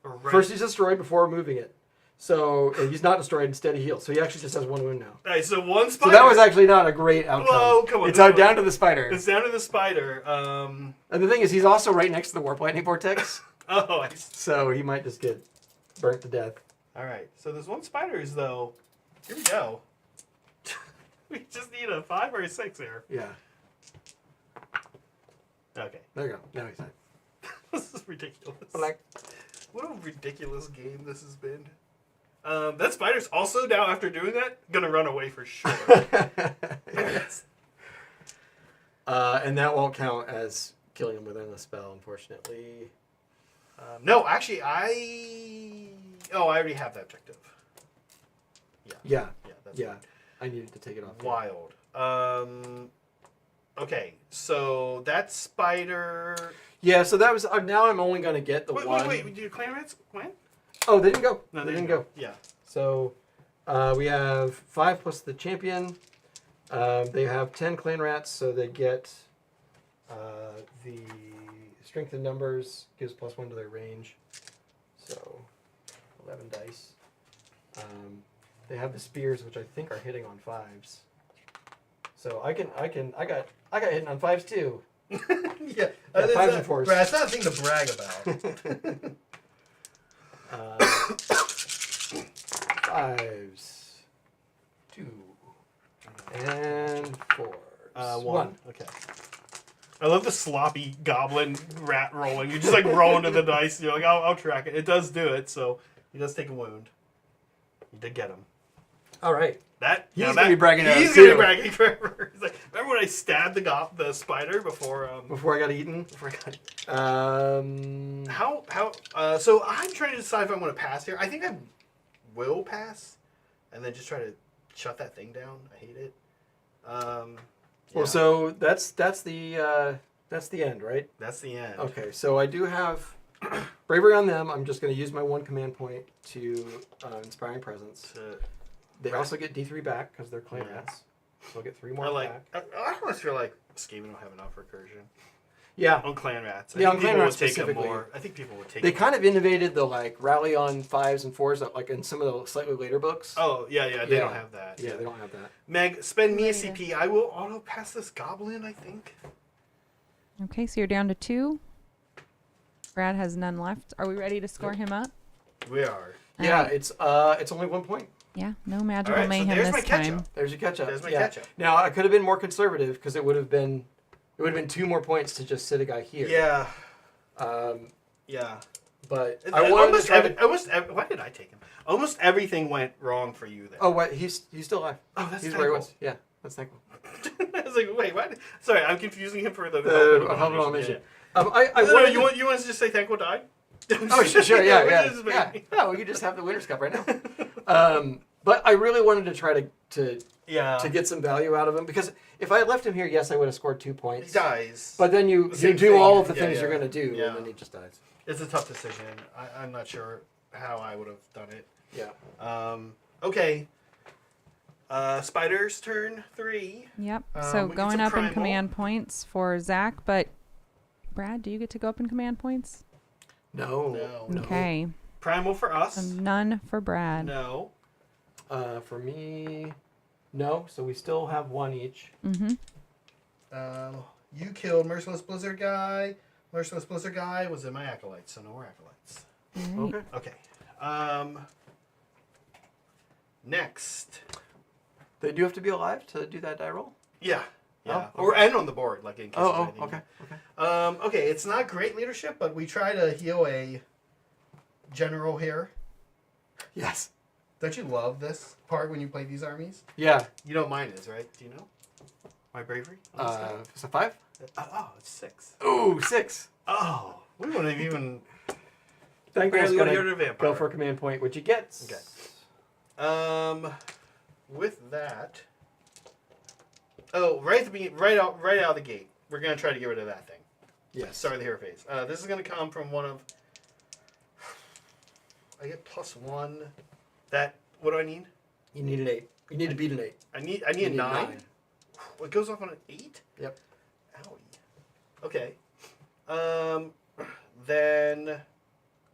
Speaker 1: Or right?
Speaker 2: First, he's destroyed before moving it. So he's not destroyed. Instead, he heals. So he actually just has one wound now.
Speaker 1: All right, so one
Speaker 2: So
Speaker 1: spider.
Speaker 2: that was actually not a great outcome.
Speaker 1: Whoa, come on.
Speaker 2: It's out down to the spider.
Speaker 1: It's down to the spider.
Speaker 2: And the thing is, he's also right next to the warp lightning vortex.
Speaker 1: Oh, I see.
Speaker 2: So he might just get burnt to death.
Speaker 1: All right. So there's one spiders though. Here we go. We just need a 5 or a 6 here.
Speaker 2: Yeah.
Speaker 1: Okay.
Speaker 2: There you go. Now he's dead.
Speaker 1: This is ridiculous.
Speaker 2: Like,
Speaker 1: What a ridiculous game this has been. That spider's also now, after doing that, gonna run away for sure.
Speaker 2: yes. And that won't count as killing him within the spell, unfortunately.
Speaker 1: No, actually, I already have that objective.
Speaker 2: Yeah.
Speaker 1: That's
Speaker 2: Yeah. I needed to take it off.
Speaker 1: wild. Okay, so that spider.
Speaker 2: Yeah, so that was. Now I'm only going to get the one.
Speaker 1: Wait, did your clan rats when?
Speaker 2: Oh, they didn't go.
Speaker 1: No,
Speaker 2: they didn't go.
Speaker 1: Yeah.
Speaker 2: So we have 5 plus the champion. They have 10 clan rats, so they get the strength in numbers, gives +1 to their range. So 11 dice. They have the spears, which I think are hitting on 5s. So I got hitting on 5s too.
Speaker 1: Yeah,
Speaker 2: 5s and 4s.
Speaker 1: That's not a thing to brag about.
Speaker 2: 5s, 2, and 4s.
Speaker 1: 1. Okay. I love the sloppy goblin rat rolling. You're just like rolling to the dice. You're like, I'll track it. It does do it, so he does take a wound. You did get him.
Speaker 2: All right.
Speaker 1: He's
Speaker 2: gonna be bragging about it,
Speaker 1: He's gonna be
Speaker 2: too.
Speaker 1: bragging forever. He's like, remember when I stabbed the spider before
Speaker 2: Before I got eaten.
Speaker 1: before I got so I'm trying to decide if I want to pass here. I think I will pass, and then just try to shut that thing down. I hate it.
Speaker 2: Well, so that's the end, right?
Speaker 1: that's the end.
Speaker 2: Okay, so I do have bravery on them. I'm just going to use my 1 command point to inspiring presence. They also get D3 back because they're clan
Speaker 1: Yeah.
Speaker 2: rats. So I'll get 3 more back.
Speaker 1: I almost feel like Skaven will have enough recursion
Speaker 2: Yeah,
Speaker 1: on clan rats.
Speaker 2: Yeah, on
Speaker 1: think
Speaker 2: clan
Speaker 1: people
Speaker 2: rats
Speaker 1: would take them
Speaker 2: specifically.
Speaker 1: more. I think people would take.
Speaker 2: they
Speaker 1: them
Speaker 2: kind of innovated the like rally on 5s and 4s, like in some of the slightly later books.
Speaker 1: Oh yeah, they
Speaker 2: Yeah.
Speaker 1: don't have that.
Speaker 2: Yeah, they don't have that.
Speaker 1: Meg, spend me a
Speaker 3: Later.
Speaker 1: CP. I will auto pass this goblin. I think.
Speaker 3: Okay, so you're down to 2. Brad has none left. Are we ready to score him up?
Speaker 1: We are.
Speaker 2: Yeah,
Speaker 3: Alright.
Speaker 2: it's only 1 point.
Speaker 3: Yeah, no magical
Speaker 1: Alright, so
Speaker 3: mayhem
Speaker 1: there's my
Speaker 3: this time.
Speaker 1: catch-up.
Speaker 2: There's your catch up.
Speaker 1: There's my catch-up.
Speaker 2: Now I could have been more conservative because it would have been 2 more points to just sit a guy here.
Speaker 1: Yeah.
Speaker 2: Um,
Speaker 1: Yeah.
Speaker 2: but I wanted to try to.
Speaker 1: Why did I take him? Almost everything went wrong for you there.
Speaker 2: Oh, what? He's still alive.
Speaker 1: Oh, that's
Speaker 2: He's
Speaker 1: thankful.
Speaker 2: where he was. Yeah, that's thankful.
Speaker 1: I was like, wait, what? Sorry, I'm confusing him for the
Speaker 2: Helpful
Speaker 1: abomination.
Speaker 2: mission. I
Speaker 1: No,
Speaker 2: wanted
Speaker 1: you
Speaker 2: to-
Speaker 1: want us to just say thankful died?
Speaker 2: Oh, sure, yeah.
Speaker 1: Just
Speaker 2: Yeah.
Speaker 1: make-
Speaker 2: No, we could just have the Winners' Cup right now. But I really wanted to try to
Speaker 1: Yeah.
Speaker 2: get some value out of him because if I had left him here, yes, I would have scored 2
Speaker 1: He
Speaker 2: points.
Speaker 1: dies.
Speaker 2: But then you
Speaker 1: The same
Speaker 2: do
Speaker 1: thing.
Speaker 2: all of the
Speaker 1: Yeah,
Speaker 2: things
Speaker 1: yeah.
Speaker 2: you're going to do,
Speaker 1: Yeah.
Speaker 2: and then he just dies.
Speaker 1: It's a tough decision. I'm not sure how I would have done it.
Speaker 2: Yeah.
Speaker 1: Okay. Spider's turn 3.
Speaker 3: Yep.
Speaker 1: We
Speaker 3: So
Speaker 1: get
Speaker 3: going
Speaker 1: some
Speaker 3: up in
Speaker 1: primal.
Speaker 3: command points for Zach, but Brad, do you get to go up in command points?
Speaker 2: No.
Speaker 3: Okay.
Speaker 1: Primal for us.
Speaker 3: So none for Brad.
Speaker 1: No.
Speaker 2: For me, no. So we still have 1 each.
Speaker 3: Mm-hmm.
Speaker 1: You killed Merciless Blizzard guy. Merciless Blizzard guy was in my acolytes, so no more acolytes.
Speaker 3: Right.
Speaker 2: Okay.
Speaker 1: Okay. Next.
Speaker 2: They do have to be alive to do that die roll?
Speaker 1: Yeah. Yeah.
Speaker 2: Oh,
Speaker 1: Or and on the board, like in case. there's
Speaker 2: Oh,
Speaker 1: anything.
Speaker 2: okay.
Speaker 1: Okay, it's not great leadership, but we try to heal a general here.
Speaker 2: Yes.
Speaker 1: Don't you love this part when you play these armies?
Speaker 2: Yeah.
Speaker 1: You know what mine is, right? Do you know? My bravery? on this guy?
Speaker 2: It's a 5?
Speaker 1: Oh, it's 6.
Speaker 2: Ooh, 6.
Speaker 1: Oh, we wouldn't have even
Speaker 2: Thankful's
Speaker 1: barely
Speaker 2: gonna
Speaker 1: heard of vampire.
Speaker 2: go for a command point, which he gets.
Speaker 1: Okay. With that, right at the beginning, right out of the gate, we're gonna try to get rid of that thing.
Speaker 2: Yes.
Speaker 1: Start of the hero phase. This is gonna come from one of I get +1. That, what do I need?
Speaker 2: You need an 8. You need to beat an 8.
Speaker 1: I need
Speaker 2: You
Speaker 1: a
Speaker 2: need
Speaker 1: 9. It goes off on an 8?
Speaker 2: Yep.
Speaker 1: Owie. Okay. Then,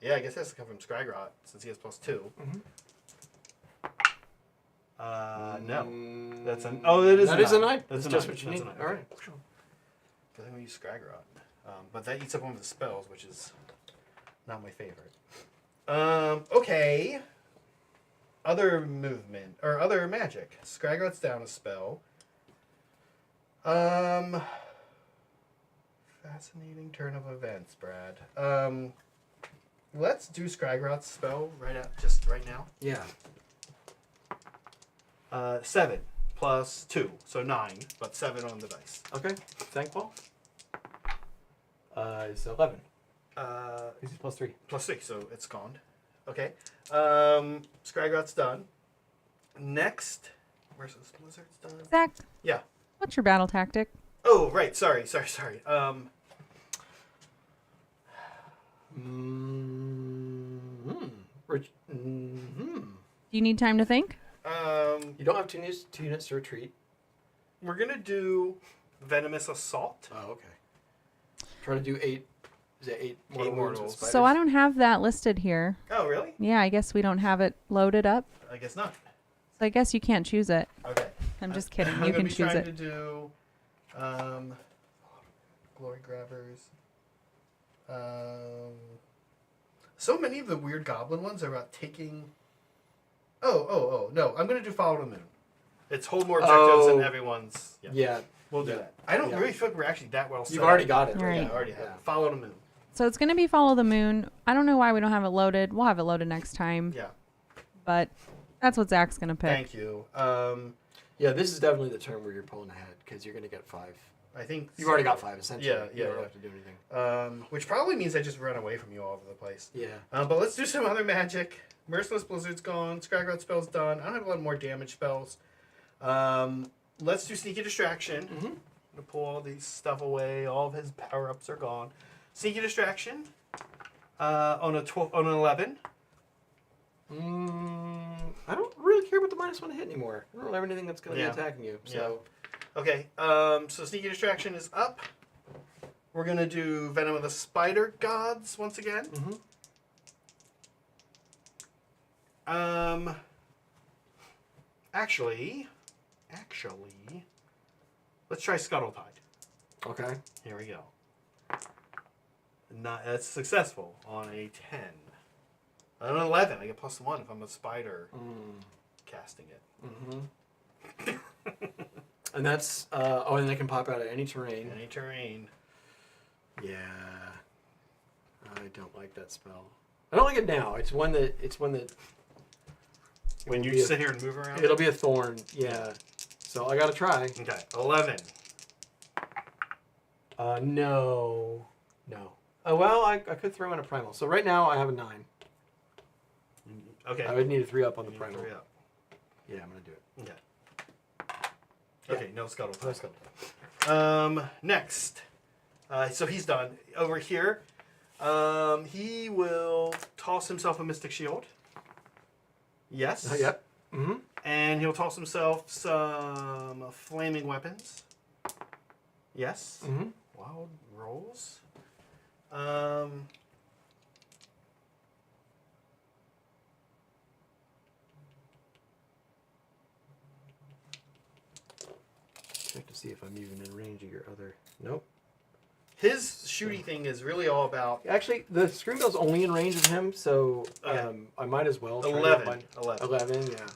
Speaker 1: yeah, I guess it has to come from Scrygrot since he has +2. No. That's an. Oh, it is.
Speaker 2: That
Speaker 1: a
Speaker 2: is a
Speaker 1: 9.
Speaker 2: 9.
Speaker 1: That's
Speaker 2: That's
Speaker 1: a
Speaker 2: just
Speaker 1: 9.
Speaker 2: what you
Speaker 1: That's
Speaker 2: need.
Speaker 1: a 9.
Speaker 2: All right.
Speaker 1: Okay. I think we use Scrygrot. But that eats up one of the spells, which is not my favorite. Okay. Other movement or other magic. Scrygrot's down a spell. Fascinating turn of events, Brad. Let's do Scrygrot's spell just right now.
Speaker 2: Yeah.
Speaker 1: 7 plus 2, so 9, but 7 on the dice.
Speaker 2: Okay. Thankful. It's 11. This is +3.
Speaker 1: Plus 6, so it's gone. Okay. Scrygrot's done. Next, where's this Blizzard's done?
Speaker 3: Zach.
Speaker 1: Yeah.
Speaker 3: What's your battle tactic?
Speaker 1: Oh, right. Sorry.
Speaker 3: Do you need time to think?
Speaker 2: You don't have 2 units to retreat.
Speaker 1: We're gonna do Venomous Assault.
Speaker 2: Oh, okay. Try to do 8. Is it 8 mortal wounds with
Speaker 1: mortals.
Speaker 2: spiders?
Speaker 3: So I don't have that listed here.
Speaker 1: Oh, really?
Speaker 3: Yeah, I guess we don't have it loaded up.
Speaker 1: I guess not.
Speaker 3: So I guess you can't choose it.
Speaker 1: Okay.
Speaker 3: I'm just kidding.
Speaker 1: I'm
Speaker 3: You
Speaker 1: gonna
Speaker 3: can
Speaker 1: be
Speaker 3: choose
Speaker 1: trying
Speaker 3: it.
Speaker 1: to do Glory Grabbers. So many of the weird goblin ones are about taking. Oh, no. I'm going to do Follow the Moon. It's hold more objectives than everyone's.
Speaker 2: Yeah.
Speaker 1: We'll do that. I don't really feel like we're actually that well set
Speaker 2: You've already
Speaker 1: up.
Speaker 2: got it.
Speaker 3: Right.
Speaker 1: Yeah, I already have it. Follow the Moon.
Speaker 3: So it's going to be Follow the Moon. I don't know why we don't have it loaded. We'll have it loaded next time.
Speaker 1: Yeah.
Speaker 3: But that's what Zach's going to pick.
Speaker 1: Thank you.
Speaker 2: Yeah, this is definitely the turn where you're pulling ahead because you're going to get 5.
Speaker 1: I think
Speaker 2: You've already got 5, essentially.
Speaker 1: Yeah,
Speaker 2: You don't
Speaker 1: yeah.
Speaker 2: have to do anything.
Speaker 1: Which probably means I just run away from you all over the place.
Speaker 2: Yeah.
Speaker 1: But let's do some other magic. Merciless Blizzard's gone. Scrygrot spell's done. I don't have a lot more damage spells. Let's do Sneaky Distraction. I'm going to pull all these stuff away. All of his power-ups are gone. Sneaky Distraction on an 11.
Speaker 2: I don't really care about the -1 to hit anymore. I don't have anything that's going to be attacking you. So.
Speaker 1: Okay, so Sneaky Distraction is up. We're going to do Venom of the Spider Gods once again. Actually, let's try Scuttletide.
Speaker 2: Okay.
Speaker 1: Here we go. That's successful on a 10. On an 11, I get +1 if I'm a spider casting it.
Speaker 2: And that's and they can pop out of any terrain.
Speaker 1: Any terrain.
Speaker 2: Yeah. I don't like that spell. I don't like it now. It's one that
Speaker 1: When you sit here and move around?
Speaker 2: it'll be a thorn. Yeah. So I got to try.
Speaker 1: Okay, 11.
Speaker 2: No. Oh, well, I could throw in a primal. So right now I have a 9.
Speaker 1: Okay.
Speaker 2: I would need a 3 up on the
Speaker 1: You need
Speaker 2: primal.
Speaker 1: 3 up.
Speaker 2: Yeah, I'm going to do it.
Speaker 1: Okay. Okay, no Scuttletide. Next. So he's done. Over here, he will toss himself a Mystic Shield. Yes.
Speaker 2: Yep.
Speaker 1: And he'll toss himself some flaming weapons. Yes. Wild rolls.
Speaker 2: Check to see if I'm even in range of your other. Nope.
Speaker 1: His shooty thing is really all about
Speaker 2: Actually, the Screambell's only in range of him, so I might as well. Try
Speaker 1: 11.
Speaker 2: 11, yeah.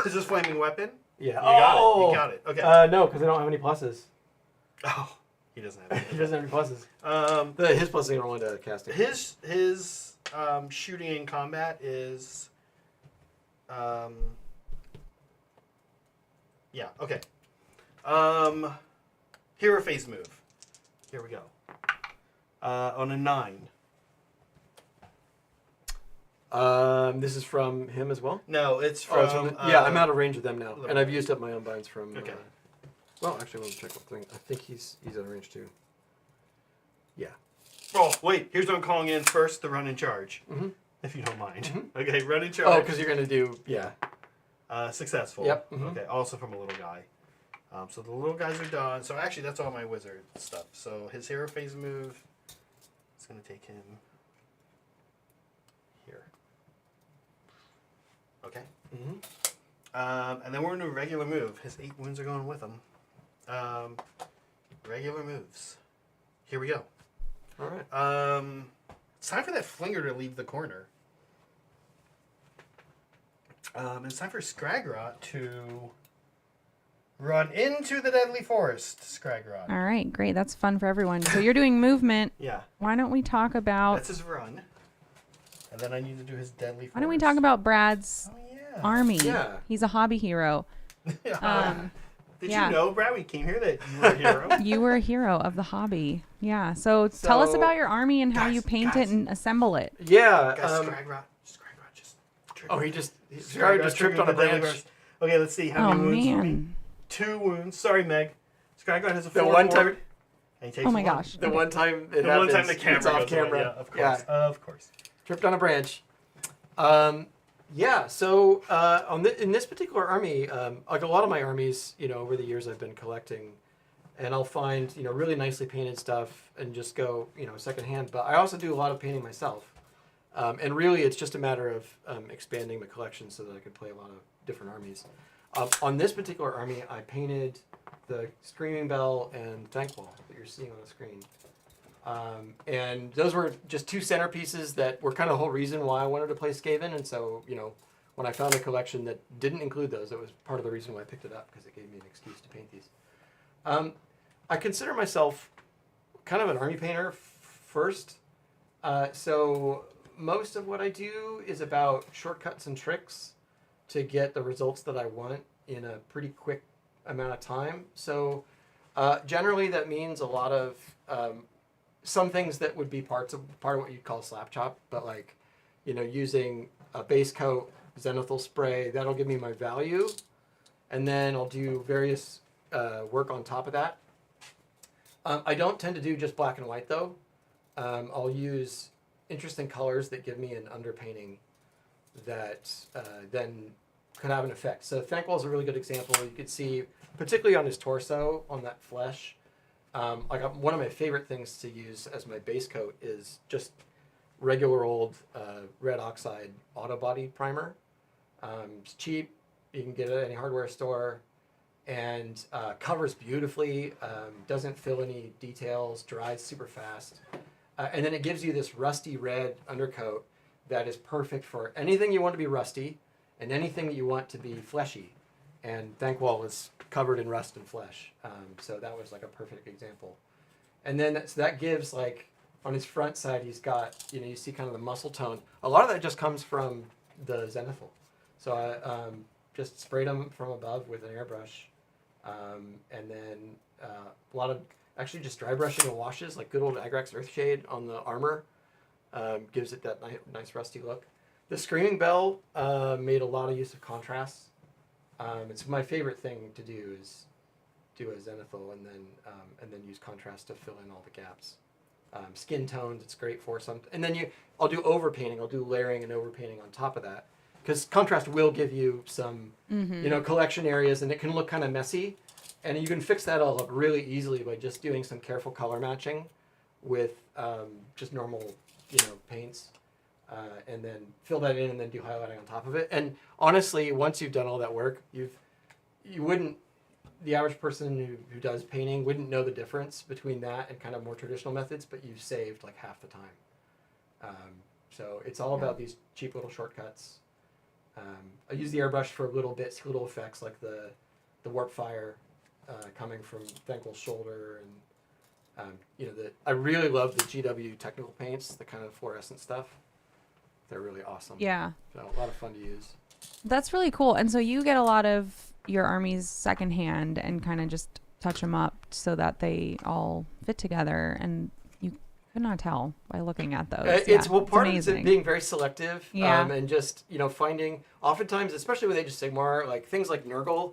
Speaker 1: Is this flaming weapon?
Speaker 2: Yeah.
Speaker 1: You got it. You got it. Okay.
Speaker 2: No, because I don't have any pluses.
Speaker 1: Oh, he doesn't have it.
Speaker 2: He doesn't have any pluses. His pluses are only to casting.
Speaker 1: His shooting in combat is yeah, okay. Hero phase move. Here we go. On a 9.
Speaker 2: This is from him as well?
Speaker 1: No, it's
Speaker 2: Oh,
Speaker 1: from
Speaker 2: it's from I'm out of range with them now.
Speaker 1: little
Speaker 2: And I've
Speaker 1: bit.
Speaker 2: used up my unbinds from
Speaker 1: Okay.
Speaker 2: well, actually, let me check one thing. I think he's out of range too. Yeah.
Speaker 1: Oh, wait, here's what I'm calling in first, the run in charge. if you don't mind.
Speaker 2: Mm-hmm.
Speaker 1: Okay, running charge.
Speaker 2: Oh, because you're gonna do
Speaker 1: Successful.
Speaker 2: Yep. Mm-hmm.
Speaker 1: Okay, also from a little guy. So the little guys are done. So actually, that's all my wizard stuff. So his hero phase move is going to take him here. Okay.
Speaker 2: Mm-hmm.
Speaker 1: And then we're going to do a regular move. His 8 wounds are going with him. Regular moves. Here we go.
Speaker 2: All right.
Speaker 1: It's time for that flinger to leave the corner. It's time for Scragrot to run into the deadly forest. Scragrot.
Speaker 3: All right, great. That's fun for everyone. So you're doing movement.
Speaker 1: Yeah.
Speaker 3: Why don't we talk about?
Speaker 1: That's his run. And then I need to do his deadly forest.
Speaker 3: Why don't we talk about Brad's army?
Speaker 2: Yeah.
Speaker 3: He's a hobby hero.
Speaker 1: Did
Speaker 3: yeah.
Speaker 1: you know, Brad, we came here that you were a hero?
Speaker 3: You were a hero of the hobby. Yeah. So tell us about your army and how you paint it and assemble it.
Speaker 2: Yeah.
Speaker 1: Scragrot just tripped.
Speaker 2: Oh, he just tripped on a branch.
Speaker 1: Okay, let's see how
Speaker 3: Oh
Speaker 1: many wounds.
Speaker 3: man.
Speaker 1: 2 wounds. Sorry, Meg. Scragrot has a 4.
Speaker 2: The one time.
Speaker 1: And he takes
Speaker 3: Oh my
Speaker 1: one.
Speaker 3: gosh.
Speaker 2: The one time it
Speaker 1: The
Speaker 2: happens,
Speaker 1: one time the camera
Speaker 2: it's off
Speaker 1: goes away.
Speaker 2: camera.
Speaker 1: Yeah, of course. Of course.
Speaker 2: Tripped on a branch. So in this particular army, like a lot of my armies, over the years I've been collecting, and I'll find really nicely painted stuff and just go secondhand. But I also do a lot of painting myself, and really it's just a matter of expanding my collection so that I could play a lot of different armies. On this particular army, I painted the Screaming Bell and Thankwall that you're seeing on the screen. And those were just 2 centerpieces that were kind of the whole reason why I wanted to play Skaven. And so, when I found a collection that didn't include those, it was part of the reason why I picked it up, because it gave me an excuse to paint these. I consider myself kind of an army painter first. So most of what I do is about shortcuts and tricks to get the results that I want in a pretty quick amount of time. So generally that means a lot of some things that would be part of what you'd call slap chop, but using a base coat, zenithal spray, that'll give me my value, and then I'll do various work on top of that. I don't tend to do just black and white though. I'll use interesting colors that give me an underpainting that then could have an effect. So Thankwall is a really good example. You could see, particularly on his torso, on that flesh. One of my favorite things to use as my base coat is just regular old red oxide auto body primer. It's cheap. You can get it at any hardware store, and covers beautifully. Doesn't fill any details. Dries super fast, and then it gives you this rusty red undercoat that is perfect for anything you want to be rusty and anything that you want to be fleshy. And Thankwall is covered in rust and flesh. So that was like a perfect example. And then that gives, on his front side, he's got, you see kind of the muscle tone. A lot of that just comes from the zenithal. So I just sprayed them from above with an airbrush. And then a lot of, actually just dry brushing and washes, like good old Agrax Earthshade on the armor, gives it that nice rusty look. The Screaming Bell made a lot of use of contrast. It's my favorite thing to do is do a zenithal and then use contrast to fill in all the gaps. Skin tones, it's great for some. And then I'll do overpainting. I'll do layering and overpainting on top of that, because contrast will give you some collection areas, and it can look kind of messy, and you can fix that all up really easily by just doing some careful color matching with just normal paints. And then fill that in and then do highlighting on top of it. And honestly, once you've done all that work, the average person who does painting wouldn't know the difference between that and kind of more traditional methods, but you've saved like half the time. So it's all about these cheap little shortcuts. I use the airbrush for little bits, little effects, like the warp fire coming from Thankwall's shoulder, and I really love the GW technical paints, the kind of fluorescent stuff. They're really awesome.
Speaker 3: Yeah.
Speaker 2: So a lot of fun to use.
Speaker 3: That's really cool. And so you get a lot of your armies secondhand and kind of just touch them up so that they all fit together. And you could not tell by looking at those.
Speaker 2: It's part of it being very selective.
Speaker 3: Yeah.
Speaker 2: And just, finding, oftentimes, especially with Age of Sigmar, like things like Nurgle,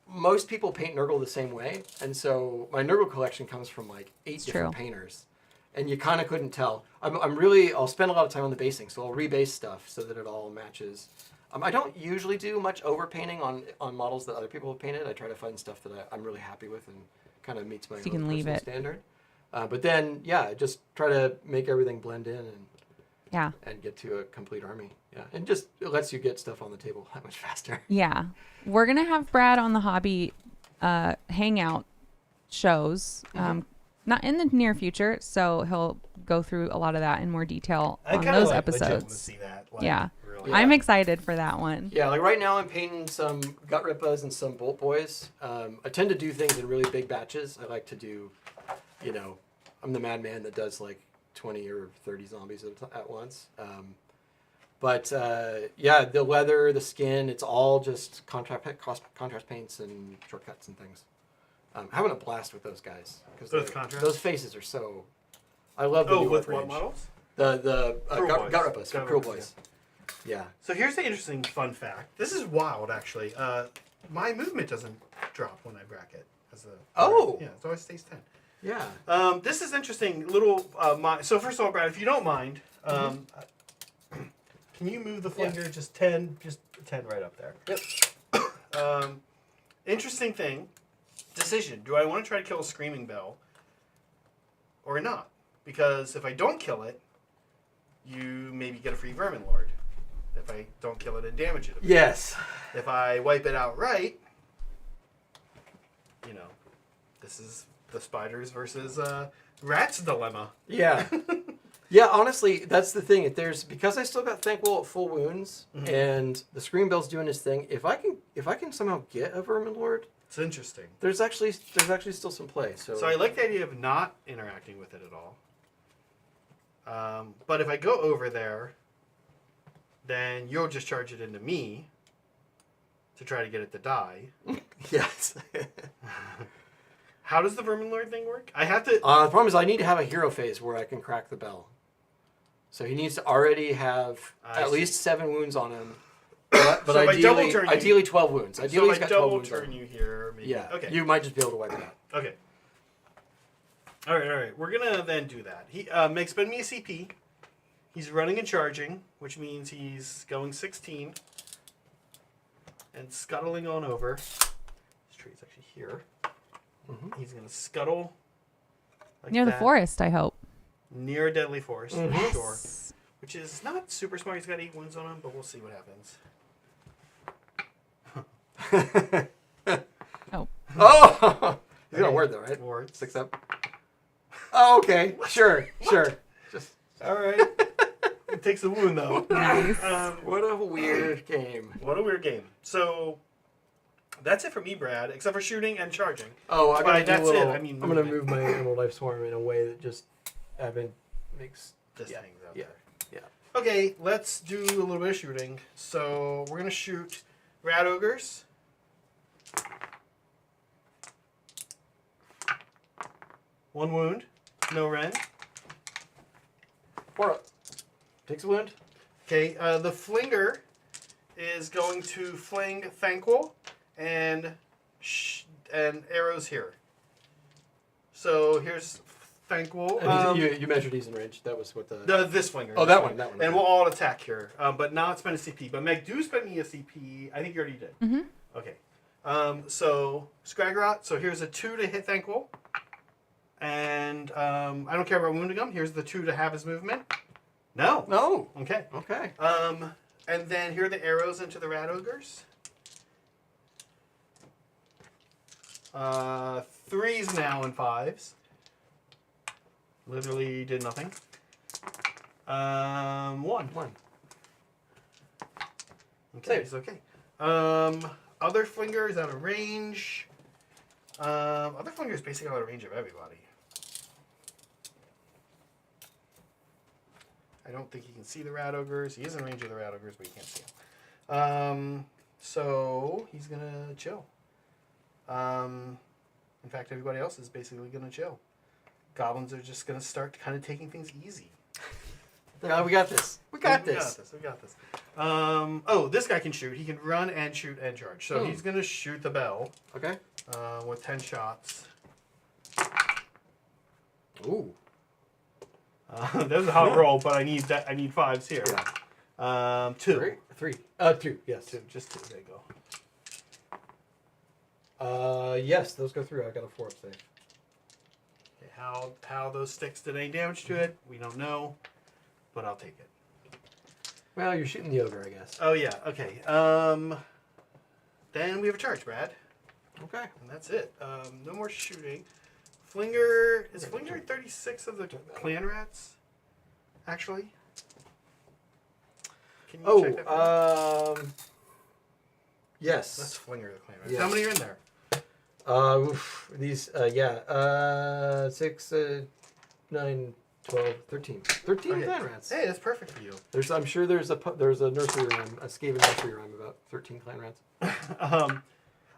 Speaker 2: most people paint Nurgle the same way. And so my Nurgle collection comes from like 8 different painters. and you kind of couldn't tell. I'll spend a lot of time on the basing, so I'll rebase stuff so that it all matches. I don't usually do much overpainting on models that other people have painted. I try to find stuff that I'm really happy with and kind of meets my
Speaker 3: So you
Speaker 2: own
Speaker 3: can leave
Speaker 2: personal
Speaker 3: it.
Speaker 2: standard. But then, just try to make everything blend in and get to a complete army. Yeah, and just it lets you get stuff on the table that much faster.
Speaker 3: Yeah. We're going to have Brad on the hobby hangout shows, not in the near future. So he'll go through a lot of that in more detail
Speaker 1: I
Speaker 3: on
Speaker 1: kinda
Speaker 3: those
Speaker 1: like legit to
Speaker 3: episodes.
Speaker 1: see that.
Speaker 3: Yeah.
Speaker 1: Really.
Speaker 2: Yeah.
Speaker 3: I'm excited for that one.
Speaker 2: Yeah, like right now I'm painting some Gut Rippas and some Bolt Boys. I tend to do things in really big batches. I like to do, I'm the madman that does like 20 or 30 zombies at once. But the leather, the skin, it's all just contrast paints and shortcuts and things. Having a blast with those guys.
Speaker 1: Those contrasts?
Speaker 2: Those faces are so... I love the new
Speaker 1: with
Speaker 2: range.
Speaker 1: what models?
Speaker 2: The
Speaker 1: Cruel
Speaker 2: Gut
Speaker 1: Boys.
Speaker 2: Rippas,
Speaker 1: Gut
Speaker 2: Cruel
Speaker 1: Rippas,
Speaker 2: Boys. Yeah.
Speaker 1: So here's the interesting fun fact. This is wild, actually. My movement doesn't drop when I bracket.
Speaker 2: Oh!
Speaker 1: Yeah, it always stays 10.
Speaker 2: Yeah.
Speaker 1: This is interesting. So first of all, Brad, if you don't mind, can you move the flinger just 10 right up there?
Speaker 2: Yep.
Speaker 1: Interesting thing. Decision. Do I want to try to kill a Screaming Bell or not? Because if I don't kill it, you maybe get a free Vermin Lord. If I don't kill it and damage it a bit.
Speaker 2: Yes.
Speaker 1: If I wipe it outright, this is the spiders versus rats dilemma.
Speaker 2: Yeah. Yeah, honestly, that's the thing. Because I still got Thankwell at full wounds and the Scream Bell's doing his thing, if I can somehow get a Vermin Lord,
Speaker 1: It's interesting.
Speaker 2: there's actually still some play. So
Speaker 1: I like the idea of not interacting with it at all. But if I go over there, then you'll just charge it into me to try to get it to die.
Speaker 2: Yes.
Speaker 1: How does the Vermin Lord thing work? I have to...
Speaker 2: The problem is I need to have a hero phase where I can crack the bell. So he needs to already have at least 7 wounds on him. But
Speaker 1: So if I double turn you-
Speaker 2: ideally 12 wounds. Ideally
Speaker 1: So
Speaker 2: he's
Speaker 1: if I
Speaker 2: got 12
Speaker 1: double
Speaker 2: wounds on
Speaker 1: turn
Speaker 2: him.
Speaker 1: you here, maybe...
Speaker 2: Yeah.
Speaker 1: Okay.
Speaker 2: You might just be able to wipe it out.
Speaker 1: Okay. All right. We're going to then do that. He makes spend me a CP. He's running and charging, which means he's going 16. And scuttling on over. This tree's actually here. He's going to scuttle like
Speaker 3: Near the
Speaker 1: that,
Speaker 3: forest, I hope.
Speaker 1: near a deadly forest, for
Speaker 3: Yes.
Speaker 1: sure. Which is not super smart. He's got 8 wounds on him, but we'll see what happens.
Speaker 3: Oh.
Speaker 2: Oh! He's got a
Speaker 1: Okay.
Speaker 2: word though, right?
Speaker 1: Wards.
Speaker 2: 6 up. Oh, okay. Sure. Just
Speaker 1: All right. It takes a wound, though.
Speaker 3: Nice.
Speaker 2: what a weird game.
Speaker 1: What a weird game. So, that's it for me, Brad, except for shooting and charging.
Speaker 2: Oh, I gotta
Speaker 1: But
Speaker 2: do
Speaker 1: that's
Speaker 2: a little.
Speaker 1: it. I mean,
Speaker 2: I'm gonna
Speaker 1: movement.
Speaker 2: move my Emerald Life Swarm in a way that just makes.
Speaker 1: Just
Speaker 2: Yeah.
Speaker 1: hangs out
Speaker 2: Yeah.
Speaker 1: there. Okay, let's do a little bit of shooting. So, we're going to shoot Rat Ogres. One wound. No Ren.
Speaker 2: 4 up. Takes a wound.
Speaker 1: Okay, the Flinger is going to fling Thankwell and arrows here. So here's Thankwell.
Speaker 2: And you measured he's in range. That was what the.
Speaker 1: This Flinger.
Speaker 2: Oh, that one.
Speaker 1: And we'll all attack here, but not spend a CP. But Meg, do spend me a CP. I think you already did.
Speaker 3: Mm-hmm.
Speaker 1: Okay. So Scragrot. So here's a 2 to hit Thankwell. And I don't care about wounding him. Here's the 2 to have his movement. No.
Speaker 2: No.
Speaker 1: Okay.
Speaker 2: Okay.
Speaker 1: And then here are the arrows into the Rat Ogres. 3s now and 5s. Literally did nothing. 1.
Speaker 2: 1.
Speaker 1: Okay, it's okay. Other Flinger is out of range. Other Flinger is basically out of range of everybody. I don't think he can see the Rat Ogres. He is in range of the Rat Ogres, but he can't see them. So he's gonna chill. In fact, everybody else is basically gonna chill. Goblins are just gonna start kind of taking things easy.
Speaker 2: We got this. We got this.
Speaker 1: We got this. Oh, this guy can shoot. He can run and shoot and charge. So he's gonna shoot the bell.
Speaker 2: Okay.
Speaker 1: With 10 shots.
Speaker 2: Ooh.
Speaker 1: That was a hot roll, but I need that. I need 5s here.
Speaker 2: Yeah.
Speaker 1: 2.
Speaker 2: Three. 2. Yes.
Speaker 1: 2. Just 2. There you go.
Speaker 2: Yes, those go through. I got a 4 up safe.
Speaker 1: Okay, how those sticks did any damage to it? We don't know, but I'll take it.
Speaker 2: Well, you're shooting the ogre, I guess.
Speaker 1: Oh yeah. Okay. Then we have a charge, Brad,
Speaker 2: Okay.
Speaker 1: and that's it. No more shooting. Flinger is Flinger 36 of the clan rats. Actually. Can you check that?
Speaker 2: Yes.
Speaker 1: That's Flinger the clan rats.
Speaker 2: Yes.
Speaker 1: How many are in there?
Speaker 2: These, 6, 9, 12, 13. 13
Speaker 1: Okay.
Speaker 2: clan rats.
Speaker 1: Hey, that's perfect for you.
Speaker 2: I'm sure there's a nursery rhyme, a Skaven nursery rhyme about 13 clan rats.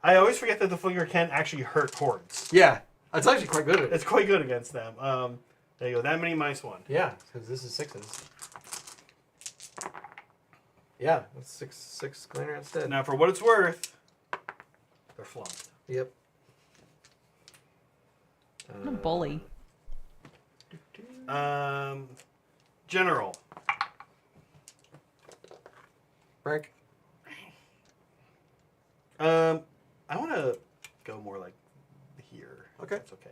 Speaker 1: I always forget that the Flinger can actually hurt hordes.
Speaker 2: Yeah, it's actually quite good at it.
Speaker 1: It's quite good against them. There you go. That many minus 1.
Speaker 2: Yeah, because this is 6s. Yeah, that's six clan rats dead.
Speaker 1: Now, for what it's worth, they're flunked.
Speaker 2: Yep.
Speaker 3: I'm a bully.
Speaker 1: General.
Speaker 2: Frank.
Speaker 1: I want to go more like here.
Speaker 2: Okay.
Speaker 1: That's okay.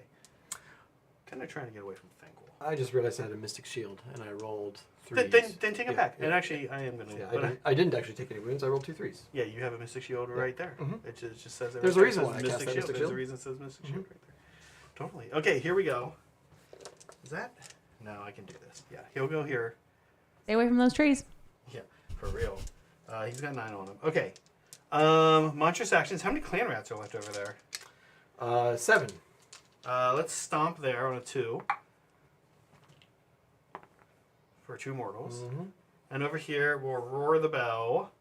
Speaker 1: Kind of trying to get away from Thankful.
Speaker 2: I just realized I had a Mystic Shield, and I rolled 3s.
Speaker 1: Then take it back. And actually, I am going to...
Speaker 2: Yeah, I didn't actually take any wounds. I rolled 2 3s.
Speaker 1: Yeah, you have a Mystic Shield right there.
Speaker 2: Mhm.
Speaker 1: It just says...
Speaker 2: There's a reason why I cast that Mystic
Speaker 1: There's
Speaker 2: Shield.
Speaker 1: a reason it says Mystic Shield right there. Totally. Okay, here we go. Is that... No, I can do this. Yeah, he'll go here.
Speaker 3: Stay away from those trees.
Speaker 1: Yeah, for real. He's got 9 on him. Okay. Monstrous actions. How many clan rats are left over there?
Speaker 2: 7.
Speaker 1: Let's stomp there on a 2. For 2 mortals.
Speaker 2: Mm-hmm.
Speaker 1: And over here, we'll roar the bell.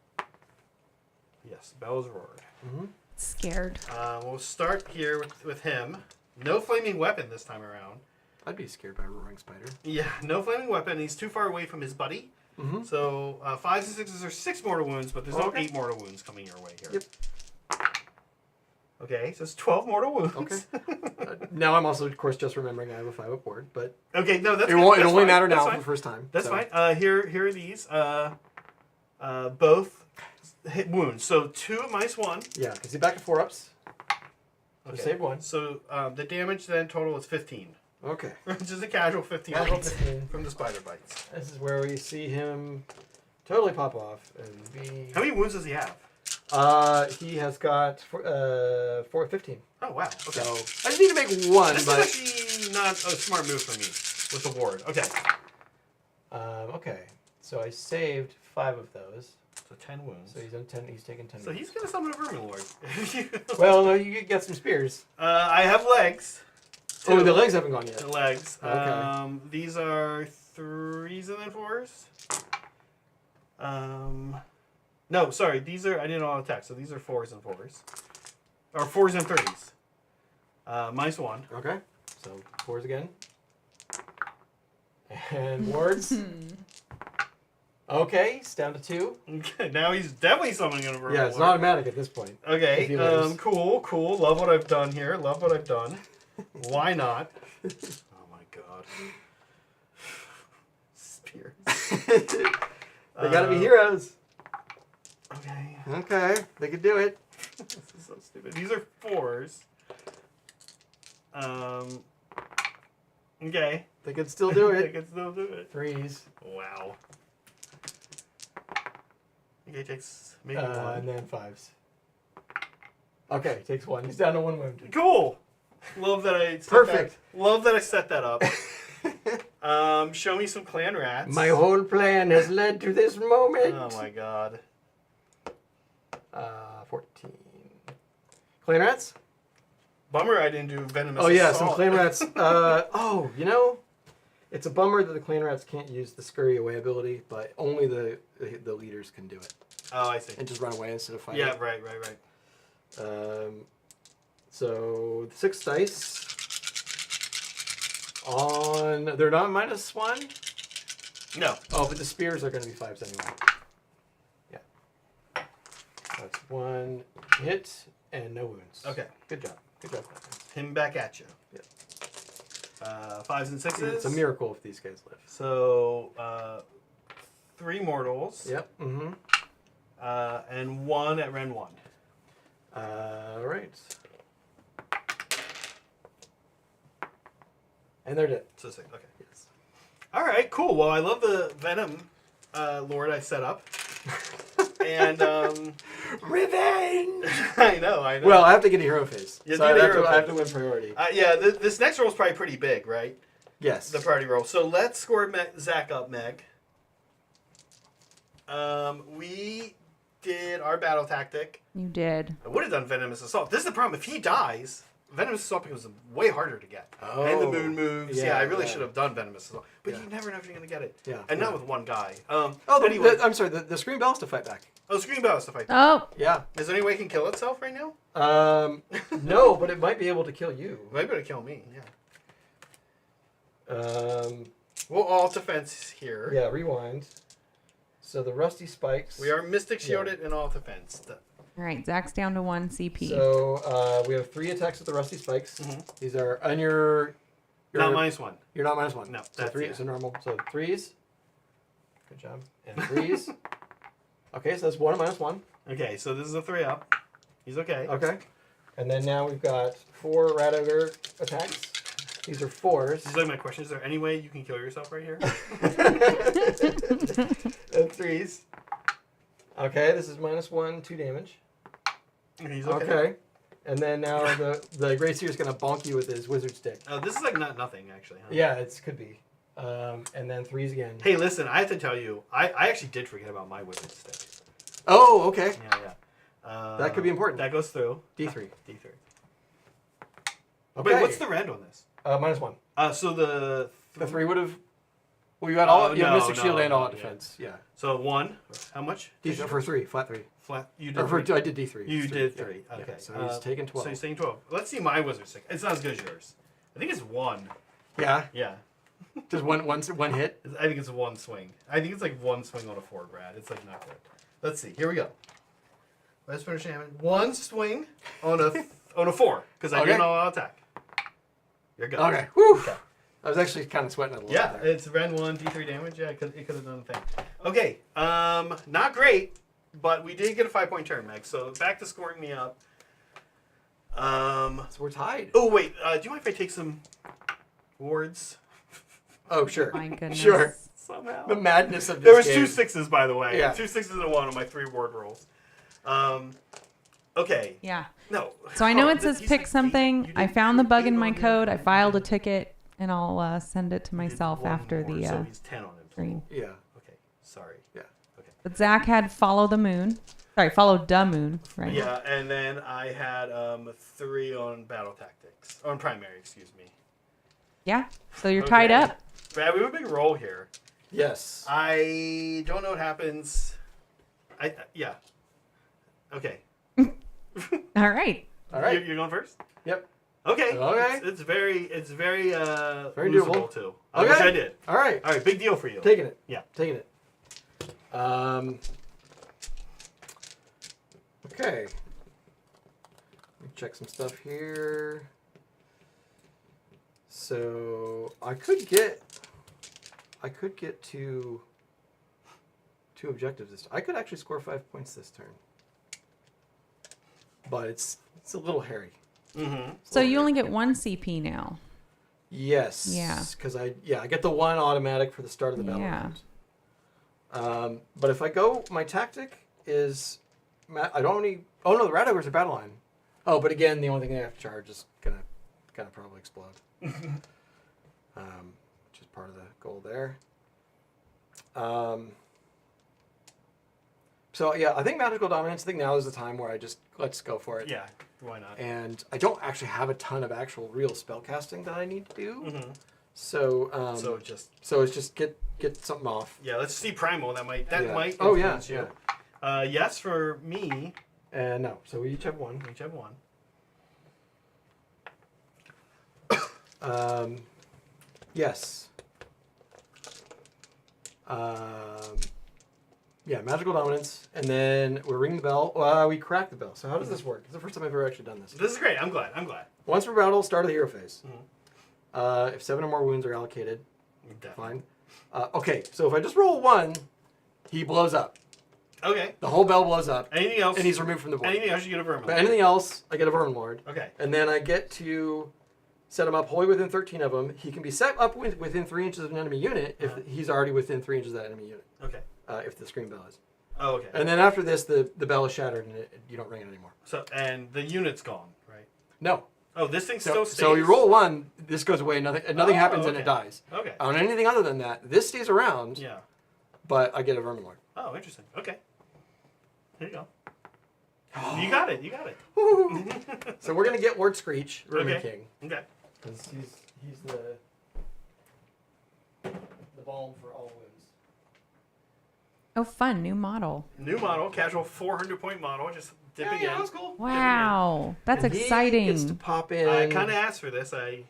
Speaker 1: Yes, the bell is roared.
Speaker 2: Mm-hmm.
Speaker 3: Scared.
Speaker 1: We'll start here with him. No flaming weapon this time around.
Speaker 2: I'd be scared by a roaring spider.
Speaker 1: Yeah, no flaming weapon. He's too far away from his buddy.
Speaker 2: Mm-hmm.
Speaker 1: So 5s and 6s are 6 mortal wounds, but there's no
Speaker 2: Okay.
Speaker 1: 8 mortal wounds coming your way here.
Speaker 2: Yep.
Speaker 1: Okay, so it's 12 mortal wounds.
Speaker 2: Okay. Now I'm also, of course, just remembering I have a 5 up board, but
Speaker 1: Okay, no, that's
Speaker 2: it
Speaker 1: good.
Speaker 2: won't.
Speaker 1: That's
Speaker 2: It only
Speaker 1: fine.
Speaker 2: matter
Speaker 1: That's
Speaker 2: now
Speaker 1: fine.
Speaker 2: for the first time.
Speaker 1: That's
Speaker 2: so.
Speaker 1: fine. Here are these. Both hit wounds. So 2 minus 1.
Speaker 2: Yeah, because he's back to 4 ups.
Speaker 1: Okay.
Speaker 2: Save 1.
Speaker 1: So the damage then total is 15.
Speaker 2: Okay.
Speaker 1: Which is a casual 15
Speaker 2: Casual
Speaker 1: points
Speaker 2: 15.
Speaker 1: from the spider bites.
Speaker 2: This is where we see him totally pop off and be.
Speaker 1: How many wounds does he have?
Speaker 2: He has got 15.
Speaker 1: Oh, wow. Okay.
Speaker 2: So I just need to make 1,
Speaker 1: This
Speaker 2: but
Speaker 1: is actually not a smart move for me with the ward. Okay.
Speaker 2: okay. So I saved 5 of those.
Speaker 1: So 10 wounds.
Speaker 2: So he's on 10. He's taken 10.
Speaker 1: So he's going to summon a Vermin Lord.
Speaker 2: Well, no, you get some spears.
Speaker 1: I have legs.
Speaker 2: Oh,
Speaker 1: Two.
Speaker 2: the legs haven't gone yet.
Speaker 1: The legs.
Speaker 2: Okay.
Speaker 1: These are 3s and then 4s. No, sorry. These are... I didn't all attack. So these are 4s and 4s. Or 4s and 3s. Minus 1.
Speaker 2: Okay. So 4s again. And wards. Okay, it's down to 2.
Speaker 1: Okay, now he's definitely summoning a Vermin
Speaker 2: Yeah, it's
Speaker 1: Lord.
Speaker 2: automatic at this point.
Speaker 1: Okay,
Speaker 2: If he lives.
Speaker 1: cool. Love what I've done here. Love what I've done. Why not? Oh my god. Spears.
Speaker 2: They gotta be heroes.
Speaker 1: Okay.
Speaker 2: Okay, they could do it.
Speaker 1: This is so stupid. These are 4s. Okay.
Speaker 2: They could still do
Speaker 1: I
Speaker 2: it.
Speaker 1: can still do it.
Speaker 2: 3s.
Speaker 1: Wow. Okay, takes maybe
Speaker 2: And
Speaker 1: 1.
Speaker 2: then 5s. Okay, takes 1. He's down to 1 wound.
Speaker 1: Cool. Love that I set
Speaker 2: Perfect.
Speaker 1: Love that I set that up. Show me some clan rats.
Speaker 2: My whole plan has led to this moment.
Speaker 1: Oh my god.
Speaker 2: 14. Clan rats?
Speaker 1: Bummer I didn't do venomous
Speaker 2: Oh yeah,
Speaker 1: assault.
Speaker 2: some clan rats. It's a bummer that the clan rats can't use the scurry away ability, but only the leaders can do it
Speaker 1: Oh, I see.
Speaker 2: and just run away instead of fighting.
Speaker 1: Yeah, right.
Speaker 2: So 6 dice on. They're not -1.
Speaker 1: No.
Speaker 2: Oh, but the spears are going to be 5s anyway. Yeah. That's 1 hit and no wounds.
Speaker 1: Okay.
Speaker 2: Good job. Good job.
Speaker 1: Him back at you.
Speaker 2: Yeah.
Speaker 1: 5s and 6s.
Speaker 2: It's a miracle if these guys live.
Speaker 1: So 3 mortals.
Speaker 2: Yep. Mm-hmm.
Speaker 1: And 1 at Ren 1.
Speaker 2: All right. And they're dead.
Speaker 1: So 6. Okay.
Speaker 2: Yes.
Speaker 1: All right. Cool. Well, I love the Venom Lord I set up. And
Speaker 2: Revenge!
Speaker 1: I know.
Speaker 2: Well, I have to get a hero phase.
Speaker 1: Yeah,
Speaker 2: So
Speaker 1: do the
Speaker 2: I
Speaker 1: hero
Speaker 2: have to
Speaker 1: phase.
Speaker 2: win priority.
Speaker 1: Yeah, this next roll is probably pretty big, right?
Speaker 2: Yes.
Speaker 1: The priority roll. So let's score Zach up, Meg. We did our battle tactic.
Speaker 3: You did.
Speaker 1: I would have done Venomous Assault. This is the problem. If he dies, Venomous Assault becomes way harder to get.
Speaker 2: Oh.
Speaker 1: And the moon moves. Yeah, I really
Speaker 2: yeah.
Speaker 1: should have done Venomous Assault. But
Speaker 2: Yeah.
Speaker 1: you never know if you're going to get it.
Speaker 2: Yeah.
Speaker 1: And
Speaker 2: yeah.
Speaker 1: not with one guy.
Speaker 2: Anyway. I'm sorry, the Scream Bell has to fight back.
Speaker 1: Oh, Scream Bell has to fight.
Speaker 3: Oh,
Speaker 2: Yeah.
Speaker 1: Is there any way it can kill itself right now?
Speaker 2: No, but it might be able to kill you.
Speaker 1: Maybe it'll kill me, yeah.
Speaker 2: Um,
Speaker 1: We'll all defense here.
Speaker 2: yeah, rewind. So the Rusty Spikes.
Speaker 1: We are Mystic Shielded and all defense.
Speaker 3: all right. Zach's down to 1 CP.
Speaker 2: So we have 3 attacks with the Rusty Spikes.
Speaker 1: Mhm.
Speaker 2: These are on your
Speaker 1: Not -1.
Speaker 2: You're not -1.
Speaker 1: No,
Speaker 2: So
Speaker 1: that's
Speaker 2: 3
Speaker 1: yeah.
Speaker 2: is a normal. So 3s. Good job. And 3s. Okay, so that's 1 and -1.
Speaker 1: Okay, so this is a 3 up. He's okay.
Speaker 2: Okay. And then now we've got 4 Rat Ogre attacks. These are 4s.
Speaker 1: This is like my question. Is there any way you can kill yourself right here?
Speaker 2: And 3s. Okay, this is -1, 2 damage.
Speaker 1: He's
Speaker 2: Okay. And then now the Great Seer's going to bonk you with his wizard stick.
Speaker 1: Oh, this is like nothing actually. Huh?
Speaker 2: Yeah, it could be. And then 3s again.
Speaker 1: Hey, listen, I have to tell you, I actually did forget about my wizard stick.
Speaker 2: Oh, okay.
Speaker 1: Yeah.
Speaker 2: That could be important.
Speaker 1: That goes through.
Speaker 2: D3.
Speaker 1: D3.
Speaker 2: Okay.
Speaker 1: Wait, what's the rend on this?
Speaker 2: -1.
Speaker 1: So the
Speaker 2: The 3 would have. Well, you had all.
Speaker 1: Oh,
Speaker 2: you had
Speaker 1: no,
Speaker 2: Mystic Shield
Speaker 1: no,
Speaker 2: and all
Speaker 1: no,
Speaker 2: out defense. Yeah.
Speaker 1: So 1. How much?
Speaker 2: D3 for 3, flat 3.
Speaker 1: Flat. You
Speaker 2: Or
Speaker 1: did.
Speaker 2: for,
Speaker 1: 3.
Speaker 2: I did D3.
Speaker 1: You
Speaker 2: It's
Speaker 1: did
Speaker 2: yeah,
Speaker 1: 3.
Speaker 2: yeah.
Speaker 1: Okay.
Speaker 2: So he's taking 12.
Speaker 1: So he's taking 12. Let's see my wizard stick. It's not as good as yours. I think it's 1.
Speaker 2: Yeah.
Speaker 1: Yeah.
Speaker 2: Just one hit.
Speaker 1: I think it's 1 swing. I think it's like 1 swing on a 4 grad. It's like not good. Let's see. Here we go. Let's finish shaman. 1 swing on a 4 because I
Speaker 2: Okay.
Speaker 1: didn't all attack. You're good.
Speaker 2: Okay. Whew.
Speaker 1: Okay.
Speaker 2: I was actually kind of sweating it a little
Speaker 1: Yeah,
Speaker 2: bit there.
Speaker 1: it's Ren 1, D3 damage. Yeah, it could have done the thing. Okay, not great, but we did get a 5-point turn, Meg. So back to scoring me up.
Speaker 2: So we're tied.
Speaker 1: Oh, wait. Do you mind if I take some wards?
Speaker 2: Oh, sure.
Speaker 3: My goodness.
Speaker 2: Sure.
Speaker 1: Somehow.
Speaker 2: The madness of this
Speaker 1: There was
Speaker 2: game.
Speaker 1: 2 6s, by the way.
Speaker 2: Yeah.
Speaker 1: 2 6s and a 1 on my 3 ward rolls. Okay.
Speaker 3: Yeah.
Speaker 1: No.
Speaker 3: So I know
Speaker 1: Oh,
Speaker 3: it says
Speaker 1: you
Speaker 3: pick
Speaker 1: said
Speaker 3: something.
Speaker 1: you
Speaker 3: I
Speaker 1: did
Speaker 3: found the bug in
Speaker 1: 8
Speaker 3: my
Speaker 1: on
Speaker 3: code. I
Speaker 1: your-
Speaker 3: filed a ticket, and I'll send it to
Speaker 1: You did
Speaker 3: myself
Speaker 1: 1
Speaker 3: after
Speaker 1: more,
Speaker 3: the
Speaker 1: So he's 10 on him.
Speaker 3: stream.
Speaker 2: Yeah.
Speaker 1: Okay. Sorry.
Speaker 3: But Zach had follow the moon. Sorry, follow the moon. Right.
Speaker 1: Yeah, and then I had 3 on battle tactics. On primary, excuse me.
Speaker 3: Yeah. So you're tied
Speaker 1: Okay.
Speaker 3: up.
Speaker 1: Brad, we have a big roll here.
Speaker 2: Yes.
Speaker 1: I don't know what happens. Yeah. Okay.
Speaker 3: All right.
Speaker 2: All right.
Speaker 1: You're going first?
Speaker 2: Yep.
Speaker 1: Okay.
Speaker 2: Okay.
Speaker 1: It's very
Speaker 2: Very
Speaker 1: losable
Speaker 2: doable.
Speaker 1: too.
Speaker 2: Okay.
Speaker 1: Which I did.
Speaker 2: All right.
Speaker 1: All right, big deal for you.
Speaker 2: Taking it.
Speaker 1: Yeah.
Speaker 2: Taking it. Okay. Let me check some stuff here. So I could get two objectives this. I could actually score 5 points this turn, but it's a little hairy.
Speaker 1: Mm-hmm.
Speaker 3: So you only get 1 CP now.
Speaker 2: Yes.
Speaker 3: Yeah.
Speaker 2: Because I get the 1 automatic for the start of the battle
Speaker 3: Yeah.
Speaker 2: round. But if I go, my tactic is, I don't only. Oh no, the Rat Ogres are battle line. Oh, but again, the only thing I have to charge is gonna probably explode. Which is part of the goal there. So yeah, I think magical dominance. I think now is the time where let's go for it.
Speaker 1: Yeah. Why not?
Speaker 2: And I don't actually have a ton of actual real spell casting that I need to do.
Speaker 1: Mm-hmm.
Speaker 2: So
Speaker 1: So
Speaker 2: it's just get something off.
Speaker 1: yeah, let's see primal. That might
Speaker 2: Yeah.
Speaker 1: might
Speaker 2: Oh, yeah,
Speaker 1: influence you. Yes, for me,
Speaker 2: And no, so we each have 1.
Speaker 1: we each have 1.
Speaker 2: Yes. Yeah, magical dominance, and then we're ringing the bell. We crack the bell. So how does this work? It's the first time I've ever actually done this.
Speaker 1: This is great. I'm glad.
Speaker 2: Once per battle, start of the hero phase. If 7 or more wounds are allocated,
Speaker 1: Definitely.
Speaker 2: fine. Okay, so if I just roll 1, he blows up.
Speaker 1: Okay.
Speaker 2: The whole bell blows up.
Speaker 1: Anything else?
Speaker 2: And he's removed from the board.
Speaker 1: Anything else, you get a vermin.
Speaker 2: But anything else, I get a Vermin Lord.
Speaker 1: Okay.
Speaker 2: And then I get to set him up wholly within 13 of them. He can be set up within 3 inches of an enemy unit if he's already within 3 inches of that enemy unit.
Speaker 1: Okay.
Speaker 2: If the screen bell is.
Speaker 1: Oh, okay.
Speaker 2: And then after this, the bell is shattered and you don't ring it anymore.
Speaker 1: So, and the unit's gone, right?
Speaker 2: No.
Speaker 1: Oh, this thing still stays?
Speaker 2: So you roll 1, this goes away, nothing happens and
Speaker 1: okay.
Speaker 2: it dies.
Speaker 1: Okay.
Speaker 2: On anything other than that, this stays around,
Speaker 1: Yeah.
Speaker 2: but I get a Vermin Lord.
Speaker 1: Oh, interesting. Okay. Here you go. You got it. You got it.
Speaker 2: So we're going to get Lord Screech, Vermin
Speaker 1: Okay.
Speaker 2: King.
Speaker 1: Okay.
Speaker 2: Because he's the balm for all wounds.
Speaker 3: Oh, fun. New model.
Speaker 1: New model, casual 400-point model, just dipping in.
Speaker 2: that was cool.
Speaker 3: Wow. That's
Speaker 2: And
Speaker 3: exciting.
Speaker 2: He gets to pop in.
Speaker 1: I kind of asked for this. I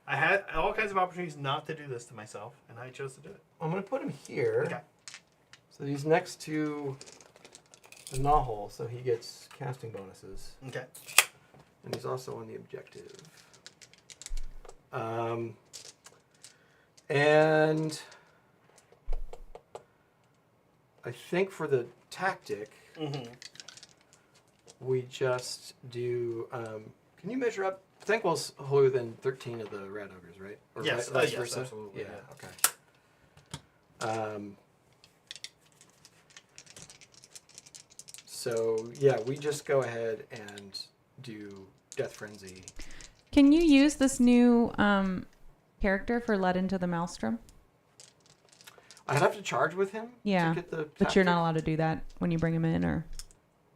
Speaker 1: had all kinds of opportunities not to do this to myself, and I chose to do it.
Speaker 2: I'm going to put him here.
Speaker 1: Okay.
Speaker 2: So he's next to the Nahul, so he gets casting bonuses.
Speaker 1: Okay.
Speaker 2: And he's also on the objective. And I think for the tactic, we just do. Can you measure up? Thankwell's wholly within 13 of the Rat Ogres, right? Or
Speaker 1: Yes,
Speaker 2: vice
Speaker 1: yes,
Speaker 2: versa?
Speaker 1: absolutely,
Speaker 2: Yeah.
Speaker 1: yeah.
Speaker 2: Okay. So yeah, we just go ahead and do Death Frenzy.
Speaker 3: Can you use this new character for Led into the Maelstrom?
Speaker 2: I'd have to charge with him.
Speaker 3: Yeah,
Speaker 2: To get the
Speaker 3: but you're
Speaker 2: tactic.
Speaker 3: not allowed to do that when you bring him in, or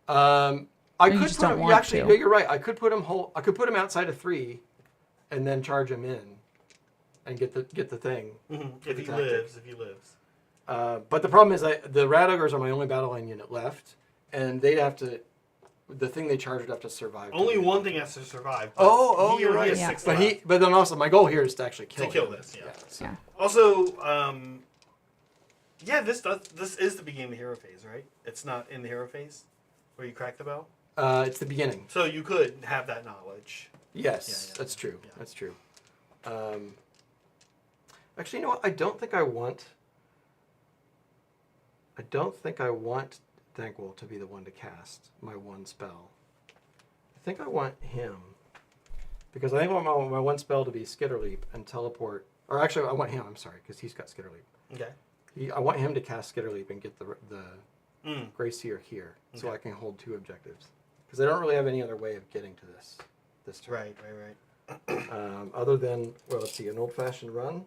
Speaker 2: I
Speaker 3: you
Speaker 2: could
Speaker 3: just
Speaker 2: put
Speaker 3: don't
Speaker 2: him.
Speaker 3: want
Speaker 2: Actually,
Speaker 3: to.
Speaker 2: no, you're right. I could put him I could put him outside of 3, and then charge him in, and get the thing.
Speaker 1: If he
Speaker 2: tactic.
Speaker 1: lives, if he lives.
Speaker 2: But the problem is, the Rat Ogres are my only battle line unit left, and they'd have to. The thing they charge would have to survive.
Speaker 1: Only one thing has to survive.
Speaker 2: Oh,
Speaker 1: he
Speaker 2: you're
Speaker 1: or he
Speaker 2: right.
Speaker 1: has
Speaker 3: Yeah.
Speaker 1: 6
Speaker 2: But
Speaker 1: left.
Speaker 2: but then also my goal here is to actually kill
Speaker 1: kill
Speaker 2: him.
Speaker 1: this, yeah.
Speaker 2: So,
Speaker 3: yeah.
Speaker 1: Also, yeah, this is the beginning of the hero phase, right? It's not in the hero phase where you crack the bell.
Speaker 2: it's the beginning.
Speaker 1: So you could have that knowledge.
Speaker 2: Yes,
Speaker 1: Yeah,
Speaker 2: that's true.
Speaker 1: yeah.
Speaker 2: That's true. Actually, you know what? I don't think I want Thankwell to be the one to cast my one spell. I think I want him. Because I think I want my one spell to be Skitter Leap and teleport. Or actually, I want him, I'm sorry, because he's got Skitter Leap.
Speaker 1: Okay.
Speaker 2: I want him to cast Skitter Leap and get the Grey Seer here, so
Speaker 1: Okay.
Speaker 2: I can hold 2 objectives. Because I don't really have any other way of getting to this turn.
Speaker 1: Right.
Speaker 2: Other than, well, let's see, an old-fashioned run.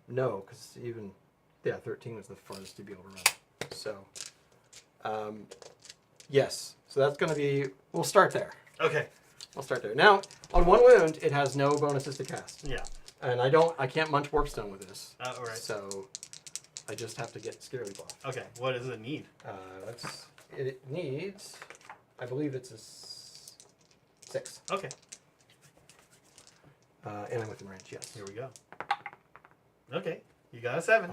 Speaker 2: No, because 13 was the farthest to be able to run. So, yes. So that's going to be, we'll start there.
Speaker 1: Okay.
Speaker 2: We'll start there. Now, on 1 wound, it has no bonuses to cast.
Speaker 1: Yeah.
Speaker 2: And I can't munch Warpstone with this.
Speaker 1: All right.
Speaker 2: So, I just have to get Skitter Leap off.
Speaker 1: Okay. What does it need?
Speaker 2: It needs, I believe it's a 6.
Speaker 1: Okay.
Speaker 2: And I'm within range, yes.
Speaker 1: Here we go. Okay. You got a 7.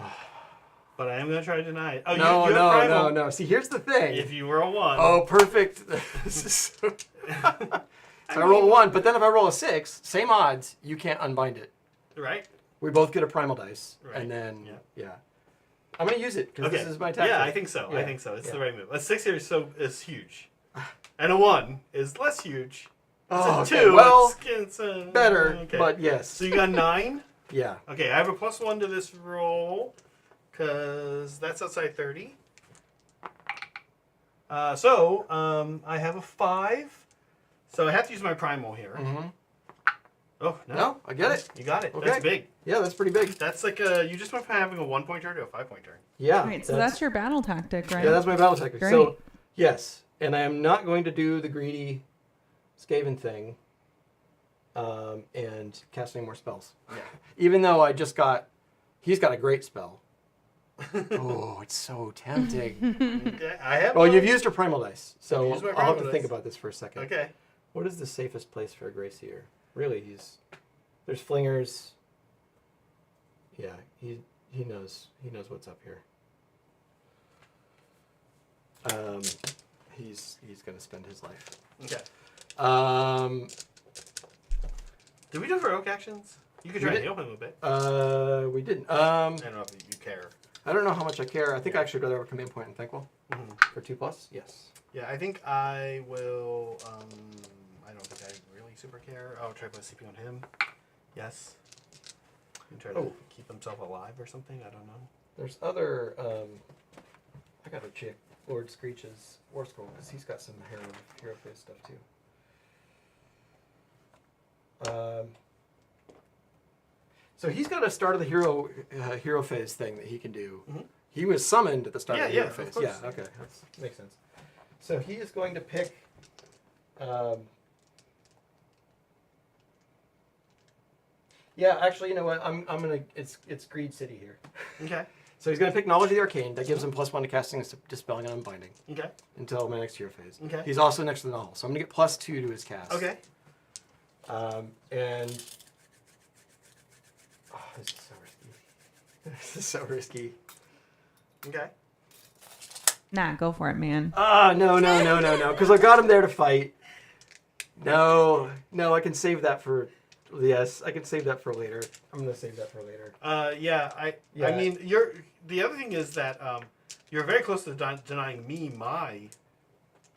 Speaker 1: But I am going to try to deny it. Oh,
Speaker 2: No,
Speaker 1: you have primal.
Speaker 2: no. See, here's the thing.
Speaker 1: If you roll 1.
Speaker 2: Oh, perfect. This is so... So I roll 1, but then if I roll a 6, same odds, you can't unbind it.
Speaker 1: Right?
Speaker 2: We both get a primal dice,
Speaker 1: Right.
Speaker 2: and then,
Speaker 1: Yeah.
Speaker 2: I'm going to use it, because
Speaker 1: Okay.
Speaker 2: this is my tactic.
Speaker 1: Yeah, I think so.
Speaker 2: Yeah.
Speaker 1: I think so. It's
Speaker 2: Yeah.
Speaker 1: the right move. A 6 here is huge. And a 1 is less huge.
Speaker 2: Oh,
Speaker 1: It's a
Speaker 2: okay.
Speaker 1: 2.
Speaker 2: Well,
Speaker 1: it's
Speaker 2: better,
Speaker 1: okay.
Speaker 2: but yes.
Speaker 1: So you got 9?
Speaker 2: Yeah.
Speaker 1: Okay, I have a +1 to this roll, because that's outside 30. I have a 5. So I have to use my primal here.
Speaker 2: Mm-hmm.
Speaker 1: Oh, no.
Speaker 2: No, I get it.
Speaker 1: You got it.
Speaker 2: Okay.
Speaker 1: That's big.
Speaker 2: Yeah, that's pretty big.
Speaker 1: That's like you just went from having a 1-point turn to a 5-point turn.
Speaker 2: Yeah.
Speaker 3: Right, so that's your battle tactic, right?
Speaker 2: Yeah, that's my battle tactic.
Speaker 3: Great.
Speaker 2: So, yes, and I am not going to do the greedy Skaven thing and cast any more spells.
Speaker 1: Yeah.
Speaker 2: Even though he's got a great spell. Oh, it's so tempting.
Speaker 1: Okay, I have
Speaker 2: Well,
Speaker 1: one.
Speaker 2: you've used your primal dice, so
Speaker 1: I've used my
Speaker 2: I'll have
Speaker 1: primal
Speaker 2: to think
Speaker 1: dice.
Speaker 2: about this for a second.
Speaker 1: Okay.
Speaker 2: What is the safest place for a Grey Seer? Really, there's flingers. Yeah, he knows what's up here. He's gonna spend his life.
Speaker 1: Okay. Did we do heroic actions? You could try to heal him a bit.
Speaker 2: We didn't.
Speaker 1: I don't know if you care.
Speaker 2: I don't know how much I care. I think I actually go there with command point and thankful for 2+. Yes.
Speaker 1: Yeah, I think I will. I don't think I really super care. I'll try to put CP on him. Yes. And try to keep himself alive or something. I don't know.
Speaker 2: There's other. I gotta check Lord Screech's War Scroll because he's got some hero phase stuff too. So he's got a start of the hero phase thing that he can do. Mm-hmm. He was summoned at the start of the hero phase. Yeah, okay, that makes sense. So he is going to pick. Yeah, actually, you know what? I'm gonna. It's Greed City here.
Speaker 1: Okay.
Speaker 2: So he's gonna pick Knowledge of the Arcane. That gives him +1 to casting, Dispelling, and Unbinding.
Speaker 1: Okay.
Speaker 2: Until my next hero phase.
Speaker 1: Okay.
Speaker 2: He's also next to the Null, so I'm gonna get +2 to his cast.
Speaker 1: Okay.
Speaker 2: And this is so risky. This is so risky.
Speaker 1: Okay.
Speaker 3: Nah, go for it, man.
Speaker 2: No, because I got him there to fight. No, I can save that for. Yes, I can save that for later. I'm gonna save that for later.
Speaker 1: I mean, the other thing is that you're very close to denying me my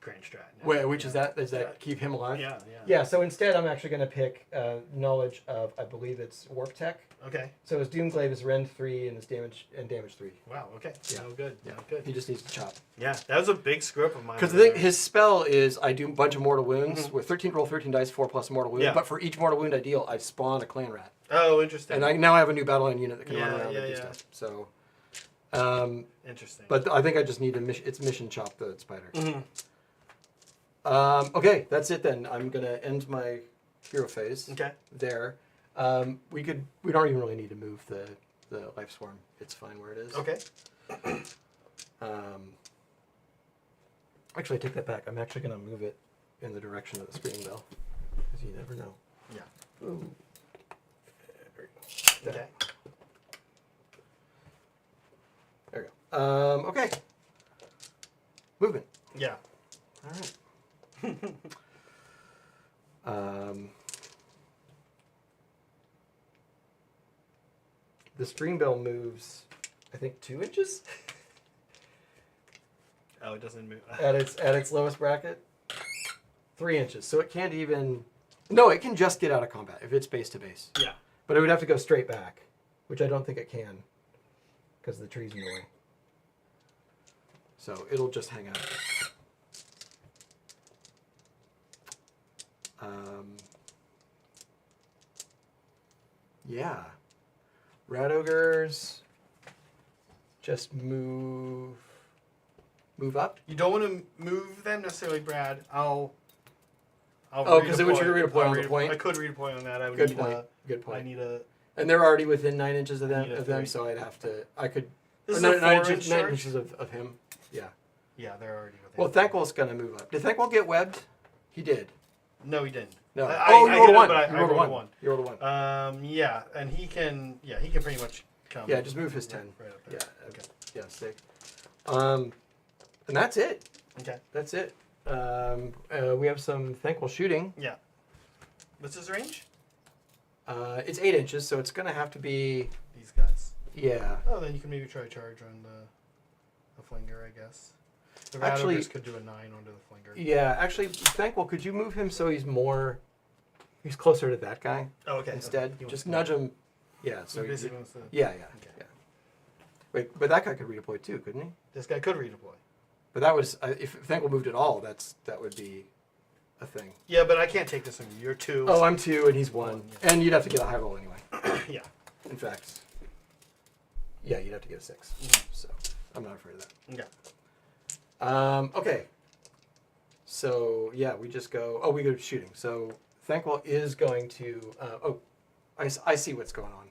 Speaker 1: grand strat. Now.
Speaker 2: Wait, which is that? Is that keep him alive?
Speaker 1: Yeah.
Speaker 2: Yeah. So instead, I'm actually gonna pick knowledge of. I believe it's Warp Tech.
Speaker 1: Okay.
Speaker 2: So his Doomglaive is Rend 3 and his damage 3.
Speaker 1: Wow. Okay.
Speaker 2: Yeah.
Speaker 1: No good.
Speaker 2: Yeah.
Speaker 1: No good.
Speaker 2: He just needs to chop.
Speaker 1: Yeah, that was a big screw up of mine.
Speaker 2: Because the thing, his spell is I do a bunch of mortal wounds with 13 roll 13 dice, 4+ mortal wound.
Speaker 1: Yeah.
Speaker 2: But for each mortal wound I deal, I spawn a clan rat.
Speaker 1: Oh, interesting.
Speaker 2: And now I have a new battle line unit that can run around and do
Speaker 1: yeah.
Speaker 2: stuff. So.
Speaker 1: Interesting.
Speaker 2: But I think I just need to mission chop the spider.
Speaker 1: Mm-hmm.
Speaker 2: Okay, that's it then. I'm gonna end my hero phase.
Speaker 1: Okay.
Speaker 2: There. We don't even really need to move the life swarm. It's fine where it is.
Speaker 1: Okay.
Speaker 2: Actually, I take that back. I'm actually gonna move it in the direction of the screen bell, because you never know.
Speaker 1: Yeah.
Speaker 2: Ooh.
Speaker 1: Okay.
Speaker 2: There we go. Okay. Movement.
Speaker 1: Yeah.
Speaker 2: All right. The screen bell moves, I think, 2 inches
Speaker 1: Oh, it doesn't move.
Speaker 2: at its lowest bracket. 3 inches, so it can't even. No, it can just get out of combat if it's base to base.
Speaker 1: Yeah.
Speaker 2: But it would have to go straight back, which I don't think it can, because the tree's in the way. So it'll just hang out. Yeah. Rat ogres just move up.
Speaker 1: You don't want to move them necessarily, Brad. I'll
Speaker 2: because it would trigger redeploy on the point.
Speaker 1: I could redeploy on that. I would
Speaker 2: Good
Speaker 1: need
Speaker 2: point. Good point.
Speaker 1: I need a.
Speaker 2: And they're already within 9 inches of
Speaker 1: Need a
Speaker 2: them,
Speaker 1: three.
Speaker 2: so I'd have to. I could.
Speaker 1: This is
Speaker 2: no,
Speaker 1: a
Speaker 2: 9
Speaker 1: 4-inch
Speaker 2: inches, 9
Speaker 1: charge?
Speaker 2: inches of him. Yeah.
Speaker 1: Yeah, they're already with
Speaker 2: Well, Thankwell's gonna move up. Did Thankwell get webbed? He did.
Speaker 1: No, he didn't.
Speaker 2: No.
Speaker 1: You
Speaker 2: You rolled a 1.
Speaker 1: I
Speaker 2: You rolled a
Speaker 1: rolled
Speaker 2: 1. You rolled a 1.
Speaker 1: Yeah, and he can pretty much come.
Speaker 2: Yeah, just move his 10.
Speaker 1: Right up there.
Speaker 2: Yeah.
Speaker 1: Okay.
Speaker 2: Yeah, sick. And that's it.
Speaker 1: Okay.
Speaker 2: That's it. We have some Thankwell shooting.
Speaker 1: Yeah. What's his range?
Speaker 2: It's 8 inches, so it's gonna have to be.
Speaker 1: These guys.
Speaker 2: Yeah.
Speaker 1: Oh, then you can maybe try to charge on the flinger, I guess. The rat
Speaker 2: Actually-
Speaker 1: ogres could do a 9 onto the flinger.
Speaker 2: Yeah. Actually, Thankwell, could you move him so he's closer to that guy
Speaker 1: Oh, okay.
Speaker 2: instead?
Speaker 1: Okay. He
Speaker 2: Just
Speaker 1: wants
Speaker 2: nudge him. Yeah.
Speaker 1: to-
Speaker 2: So
Speaker 1: he basically wants to.
Speaker 2: yeah.
Speaker 1: Okay.
Speaker 2: Yeah. Wait, but that guy could redeploy too, couldn't he?
Speaker 1: This guy could redeploy.
Speaker 2: But that was if Thankwell moved at all, that would be a thing.
Speaker 1: Yeah, but I can't take this from you. You're 2.
Speaker 2: Oh, I'm 2 and he's 1,
Speaker 1: One, yeah.
Speaker 2: and you'd have to get a high roll anyway.
Speaker 1: Yeah.
Speaker 2: In fact, yeah, you'd have to get a 6.
Speaker 1: Mhm.
Speaker 2: So I'm not afraid of that.
Speaker 1: Yeah.
Speaker 2: Okay. So yeah, we just go. Oh, we go shooting. So Thankwell is going to. I see what's going on.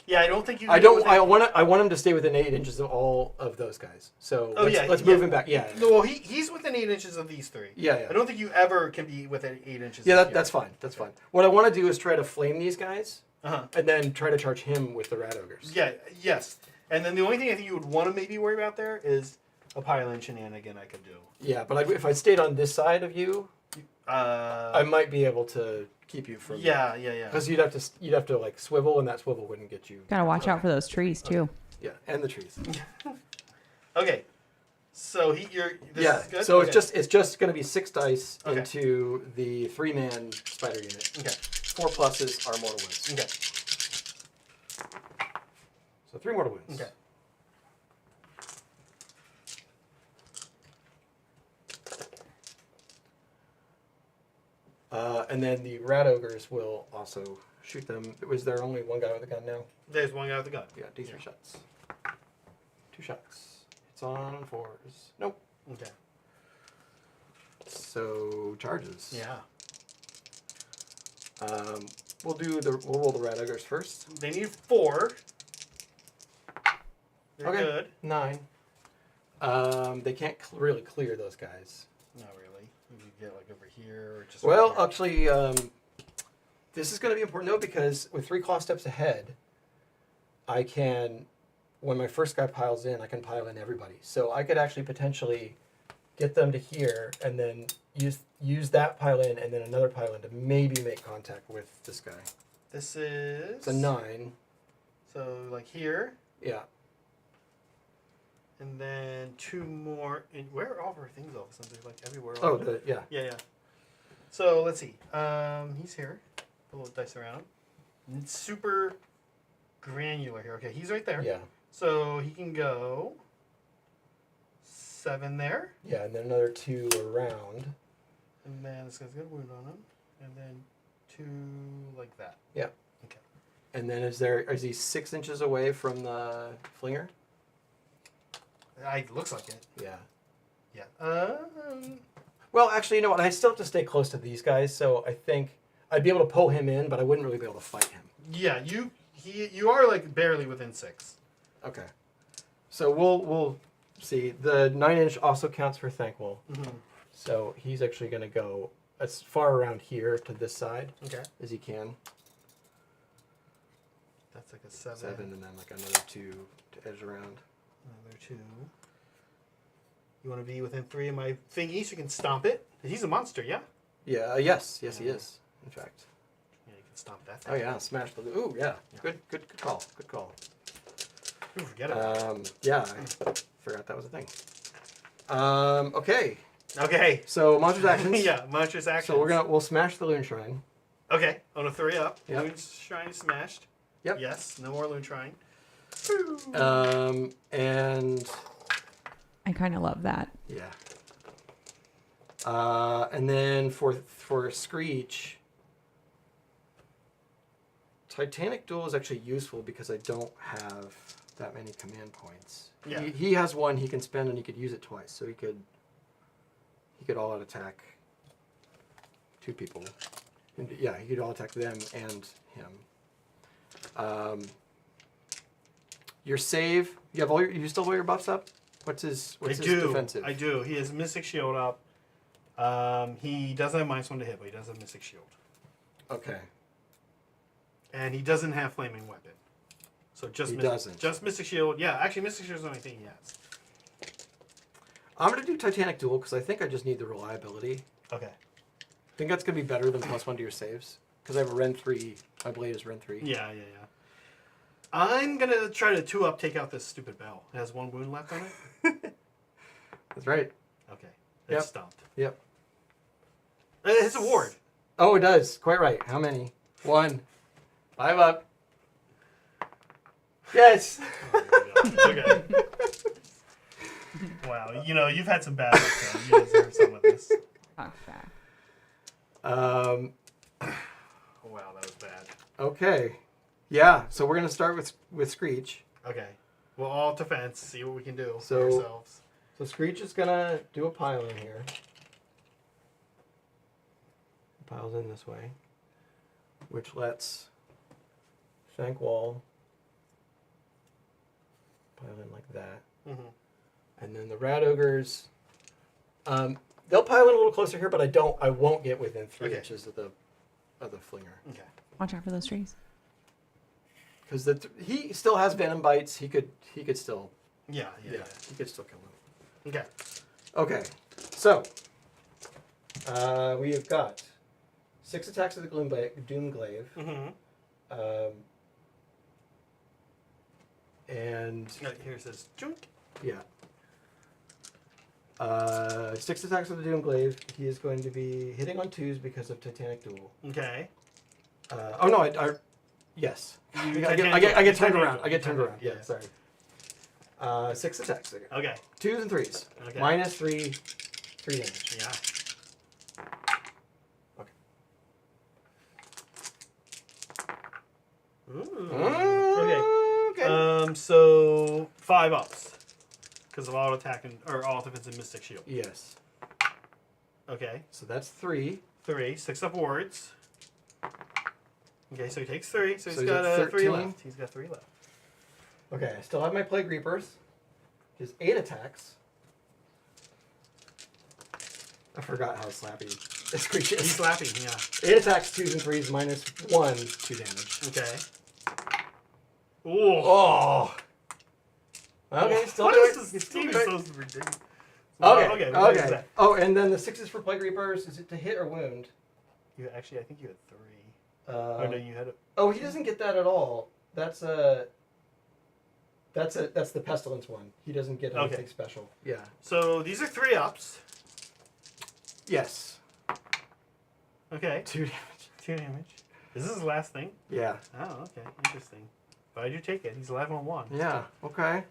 Speaker 1: Yeah, I don't think you.
Speaker 2: I don't. I want him to stay within 8 inches of all of those guys. So
Speaker 1: Oh, yeah,
Speaker 2: let's
Speaker 1: yeah.
Speaker 2: move him back. Yeah.
Speaker 1: No, well, he's within 8 inches of these 3.
Speaker 2: Yeah.
Speaker 1: I don't think you ever can be within 8 inches.
Speaker 2: Yeah,
Speaker 1: of
Speaker 2: that's fine. That's fine. What I want to do is try to flame these guys,
Speaker 1: Uh-huh.
Speaker 2: and then try to charge him with the rat ogres.
Speaker 1: Yeah. Yes. And then the only thing I think you would want to maybe worry about there is a pile-in shenanigan I could do.
Speaker 2: Yeah, but if I stayed on this side of you, I might be able to keep you from.
Speaker 1: Yeah.
Speaker 2: Because you'd have to like swivel, and that swivel wouldn't get you.
Speaker 3: Gotta watch out for those trees too.
Speaker 2: Yeah, and the trees.
Speaker 1: Okay. So this
Speaker 2: Yeah.
Speaker 1: is good?
Speaker 2: So
Speaker 1: Okay.
Speaker 2: it's just going to be 6 dice
Speaker 1: Okay.
Speaker 2: into the 3-man spider unit.
Speaker 1: Okay.
Speaker 2: 4 pluses are mortal wounds.
Speaker 1: Okay.
Speaker 2: So 3 mortal wounds.
Speaker 1: Okay.
Speaker 2: And then the rat ogres will also shoot them. Was there only one guy with a gun now?
Speaker 1: There's one guy with a gun.
Speaker 2: Yeah, D3 shots. 2 shots. It's on 4s. Nope.
Speaker 1: Okay.
Speaker 2: So charges.
Speaker 1: Yeah.
Speaker 2: We'll roll the rat ogres first.
Speaker 1: They need 4. They're
Speaker 2: Okay.
Speaker 1: good.
Speaker 2: 9. They can't really clear those guys.
Speaker 1: Not really. You can get like over here or just.
Speaker 2: Well,
Speaker 1: over here.
Speaker 2: actually, this is going to be important though, because with 3 claw steps ahead, I can, when my first guy piles in, I can pile in everybody. So I could actually potentially get them to here and then use that pile in and then another pile in to maybe make contact with this guy.
Speaker 1: This is.
Speaker 2: It's a 9.
Speaker 1: So like here,
Speaker 2: Yeah.
Speaker 1: and then 2 more. And where are all of our things all of a sudden? They're like everywhere.
Speaker 2: Oh, yeah.
Speaker 1: Yeah. So let's see. He's here. Put a little dice around. And it's super granular here. Okay, he's right there.
Speaker 2: Yeah.
Speaker 1: So he can go 7 there.
Speaker 2: Yeah, and then another 2 around.
Speaker 1: And then this guy's got a wound on him. And then 2 like that.
Speaker 2: Yeah.
Speaker 1: Okay.
Speaker 2: And then is he 6 inches away from the flinger?
Speaker 1: It looks like it.
Speaker 2: Yeah.
Speaker 1: Yeah.
Speaker 2: Well, actually, you know what? I still have to stay close to these guys, so I think I'd be able to pull him in, but I wouldn't really be able to fight him.
Speaker 1: Yeah, you are like barely within 6.
Speaker 2: Okay. So we'll see. The 9-inch also counts for Thankwell.
Speaker 1: Mm-hmm.
Speaker 2: So he's actually going to go as far around here to this side
Speaker 1: Okay.
Speaker 2: as he can.
Speaker 1: That's like a 7.
Speaker 2: 7, and then like another 2 to edge around.
Speaker 1: Another 2. You want to be within 3 of my thingy so you can stomp it? He's a monster, yeah?
Speaker 2: Yeah. Yes, he is. In fact.
Speaker 1: Yeah, you can stomp that
Speaker 2: Oh
Speaker 1: thing.
Speaker 2: yeah, smash the. Ooh yeah. Good call. Good call.
Speaker 1: Ooh, forget about it.
Speaker 2: Yeah, I forgot that was a thing. Okay.
Speaker 1: Okay.
Speaker 2: So monsters actions.
Speaker 1: Yeah, monstrous action.
Speaker 2: So we'll smash the Loon Shrine.
Speaker 1: Okay, on a 3 up.
Speaker 2: Yep.
Speaker 1: Loon Shrine is smashed.
Speaker 2: Yep.
Speaker 1: Yes, no more Loon Shrine.
Speaker 2: And
Speaker 3: I kind of love that.
Speaker 2: yeah. And then for Screech, Titanic Duel is actually useful because I don't have that many command points.
Speaker 1: Yeah.
Speaker 2: He has 1 he can spend and he could use it twice, so he could all out attack 2 people. And, yeah, he could all attack them and him. Your save, you still have all your buffs up? What's his defensive?
Speaker 1: I do. He has Mystic Shield up. He doesn't have -1 to hit, but he does have Mystic Shield.
Speaker 2: Okay.
Speaker 1: And he doesn't have Flaming Weapon. So just
Speaker 2: doesn't.
Speaker 1: Just Mystic Shield. Yeah, actually Mystic Shield is the only thing he has.
Speaker 2: I'm going to do Titanic Duel because I think I just need the reliability.
Speaker 1: Okay.
Speaker 2: I think that's going to be better than +1 to your saves. Because I have a Ren 3. My blade is Ren 3.
Speaker 1: Yeah. I'm going to try to 2-up take out this stupid bell. It has 1 wound left on it.
Speaker 2: That's right.
Speaker 1: Okay. It's
Speaker 2: Yep.
Speaker 1: stomped.
Speaker 2: Yep.
Speaker 1: It's a ward.
Speaker 2: Oh, it does. Quite right. How many? 1. 5 up. Yes!
Speaker 1: Okay. Wow. You've had some bad luck, though. You deserve some of this.
Speaker 3: Oh, fact.
Speaker 2: Um,
Speaker 1: Wow, that was bad.
Speaker 2: okay. Yeah, so we're going to start with Screech.
Speaker 1: Okay. Well, all defense. See what we can do
Speaker 2: So-
Speaker 1: for ourselves.
Speaker 2: So Screech is going to do a pile in here. Piles in this way. Which lets Thankwall pile in like that.
Speaker 1: Mm-hmm.
Speaker 2: And then the Rat Ogres, they'll pile in a little closer here, but I won't get within 3
Speaker 1: Okay.
Speaker 2: inches of the flinger.
Speaker 1: Okay.
Speaker 3: Watch out for those trees.
Speaker 2: Because he still has venom bites. He could still
Speaker 1: Yeah.
Speaker 2: he could still kill them.
Speaker 1: Okay.
Speaker 2: Okay, so We have got 6 attacks of the Doomglaive.
Speaker 1: Mm-hmm.
Speaker 2: And
Speaker 1: Here it says junk.
Speaker 2: yeah. 6 attacks of the Doomglaive. He is going to be hitting on 2s because of Titanic Duel.
Speaker 1: Okay.
Speaker 2: Oh no, I yes. I get turned around. I get turned around. Yeah, sorry. 6 attacks again.
Speaker 1: Okay.
Speaker 2: 2s and 3s.
Speaker 1: Okay.
Speaker 2: Minus 3 damage.
Speaker 1: Yeah.
Speaker 2: Okay.
Speaker 1: Okay. So 5 ups because of auto attack or auto defense and mystic shield.
Speaker 2: Yes.
Speaker 1: Okay.
Speaker 2: So that's 3.
Speaker 1: 3. 6 up wards. Okay, so he takes 3. So he's
Speaker 2: he's
Speaker 1: got
Speaker 2: at
Speaker 1: 3
Speaker 2: 13.
Speaker 1: left. He's got 3 left.
Speaker 2: Okay, I still have my Plague Reapers. His 8 attacks. I forgot how slappy this creature is.
Speaker 1: He's slapping, yeah.
Speaker 2: 8 attacks, 2s and 3s, minus 1, 2 damage.
Speaker 1: Okay. Ooh.
Speaker 2: Oh! Okay, still
Speaker 1: What
Speaker 2: doing
Speaker 1: is
Speaker 2: it.
Speaker 1: this team
Speaker 2: Still
Speaker 1: is
Speaker 2: doing
Speaker 1: so ridiculous.
Speaker 2: Okay,
Speaker 1: what is
Speaker 2: okay.
Speaker 1: that?
Speaker 2: Oh, and then the 6s for Plague Reapers, is it to hit or wound?
Speaker 1: Actually, I think you had 3. Oh, no, you had a...
Speaker 2: Oh, he doesn't get that at all. That's the Pestilence one. He doesn't get anything special. Yeah.
Speaker 1: So these are 3 ups.
Speaker 2: Yes.
Speaker 1: Okay.
Speaker 2: 2 damage.
Speaker 1: 2 damage. Is this his last thing?
Speaker 2: Yeah.
Speaker 1: Oh, okay. Interesting. But I do take it. He's alive on 1.
Speaker 2: Yeah. Okay.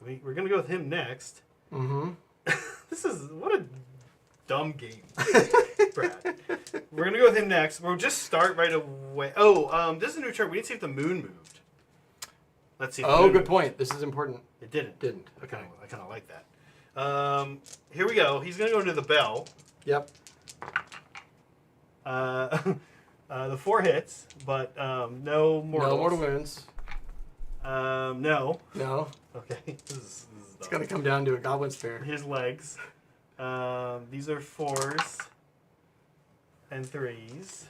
Speaker 1: We're going to go with him next.
Speaker 2: Mm-hmm.
Speaker 1: This is... What a dumb game. Brad. We're going to go with him next. We'll just start right away. Oh, this is a new turn. We need to see if the moon moved. Let's see.
Speaker 2: Oh, good point. This is important.
Speaker 1: It didn't.
Speaker 2: Didn't.
Speaker 1: I
Speaker 2: Okay.
Speaker 1: kind of like that. Here we go. He's going to go into the bell.
Speaker 2: Yep.
Speaker 1: The 4 hits, but no mortals.
Speaker 2: No mortal wounds.
Speaker 1: No.
Speaker 2: No.
Speaker 1: Okay. This is
Speaker 2: It's
Speaker 1: dumb.
Speaker 2: going to come down to a goblin spare.
Speaker 1: His legs. These are 4s and 3s.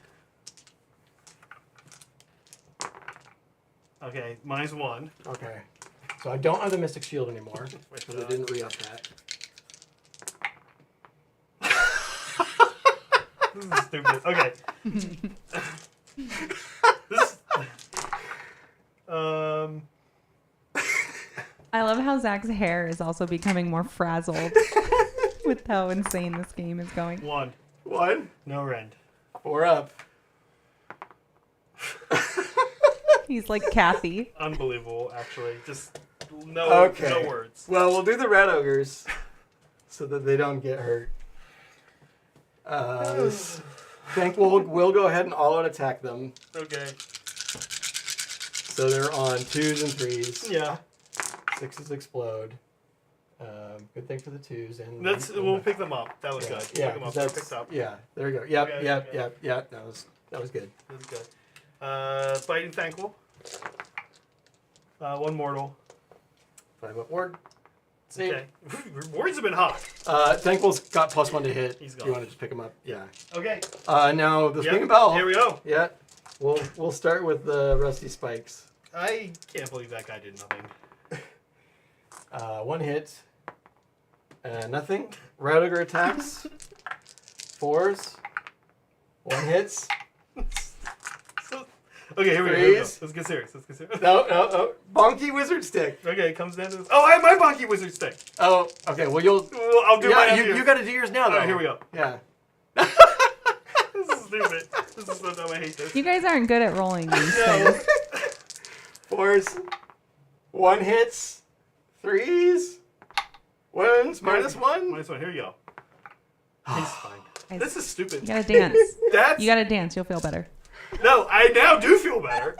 Speaker 1: Okay, minus 1.
Speaker 2: Okay. So I don't have the Mystic Shield anymore because I didn't re-up that.
Speaker 1: This is stupid. Okay. This.
Speaker 3: I love how Zach's hair is also becoming more frazzled with how insane this game is going.
Speaker 1: 1.
Speaker 2: 1.
Speaker 1: No rend.
Speaker 2: 4 up.
Speaker 3: He's like Kathy.
Speaker 1: Unbelievable, actually. Just no words.
Speaker 2: Well, we'll do the red ogres so that they don't get hurt. I think we'll go ahead and all-out attack them.
Speaker 1: Okay.
Speaker 2: So they're on 2s and 3s.
Speaker 1: Yeah.
Speaker 2: 6s explode. Good thing for the 2s. And
Speaker 1: We'll pick them up. That was good. We'll
Speaker 2: Yeah,
Speaker 1: pick them up.
Speaker 2: that's,
Speaker 1: Picked up.
Speaker 2: yeah. There you go. Yep,
Speaker 1: Okay,
Speaker 2: yep,
Speaker 1: okay.
Speaker 2: yep. That was good.
Speaker 1: That was good. Biting Thankful. 1 mortal.
Speaker 2: 5 up ward. Save.
Speaker 1: Okay. Wards have been hot.
Speaker 2: Thankful's got +1 to hit.
Speaker 1: He's
Speaker 2: If
Speaker 1: gone.
Speaker 2: you want to just pick him up. Yeah.
Speaker 1: Okay.
Speaker 2: Now the
Speaker 1: Yep.
Speaker 2: Swinging Bell.
Speaker 1: Here we go.
Speaker 2: Yeah. We'll start with the Rusty Spikes.
Speaker 1: I can't believe that guy did nothing.
Speaker 2: 1 hit. Nothing. Red Ogre attacks. 4s. 1 hits.
Speaker 1: Okay, here we go. Here we go.
Speaker 2: Threes.
Speaker 1: Let's get serious.
Speaker 2: No. Bonky Wizard Stick.
Speaker 1: Okay, it comes down to this. Oh, I have my Bonky Wizard Stick.
Speaker 2: Oh, okay. Well, you'll.
Speaker 1: Well, I'll do mine after
Speaker 2: you got to do yours now, though.
Speaker 1: Alright, here we go.
Speaker 2: Yeah.
Speaker 1: This is stupid. This is so dumb. I hate this.
Speaker 3: You guys aren't good at rolling these
Speaker 1: No.
Speaker 3: things.
Speaker 2: 4s. 1 hits. 3s. Wounds. -1.
Speaker 1: Minus 1. Here you go. He's fine.
Speaker 3: Guys,
Speaker 1: This is stupid.
Speaker 3: You gotta dance.
Speaker 1: That's
Speaker 3: You gotta dance. You'll feel better.
Speaker 1: no. I now do feel better.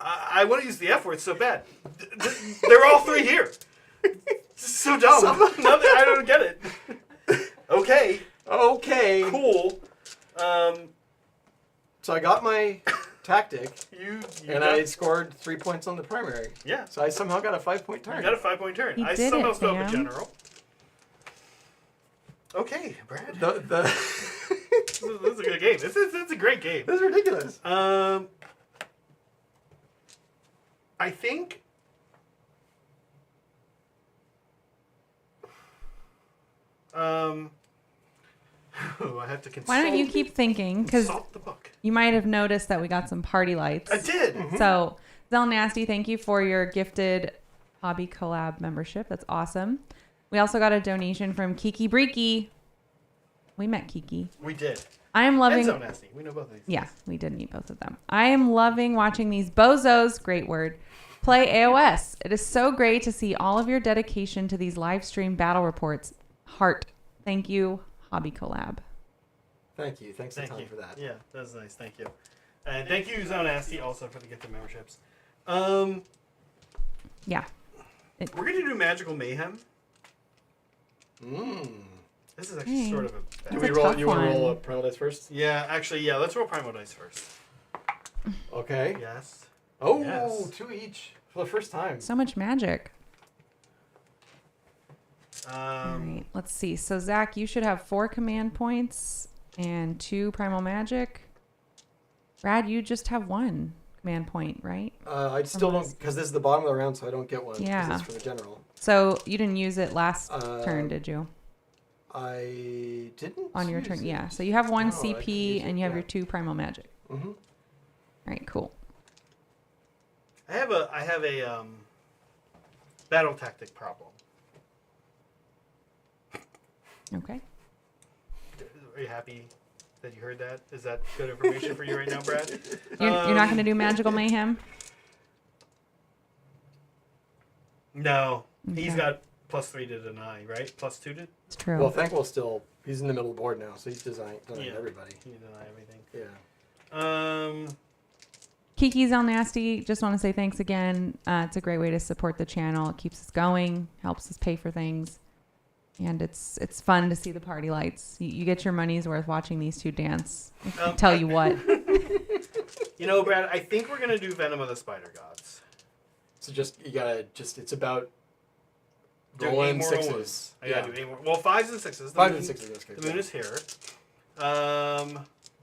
Speaker 1: I want to use the F word so bad. They're all 3 here. This is so dumb. Nothing. I don't get it. Okay.
Speaker 2: Okay.
Speaker 1: Cool.
Speaker 2: So I got my tactic,
Speaker 1: You
Speaker 2: and
Speaker 1: got,
Speaker 2: I scored 3 points on the primary.
Speaker 1: yeah.
Speaker 2: So I somehow got a 5-point turn.
Speaker 1: You got a 5-point turn.
Speaker 3: You
Speaker 1: I
Speaker 3: did
Speaker 1: somehow
Speaker 3: it,
Speaker 1: still have a
Speaker 3: Sam.
Speaker 1: general. Okay, Brad.
Speaker 2: The
Speaker 1: This is a good game. This is a great game.
Speaker 2: this is ridiculous.
Speaker 1: I think Oh, I have to consult.
Speaker 3: Why don't you keep thinking? Because
Speaker 1: consult the book.
Speaker 3: you might have noticed that we got some party lights.
Speaker 1: I did.
Speaker 3: So, Zell Nasty, thank you for your gifted Hobby Collab membership. That's awesome. We also got a donation from Kiki Breaky. We met Kiki.
Speaker 1: We did.
Speaker 3: I am
Speaker 1: And
Speaker 3: loving.
Speaker 1: so nasty. We know both of these.
Speaker 3: Yeah, we did meet both of them. I am loving watching these bozos, great word, play AOS. It is so great to see all of your dedication to these live stream battle reports. Heart. Thank you, Hobby Collab.
Speaker 2: Thank you. Thanks a
Speaker 1: Thank
Speaker 2: ton
Speaker 1: you
Speaker 2: for that.
Speaker 1: Yeah, that was nice. Thank you. And thank you, Zone Nasty, also for the gift of memberships.
Speaker 3: Yeah.
Speaker 1: We're going to do Magical Mayhem.
Speaker 2: Mm.
Speaker 1: This is actually sort of a
Speaker 2: Do
Speaker 1: bad
Speaker 2: we
Speaker 3: a
Speaker 2: roll?
Speaker 3: tough
Speaker 2: You want to roll
Speaker 3: one.
Speaker 2: a primal dice first?
Speaker 1: Yeah, actually, yeah. Let's roll Primal Dice first.
Speaker 2: Okay.
Speaker 1: Yes.
Speaker 2: Oh,
Speaker 1: Yes.
Speaker 2: 2 each for the first time.
Speaker 3: So much magic. All
Speaker 1: Um,
Speaker 3: right, let's see. So, Zach, you should have 4 command points and 2 primal magic. Brad, you just have 1 command point, right?
Speaker 2: I still
Speaker 3: From
Speaker 2: don't, because this is the bottom of the round, so I don't get one. 'cause
Speaker 3: Yeah.
Speaker 2: it's for the general.
Speaker 3: So, you didn't use it last turn,
Speaker 2: Um,
Speaker 3: did you?
Speaker 2: I didn't.
Speaker 3: On your
Speaker 2: use
Speaker 3: turn,
Speaker 2: it.
Speaker 3: yeah. So, you have 1
Speaker 2: No, I can
Speaker 3: CP
Speaker 2: use it,
Speaker 3: and you have
Speaker 2: yeah.
Speaker 3: your 2 primal magic.
Speaker 2: Mm-hmm.
Speaker 3: All right, cool.
Speaker 1: I have a battle tactic problem.
Speaker 3: Okay.
Speaker 1: Are you happy that you heard that? Is that good information for you right now, Brad?
Speaker 3: You're not going to do magical mayhem?
Speaker 1: No. He's
Speaker 3: Okay.
Speaker 1: got +3 to deny, right? +2 to
Speaker 3: It's true.
Speaker 2: Well, Thankwell's still, he's in the middle of the board now, so he's denying
Speaker 1: Yeah.
Speaker 2: everybody.
Speaker 1: deny everything.
Speaker 2: Yeah.
Speaker 3: Kiki's all nasty. Just want to say thanks again. It's a great way to support the channel. It keeps us going, helps us pay for things, and it's fun to see the party lights. You get your money's worth watching these two dance. I tell you what.
Speaker 1: You know, Brad, I think we're gonna do Venom of the Spider Gods.
Speaker 2: So just, you gotta, just, it's about
Speaker 1: Do 8
Speaker 2: rolling
Speaker 1: more
Speaker 2: sixes.
Speaker 1: ones. I gotta do 8 more. Well, 5s and 6s. The
Speaker 2: 5
Speaker 1: moon-
Speaker 2: and 6 in this case.
Speaker 1: The moon is here.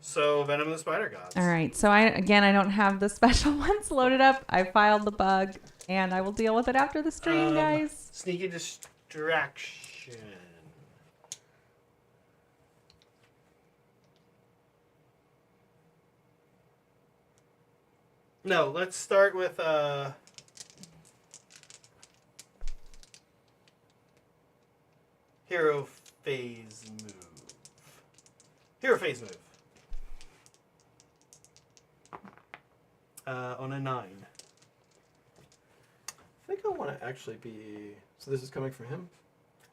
Speaker 1: So Venom of the Spider Gods.
Speaker 3: All right. So I don't have the special ones loaded up. I filed the bug, and I will deal with it after the stream, guys.
Speaker 1: Sneaky distraction. No, let's start with hero phase move. Hero phase move. On a 9.
Speaker 2: I think I want to actually be, so this is coming from him?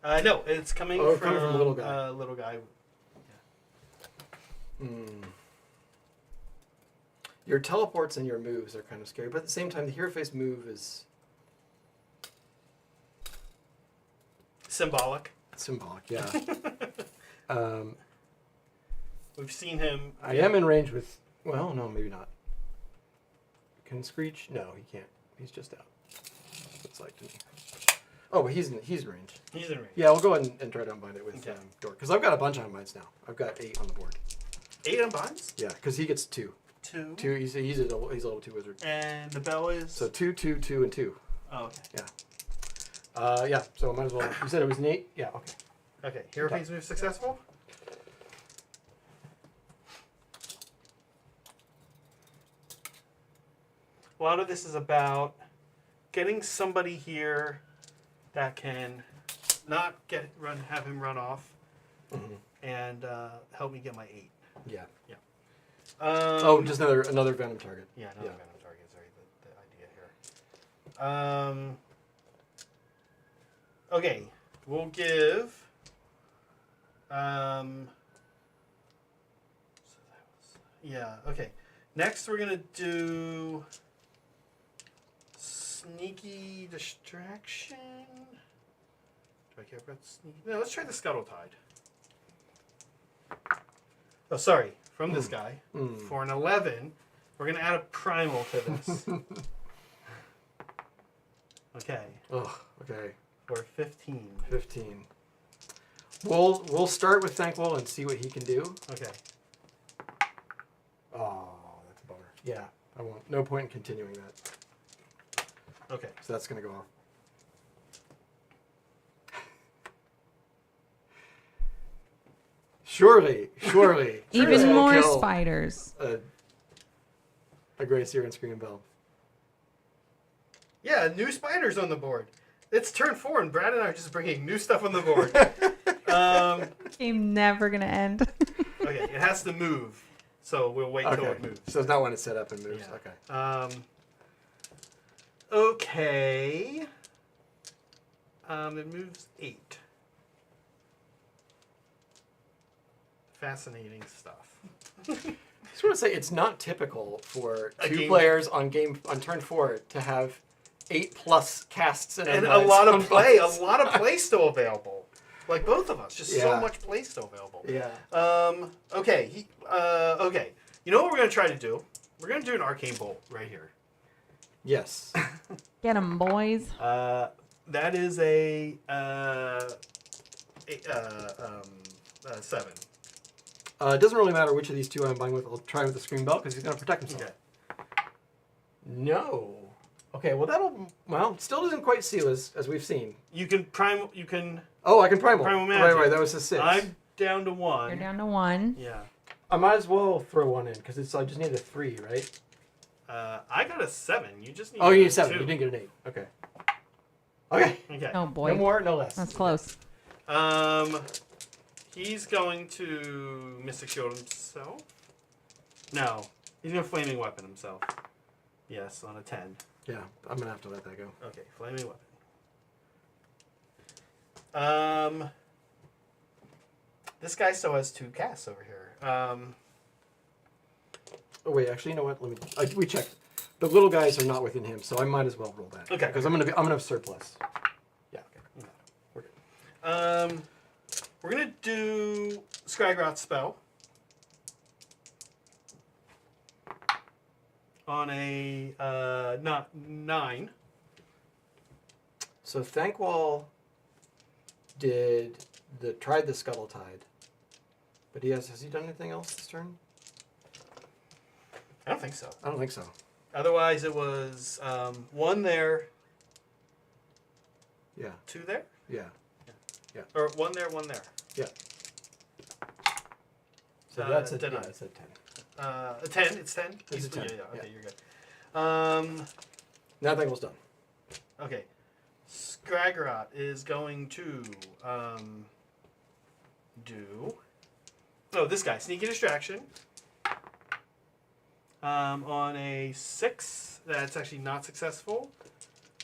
Speaker 1: No, it's coming
Speaker 2: Oh,
Speaker 1: from
Speaker 2: coming from Little Guy.
Speaker 1: Little Guy.
Speaker 2: Your teleports and your moves are kind of scary, but at the same time, the hero face move is
Speaker 1: Symbolic.
Speaker 2: symbolic, yeah.
Speaker 1: We've seen him.
Speaker 2: I am in range with, well, no, maybe not. Can Screech? No, he can't. He's just out. Looks like to me. Oh, but he's in range.
Speaker 1: He's in range.
Speaker 2: Yeah, we'll go ahead and try to unbind it with
Speaker 1: Okay.
Speaker 2: Dork. Because I've got a bunch of unbinds now. I've got 8 on the board.
Speaker 1: 8 unbinds?
Speaker 2: Yeah, because he gets 2.
Speaker 1: 2.
Speaker 2: 2, he's a level 2 wizard.
Speaker 1: And the bell is.
Speaker 2: So 2, 2, 2, and 2.
Speaker 1: Oh, okay.
Speaker 2: Yeah, so I might as well. You said it was an 8? Yeah, okay.
Speaker 1: Okay. Hero phase move successful? A lot of this is about getting somebody here that can not have him run off and help me get my 8.
Speaker 2: Yeah.
Speaker 1: Oh,
Speaker 2: Just another Venom target.
Speaker 1: yeah, another Venom target is right, the idea here. Okay, we'll give. Okay. Next, we're gonna do sneaky distraction. Do I care about sneaky? No, let's try the Scuttle Tide. Oh, sorry, from this guy. For an 11, we're gonna add a primal to this. Okay.
Speaker 2: Oh, okay.
Speaker 1: For 15.
Speaker 2: 15. We'll start with Thankwell and see what he can do.
Speaker 1: Okay.
Speaker 2: Oh, that's a bummer. Yeah, I won't. No point in continuing that.
Speaker 1: Okay.
Speaker 2: So that's gonna go off. Surely.
Speaker 3: Even
Speaker 2: will
Speaker 3: more
Speaker 2: kill
Speaker 3: spiders.
Speaker 2: A Grey Seer and Screaming Bell.
Speaker 1: Yeah, new spiders on the board. It's turn 4, and Brad and I are just bringing new stuff on the board.
Speaker 3: Game never gonna end.
Speaker 1: Okay, it has to move, so we'll wait till it moves.
Speaker 2: So it's not when it's set up and moves.
Speaker 1: Yeah.
Speaker 2: Okay.
Speaker 1: Okay. It moves 8. Fascinating stuff.
Speaker 2: I just want to say it's not typical for
Speaker 1: A
Speaker 2: two
Speaker 1: game-
Speaker 2: players on turn 4 to have 8+ casts and
Speaker 1: And a
Speaker 2: unbinds
Speaker 1: lot
Speaker 2: on
Speaker 1: of play, a
Speaker 2: both
Speaker 1: lot of play still available. Like both of us, just so
Speaker 2: Yeah.
Speaker 1: much play still available.
Speaker 2: Yeah.
Speaker 1: Okay. Okay. You know what we're gonna try to do? We're gonna do an arcane bolt right here.
Speaker 2: Yes.
Speaker 3: Get them, boys.
Speaker 1: That is a 7.
Speaker 2: It doesn't really matter which of these two I'm buying with. I'll try with the Scream Bell because he's going to protect himself.
Speaker 1: Okay.
Speaker 2: No. Okay, well, it still doesn't quite seal as we've seen.
Speaker 1: You can prime. You can.
Speaker 2: Oh, I can primal.
Speaker 1: Primal magic.
Speaker 2: Right, that was a 6.
Speaker 1: I'm down to 1.
Speaker 3: You're down to 1.
Speaker 1: Yeah.
Speaker 2: I might as well throw 1 in because I just need a 3, right?
Speaker 1: I got a 7. You just need.
Speaker 2: Oh, you need
Speaker 1: a
Speaker 2: 7.
Speaker 1: 2.
Speaker 2: You didn't get an 8. Okay. Okay.
Speaker 1: Okay.
Speaker 3: Oh boy.
Speaker 2: No more, no less.
Speaker 3: That's close.
Speaker 1: He's going to Mystic Shield himself. No, he's gonna Flaming Weapon himself. Yes, on a 10.
Speaker 2: Yeah, I'm gonna have to let that go.
Speaker 1: Okay, Flaming Weapon. This guy still has 2 casts over here.
Speaker 2: Oh wait, actually, you know what? We checked. The little guys are not within him, so I might as well roll that.
Speaker 1: Okay.
Speaker 2: Because I'm gonna have surplus. Yeah. Okay.
Speaker 1: We're good. We're gonna do Skragrot's spell on a 9.
Speaker 2: So Thankwall tried the Scuttle Tide, but has he done anything else this turn?
Speaker 1: I don't think so.
Speaker 2: I don't think so.
Speaker 1: Otherwise, it was 1 there,
Speaker 2: Yeah.
Speaker 1: 2 there,
Speaker 2: Yeah.
Speaker 1: or 1 there, 1 there.
Speaker 2: Yeah. So
Speaker 1: That's
Speaker 2: that's a
Speaker 1: denied.
Speaker 2: It's a 10.
Speaker 1: A 10. It's 10.
Speaker 2: It's a 10,
Speaker 1: Yeah. Okay,
Speaker 2: yeah.
Speaker 1: you're good.
Speaker 2: Now Thankwall's done.
Speaker 1: Okay. Skragrot is going to do. Oh, this guy, sneaky distraction. On a 6, that's actually not successful.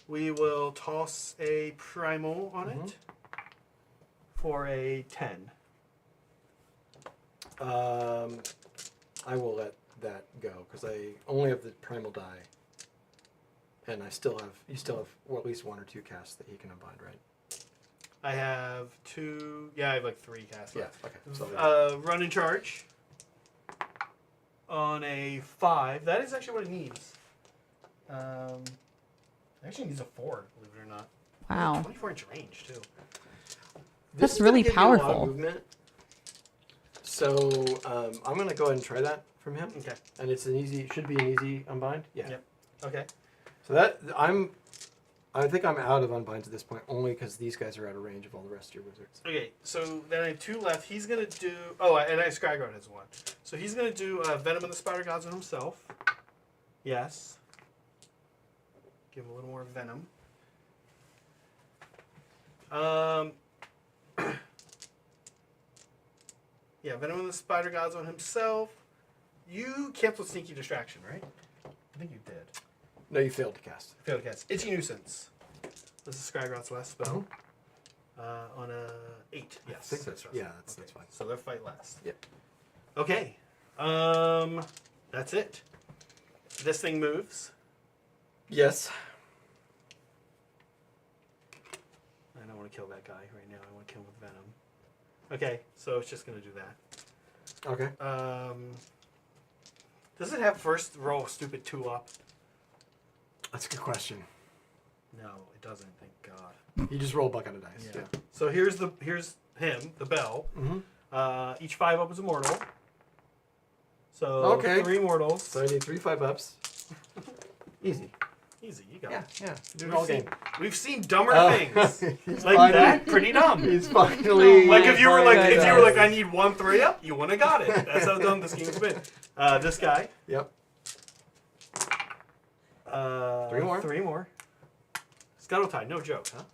Speaker 1: We will toss a primal on it for a 10.
Speaker 2: I will let that go because I only have the primal die, and you still have at least 1 or 2 casts that he can unbind, right?
Speaker 1: I have 2. Yeah, I have like 3 casts.
Speaker 2: Yeah.
Speaker 1: left.
Speaker 2: Okay. So
Speaker 1: Run and charge on a 5. That is actually what it needs. It actually needs a 4, believe it or not.
Speaker 3: Wow.
Speaker 1: 24-inch range too.
Speaker 3: That's
Speaker 2: is gonna
Speaker 3: really
Speaker 2: give you a lot of
Speaker 3: powerful.
Speaker 2: movement. So I'm gonna go ahead and try that from him,
Speaker 1: Okay.
Speaker 2: and should be an easy unbind. Yeah.
Speaker 1: Yep. Okay.
Speaker 2: So I think I'm out of unbinds at this point only because these guys are out of range of all the rest of your wizards.
Speaker 1: Okay. So then I have 2 left. He's gonna do. Oh, and I Skragrot has 1. So he's gonna do Venom of the Spider Gods on himself. Yes. Give him a little more venom. Yeah, Venom of the Spider Gods on himself. You canceled Sneaky Distraction, right? I think you did.
Speaker 2: No, you failed to cast.
Speaker 1: Failed to cast. Itchy Nuisance. This is Skragrot's last spell. On a 8. Yes.
Speaker 2: I think that's right. Yeah, that's fine.
Speaker 1: So they'll fight last.
Speaker 2: Yep.
Speaker 1: Okay. That's it. This thing moves.
Speaker 2: Yes.
Speaker 1: I don't want to kill that guy right now. I want to kill him with Venom. Okay, so it's just going to do that.
Speaker 2: Okay.
Speaker 1: Does it have first roll stupid 2-up?
Speaker 2: That's a good question.
Speaker 1: No, it doesn't. Thank God.
Speaker 2: You just roll a bucket of dice. Yeah.
Speaker 1: So here's him, the bell.
Speaker 2: Mm-hmm.
Speaker 1: Each 5-up is a mortal. So
Speaker 2: Okay.
Speaker 1: 3 mortals.
Speaker 2: So I need 3 5-ups. Easy.
Speaker 1: Easy, you got
Speaker 2: Yeah,
Speaker 1: it.
Speaker 2: yeah. Do it
Speaker 1: We've
Speaker 2: all
Speaker 1: seen,
Speaker 2: game.
Speaker 1: we've seen dumber
Speaker 2: Oh.
Speaker 1: things.
Speaker 2: He's
Speaker 1: Like
Speaker 2: finally-
Speaker 1: that, pretty dumb.
Speaker 2: He's finally.
Speaker 1: Like if you were like,
Speaker 3: goodness.
Speaker 1: if you were like, I need 1 3-up, you wouldn't have got it. That's how dumb this game's been. This guy.
Speaker 2: Yep.
Speaker 1: 3 more. Scuttle Tide, no joke, huh?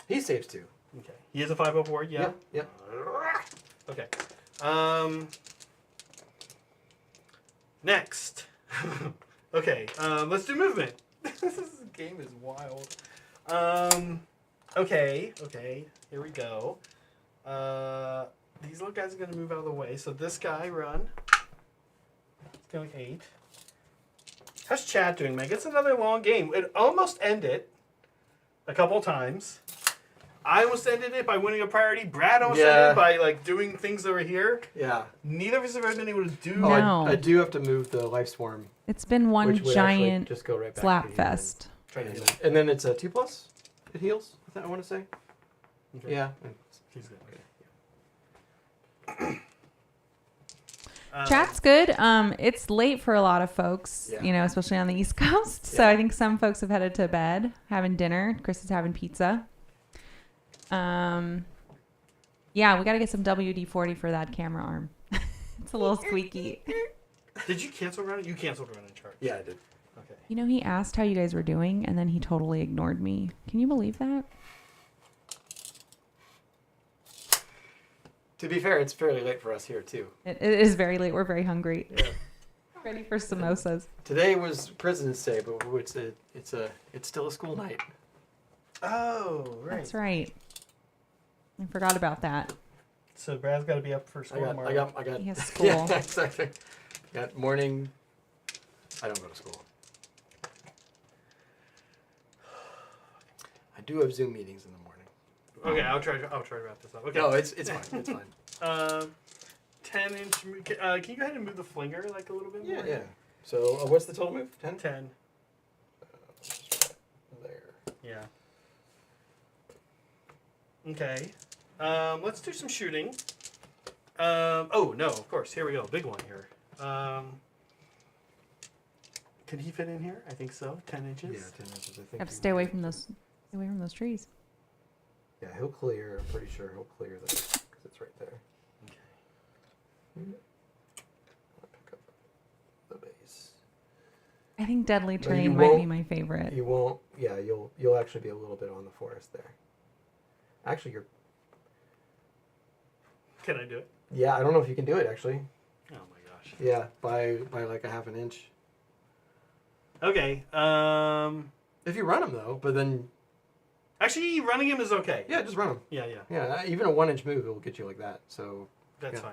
Speaker 2: He saves 2.
Speaker 1: Okay. He is a 5-up board, yeah.
Speaker 2: Yep.
Speaker 1: Okay. Next. Okay. Let's do movement. This game is wild. Okay. Here we go. These little guys are gonna move out of the way. So this guy run. It's going 8. How's Chad doing, Meg? It's another long game. It almost ended a couple times. I almost ended it by winning a priority. Brad almost ended it by like doing things over here.
Speaker 2: Yeah.
Speaker 1: Neither of us have ever been able to do.
Speaker 3: No.
Speaker 2: Oh, I do have to move the life swarm,
Speaker 3: It's been one
Speaker 2: which would actually
Speaker 3: giant
Speaker 2: just go right back
Speaker 3: slap
Speaker 2: to you.
Speaker 3: fest.
Speaker 1: Try to
Speaker 2: And,
Speaker 1: do
Speaker 2: then- and then it's a 2+. It heals. I want to say.
Speaker 1: Okay.
Speaker 2: Yeah.
Speaker 1: He's good.
Speaker 3: Chat's good. It's late for a lot of folks,
Speaker 2: Yeah.
Speaker 3: you know, especially on the East Coast. So
Speaker 2: Yeah.
Speaker 3: I think some folks have headed to bed, having dinner. Chris is having pizza. Yeah, we got to get some WD-40 for that camera arm. It's a little squeaky.
Speaker 1: Did you cancel running? You canceled running chart.
Speaker 2: Yeah, I did.
Speaker 1: Okay.
Speaker 3: You know, he asked how you guys were doing, and then he totally ignored me. Can you believe that?
Speaker 2: To be fair, it's fairly late for us here too.
Speaker 3: It is very late. We're very hungry.
Speaker 2: Yeah.
Speaker 3: Ready for samosas.
Speaker 2: Today was President's Day, but it's still a school night.
Speaker 1: Oh, right.
Speaker 3: That's right. I forgot about that.
Speaker 1: So Brad's got to be up for school tomorrow.
Speaker 2: I got.
Speaker 3: He has school.
Speaker 2: Yeah, exactly. Got morning. I don't go to school. I do have Zoom meetings in the morning.
Speaker 1: Okay, I'll try to wrap this up. Okay.
Speaker 2: No, it's fine. It's fine.
Speaker 1: 10-inch. Can you go ahead and move the flinger like a little bit more?
Speaker 2: Yeah. So what's the total move? 10.
Speaker 1: 10.
Speaker 2: There.
Speaker 1: Yeah. Okay. Let's do some shooting. Oh no, of course. Here we go. Big one here. Can he fit in here? I think so. 10 inches.
Speaker 2: Yeah, 10 inches. I think.
Speaker 3: Have to stay away from those. Stay away from those trees.
Speaker 2: Yeah, he'll clear. I'm pretty sure he'll clear this because it's right there.
Speaker 1: Okay.
Speaker 2: I'll pick up the base.
Speaker 3: I think deadly
Speaker 2: But
Speaker 3: terrain
Speaker 2: you
Speaker 3: might be
Speaker 2: won't-
Speaker 3: my favorite.
Speaker 2: You won't. Yeah, you'll actually be a little bit on the forest there. Actually, you're.
Speaker 1: Can I do it?
Speaker 2: Yeah, I don't know if you can do it actually.
Speaker 1: Oh my gosh.
Speaker 2: Yeah, by like a half an inch.
Speaker 1: Okay.
Speaker 2: If you run him though, but then
Speaker 1: Actually, running him is okay.
Speaker 2: yeah, just run him.
Speaker 1: Yeah.
Speaker 2: Yeah, even a 1-inch move will get you like that. So
Speaker 1: That's
Speaker 2: Yeah.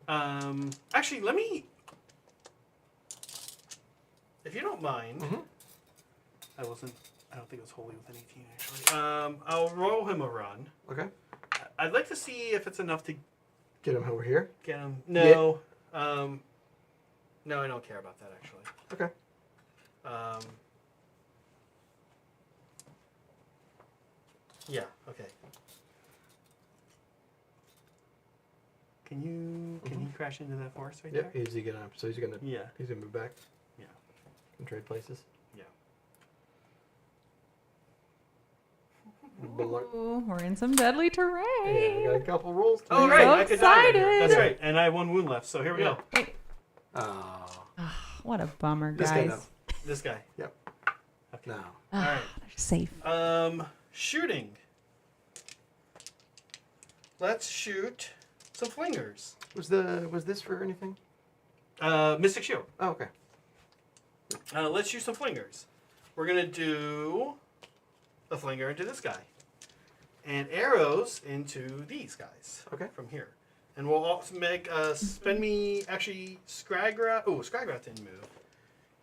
Speaker 1: fine. Actually, let me. If you don't mind, I don't think it was wholly within 18 actually. I'll roll him a run.
Speaker 2: okay,
Speaker 1: I'd like to see if it's enough to
Speaker 2: get him over here.
Speaker 1: get him. No. No, I don't care about that actually.
Speaker 2: Okay.
Speaker 1: Yeah. Okay. Can he crash into that forest right
Speaker 2: Yep.
Speaker 1: there?
Speaker 2: He's gonna. So he's gonna.
Speaker 1: Yeah.
Speaker 2: He's gonna move back.
Speaker 1: Yeah.
Speaker 2: And trade places.
Speaker 1: Yeah.
Speaker 3: Ooh, we're in some deadly terrain.
Speaker 2: Yeah, we got a couple rules. To
Speaker 1: Oh
Speaker 2: do.
Speaker 1: right,
Speaker 3: So
Speaker 1: I could die right here.
Speaker 3: excited.
Speaker 1: That's right, and I have 1 wound left. So here we go.
Speaker 3: Wait,
Speaker 2: Oh,
Speaker 3: what a bummer,
Speaker 2: this guy.
Speaker 3: guys.
Speaker 1: This guy.
Speaker 2: Yep.
Speaker 1: Okay.
Speaker 2: No.
Speaker 1: All
Speaker 3: Ah,
Speaker 1: right.
Speaker 3: they're safe.
Speaker 1: Shooting. Let's shoot some flingers.
Speaker 2: Was this for anything?
Speaker 1: Mystic Shield.
Speaker 2: Oh, okay.
Speaker 1: Let's shoot some flingers. We're gonna do a flinger into this guy, and arrows into these guys.
Speaker 2: Okay.
Speaker 1: From here, and we'll also make spend me actually Scragrat. Oh, Scragrat didn't move.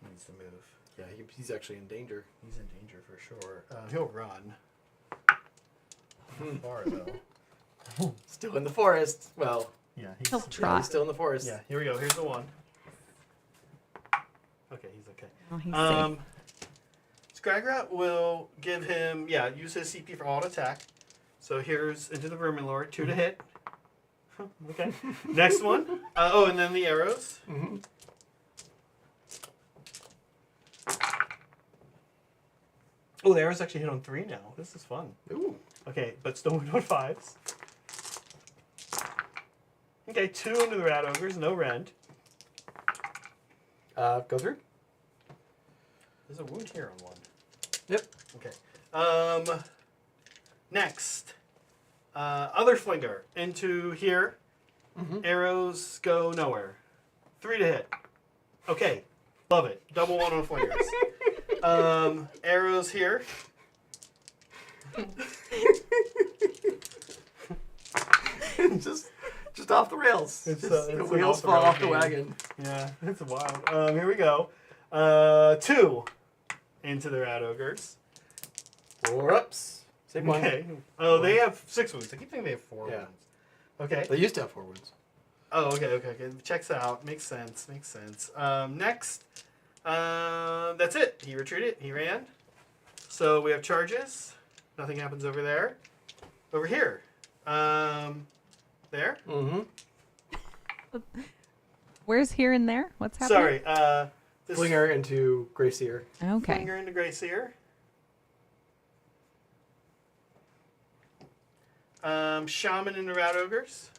Speaker 1: He needs to move.
Speaker 2: Yeah, he's actually in danger.
Speaker 1: He's in danger for sure. He'll run. Far though.
Speaker 2: Still in the forest. Well,
Speaker 1: Yeah,
Speaker 3: He'll
Speaker 2: yeah,
Speaker 3: trot.
Speaker 2: he's still in the forest.
Speaker 1: Yeah, here we go. Here's the one. Okay, he's okay.
Speaker 3: Oh, he's safe.
Speaker 1: Scragrat will give him, use his CP for auto attack. So here's into the Vermin Lord, 2 to hit. Okay. Next one. And then the arrows.
Speaker 2: Mm-hmm.
Speaker 1: Oh, the arrows actually hit on 3 now. This is fun.
Speaker 2: Ooh.
Speaker 1: Okay, but still on 5s. Okay, 2 into the rat ogres, no rend.
Speaker 2: Go through.
Speaker 1: There's a wound here on 1.
Speaker 2: Yep.
Speaker 1: Okay. Next, other flinger into here. Arrows go nowhere. 3 to hit. Okay, love it. Double 1 on flingers. Arrows here.
Speaker 2: just off the rails.
Speaker 1: It's
Speaker 2: the wheels fall off the wagon.
Speaker 1: Yeah, it's wild. Here we go. 2 into the rat ogres.
Speaker 2: Whoops. Save one.
Speaker 1: Okay. Oh, they have 6 wounds. I keep thinking they have 4
Speaker 2: Yeah.
Speaker 1: wounds. Okay.
Speaker 2: They used to have 4 wounds.
Speaker 1: Oh, okay. Checks out. Makes sense. Next, that's it. He retreated. He ran. So we have charges. Nothing happens over there. Over here. There.
Speaker 3: Where's here and there? What's happening?
Speaker 1: Sorry. This
Speaker 2: Flinger into Greyseer.
Speaker 3: Okay.
Speaker 1: Flinger into Greyseer. Shaman into rat ogres.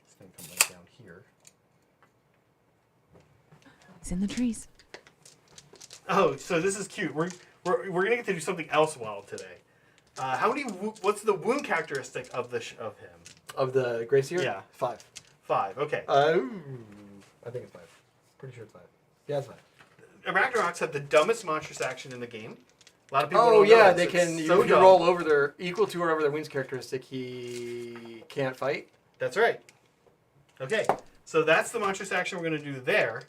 Speaker 1: It's gonna come right down here.
Speaker 3: He's in the trees.
Speaker 1: Oh, so this is cute. We're gonna get to do something else wild today. What's the wound characteristic of of him?
Speaker 2: Of the Greyseer?
Speaker 1: Yeah.
Speaker 2: 5.
Speaker 1: 5. Okay.
Speaker 2: I think it's 5. Pretty sure it's 5. Yeah, it's 5.
Speaker 1: Arachnorocks have the dumbest monstrous action in the game. A lot of people.
Speaker 2: Oh
Speaker 1: don't know
Speaker 2: yeah,
Speaker 1: this.
Speaker 2: they can.
Speaker 1: It's
Speaker 2: You
Speaker 1: so
Speaker 2: can
Speaker 1: dumb.
Speaker 2: roll over their equal to or over their wounds characteristic. He can't fight.
Speaker 1: That's right. Okay, so that's the monstrous action we're going to do there.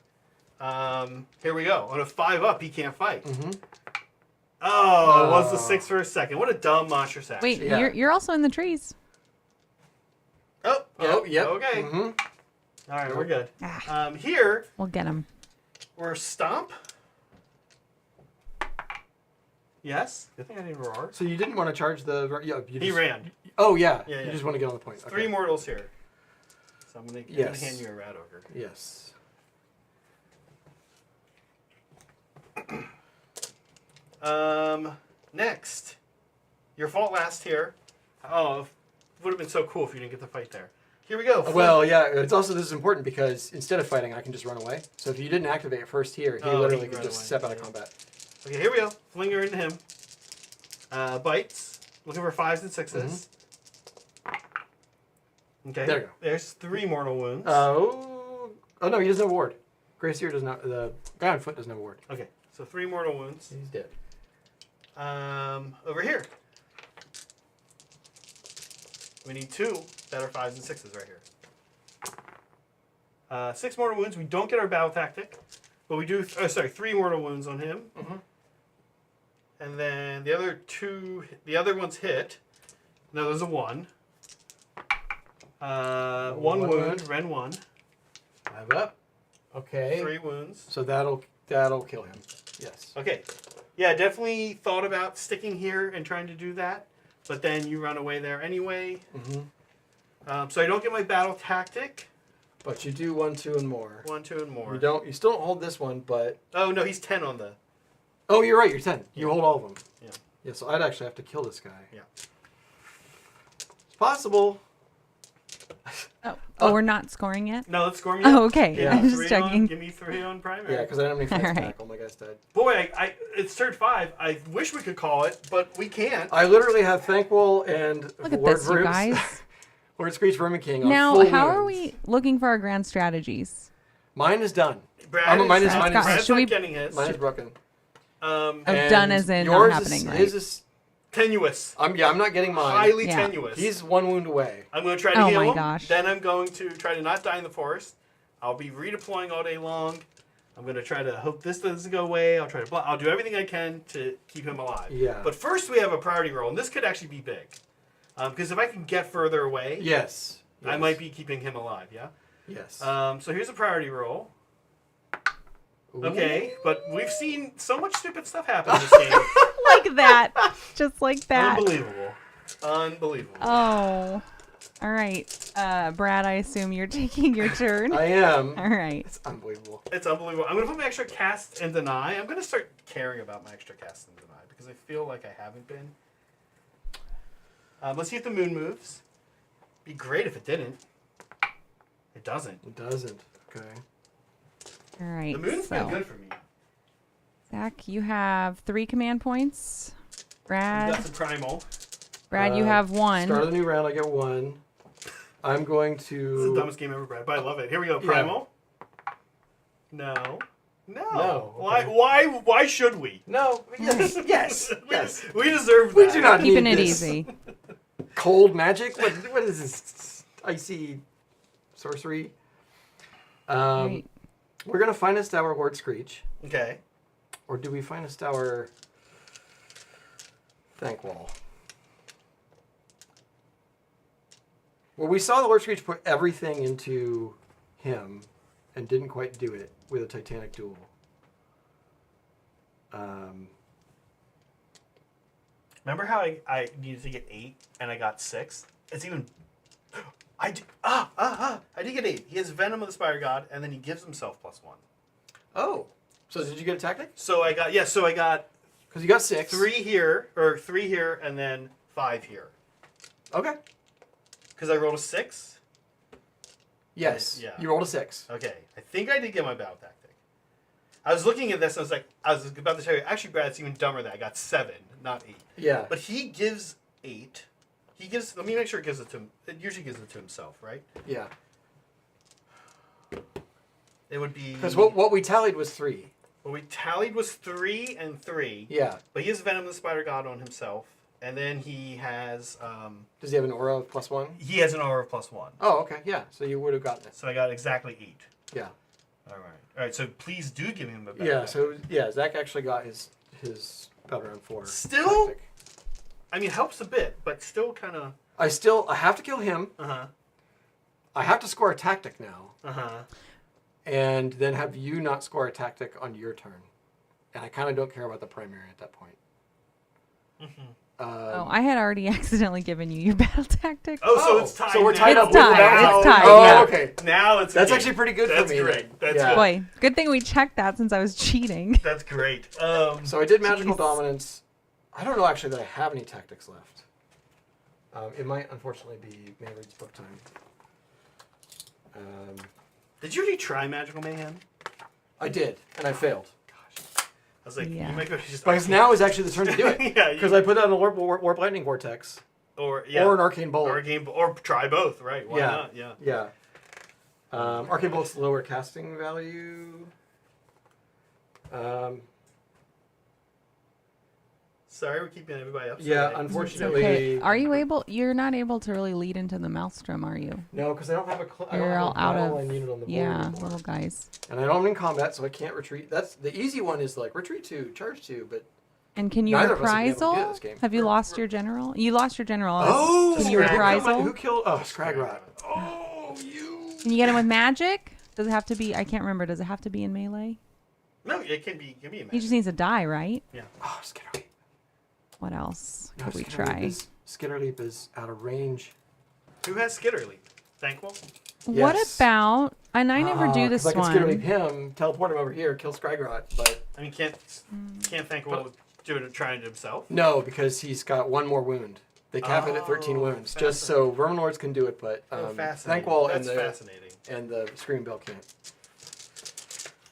Speaker 1: Here we go. On a 5 up, he can't fight. Oh, it was the 6 for a second. What a dumb monstrous action.
Speaker 3: Wait,
Speaker 2: Yeah.
Speaker 3: you're also in the trees.
Speaker 1: Oh,
Speaker 2: Yep.
Speaker 1: Okay.
Speaker 2: Mhm.
Speaker 1: All right, we're good.
Speaker 3: Ah.
Speaker 1: Here,
Speaker 3: We'll get him.
Speaker 1: we're stomp. Yes. Good thing I didn't roar.
Speaker 2: So you didn't want to charge the. Yeah, you
Speaker 1: He
Speaker 2: just,
Speaker 1: ran.
Speaker 2: Oh yeah.
Speaker 1: Yeah,
Speaker 2: You
Speaker 1: yeah.
Speaker 2: just want to get on the point.
Speaker 1: 3
Speaker 2: Okay.
Speaker 1: mortals here. So I'm going to
Speaker 2: Yes.
Speaker 1: hand you a rat ogre.
Speaker 2: Yes.
Speaker 1: Next, your fault last here. Oh, would have been so cool if you didn't get the fight there. Here we go.
Speaker 2: Well, yeah. It's also this is important because instead of fighting, I can just run away. So if you didn't activate it first here, he
Speaker 1: Oh, he
Speaker 2: literally
Speaker 1: can
Speaker 2: could
Speaker 1: run
Speaker 2: just
Speaker 1: away.
Speaker 2: step out of
Speaker 1: Yeah.
Speaker 2: combat.
Speaker 1: Okay, here we go. Flinger into him. Bites. Looking for 5s and 6s. Okay.
Speaker 2: There you go.
Speaker 1: There's 3 mortal wounds.
Speaker 2: Oh no, he doesn't have a ward. Greyseer does not. The guy on foot doesn't have a ward.
Speaker 1: Okay, so 3 mortal wounds.
Speaker 2: He's dead.
Speaker 1: Over here. We need 2 that are 5s and 6s right here. 6 mortal wounds. We don't get our battle tactic, but we do. 3 mortal wounds on him. And then the other one's hit. No, there's a 1. 1
Speaker 2: One
Speaker 1: wound.
Speaker 2: wound.
Speaker 1: Ren 1.
Speaker 2: 5 up. Okay.
Speaker 1: 3 wounds.
Speaker 2: So that'll kill him. Yes.
Speaker 1: Okay. Yeah, definitely thought about sticking here and trying to do that, but then you run away there anyway. So I don't get my battle tactic.
Speaker 2: But you do 1, 2, and more.
Speaker 1: 1, 2, and more.
Speaker 2: You don't. You still don't hold this one, but
Speaker 1: Oh no, he's 10 on the.
Speaker 2: oh, you're right. You're 10. You hold all of them.
Speaker 1: Yeah.
Speaker 2: Yeah. So I'd actually have to kill this guy.
Speaker 1: Yeah.
Speaker 2: It's possible.
Speaker 3: Oh, we're not scoring yet?
Speaker 1: No, let's score me.
Speaker 3: Oh,
Speaker 1: up.
Speaker 3: okay.
Speaker 2: Yeah.
Speaker 3: I was just
Speaker 1: 3
Speaker 3: checking.
Speaker 1: give me 3 on primary.
Speaker 2: Yeah, because I don't have any fights
Speaker 3: All
Speaker 2: to
Speaker 3: right.
Speaker 2: tackle. My guy's dead.
Speaker 1: Boy, it's turn 5. I wish we could call it, but we can't.
Speaker 2: I literally have Thankwell and
Speaker 3: Look at
Speaker 2: Ward
Speaker 3: this, you
Speaker 2: Vrooms-
Speaker 3: guys.
Speaker 2: Ward Screech Vermin King on
Speaker 3: Now,
Speaker 2: full
Speaker 3: how are
Speaker 2: wounds.
Speaker 3: we looking for our grand strategies?
Speaker 2: Mine is done.
Speaker 1: Brad
Speaker 2: mine is-
Speaker 1: Brad's
Speaker 3: should
Speaker 1: not
Speaker 3: we-
Speaker 1: getting his.
Speaker 2: Mine is broken.
Speaker 3: Of
Speaker 2: And
Speaker 3: done as in not
Speaker 2: yours
Speaker 3: happening,
Speaker 2: is,
Speaker 3: right?
Speaker 2: His is.
Speaker 1: Tenuous.
Speaker 2: I'm not getting mine.
Speaker 1: Highly
Speaker 3: Yeah.
Speaker 1: tenuous.
Speaker 2: He's 1 wound away.
Speaker 1: I'm going to try to
Speaker 3: Oh
Speaker 1: heal
Speaker 3: my
Speaker 1: him.
Speaker 3: gosh.
Speaker 1: Then I'm going to try to not die in the forest. I'll be redeploying all day long. I'm going to try to hope this doesn't go away. I'll try to I'll do everything I can to keep him alive.
Speaker 2: Yeah.
Speaker 1: But first we have a priority roll, and this could actually be big. Because if I can get further away,
Speaker 2: Yes.
Speaker 1: I might be keeping him alive, yeah?
Speaker 2: Yes.
Speaker 1: So here's a priority roll. Okay, but we've seen so much stupid stuff happen in this game.
Speaker 3: Like that. Just like that.
Speaker 1: Unbelievable. Unbelievable.
Speaker 3: Oh. All right, Brad. I assume you're taking your turn.
Speaker 2: I am.
Speaker 3: All right.
Speaker 2: It's unbelievable.
Speaker 1: It's unbelievable. I'm gonna put my extra cast and deny. I'm gonna start caring about my extra cast and deny because I feel like I haven't been. Let's see if the moon moves. Be great if it didn't. It doesn't.
Speaker 2: It doesn't. Okay.
Speaker 3: All right.
Speaker 1: The moon's been good for me.
Speaker 3: Zach, you have 3 command points. Brad,
Speaker 1: That's a primal.
Speaker 3: you have 1.
Speaker 2: Start of the new round, I get 1. I'm going
Speaker 1: It's the
Speaker 2: to.
Speaker 1: dumbest game ever, Brad, but I love it. Here we go. Primal. No.
Speaker 2: No,
Speaker 1: Why?
Speaker 2: okay.
Speaker 1: Why should we?
Speaker 2: No. Yes. Yes. Yes.
Speaker 1: We deserve that.
Speaker 2: We do not
Speaker 3: Keeping
Speaker 2: need
Speaker 3: it
Speaker 2: this.
Speaker 3: easy.
Speaker 2: Cold magic? What is this? Icy sorcery?
Speaker 3: Right.
Speaker 2: We're gonna find a Stour Lord Screech,
Speaker 1: Okay.
Speaker 2: or do we find a Stour Thankwall? Well, we saw the Lord Screech put everything into him, and didn't quite do it with a Titanic Duel.
Speaker 1: Remember how I needed to get 8 and I got 6? It's even. I did get 8. He has Venom of the Spider God, and then he gives himself +1.
Speaker 2: Oh, so did you get a tactic?
Speaker 1: So I got
Speaker 2: Because you got 6.
Speaker 1: 3 here, and then 5 here.
Speaker 2: Okay.
Speaker 1: Because I rolled a 6.
Speaker 2: Yes.
Speaker 1: Yeah.
Speaker 2: You rolled a 6.
Speaker 1: Okay, I think I did get my battle tactic. I was looking at this, and I was about to tell you. Actually, Brad, it's even dumber that I got 7, not 8.
Speaker 2: Yeah.
Speaker 1: But he gives 8. He gives. Let me make sure it gives it to him. It usually gives it to himself, right?
Speaker 2: Yeah.
Speaker 1: It would be.
Speaker 2: Because what we tallied was 3.
Speaker 1: What we tallied was 3 and 3.
Speaker 2: Yeah.
Speaker 1: But he has Venom of the Spider God on himself, and then he has.
Speaker 2: Does he have an aura of +1?
Speaker 1: He has an aura of +1.
Speaker 2: Oh, okay. Yeah. So you would have gotten it.
Speaker 1: So I got exactly 8.
Speaker 2: Yeah.
Speaker 1: All right. So please do give him a better.
Speaker 2: Yeah.
Speaker 1: tactic.
Speaker 2: So yeah, Zach actually got his battle round 4.
Speaker 1: Still?
Speaker 2: tactic.
Speaker 1: I mean, it helps a bit, but still kind of.
Speaker 2: I have to kill him. I have to score a tactic now, and then have you not score a tactic on your turn. And I kind of don't care about the primary at that point.
Speaker 3: Oh, I had already accidentally given you your battle tactic.
Speaker 1: So it's tied.
Speaker 2: So we're
Speaker 1: now.
Speaker 2: tied up.
Speaker 3: It's tied.
Speaker 1: Now-
Speaker 3: It's tied.
Speaker 2: Oh,
Speaker 3: Yeah.
Speaker 2: okay.
Speaker 1: Now it's. a
Speaker 2: That's
Speaker 1: game.
Speaker 2: actually pretty good
Speaker 1: That's
Speaker 2: for me.
Speaker 1: great. That's
Speaker 2: Yeah.
Speaker 1: good.
Speaker 3: Boy, good thing we checked that since I was cheating.
Speaker 1: That's great.
Speaker 2: So I did magical
Speaker 3: Jeez.
Speaker 2: dominance. I don't know actually that I have any tactics left. It might unfortunately be Mayreed's book time.
Speaker 1: Did you already try Magical Mayhem?
Speaker 2: I did, and I failed.
Speaker 1: I was like,
Speaker 3: Yeah.
Speaker 1: you might go just.
Speaker 2: Because now is actually the turn to do it.
Speaker 1: Yeah,
Speaker 2: Because I put that on a warp lightning vortex
Speaker 1: or
Speaker 2: or an arcane bolt.
Speaker 1: or try both, right? Why
Speaker 2: Yeah.
Speaker 1: not? Yeah.
Speaker 2: Yeah. Arcane bolt's lower casting value.
Speaker 1: Sorry, we're keeping everybody up.
Speaker 2: Yeah,
Speaker 1: today.
Speaker 2: unfortunately.
Speaker 3: Okay. Are you able? You're not able to really lead into the maelstrom, are you?
Speaker 2: No, because I don't have a I
Speaker 3: You're
Speaker 2: don't have
Speaker 3: all
Speaker 2: a
Speaker 3: out
Speaker 2: battle
Speaker 3: of.
Speaker 2: line unit on the board
Speaker 3: Yeah,
Speaker 2: anymore.
Speaker 3: little guys.
Speaker 2: And I don't am in combat, so I can't retreat. That's the easy one is like retreat 2, charge 2, but
Speaker 3: And can you
Speaker 2: Neither of us would be able to do
Speaker 3: reprisal?
Speaker 2: this game.
Speaker 3: Have you lost your general? You lost your general.
Speaker 2: oh,
Speaker 3: Can you
Speaker 1: Scragrot.
Speaker 3: reprisal?
Speaker 2: Who killed? Oh, Scragrot. Oh, you.
Speaker 3: Can you get him with magic? Does it have to be? I can't remember. Does it have to be in melee?
Speaker 1: No, it can be. A
Speaker 3: He
Speaker 1: match.
Speaker 3: just needs to die, right?
Speaker 1: Yeah.
Speaker 2: Oh, Skitterleap.
Speaker 3: What else
Speaker 2: No,
Speaker 3: could we
Speaker 2: Skitterleap
Speaker 3: try?
Speaker 2: Skitterleap is out of range.
Speaker 1: Who has Skitterleap? Thankful.
Speaker 3: What
Speaker 2: Yes.
Speaker 3: about? And I never do
Speaker 2: 'Cause
Speaker 3: this
Speaker 2: I can Skitterleap
Speaker 3: one.
Speaker 2: him, teleport him over here, kill Scragrot, but
Speaker 1: I mean, can't Thankful do it trying it himself?
Speaker 2: no, because he's got one more wound. They cap it at 13
Speaker 1: Oh,
Speaker 2: wounds, just so Vermin Lords can do it, but
Speaker 1: Fascinating.
Speaker 2: Thankwall
Speaker 1: That's
Speaker 2: and the
Speaker 1: fascinating.
Speaker 2: Screaming Bell can't.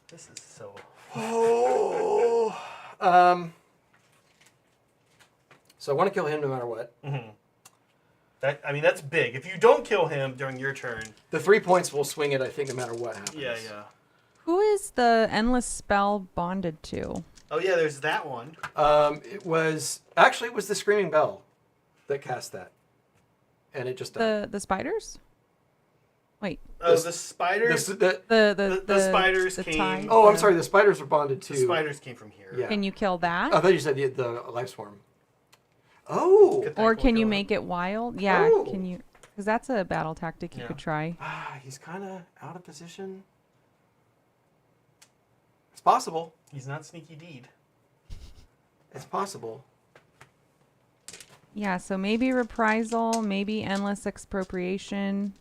Speaker 1: This is so.
Speaker 2: Oh. So I want to kill him no matter what.
Speaker 1: That's big. If you don't kill him during your turn.
Speaker 2: The 3 points will swing it, I think, no matter what happens.
Speaker 1: Yeah.
Speaker 3: Who is the endless spell bonded to?
Speaker 1: Oh yeah, there's that one.
Speaker 2: It was the Screaming Bell that cast that, and it just died.
Speaker 3: The spiders? Wait.
Speaker 1: Oh,
Speaker 2: This-
Speaker 1: the spiders.
Speaker 3: The
Speaker 1: spiders
Speaker 3: the
Speaker 1: came-
Speaker 3: tide,
Speaker 2: Oh, I'm
Speaker 3: the-
Speaker 2: sorry. The spiders were bonded
Speaker 1: The
Speaker 2: too.
Speaker 1: spiders came from here.
Speaker 2: Yeah.
Speaker 3: Can you kill that?
Speaker 2: I thought you said the life swarm. Oh.
Speaker 1: Could
Speaker 3: Or
Speaker 1: Thankful
Speaker 3: can you
Speaker 1: kill
Speaker 3: make it wild? Yeah.
Speaker 2: Oh.
Speaker 3: Can you? Because that's a battle tactic you
Speaker 1: Yeah.
Speaker 3: could try.
Speaker 2: He's kind of out of position. It's possible.
Speaker 1: He's not sneaky deed.
Speaker 2: It's possible.
Speaker 3: Yeah, so maybe reprisal, maybe endless expropriation.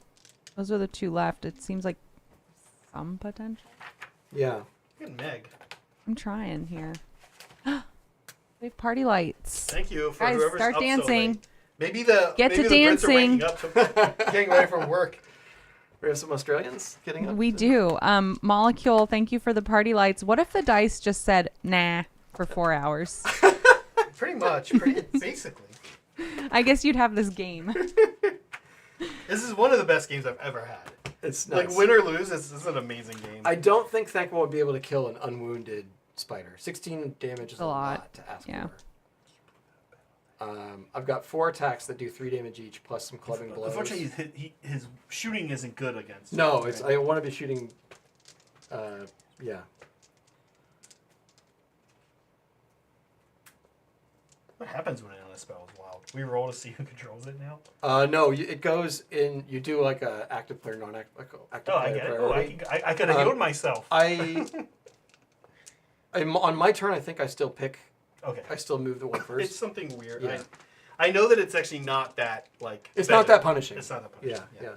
Speaker 3: Those are the two left. It seems like some potential.
Speaker 2: Yeah.
Speaker 1: Good Meg.
Speaker 3: I'm trying here. We have party lights.
Speaker 1: Thank you for
Speaker 3: Guys,
Speaker 1: whoever's
Speaker 3: start
Speaker 1: up so
Speaker 3: dancing.
Speaker 1: late. Maybe the
Speaker 3: Get
Speaker 1: maybe
Speaker 3: to
Speaker 1: the Brits are waking
Speaker 3: dancing.
Speaker 1: up, so getting away from work.
Speaker 2: We have some Australians getting up.
Speaker 3: We do. Molecule, thank you for the party lights. What if the dice just said nah for 4 hours?
Speaker 1: Pretty much, basically.
Speaker 3: I guess you'd have this game.
Speaker 1: This is one of the best games I've ever had.
Speaker 2: It's nuts.
Speaker 1: Like win or lose, this is an amazing game.
Speaker 2: I don't think Thankful would be able to kill an unwounded spider. 16 damage is a lot to ask
Speaker 3: Yeah.
Speaker 2: for. I've got 4 attacks that do 3 damage each, plus some clubbing blows.
Speaker 1: Unfortunately, his shooting isn't good against.
Speaker 2: No,
Speaker 1: it,
Speaker 2: it's
Speaker 1: right?
Speaker 2: I want to be shooting. Yeah.
Speaker 1: What happens when an illness spell is wild? We roll to see who controls it now.
Speaker 2: No, it goes in. You do like a active player, non-active active
Speaker 1: Oh,
Speaker 2: player
Speaker 1: I get it.
Speaker 2: priority.
Speaker 1: Oh, I could have healed myself.
Speaker 2: I'm on my turn. I think I still pick.
Speaker 1: Okay.
Speaker 2: I still move the one first.
Speaker 1: It's something weird.
Speaker 2: Yeah.
Speaker 1: I know that it's actually not that like.
Speaker 2: It's
Speaker 1: better.
Speaker 2: not that punishing.
Speaker 1: It's not that punishing.
Speaker 2: Yeah.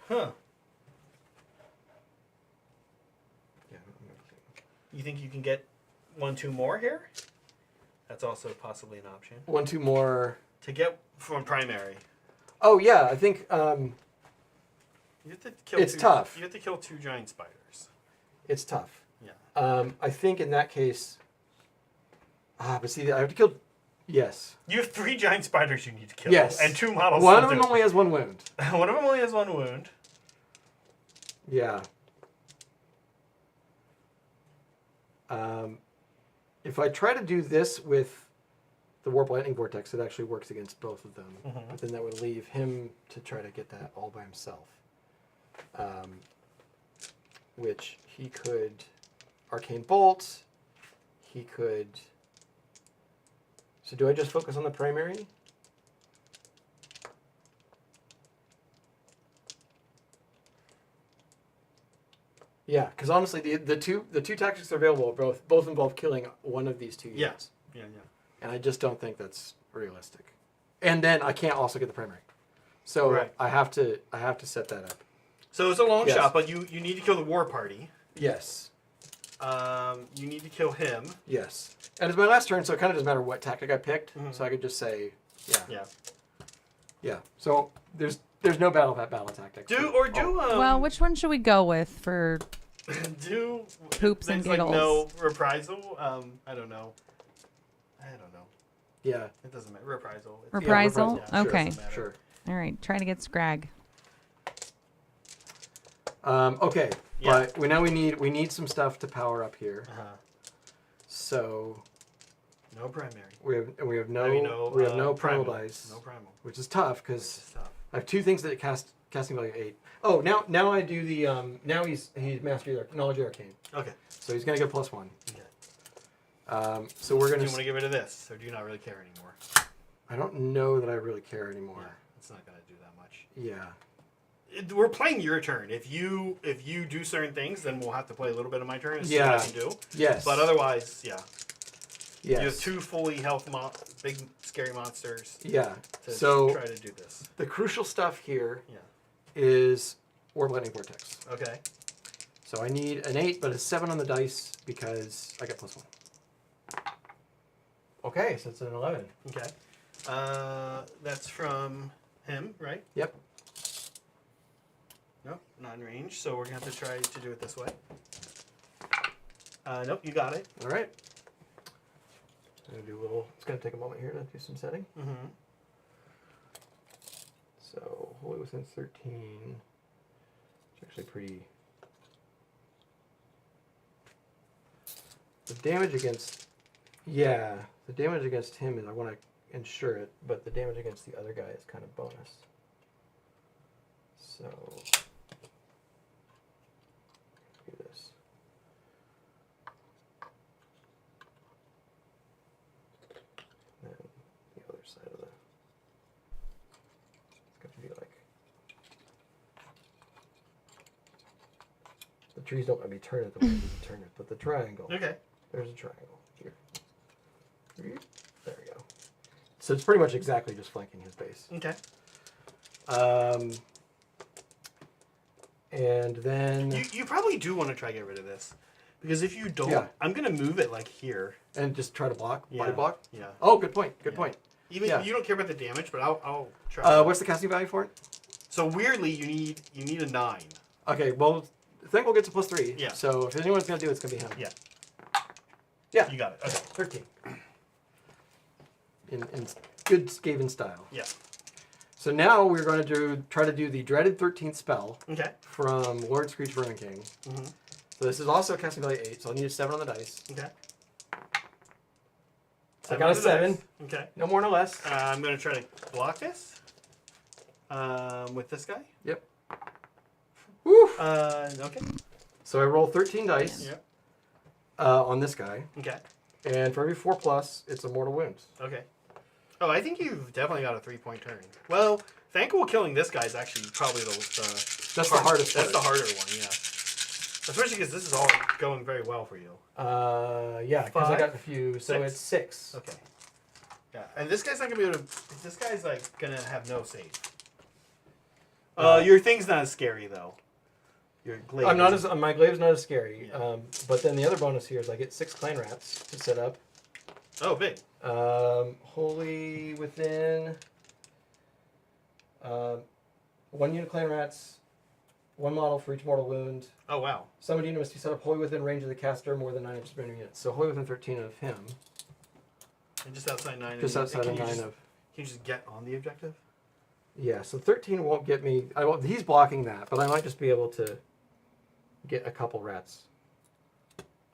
Speaker 1: Huh.
Speaker 2: Yeah.
Speaker 1: You think you can get 1-2 more here? That's also possibly an option.
Speaker 2: 1-2 more.
Speaker 1: To get from primary.
Speaker 2: Oh yeah, I think
Speaker 1: You have to kill
Speaker 2: It's
Speaker 1: two,
Speaker 2: tough.
Speaker 1: You have to kill 2 giant spiders.
Speaker 2: it's tough.
Speaker 1: Yeah.
Speaker 2: I think in that case. But see, I have to kill. Yes.
Speaker 1: You have 3 giant spiders you need to kill.
Speaker 2: Yes.
Speaker 1: And 2 models.
Speaker 2: One
Speaker 1: to
Speaker 2: of them
Speaker 1: do.
Speaker 2: only has 1 wound.
Speaker 1: One of them only has 1 wound.
Speaker 2: Yeah. If I try to do this with the Warp Lightning Vortex, it actually works against both of them.
Speaker 1: Mhm.
Speaker 2: But then that would leave him to try to get that all by himself. Which he could Arcane Bolt. He could... So do I just focus on the primary? Yeah, because honestly, the two tactics that are available both involve killing one of these 2 units.
Speaker 1: Yeah.
Speaker 2: And I just don't think that's realistic. And then I can't also get the primary, so
Speaker 1: Right.
Speaker 2: I have to set that up.
Speaker 1: So it's a long
Speaker 2: Yes.
Speaker 1: shot, but you need to kill the war party.
Speaker 2: Yes,
Speaker 1: You need to kill him.
Speaker 2: yes. And it's my last turn, so it kind of doesn't matter what tactic I picked.
Speaker 1: Mhm.
Speaker 2: So I could just say,
Speaker 1: Yeah.
Speaker 2: yeah. So there's no battle tactic.
Speaker 3: Well, which one should we go with for
Speaker 1: do
Speaker 3: Poops and
Speaker 1: there's like
Speaker 3: giggles.
Speaker 1: no reprisal. I don't know.
Speaker 2: Yeah.
Speaker 1: It doesn't matter. Reprisal. It's-
Speaker 3: reprisal?
Speaker 2: reprisal.
Speaker 1: Yeah, sure,
Speaker 3: Okay.
Speaker 1: doesn't matter.
Speaker 2: Sure.
Speaker 3: All right, try to get Scrag.
Speaker 2: Okay.
Speaker 1: Yeah.
Speaker 2: But now we need some stuff to power up here.
Speaker 1: Uh-huh.
Speaker 2: So
Speaker 1: No primary.
Speaker 2: we have no primal
Speaker 1: primal.
Speaker 2: dice,
Speaker 1: No primal.
Speaker 2: which is tough
Speaker 1: Which
Speaker 2: because
Speaker 1: is tough.
Speaker 2: I have 2 things that casting value 8. Oh, now I do the now he's mastery knowledge arcane,
Speaker 1: Okay.
Speaker 2: so he's gonna get +1.
Speaker 1: Okay.
Speaker 2: So we're
Speaker 1: Do
Speaker 2: gonna.
Speaker 1: you want to get rid of this, or do you not really care anymore?
Speaker 2: I don't know that I really care anymore.
Speaker 1: Yeah, it's not gonna do that much.
Speaker 2: Yeah.
Speaker 1: We're playing your turn. If you do certain things, then we'll have to play a little bit of my turn and see
Speaker 2: Yeah.
Speaker 1: what I can do.
Speaker 2: Yes.
Speaker 1: But otherwise, yeah.
Speaker 2: yes.
Speaker 1: You have 2 fully health big scary monsters
Speaker 2: Yeah.
Speaker 1: to
Speaker 2: So
Speaker 1: try to do this.
Speaker 2: the crucial stuff here
Speaker 1: Yeah.
Speaker 2: is Warp Lightning Vortex.
Speaker 1: Okay.
Speaker 2: So I need an 8, but a 7 on the dice because I get +1. Okay, so it's an 11.
Speaker 1: Okay. That's from him, right?
Speaker 2: Yep.
Speaker 1: Nope, not in range. So we're gonna have to try to do it this way. Nope, you got it.
Speaker 2: All right. I'm gonna do a little. It's gonna take a moment here to do some setting.
Speaker 1: Mm-hmm.
Speaker 2: So wholly within 13. It's actually pretty. The damage against. Yeah, the damage against him is I want to ensure it, but the damage against the other guy is kind of bonus. So. Do this. And then the other side of the. It's going to be like. The trees don't let me turn it the way you turn it, but the triangle.
Speaker 1: Okay.
Speaker 2: There's a triangle here. So it's pretty much exactly just flanking his base.
Speaker 1: Okay.
Speaker 2: And then
Speaker 1: You probably do want to try to get rid of this. Because if you don't,
Speaker 2: Yeah.
Speaker 1: I'm going to move it like here.
Speaker 2: and just try to block,
Speaker 1: Yeah.
Speaker 2: body block.
Speaker 1: Yeah.
Speaker 2: Oh, good point. Good
Speaker 1: Yeah.
Speaker 2: point.
Speaker 1: Even
Speaker 2: Yeah.
Speaker 1: you don't care about the damage, but I'll try.
Speaker 2: What's the casting value for it?
Speaker 1: So weirdly, you need a 9.
Speaker 2: Okay, well, Thankful gets a +3.
Speaker 1: Yeah.
Speaker 2: So if anyone's gonna do it, it's gonna be him.
Speaker 1: Yeah.
Speaker 2: Yeah.
Speaker 1: You got it. Okay.
Speaker 2: 13. In good Skaven style.
Speaker 1: Yeah.
Speaker 2: So now we're going to try to do the dreaded 13th spell
Speaker 1: Okay.
Speaker 2: from Lord Screech Vermin King.
Speaker 1: Mm-hmm.
Speaker 2: So this is also a casting value 8, so I'll need a 7 on the dice.
Speaker 1: Okay.
Speaker 2: I got a 7.
Speaker 1: Okay.
Speaker 2: No more, no less.
Speaker 1: I'm gonna try to block this. With this guy.
Speaker 2: Yep. Woo!
Speaker 1: Okay.
Speaker 2: So I roll 13 dice
Speaker 1: Yep.
Speaker 2: on this guy,
Speaker 1: Okay.
Speaker 2: and for every 4+, it's a mortal wound.
Speaker 1: Okay. Oh, I think you've definitely got a 3-point turn. Well, Thankful killing this guy is actually probably
Speaker 2: That's the hardest
Speaker 1: That's
Speaker 2: part.
Speaker 1: the harder one, yeah. Especially because this is all going very well for you.
Speaker 2: Yeah, because I
Speaker 1: 5?
Speaker 2: got a few, so
Speaker 1: 6?
Speaker 2: it's 6.
Speaker 1: Okay. Yeah, and this guy's not gonna be able to. This guy's like gonna have no save. Your thing's not as scary though. Your glaive.
Speaker 2: I'm not as my glaive's not as scary.
Speaker 1: Yeah.
Speaker 2: But then the other bonus here is I get 6 clan rats to set up.
Speaker 1: Oh, big.
Speaker 2: Wholly within 1 unit clan rats, 1 model for each mortal wound.
Speaker 1: Oh wow.
Speaker 2: Summoned unit must be set up wholly within range of the caster, more than 9 inches per unit. So wholly within 13 of him.
Speaker 1: And just outside 9.
Speaker 2: Just outside
Speaker 1: can
Speaker 2: of
Speaker 1: you
Speaker 2: 9
Speaker 1: just,
Speaker 2: of.
Speaker 1: Can you just get on the objective?
Speaker 2: Yeah, so 13 won't get me. He's blocking that, but I might just be able to get a couple rats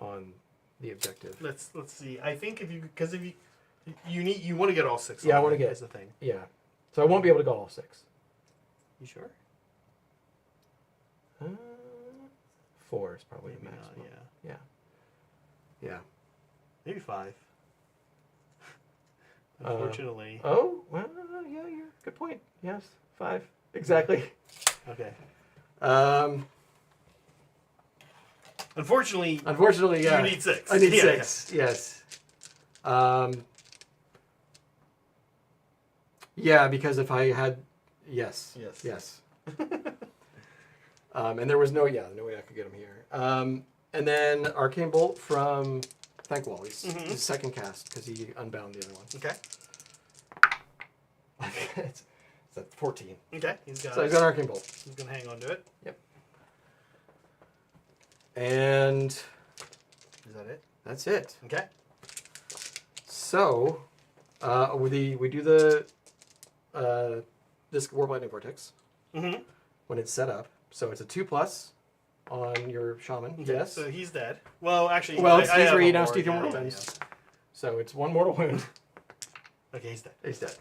Speaker 2: on the objective.
Speaker 1: Let's see. I think if you want to get all 6.
Speaker 2: Yeah, I
Speaker 1: on
Speaker 2: wanna
Speaker 1: it,
Speaker 2: get-
Speaker 1: is the thing.
Speaker 2: Yeah. So I won't be able to go all 6.
Speaker 1: You sure?
Speaker 2: 4 is probably
Speaker 1: Maybe
Speaker 2: the
Speaker 1: not.
Speaker 2: maximum.
Speaker 1: Yeah.
Speaker 2: Yeah.
Speaker 1: Maybe 5. Unfortunately.
Speaker 2: Oh, well, yeah, you're good point. Yes, 5. Exactly.
Speaker 1: Okay.
Speaker 2: Unfortunately,
Speaker 1: You
Speaker 2: yeah.
Speaker 1: need 6.
Speaker 2: I need
Speaker 1: Yeah,
Speaker 2: 6. Yes. Yeah, because if I had, yes. And there was no way I could get him here. And then Arcane Bolt from Thankwall. He's his second cast because he unbound the other one.
Speaker 1: Okay.
Speaker 2: it's at 14.
Speaker 1: Okay. He's got
Speaker 2: So he's got Arcane Bolt.
Speaker 1: He's gonna hang on to it.
Speaker 2: Yep. And
Speaker 1: Is that it?
Speaker 2: that's it.
Speaker 1: Okay.
Speaker 2: So, we do the this Warp Lightning Vortex
Speaker 1: Mm-hmm.
Speaker 2: when it's set up. So it's a 2+ on your shaman. Yes.
Speaker 1: So he's dead. Well, actually.
Speaker 2: Well, it's
Speaker 1: I have
Speaker 2: D3
Speaker 1: one
Speaker 2: now.
Speaker 1: more.
Speaker 2: It's D3
Speaker 1: Yeah,
Speaker 2: mortal
Speaker 1: yeah,
Speaker 2: wounds. So it's 1 mortal wound.
Speaker 1: yeah. Okay, he's dead.
Speaker 2: He's dead.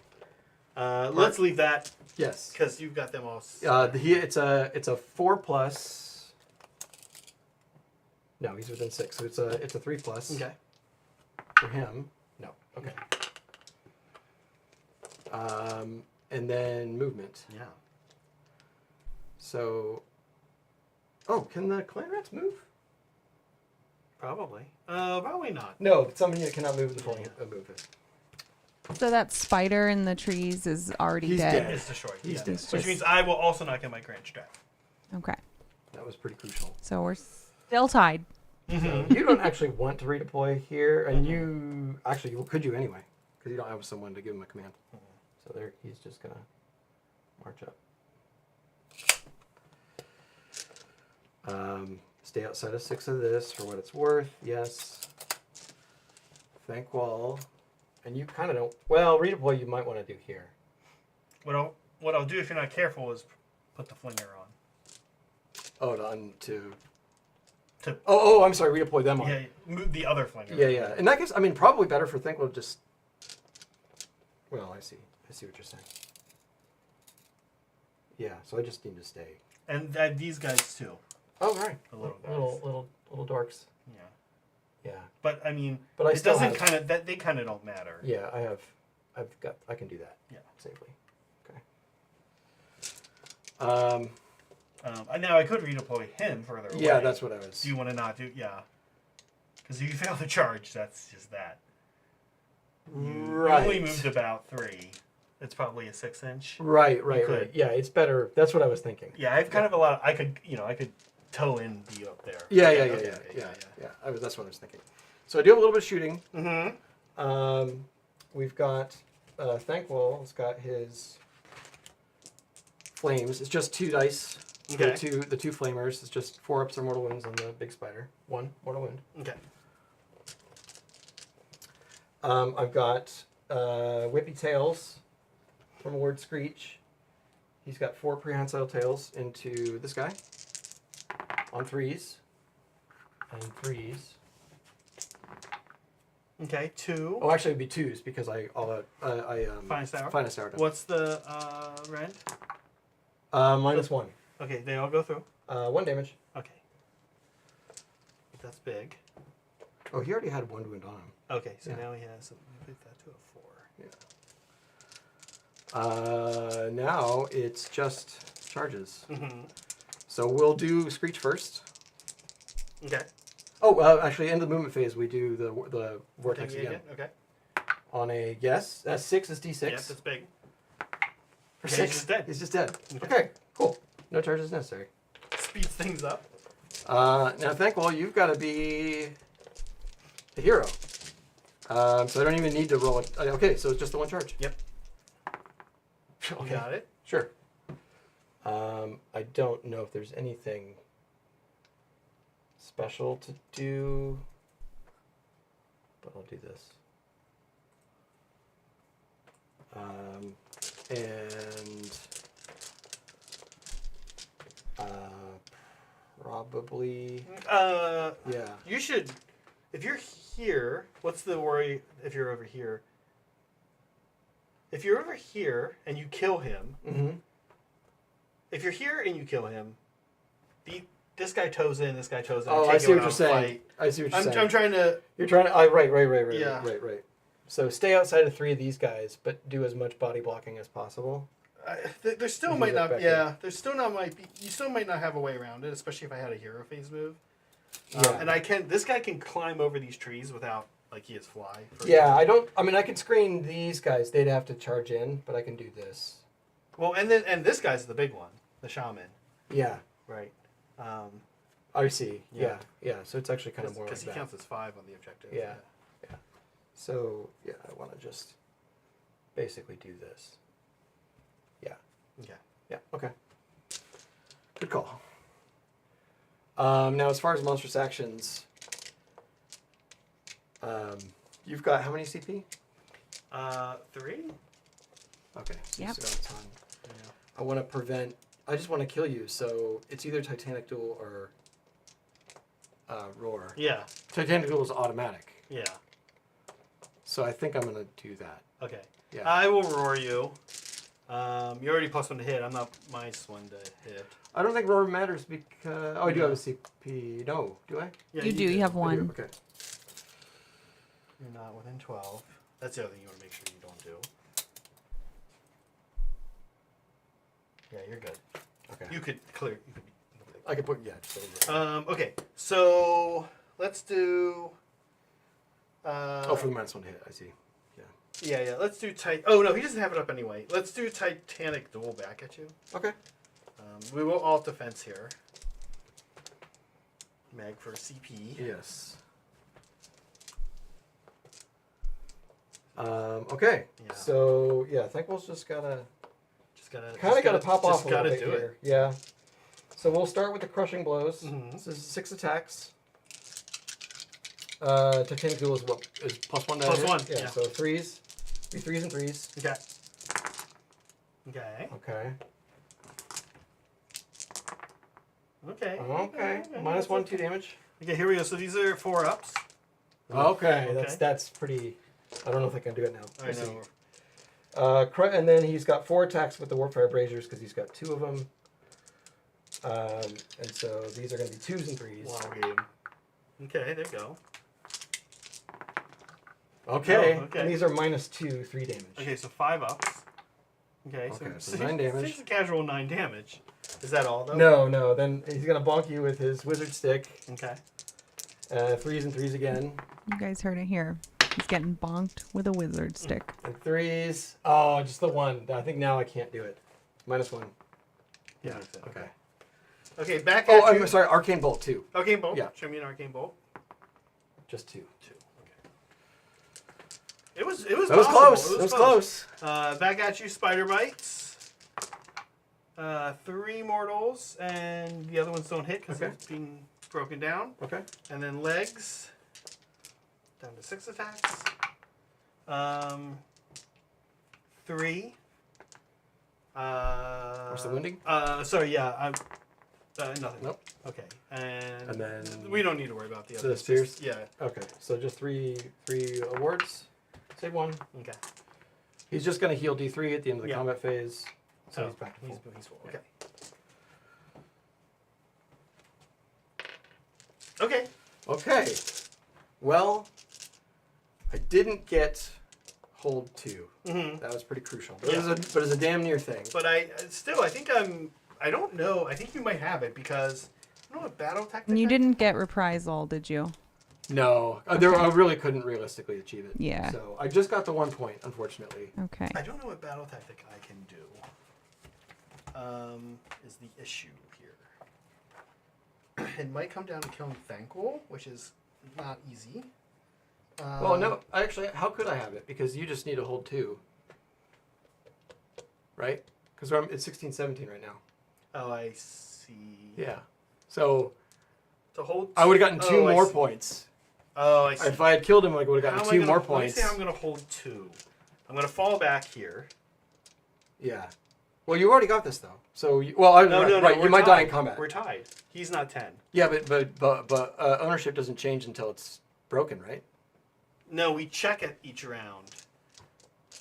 Speaker 1: Let's leave that
Speaker 2: Yes.
Speaker 1: because you've got them all.
Speaker 2: It's a 4+. No, he's within 6. So it's a 3+
Speaker 1: Okay.
Speaker 2: for him. No. Okay. And then movement.
Speaker 1: Yeah.
Speaker 2: So, can the clan rats move?
Speaker 1: Probably. Probably not.
Speaker 2: No, some unit cannot move before move it.
Speaker 3: So that spider in the trees is already
Speaker 2: He's
Speaker 3: dead.
Speaker 2: dead.
Speaker 1: It's destroyed.
Speaker 2: He's
Speaker 1: yeah.
Speaker 2: dead.
Speaker 1: Which means I will also not get my grand strap.
Speaker 3: Okay.
Speaker 2: That was pretty crucial.
Speaker 3: So we're still tied.
Speaker 2: So you don't actually want to redeploy here, and you actually could you anyway, because you don't have someone to give him a command. So there, he's just gonna march up. Stay outside of 6 of this for what it's worth. Yes. Thankwall, and you kind of don't. Well, redeploy you might want to do here.
Speaker 1: What I'll do if you're not careful is put the flinger on.
Speaker 2: Oh, Oh, I'm sorry. Redeploy them on.
Speaker 1: Yeah, move the other flinger.
Speaker 2: Yeah. In that case, I mean, probably better for Thankwall to just. Well, I see what you're saying. Yeah, so I just need to stay.
Speaker 1: And these guys too.
Speaker 2: Oh, right.
Speaker 1: The little guys.
Speaker 2: Little dorks.
Speaker 1: Yeah.
Speaker 2: Yeah.
Speaker 1: But I mean,
Speaker 2: But I
Speaker 1: it
Speaker 2: still
Speaker 1: doesn't
Speaker 2: have-
Speaker 1: kind of that they kind of don't matter.
Speaker 2: Yeah, I can do that.
Speaker 1: Yeah.
Speaker 2: Safely. Okay.
Speaker 1: Now I could redeploy him further away.
Speaker 2: Yeah, that's what I was.
Speaker 1: Do you want to not do? Yeah. Because if you fail the charge, that's just that. you only moved about 3. It's probably a 6-inch.
Speaker 2: Right.
Speaker 1: could.
Speaker 2: Yeah, it's better. That's what I was thinking.
Speaker 1: Yeah, I've kind of a lot. I could toe in be up there.
Speaker 2: Yeah. That's what I was thinking. So I do have a little bit of shooting.
Speaker 1: Mm-hmm.
Speaker 2: We've got Thankwell's got his flames. It's just 2 dice.
Speaker 1: Okay.
Speaker 2: The two flamers. It's just 4 ups or mortal wounds on the big spider. 1 mortal wound.
Speaker 1: Okay.
Speaker 2: I've got Whippy Tails from Ward Screech. He's got 4 prehensile tails into this guy on 3s and 3s.
Speaker 1: Okay, 2.
Speaker 2: Oh, actually, it'd be 2s because I
Speaker 1: Finest hour.
Speaker 2: finest hour.
Speaker 1: What's the rend?
Speaker 2: -1.
Speaker 1: Okay, they all go through.
Speaker 2: 1 damage.
Speaker 1: Okay. That's big.
Speaker 2: Oh, he already had 1 wound on him.
Speaker 1: Okay, so
Speaker 2: Yeah.
Speaker 1: now he has. Put that to a 4.
Speaker 2: Yeah. Now it's just charges.
Speaker 1: Mm-hmm.
Speaker 2: So we'll do Screech first.
Speaker 1: Okay.
Speaker 2: Oh, actually, end of the movement phase, we do the vortex
Speaker 1: Thingy
Speaker 2: again.
Speaker 1: Okay.
Speaker 2: On a yes, that's 6 is D6.
Speaker 1: Yes, that's big.
Speaker 2: For
Speaker 1: Okay,
Speaker 2: 6.
Speaker 1: he's just dead.
Speaker 2: He's just dead.
Speaker 1: Okay.
Speaker 2: Okay, cool. No charges necessary.
Speaker 1: Speeds things up.
Speaker 2: Now, Thankwell, you've got to be the hero. So I don't even need to roll it. Okay, so it's just the 1 charge.
Speaker 1: Yep.
Speaker 2: Okay.
Speaker 1: You got it.
Speaker 2: Sure. I don't know if there's anything special to do, but I'll do this. Probably. Yeah.
Speaker 1: You should. If you're here, what's the worry? If you're over here. If you're over here and you kill him.
Speaker 2: Mm-hmm.
Speaker 1: If you're here and you kill him, this guy toes in. This guy toes in.
Speaker 2: Oh, I see what you're saying. I see what you're saying.
Speaker 1: I'm trying to.
Speaker 2: You're trying to. Right.
Speaker 1: Yeah.
Speaker 2: Right. So stay outside of 3 of these guys, but do as much body blocking as possible.
Speaker 1: There still
Speaker 2: You
Speaker 1: might
Speaker 2: can get
Speaker 1: not.
Speaker 2: back
Speaker 1: Yeah, there still not might be. You still might not have a way around it, especially if I had a hero phase move.
Speaker 2: Yeah.
Speaker 1: And I can. This guy can climb over these trees without he has fly. For
Speaker 2: Yeah,
Speaker 1: example.
Speaker 2: I don't. I mean, I can screen these guys. They'd have to charge in, but I can do this.
Speaker 1: Well, and this guy's the big one, the shaman.
Speaker 2: Yeah.
Speaker 1: Right.
Speaker 2: I see.
Speaker 1: Yeah.
Speaker 2: Yeah. So it's actually kind of more like
Speaker 1: because he
Speaker 2: that.
Speaker 1: counts as 5 on the objective.
Speaker 2: Yeah. So yeah, I want to just basically do this. Yeah.
Speaker 1: Okay.
Speaker 2: Yeah. Okay. Good call. Now, as far as monstrous actions, you've got how many CP?
Speaker 1: 3.
Speaker 2: Okay. So
Speaker 3: Yep.
Speaker 2: you still got time.
Speaker 1: Yeah.
Speaker 2: I want to prevent. I just want to kill you. So it's either Titanic Duel or Roar.
Speaker 1: Yeah.
Speaker 2: Titanic Duel is automatic.
Speaker 1: Yeah.
Speaker 2: So I think I'm gonna do that.
Speaker 1: Okay.
Speaker 2: Yeah.
Speaker 1: I will roar you. You're already +1 to hit. I'm not -1 to hit.
Speaker 2: I don't think Roar matters because I do have a CP. No, do I?
Speaker 1: Yeah,
Speaker 3: you do. You have
Speaker 2: I
Speaker 3: 1.
Speaker 2: do. Okay.
Speaker 1: You're not within 12. That's the other thing you want to make sure you don't do. Yeah, you're good.
Speaker 2: Okay.
Speaker 1: You could clear. You could be.
Speaker 2: I could put just over there.
Speaker 1: Okay, so let's do.
Speaker 2: Oh, for the -1 to hit. I see.
Speaker 1: Yeah. Let's do Oh no, he doesn't have it up anyway. Let's do Titanic Duel back at you.
Speaker 2: Okay.
Speaker 1: We will alt defense here. Mag for CP.
Speaker 2: Yes. Okay.
Speaker 1: Yeah.
Speaker 2: So yeah, Thankwell's just gotta pop off a little bit
Speaker 1: do
Speaker 2: here. Yeah. So we'll start with the crushing blows.
Speaker 1: Mhm.
Speaker 2: This is 6 attacks. Titanic Duel is what is +1 to hit?
Speaker 1: +1,
Speaker 2: Yeah.
Speaker 1: yeah.
Speaker 2: So 3s, 3s and 3s.
Speaker 1: Okay. Okay.
Speaker 2: Okay.
Speaker 1: Okay.
Speaker 2: Okay. -1, 2 damage.
Speaker 1: Okay, here we go. So these are 4 ups.
Speaker 2: Okay.
Speaker 1: Okay.
Speaker 2: That's pretty. I don't know if I can do it now.
Speaker 1: I
Speaker 2: We'll see.
Speaker 1: know.
Speaker 2: And then he's got 4 attacks with the Warfire Braziers because he's got 2 of them. And so these are going to be 2s and 3s.
Speaker 1: Wow game. Okay, there you go.
Speaker 2: Okay.
Speaker 1: Oh, okay.
Speaker 2: And these are -2, 3 damage.
Speaker 1: Okay, so 5 ups. Okay,
Speaker 2: So 9 damage.
Speaker 1: Just a casual 9 damage. Is that all though?
Speaker 2: No. Then he's going to bonk you with his wizard stick.
Speaker 1: Okay.
Speaker 2: 3s and 3s again.
Speaker 3: You guys heard it here. He's getting bonked with a wizard stick.
Speaker 2: And 3s. Oh, just the 1. I think now I can't do it. -1. Yeah. Okay.
Speaker 1: Okay, back
Speaker 2: Oh,
Speaker 1: at you.
Speaker 2: I'm sorry. Arcane Bolt 2.
Speaker 1: Arcane Bolt.
Speaker 2: Yeah.
Speaker 1: Show me an Arcane Bolt.
Speaker 2: Just 2.
Speaker 1: 2. Okay. It was
Speaker 2: That was
Speaker 1: possible.
Speaker 2: close. It was close.
Speaker 1: Back at you, Spider Bites. 3 mortals, and the other ones don't hit because it's being broken down.
Speaker 2: Okay.
Speaker 1: And then legs. Down to 6 attacks. 3.
Speaker 2: What's the wounding?
Speaker 1: Sorry, yeah. I'm nothing.
Speaker 2: Nope.
Speaker 1: Okay. And
Speaker 2: then
Speaker 1: we don't need to worry about the
Speaker 2: the
Speaker 1: others.
Speaker 2: spears?
Speaker 1: Yeah.
Speaker 2: Okay. So just three awards. Save 1.
Speaker 1: Okay.
Speaker 2: He's just going to heal D3 at the end of the
Speaker 1: Yeah.
Speaker 2: combat phase. So
Speaker 1: Oh,
Speaker 2: he's back to full.
Speaker 1: he's full. Okay. Okay.
Speaker 2: Okay. Well, I didn't get hold 2.
Speaker 1: Mm-hmm.
Speaker 2: That was pretty crucial. But,
Speaker 1: Yeah.
Speaker 2: it was a damn near thing.
Speaker 1: But I think I don't know. I think you might have it because I don't know what battle tactic.
Speaker 3: And you
Speaker 1: I-
Speaker 3: didn't get reprisal, did you?
Speaker 2: No, I really couldn't realistically achieve it.
Speaker 3: Yeah.
Speaker 2: So I just got the 1 point, unfortunately.
Speaker 3: Okay.
Speaker 1: I don't know what battle tactic I can do. Is the issue here? It might come down to killing Thankful, which is not easy.
Speaker 2: Well, no, actually, how could I have it? Because you just need to hold 2. Right? Because it's 16-17 right now.
Speaker 1: Oh, I see.
Speaker 2: Yeah. So
Speaker 1: To hold.
Speaker 2: I would have gotten 2
Speaker 1: I
Speaker 2: more
Speaker 1: see.
Speaker 2: points.
Speaker 1: Oh, I see.
Speaker 2: If I had killed him, I would have
Speaker 1: How
Speaker 2: gotten
Speaker 1: am I
Speaker 2: 2 more
Speaker 1: Let me
Speaker 2: points.
Speaker 1: say I'm going to hold 2. I'm going to fall back here.
Speaker 2: Yeah. Well, you already got this though. So, right,
Speaker 1: No.
Speaker 2: you
Speaker 1: We're
Speaker 2: might
Speaker 1: tied.
Speaker 2: die in combat.
Speaker 1: We're tied. He's not 10.
Speaker 2: Yeah, but ownership doesn't change until it's broken, right?
Speaker 1: No, we check it each round.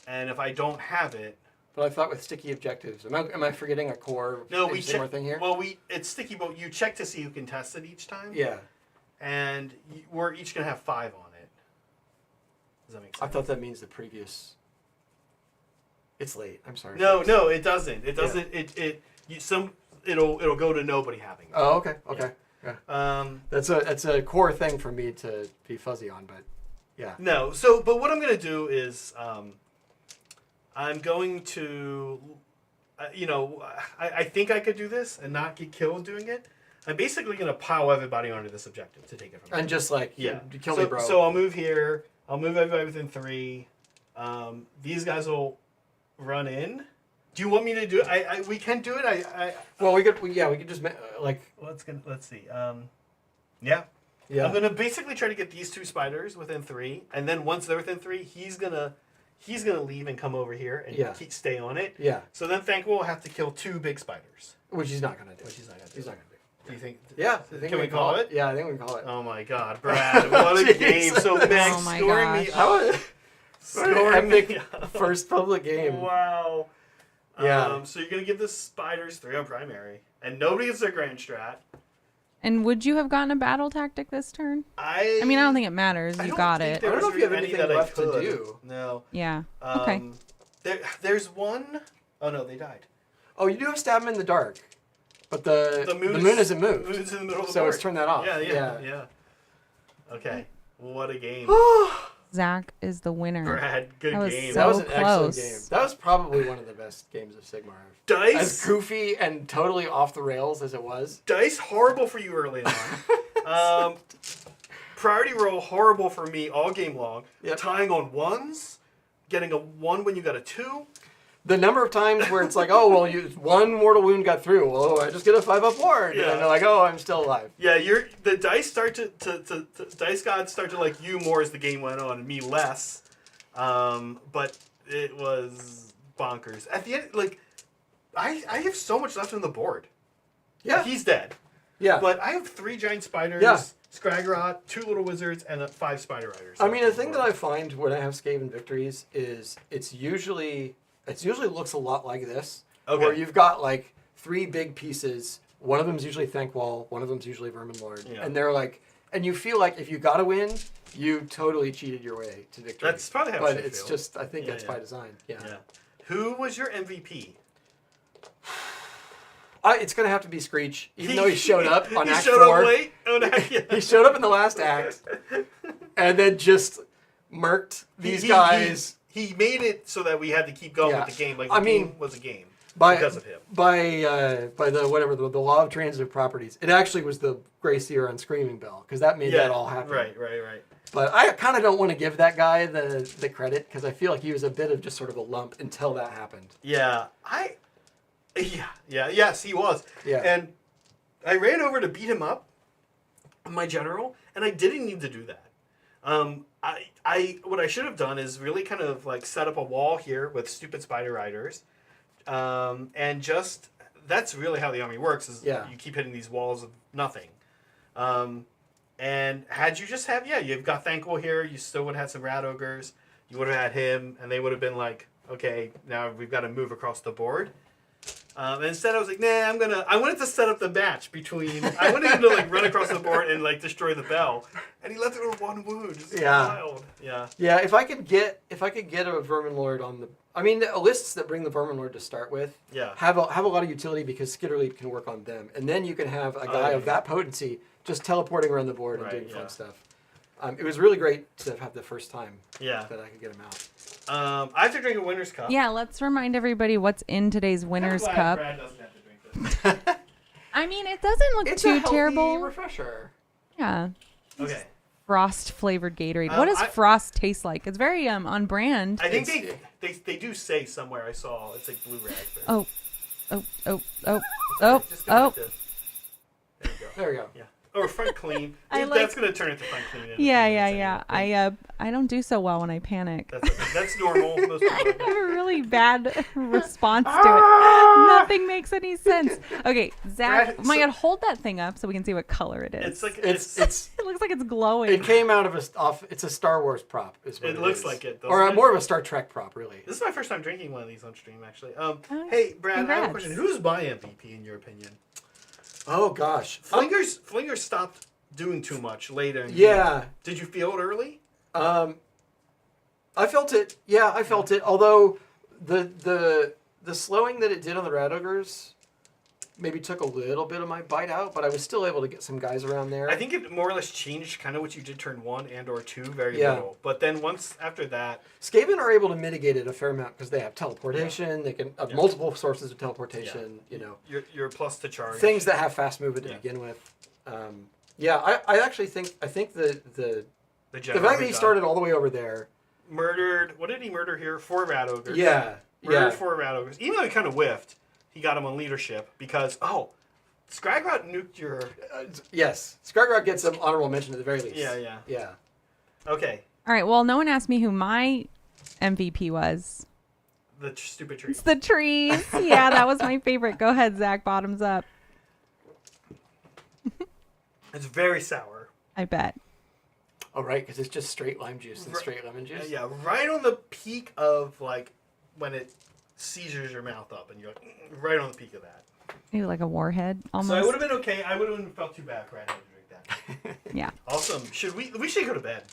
Speaker 1: And if I don't have it,
Speaker 2: But I thought with sticky objectives, am I forgetting a core?
Speaker 1: no, we
Speaker 2: interesting
Speaker 1: check.
Speaker 2: thing here.
Speaker 1: Well, it's sticky, but you check to see who can test it each time.
Speaker 2: Yeah.
Speaker 1: And we're each gonna have 5 on it. Does that make sense?
Speaker 2: I thought that means the previous. It's late. I'm sorry.
Speaker 1: No,
Speaker 2: folks.
Speaker 1: no, it doesn't. It doesn't. It'll go to nobody having it.
Speaker 2: Oh, okay. Okay. Yeah.
Speaker 1: Um,
Speaker 2: That's a core thing for me to be fuzzy on, but yeah.
Speaker 1: no. But what I'm gonna do is, I'm going to, I think I could do this and not get killed doing it. I'm basically gonna pile everybody onto this objective to take it from.
Speaker 2: And just like kill me, bro.
Speaker 1: So I'll move here. I'll move everybody within 3. These guys will run in. Do you want me to do it? We can do it.
Speaker 2: Well, we could just
Speaker 1: Let's see. Yeah.
Speaker 2: Yeah.
Speaker 1: I'm gonna basically try to get these 2 spiders within 3, and then once they're within 3, he's gonna leave and come over here and stay on it.
Speaker 2: Yeah.
Speaker 1: So then Thankful will have to kill 2 big spiders.
Speaker 2: Which he's not gonna do.
Speaker 1: Which he's not gonna do.
Speaker 2: He's not gonna do.
Speaker 1: Do you think?
Speaker 2: Yeah. I think
Speaker 1: Can we call it?
Speaker 2: Yeah, I think we can call it.
Speaker 1: Oh my God, Brad! What a
Speaker 2: Jeez.
Speaker 1: game! So Meg
Speaker 3: Oh my
Speaker 1: scoring me
Speaker 3: gosh.
Speaker 1: up. Scoring me
Speaker 2: Epic
Speaker 1: up.
Speaker 2: first public game.
Speaker 1: Wow.
Speaker 2: Yeah.
Speaker 1: So you're gonna give the spiders 3 on primary, and nobody gets their grand strat.
Speaker 3: And would you have gotten a battle tactic this turn? I mean, I don't think it matters.
Speaker 1: I
Speaker 3: You
Speaker 1: don't
Speaker 3: got
Speaker 1: think
Speaker 3: it.
Speaker 1: there
Speaker 2: I don't know
Speaker 1: was
Speaker 2: if you have
Speaker 1: any
Speaker 2: anything
Speaker 1: that I
Speaker 2: left to
Speaker 1: could.
Speaker 2: do.
Speaker 1: No.
Speaker 3: Yeah. Okay.
Speaker 1: There's one oh no, they died.
Speaker 2: Oh, you do have stab 'em in the dark, but the moon isn't moved.
Speaker 1: The moon's in the middle of the
Speaker 2: So
Speaker 1: board.
Speaker 2: it's turned that off.
Speaker 1: Yeah. Okay. What a game.
Speaker 3: Zach is the winner.
Speaker 1: Brad, good
Speaker 3: That was
Speaker 1: game.
Speaker 3: so
Speaker 2: That was an
Speaker 3: close.
Speaker 2: excellent game. That was probably one of the best games of Sigmar.
Speaker 1: Dice?
Speaker 2: As goofy and totally off the rails as it was.
Speaker 1: Dice horrible for you early on. Priority roll horrible for me all game long.
Speaker 2: Yep.
Speaker 1: Tying on 1s, getting a 1 when you got a 2.
Speaker 2: The number of times where it's like, oh, well, one mortal wound got through. Well, I just get a 5-up ward.
Speaker 1: Yeah.
Speaker 2: And they're like, oh, I'm still alive.
Speaker 1: Yeah, the dice start to dice gods start to like you more as the game went on, and me less. But it was bonkers. At the end, like I have so much left on the board.
Speaker 2: Yeah.
Speaker 1: He's dead.
Speaker 2: Yeah.
Speaker 1: But I have 3 giant spiders,
Speaker 2: Yeah.
Speaker 1: Scraggerot, 2 little wizards, and 5 spider riders.
Speaker 2: I mean, the thing that I find when I have Skaven victories is it usually looks a lot like this.
Speaker 1: Okay.
Speaker 2: Where you've got like 3 big pieces. One of them's usually Thankwall. One of them's usually Vermin Lord.
Speaker 1: Yeah.
Speaker 2: And they're like, and you feel like if you got to win, you totally cheated your way to victory.
Speaker 1: That's probably how
Speaker 2: But
Speaker 1: I should
Speaker 2: it's
Speaker 1: feel.
Speaker 2: just, I think
Speaker 1: Yeah,
Speaker 2: that's
Speaker 1: yeah.
Speaker 2: by design. Yeah.
Speaker 1: Yeah. Who was your MVP?
Speaker 2: It's gonna have to be Screech, even though he showed up on
Speaker 1: he
Speaker 2: Act
Speaker 1: showed
Speaker 2: 4.
Speaker 1: up late. Oh, no, yeah.
Speaker 2: He showed up in the last act, and then just murked these
Speaker 1: He-
Speaker 2: guys.
Speaker 1: He made it so that we had to keep going
Speaker 2: Yeah.
Speaker 1: with the game. Like
Speaker 2: I
Speaker 1: the
Speaker 2: mean,
Speaker 1: game was a game
Speaker 2: by
Speaker 1: because of him.
Speaker 2: the law of transitive properties. It actually was the Grey Seer on Screaming Bell because that made that all happen.
Speaker 1: Right.
Speaker 2: But I kind of don't want to give that guy the credit because I feel like he was a bit of just sort of a lump until that happened.
Speaker 1: Yeah, yes, he was.
Speaker 2: Yeah.
Speaker 1: And I ran over to beat him up, my general, and I didn't need to do that. What I should have done is really kind of like set up a wall here with stupid spider riders, and just that's really how the army works. Is you keep hitting these walls of nothing. And had you just have you've got Thankful here, you still would have had some rat ogres. You would have had him, and they would have been like, okay, now we've got to move across the board. And instead, I was like, nah, I wanted to set up the match between. I wanted him to like run across the board and like destroy the bell, and he left it with one wound. It's wild. Yeah.
Speaker 2: Yeah. If I could get a Vermin Lord on the, I mean, the lists that bring the Vermin Lord to start with, have a lot of utility because Skitterleap can work on them, and then you can have a guy of that potency just teleporting around the board and doing fun stuff. It was really great to have the first time that I could get him out.
Speaker 1: I have to drink a Winner's Cup.
Speaker 3: Yeah, let's remind everybody what's in today's Winner's Cup.
Speaker 1: Brad doesn't have to drink this.
Speaker 3: I mean, it doesn't look
Speaker 2: It's
Speaker 3: too
Speaker 2: a healthy
Speaker 3: terrible.
Speaker 2: refresher.
Speaker 3: Yeah.
Speaker 1: Okay.
Speaker 3: Frost flavored Gatorade. What does frost taste like? It's very on brand.
Speaker 1: I think they do say somewhere I saw it's like blue raspberry.
Speaker 3: Oh.
Speaker 1: Just go like this.
Speaker 2: There we go.
Speaker 1: Yeah. Or front clean.
Speaker 3: I
Speaker 1: That's going to turn into front clean.
Speaker 3: Yeah. I don't do so well when I panic.
Speaker 1: That's normal. Most people
Speaker 3: I
Speaker 1: don't.
Speaker 3: have a really bad response to it. Nothing makes any sense. Okay, Zach. Oh my God, hold that thing up so we can see what color it is.
Speaker 1: It's like
Speaker 2: It's
Speaker 3: It looks like it's glowing.
Speaker 2: it came out of it's a Star Wars prop. Is what
Speaker 1: It looks
Speaker 2: is.
Speaker 1: like it, doesn't
Speaker 2: or
Speaker 1: it?
Speaker 2: more of a Star Trek prop, really.
Speaker 1: This is my first time drinking one of these on stream, actually. Hey, Brad, I have a
Speaker 3: congrats.
Speaker 1: question. Who's my MVP in your opinion?
Speaker 2: Oh gosh,
Speaker 1: Flingers stopped doing too much later.
Speaker 2: Yeah.
Speaker 1: Did you feel it early?
Speaker 2: I felt it. Yeah, I felt it. Although the slowing that it did on the Rat Ogres maybe took a little bit of my bite out, but I was still able to get some guys around there.
Speaker 1: I think it more or less changed kind of what you did turn 1 and or 2 very little. But then once after that...
Speaker 2: Skaven are able to mitigate it a fair amount because they have teleportation. They can have multiple sources of teleportation, you know.
Speaker 1: You're plus to charge.
Speaker 2: Things that have fast movement to begin with. I actually think the fact that he started all the way over there...
Speaker 1: Murdered... What did he murder here? 4 Rat Ogres.
Speaker 2: Yeah.
Speaker 1: Murdered 4 Rat Ogres. Even though he kind of whiffed, he got him on leadership because, Scragrot nuked your...
Speaker 2: yes. Skagrod gets some honorable mention at the very least.
Speaker 1: Yeah. Okay.
Speaker 3: All right, well, no one asked me who my MVP was.
Speaker 1: The stupid tree.
Speaker 3: It's the trees. Yeah, that was my favorite. Go ahead, Zach. Bottoms up.
Speaker 1: It's very sour.
Speaker 3: I bet.
Speaker 2: Oh, right, because it's just straight lime juice and straight lemon juice.
Speaker 1: Yeah, right on the peak of, like, when it seizures your mouth up, and you're like, right on the peak of that.
Speaker 3: Maybe like a warhead, almost.
Speaker 1: So I would have been okay. I wouldn't felt too bad for Brad having to drink that.
Speaker 3: Yeah.
Speaker 1: Awesome. We should go to bed.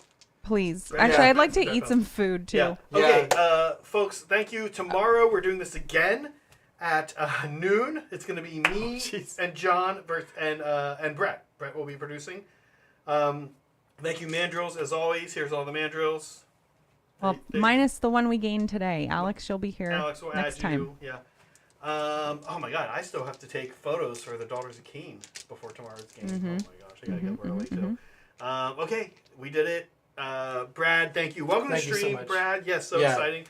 Speaker 3: Please.
Speaker 1: Right.
Speaker 3: Actually,
Speaker 1: Yeah.
Speaker 3: I'd like to eat some food, too.
Speaker 1: Yeah. Okay, folks, thank you. Tomorrow we're doing this again at noon. It's going to be me and John and Brett. Brett will be producing. Thank you, Mandrills, as always. Here's all the Mandrills.
Speaker 3: Well, minus the one we gained today. Alex, you'll be here
Speaker 1: Alex will
Speaker 3: next
Speaker 1: add
Speaker 3: time.
Speaker 1: you. Yeah. Oh my God, I still have to take photos for the Daughters of Cain before tomorrow's game. Oh my gosh, I gotta get up early too. Okay, we did it. Brad, thank you. Welcome to
Speaker 2: Thank you so
Speaker 1: stream,
Speaker 2: much.
Speaker 1: Brad. Yes, so exciting.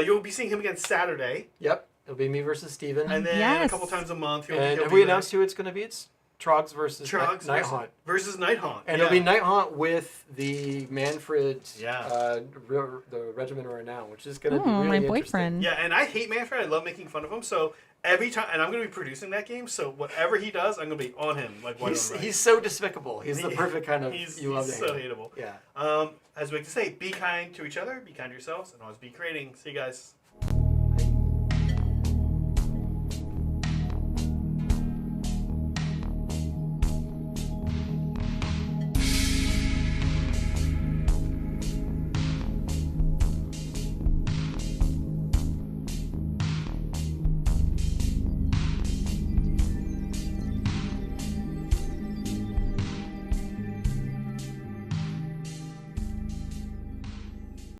Speaker 1: You'll be seeing him again Saturday,
Speaker 2: Yep, it'll be me versus Steven.
Speaker 1: and then a couple times a month. He'll
Speaker 2: And
Speaker 1: be
Speaker 2: have we
Speaker 1: there.
Speaker 2: announced who it's going to be? It's Trogs versus
Speaker 1: Trogs
Speaker 2: Night Haunt.
Speaker 1: versus Night Haunt.
Speaker 2: And it'll be Night Haunt with the Manfred,
Speaker 1: Yeah.
Speaker 2: the Regiment of Renown, which is going to be
Speaker 3: Oh,
Speaker 2: really
Speaker 3: my
Speaker 2: interesting.
Speaker 3: boyfriend.
Speaker 1: Yeah, and I hate Manfred. I love making fun of him. So every time, and I'm going to be producing that game. So whatever he does, I'm going to be on him. Like
Speaker 2: He's so despicable. He's the perfect kind of you love to
Speaker 1: so
Speaker 2: hate.
Speaker 1: hateable.
Speaker 2: Yeah.
Speaker 1: As we like to say, be kind to each other, be kind to yourselves, and always be creating. See you guys.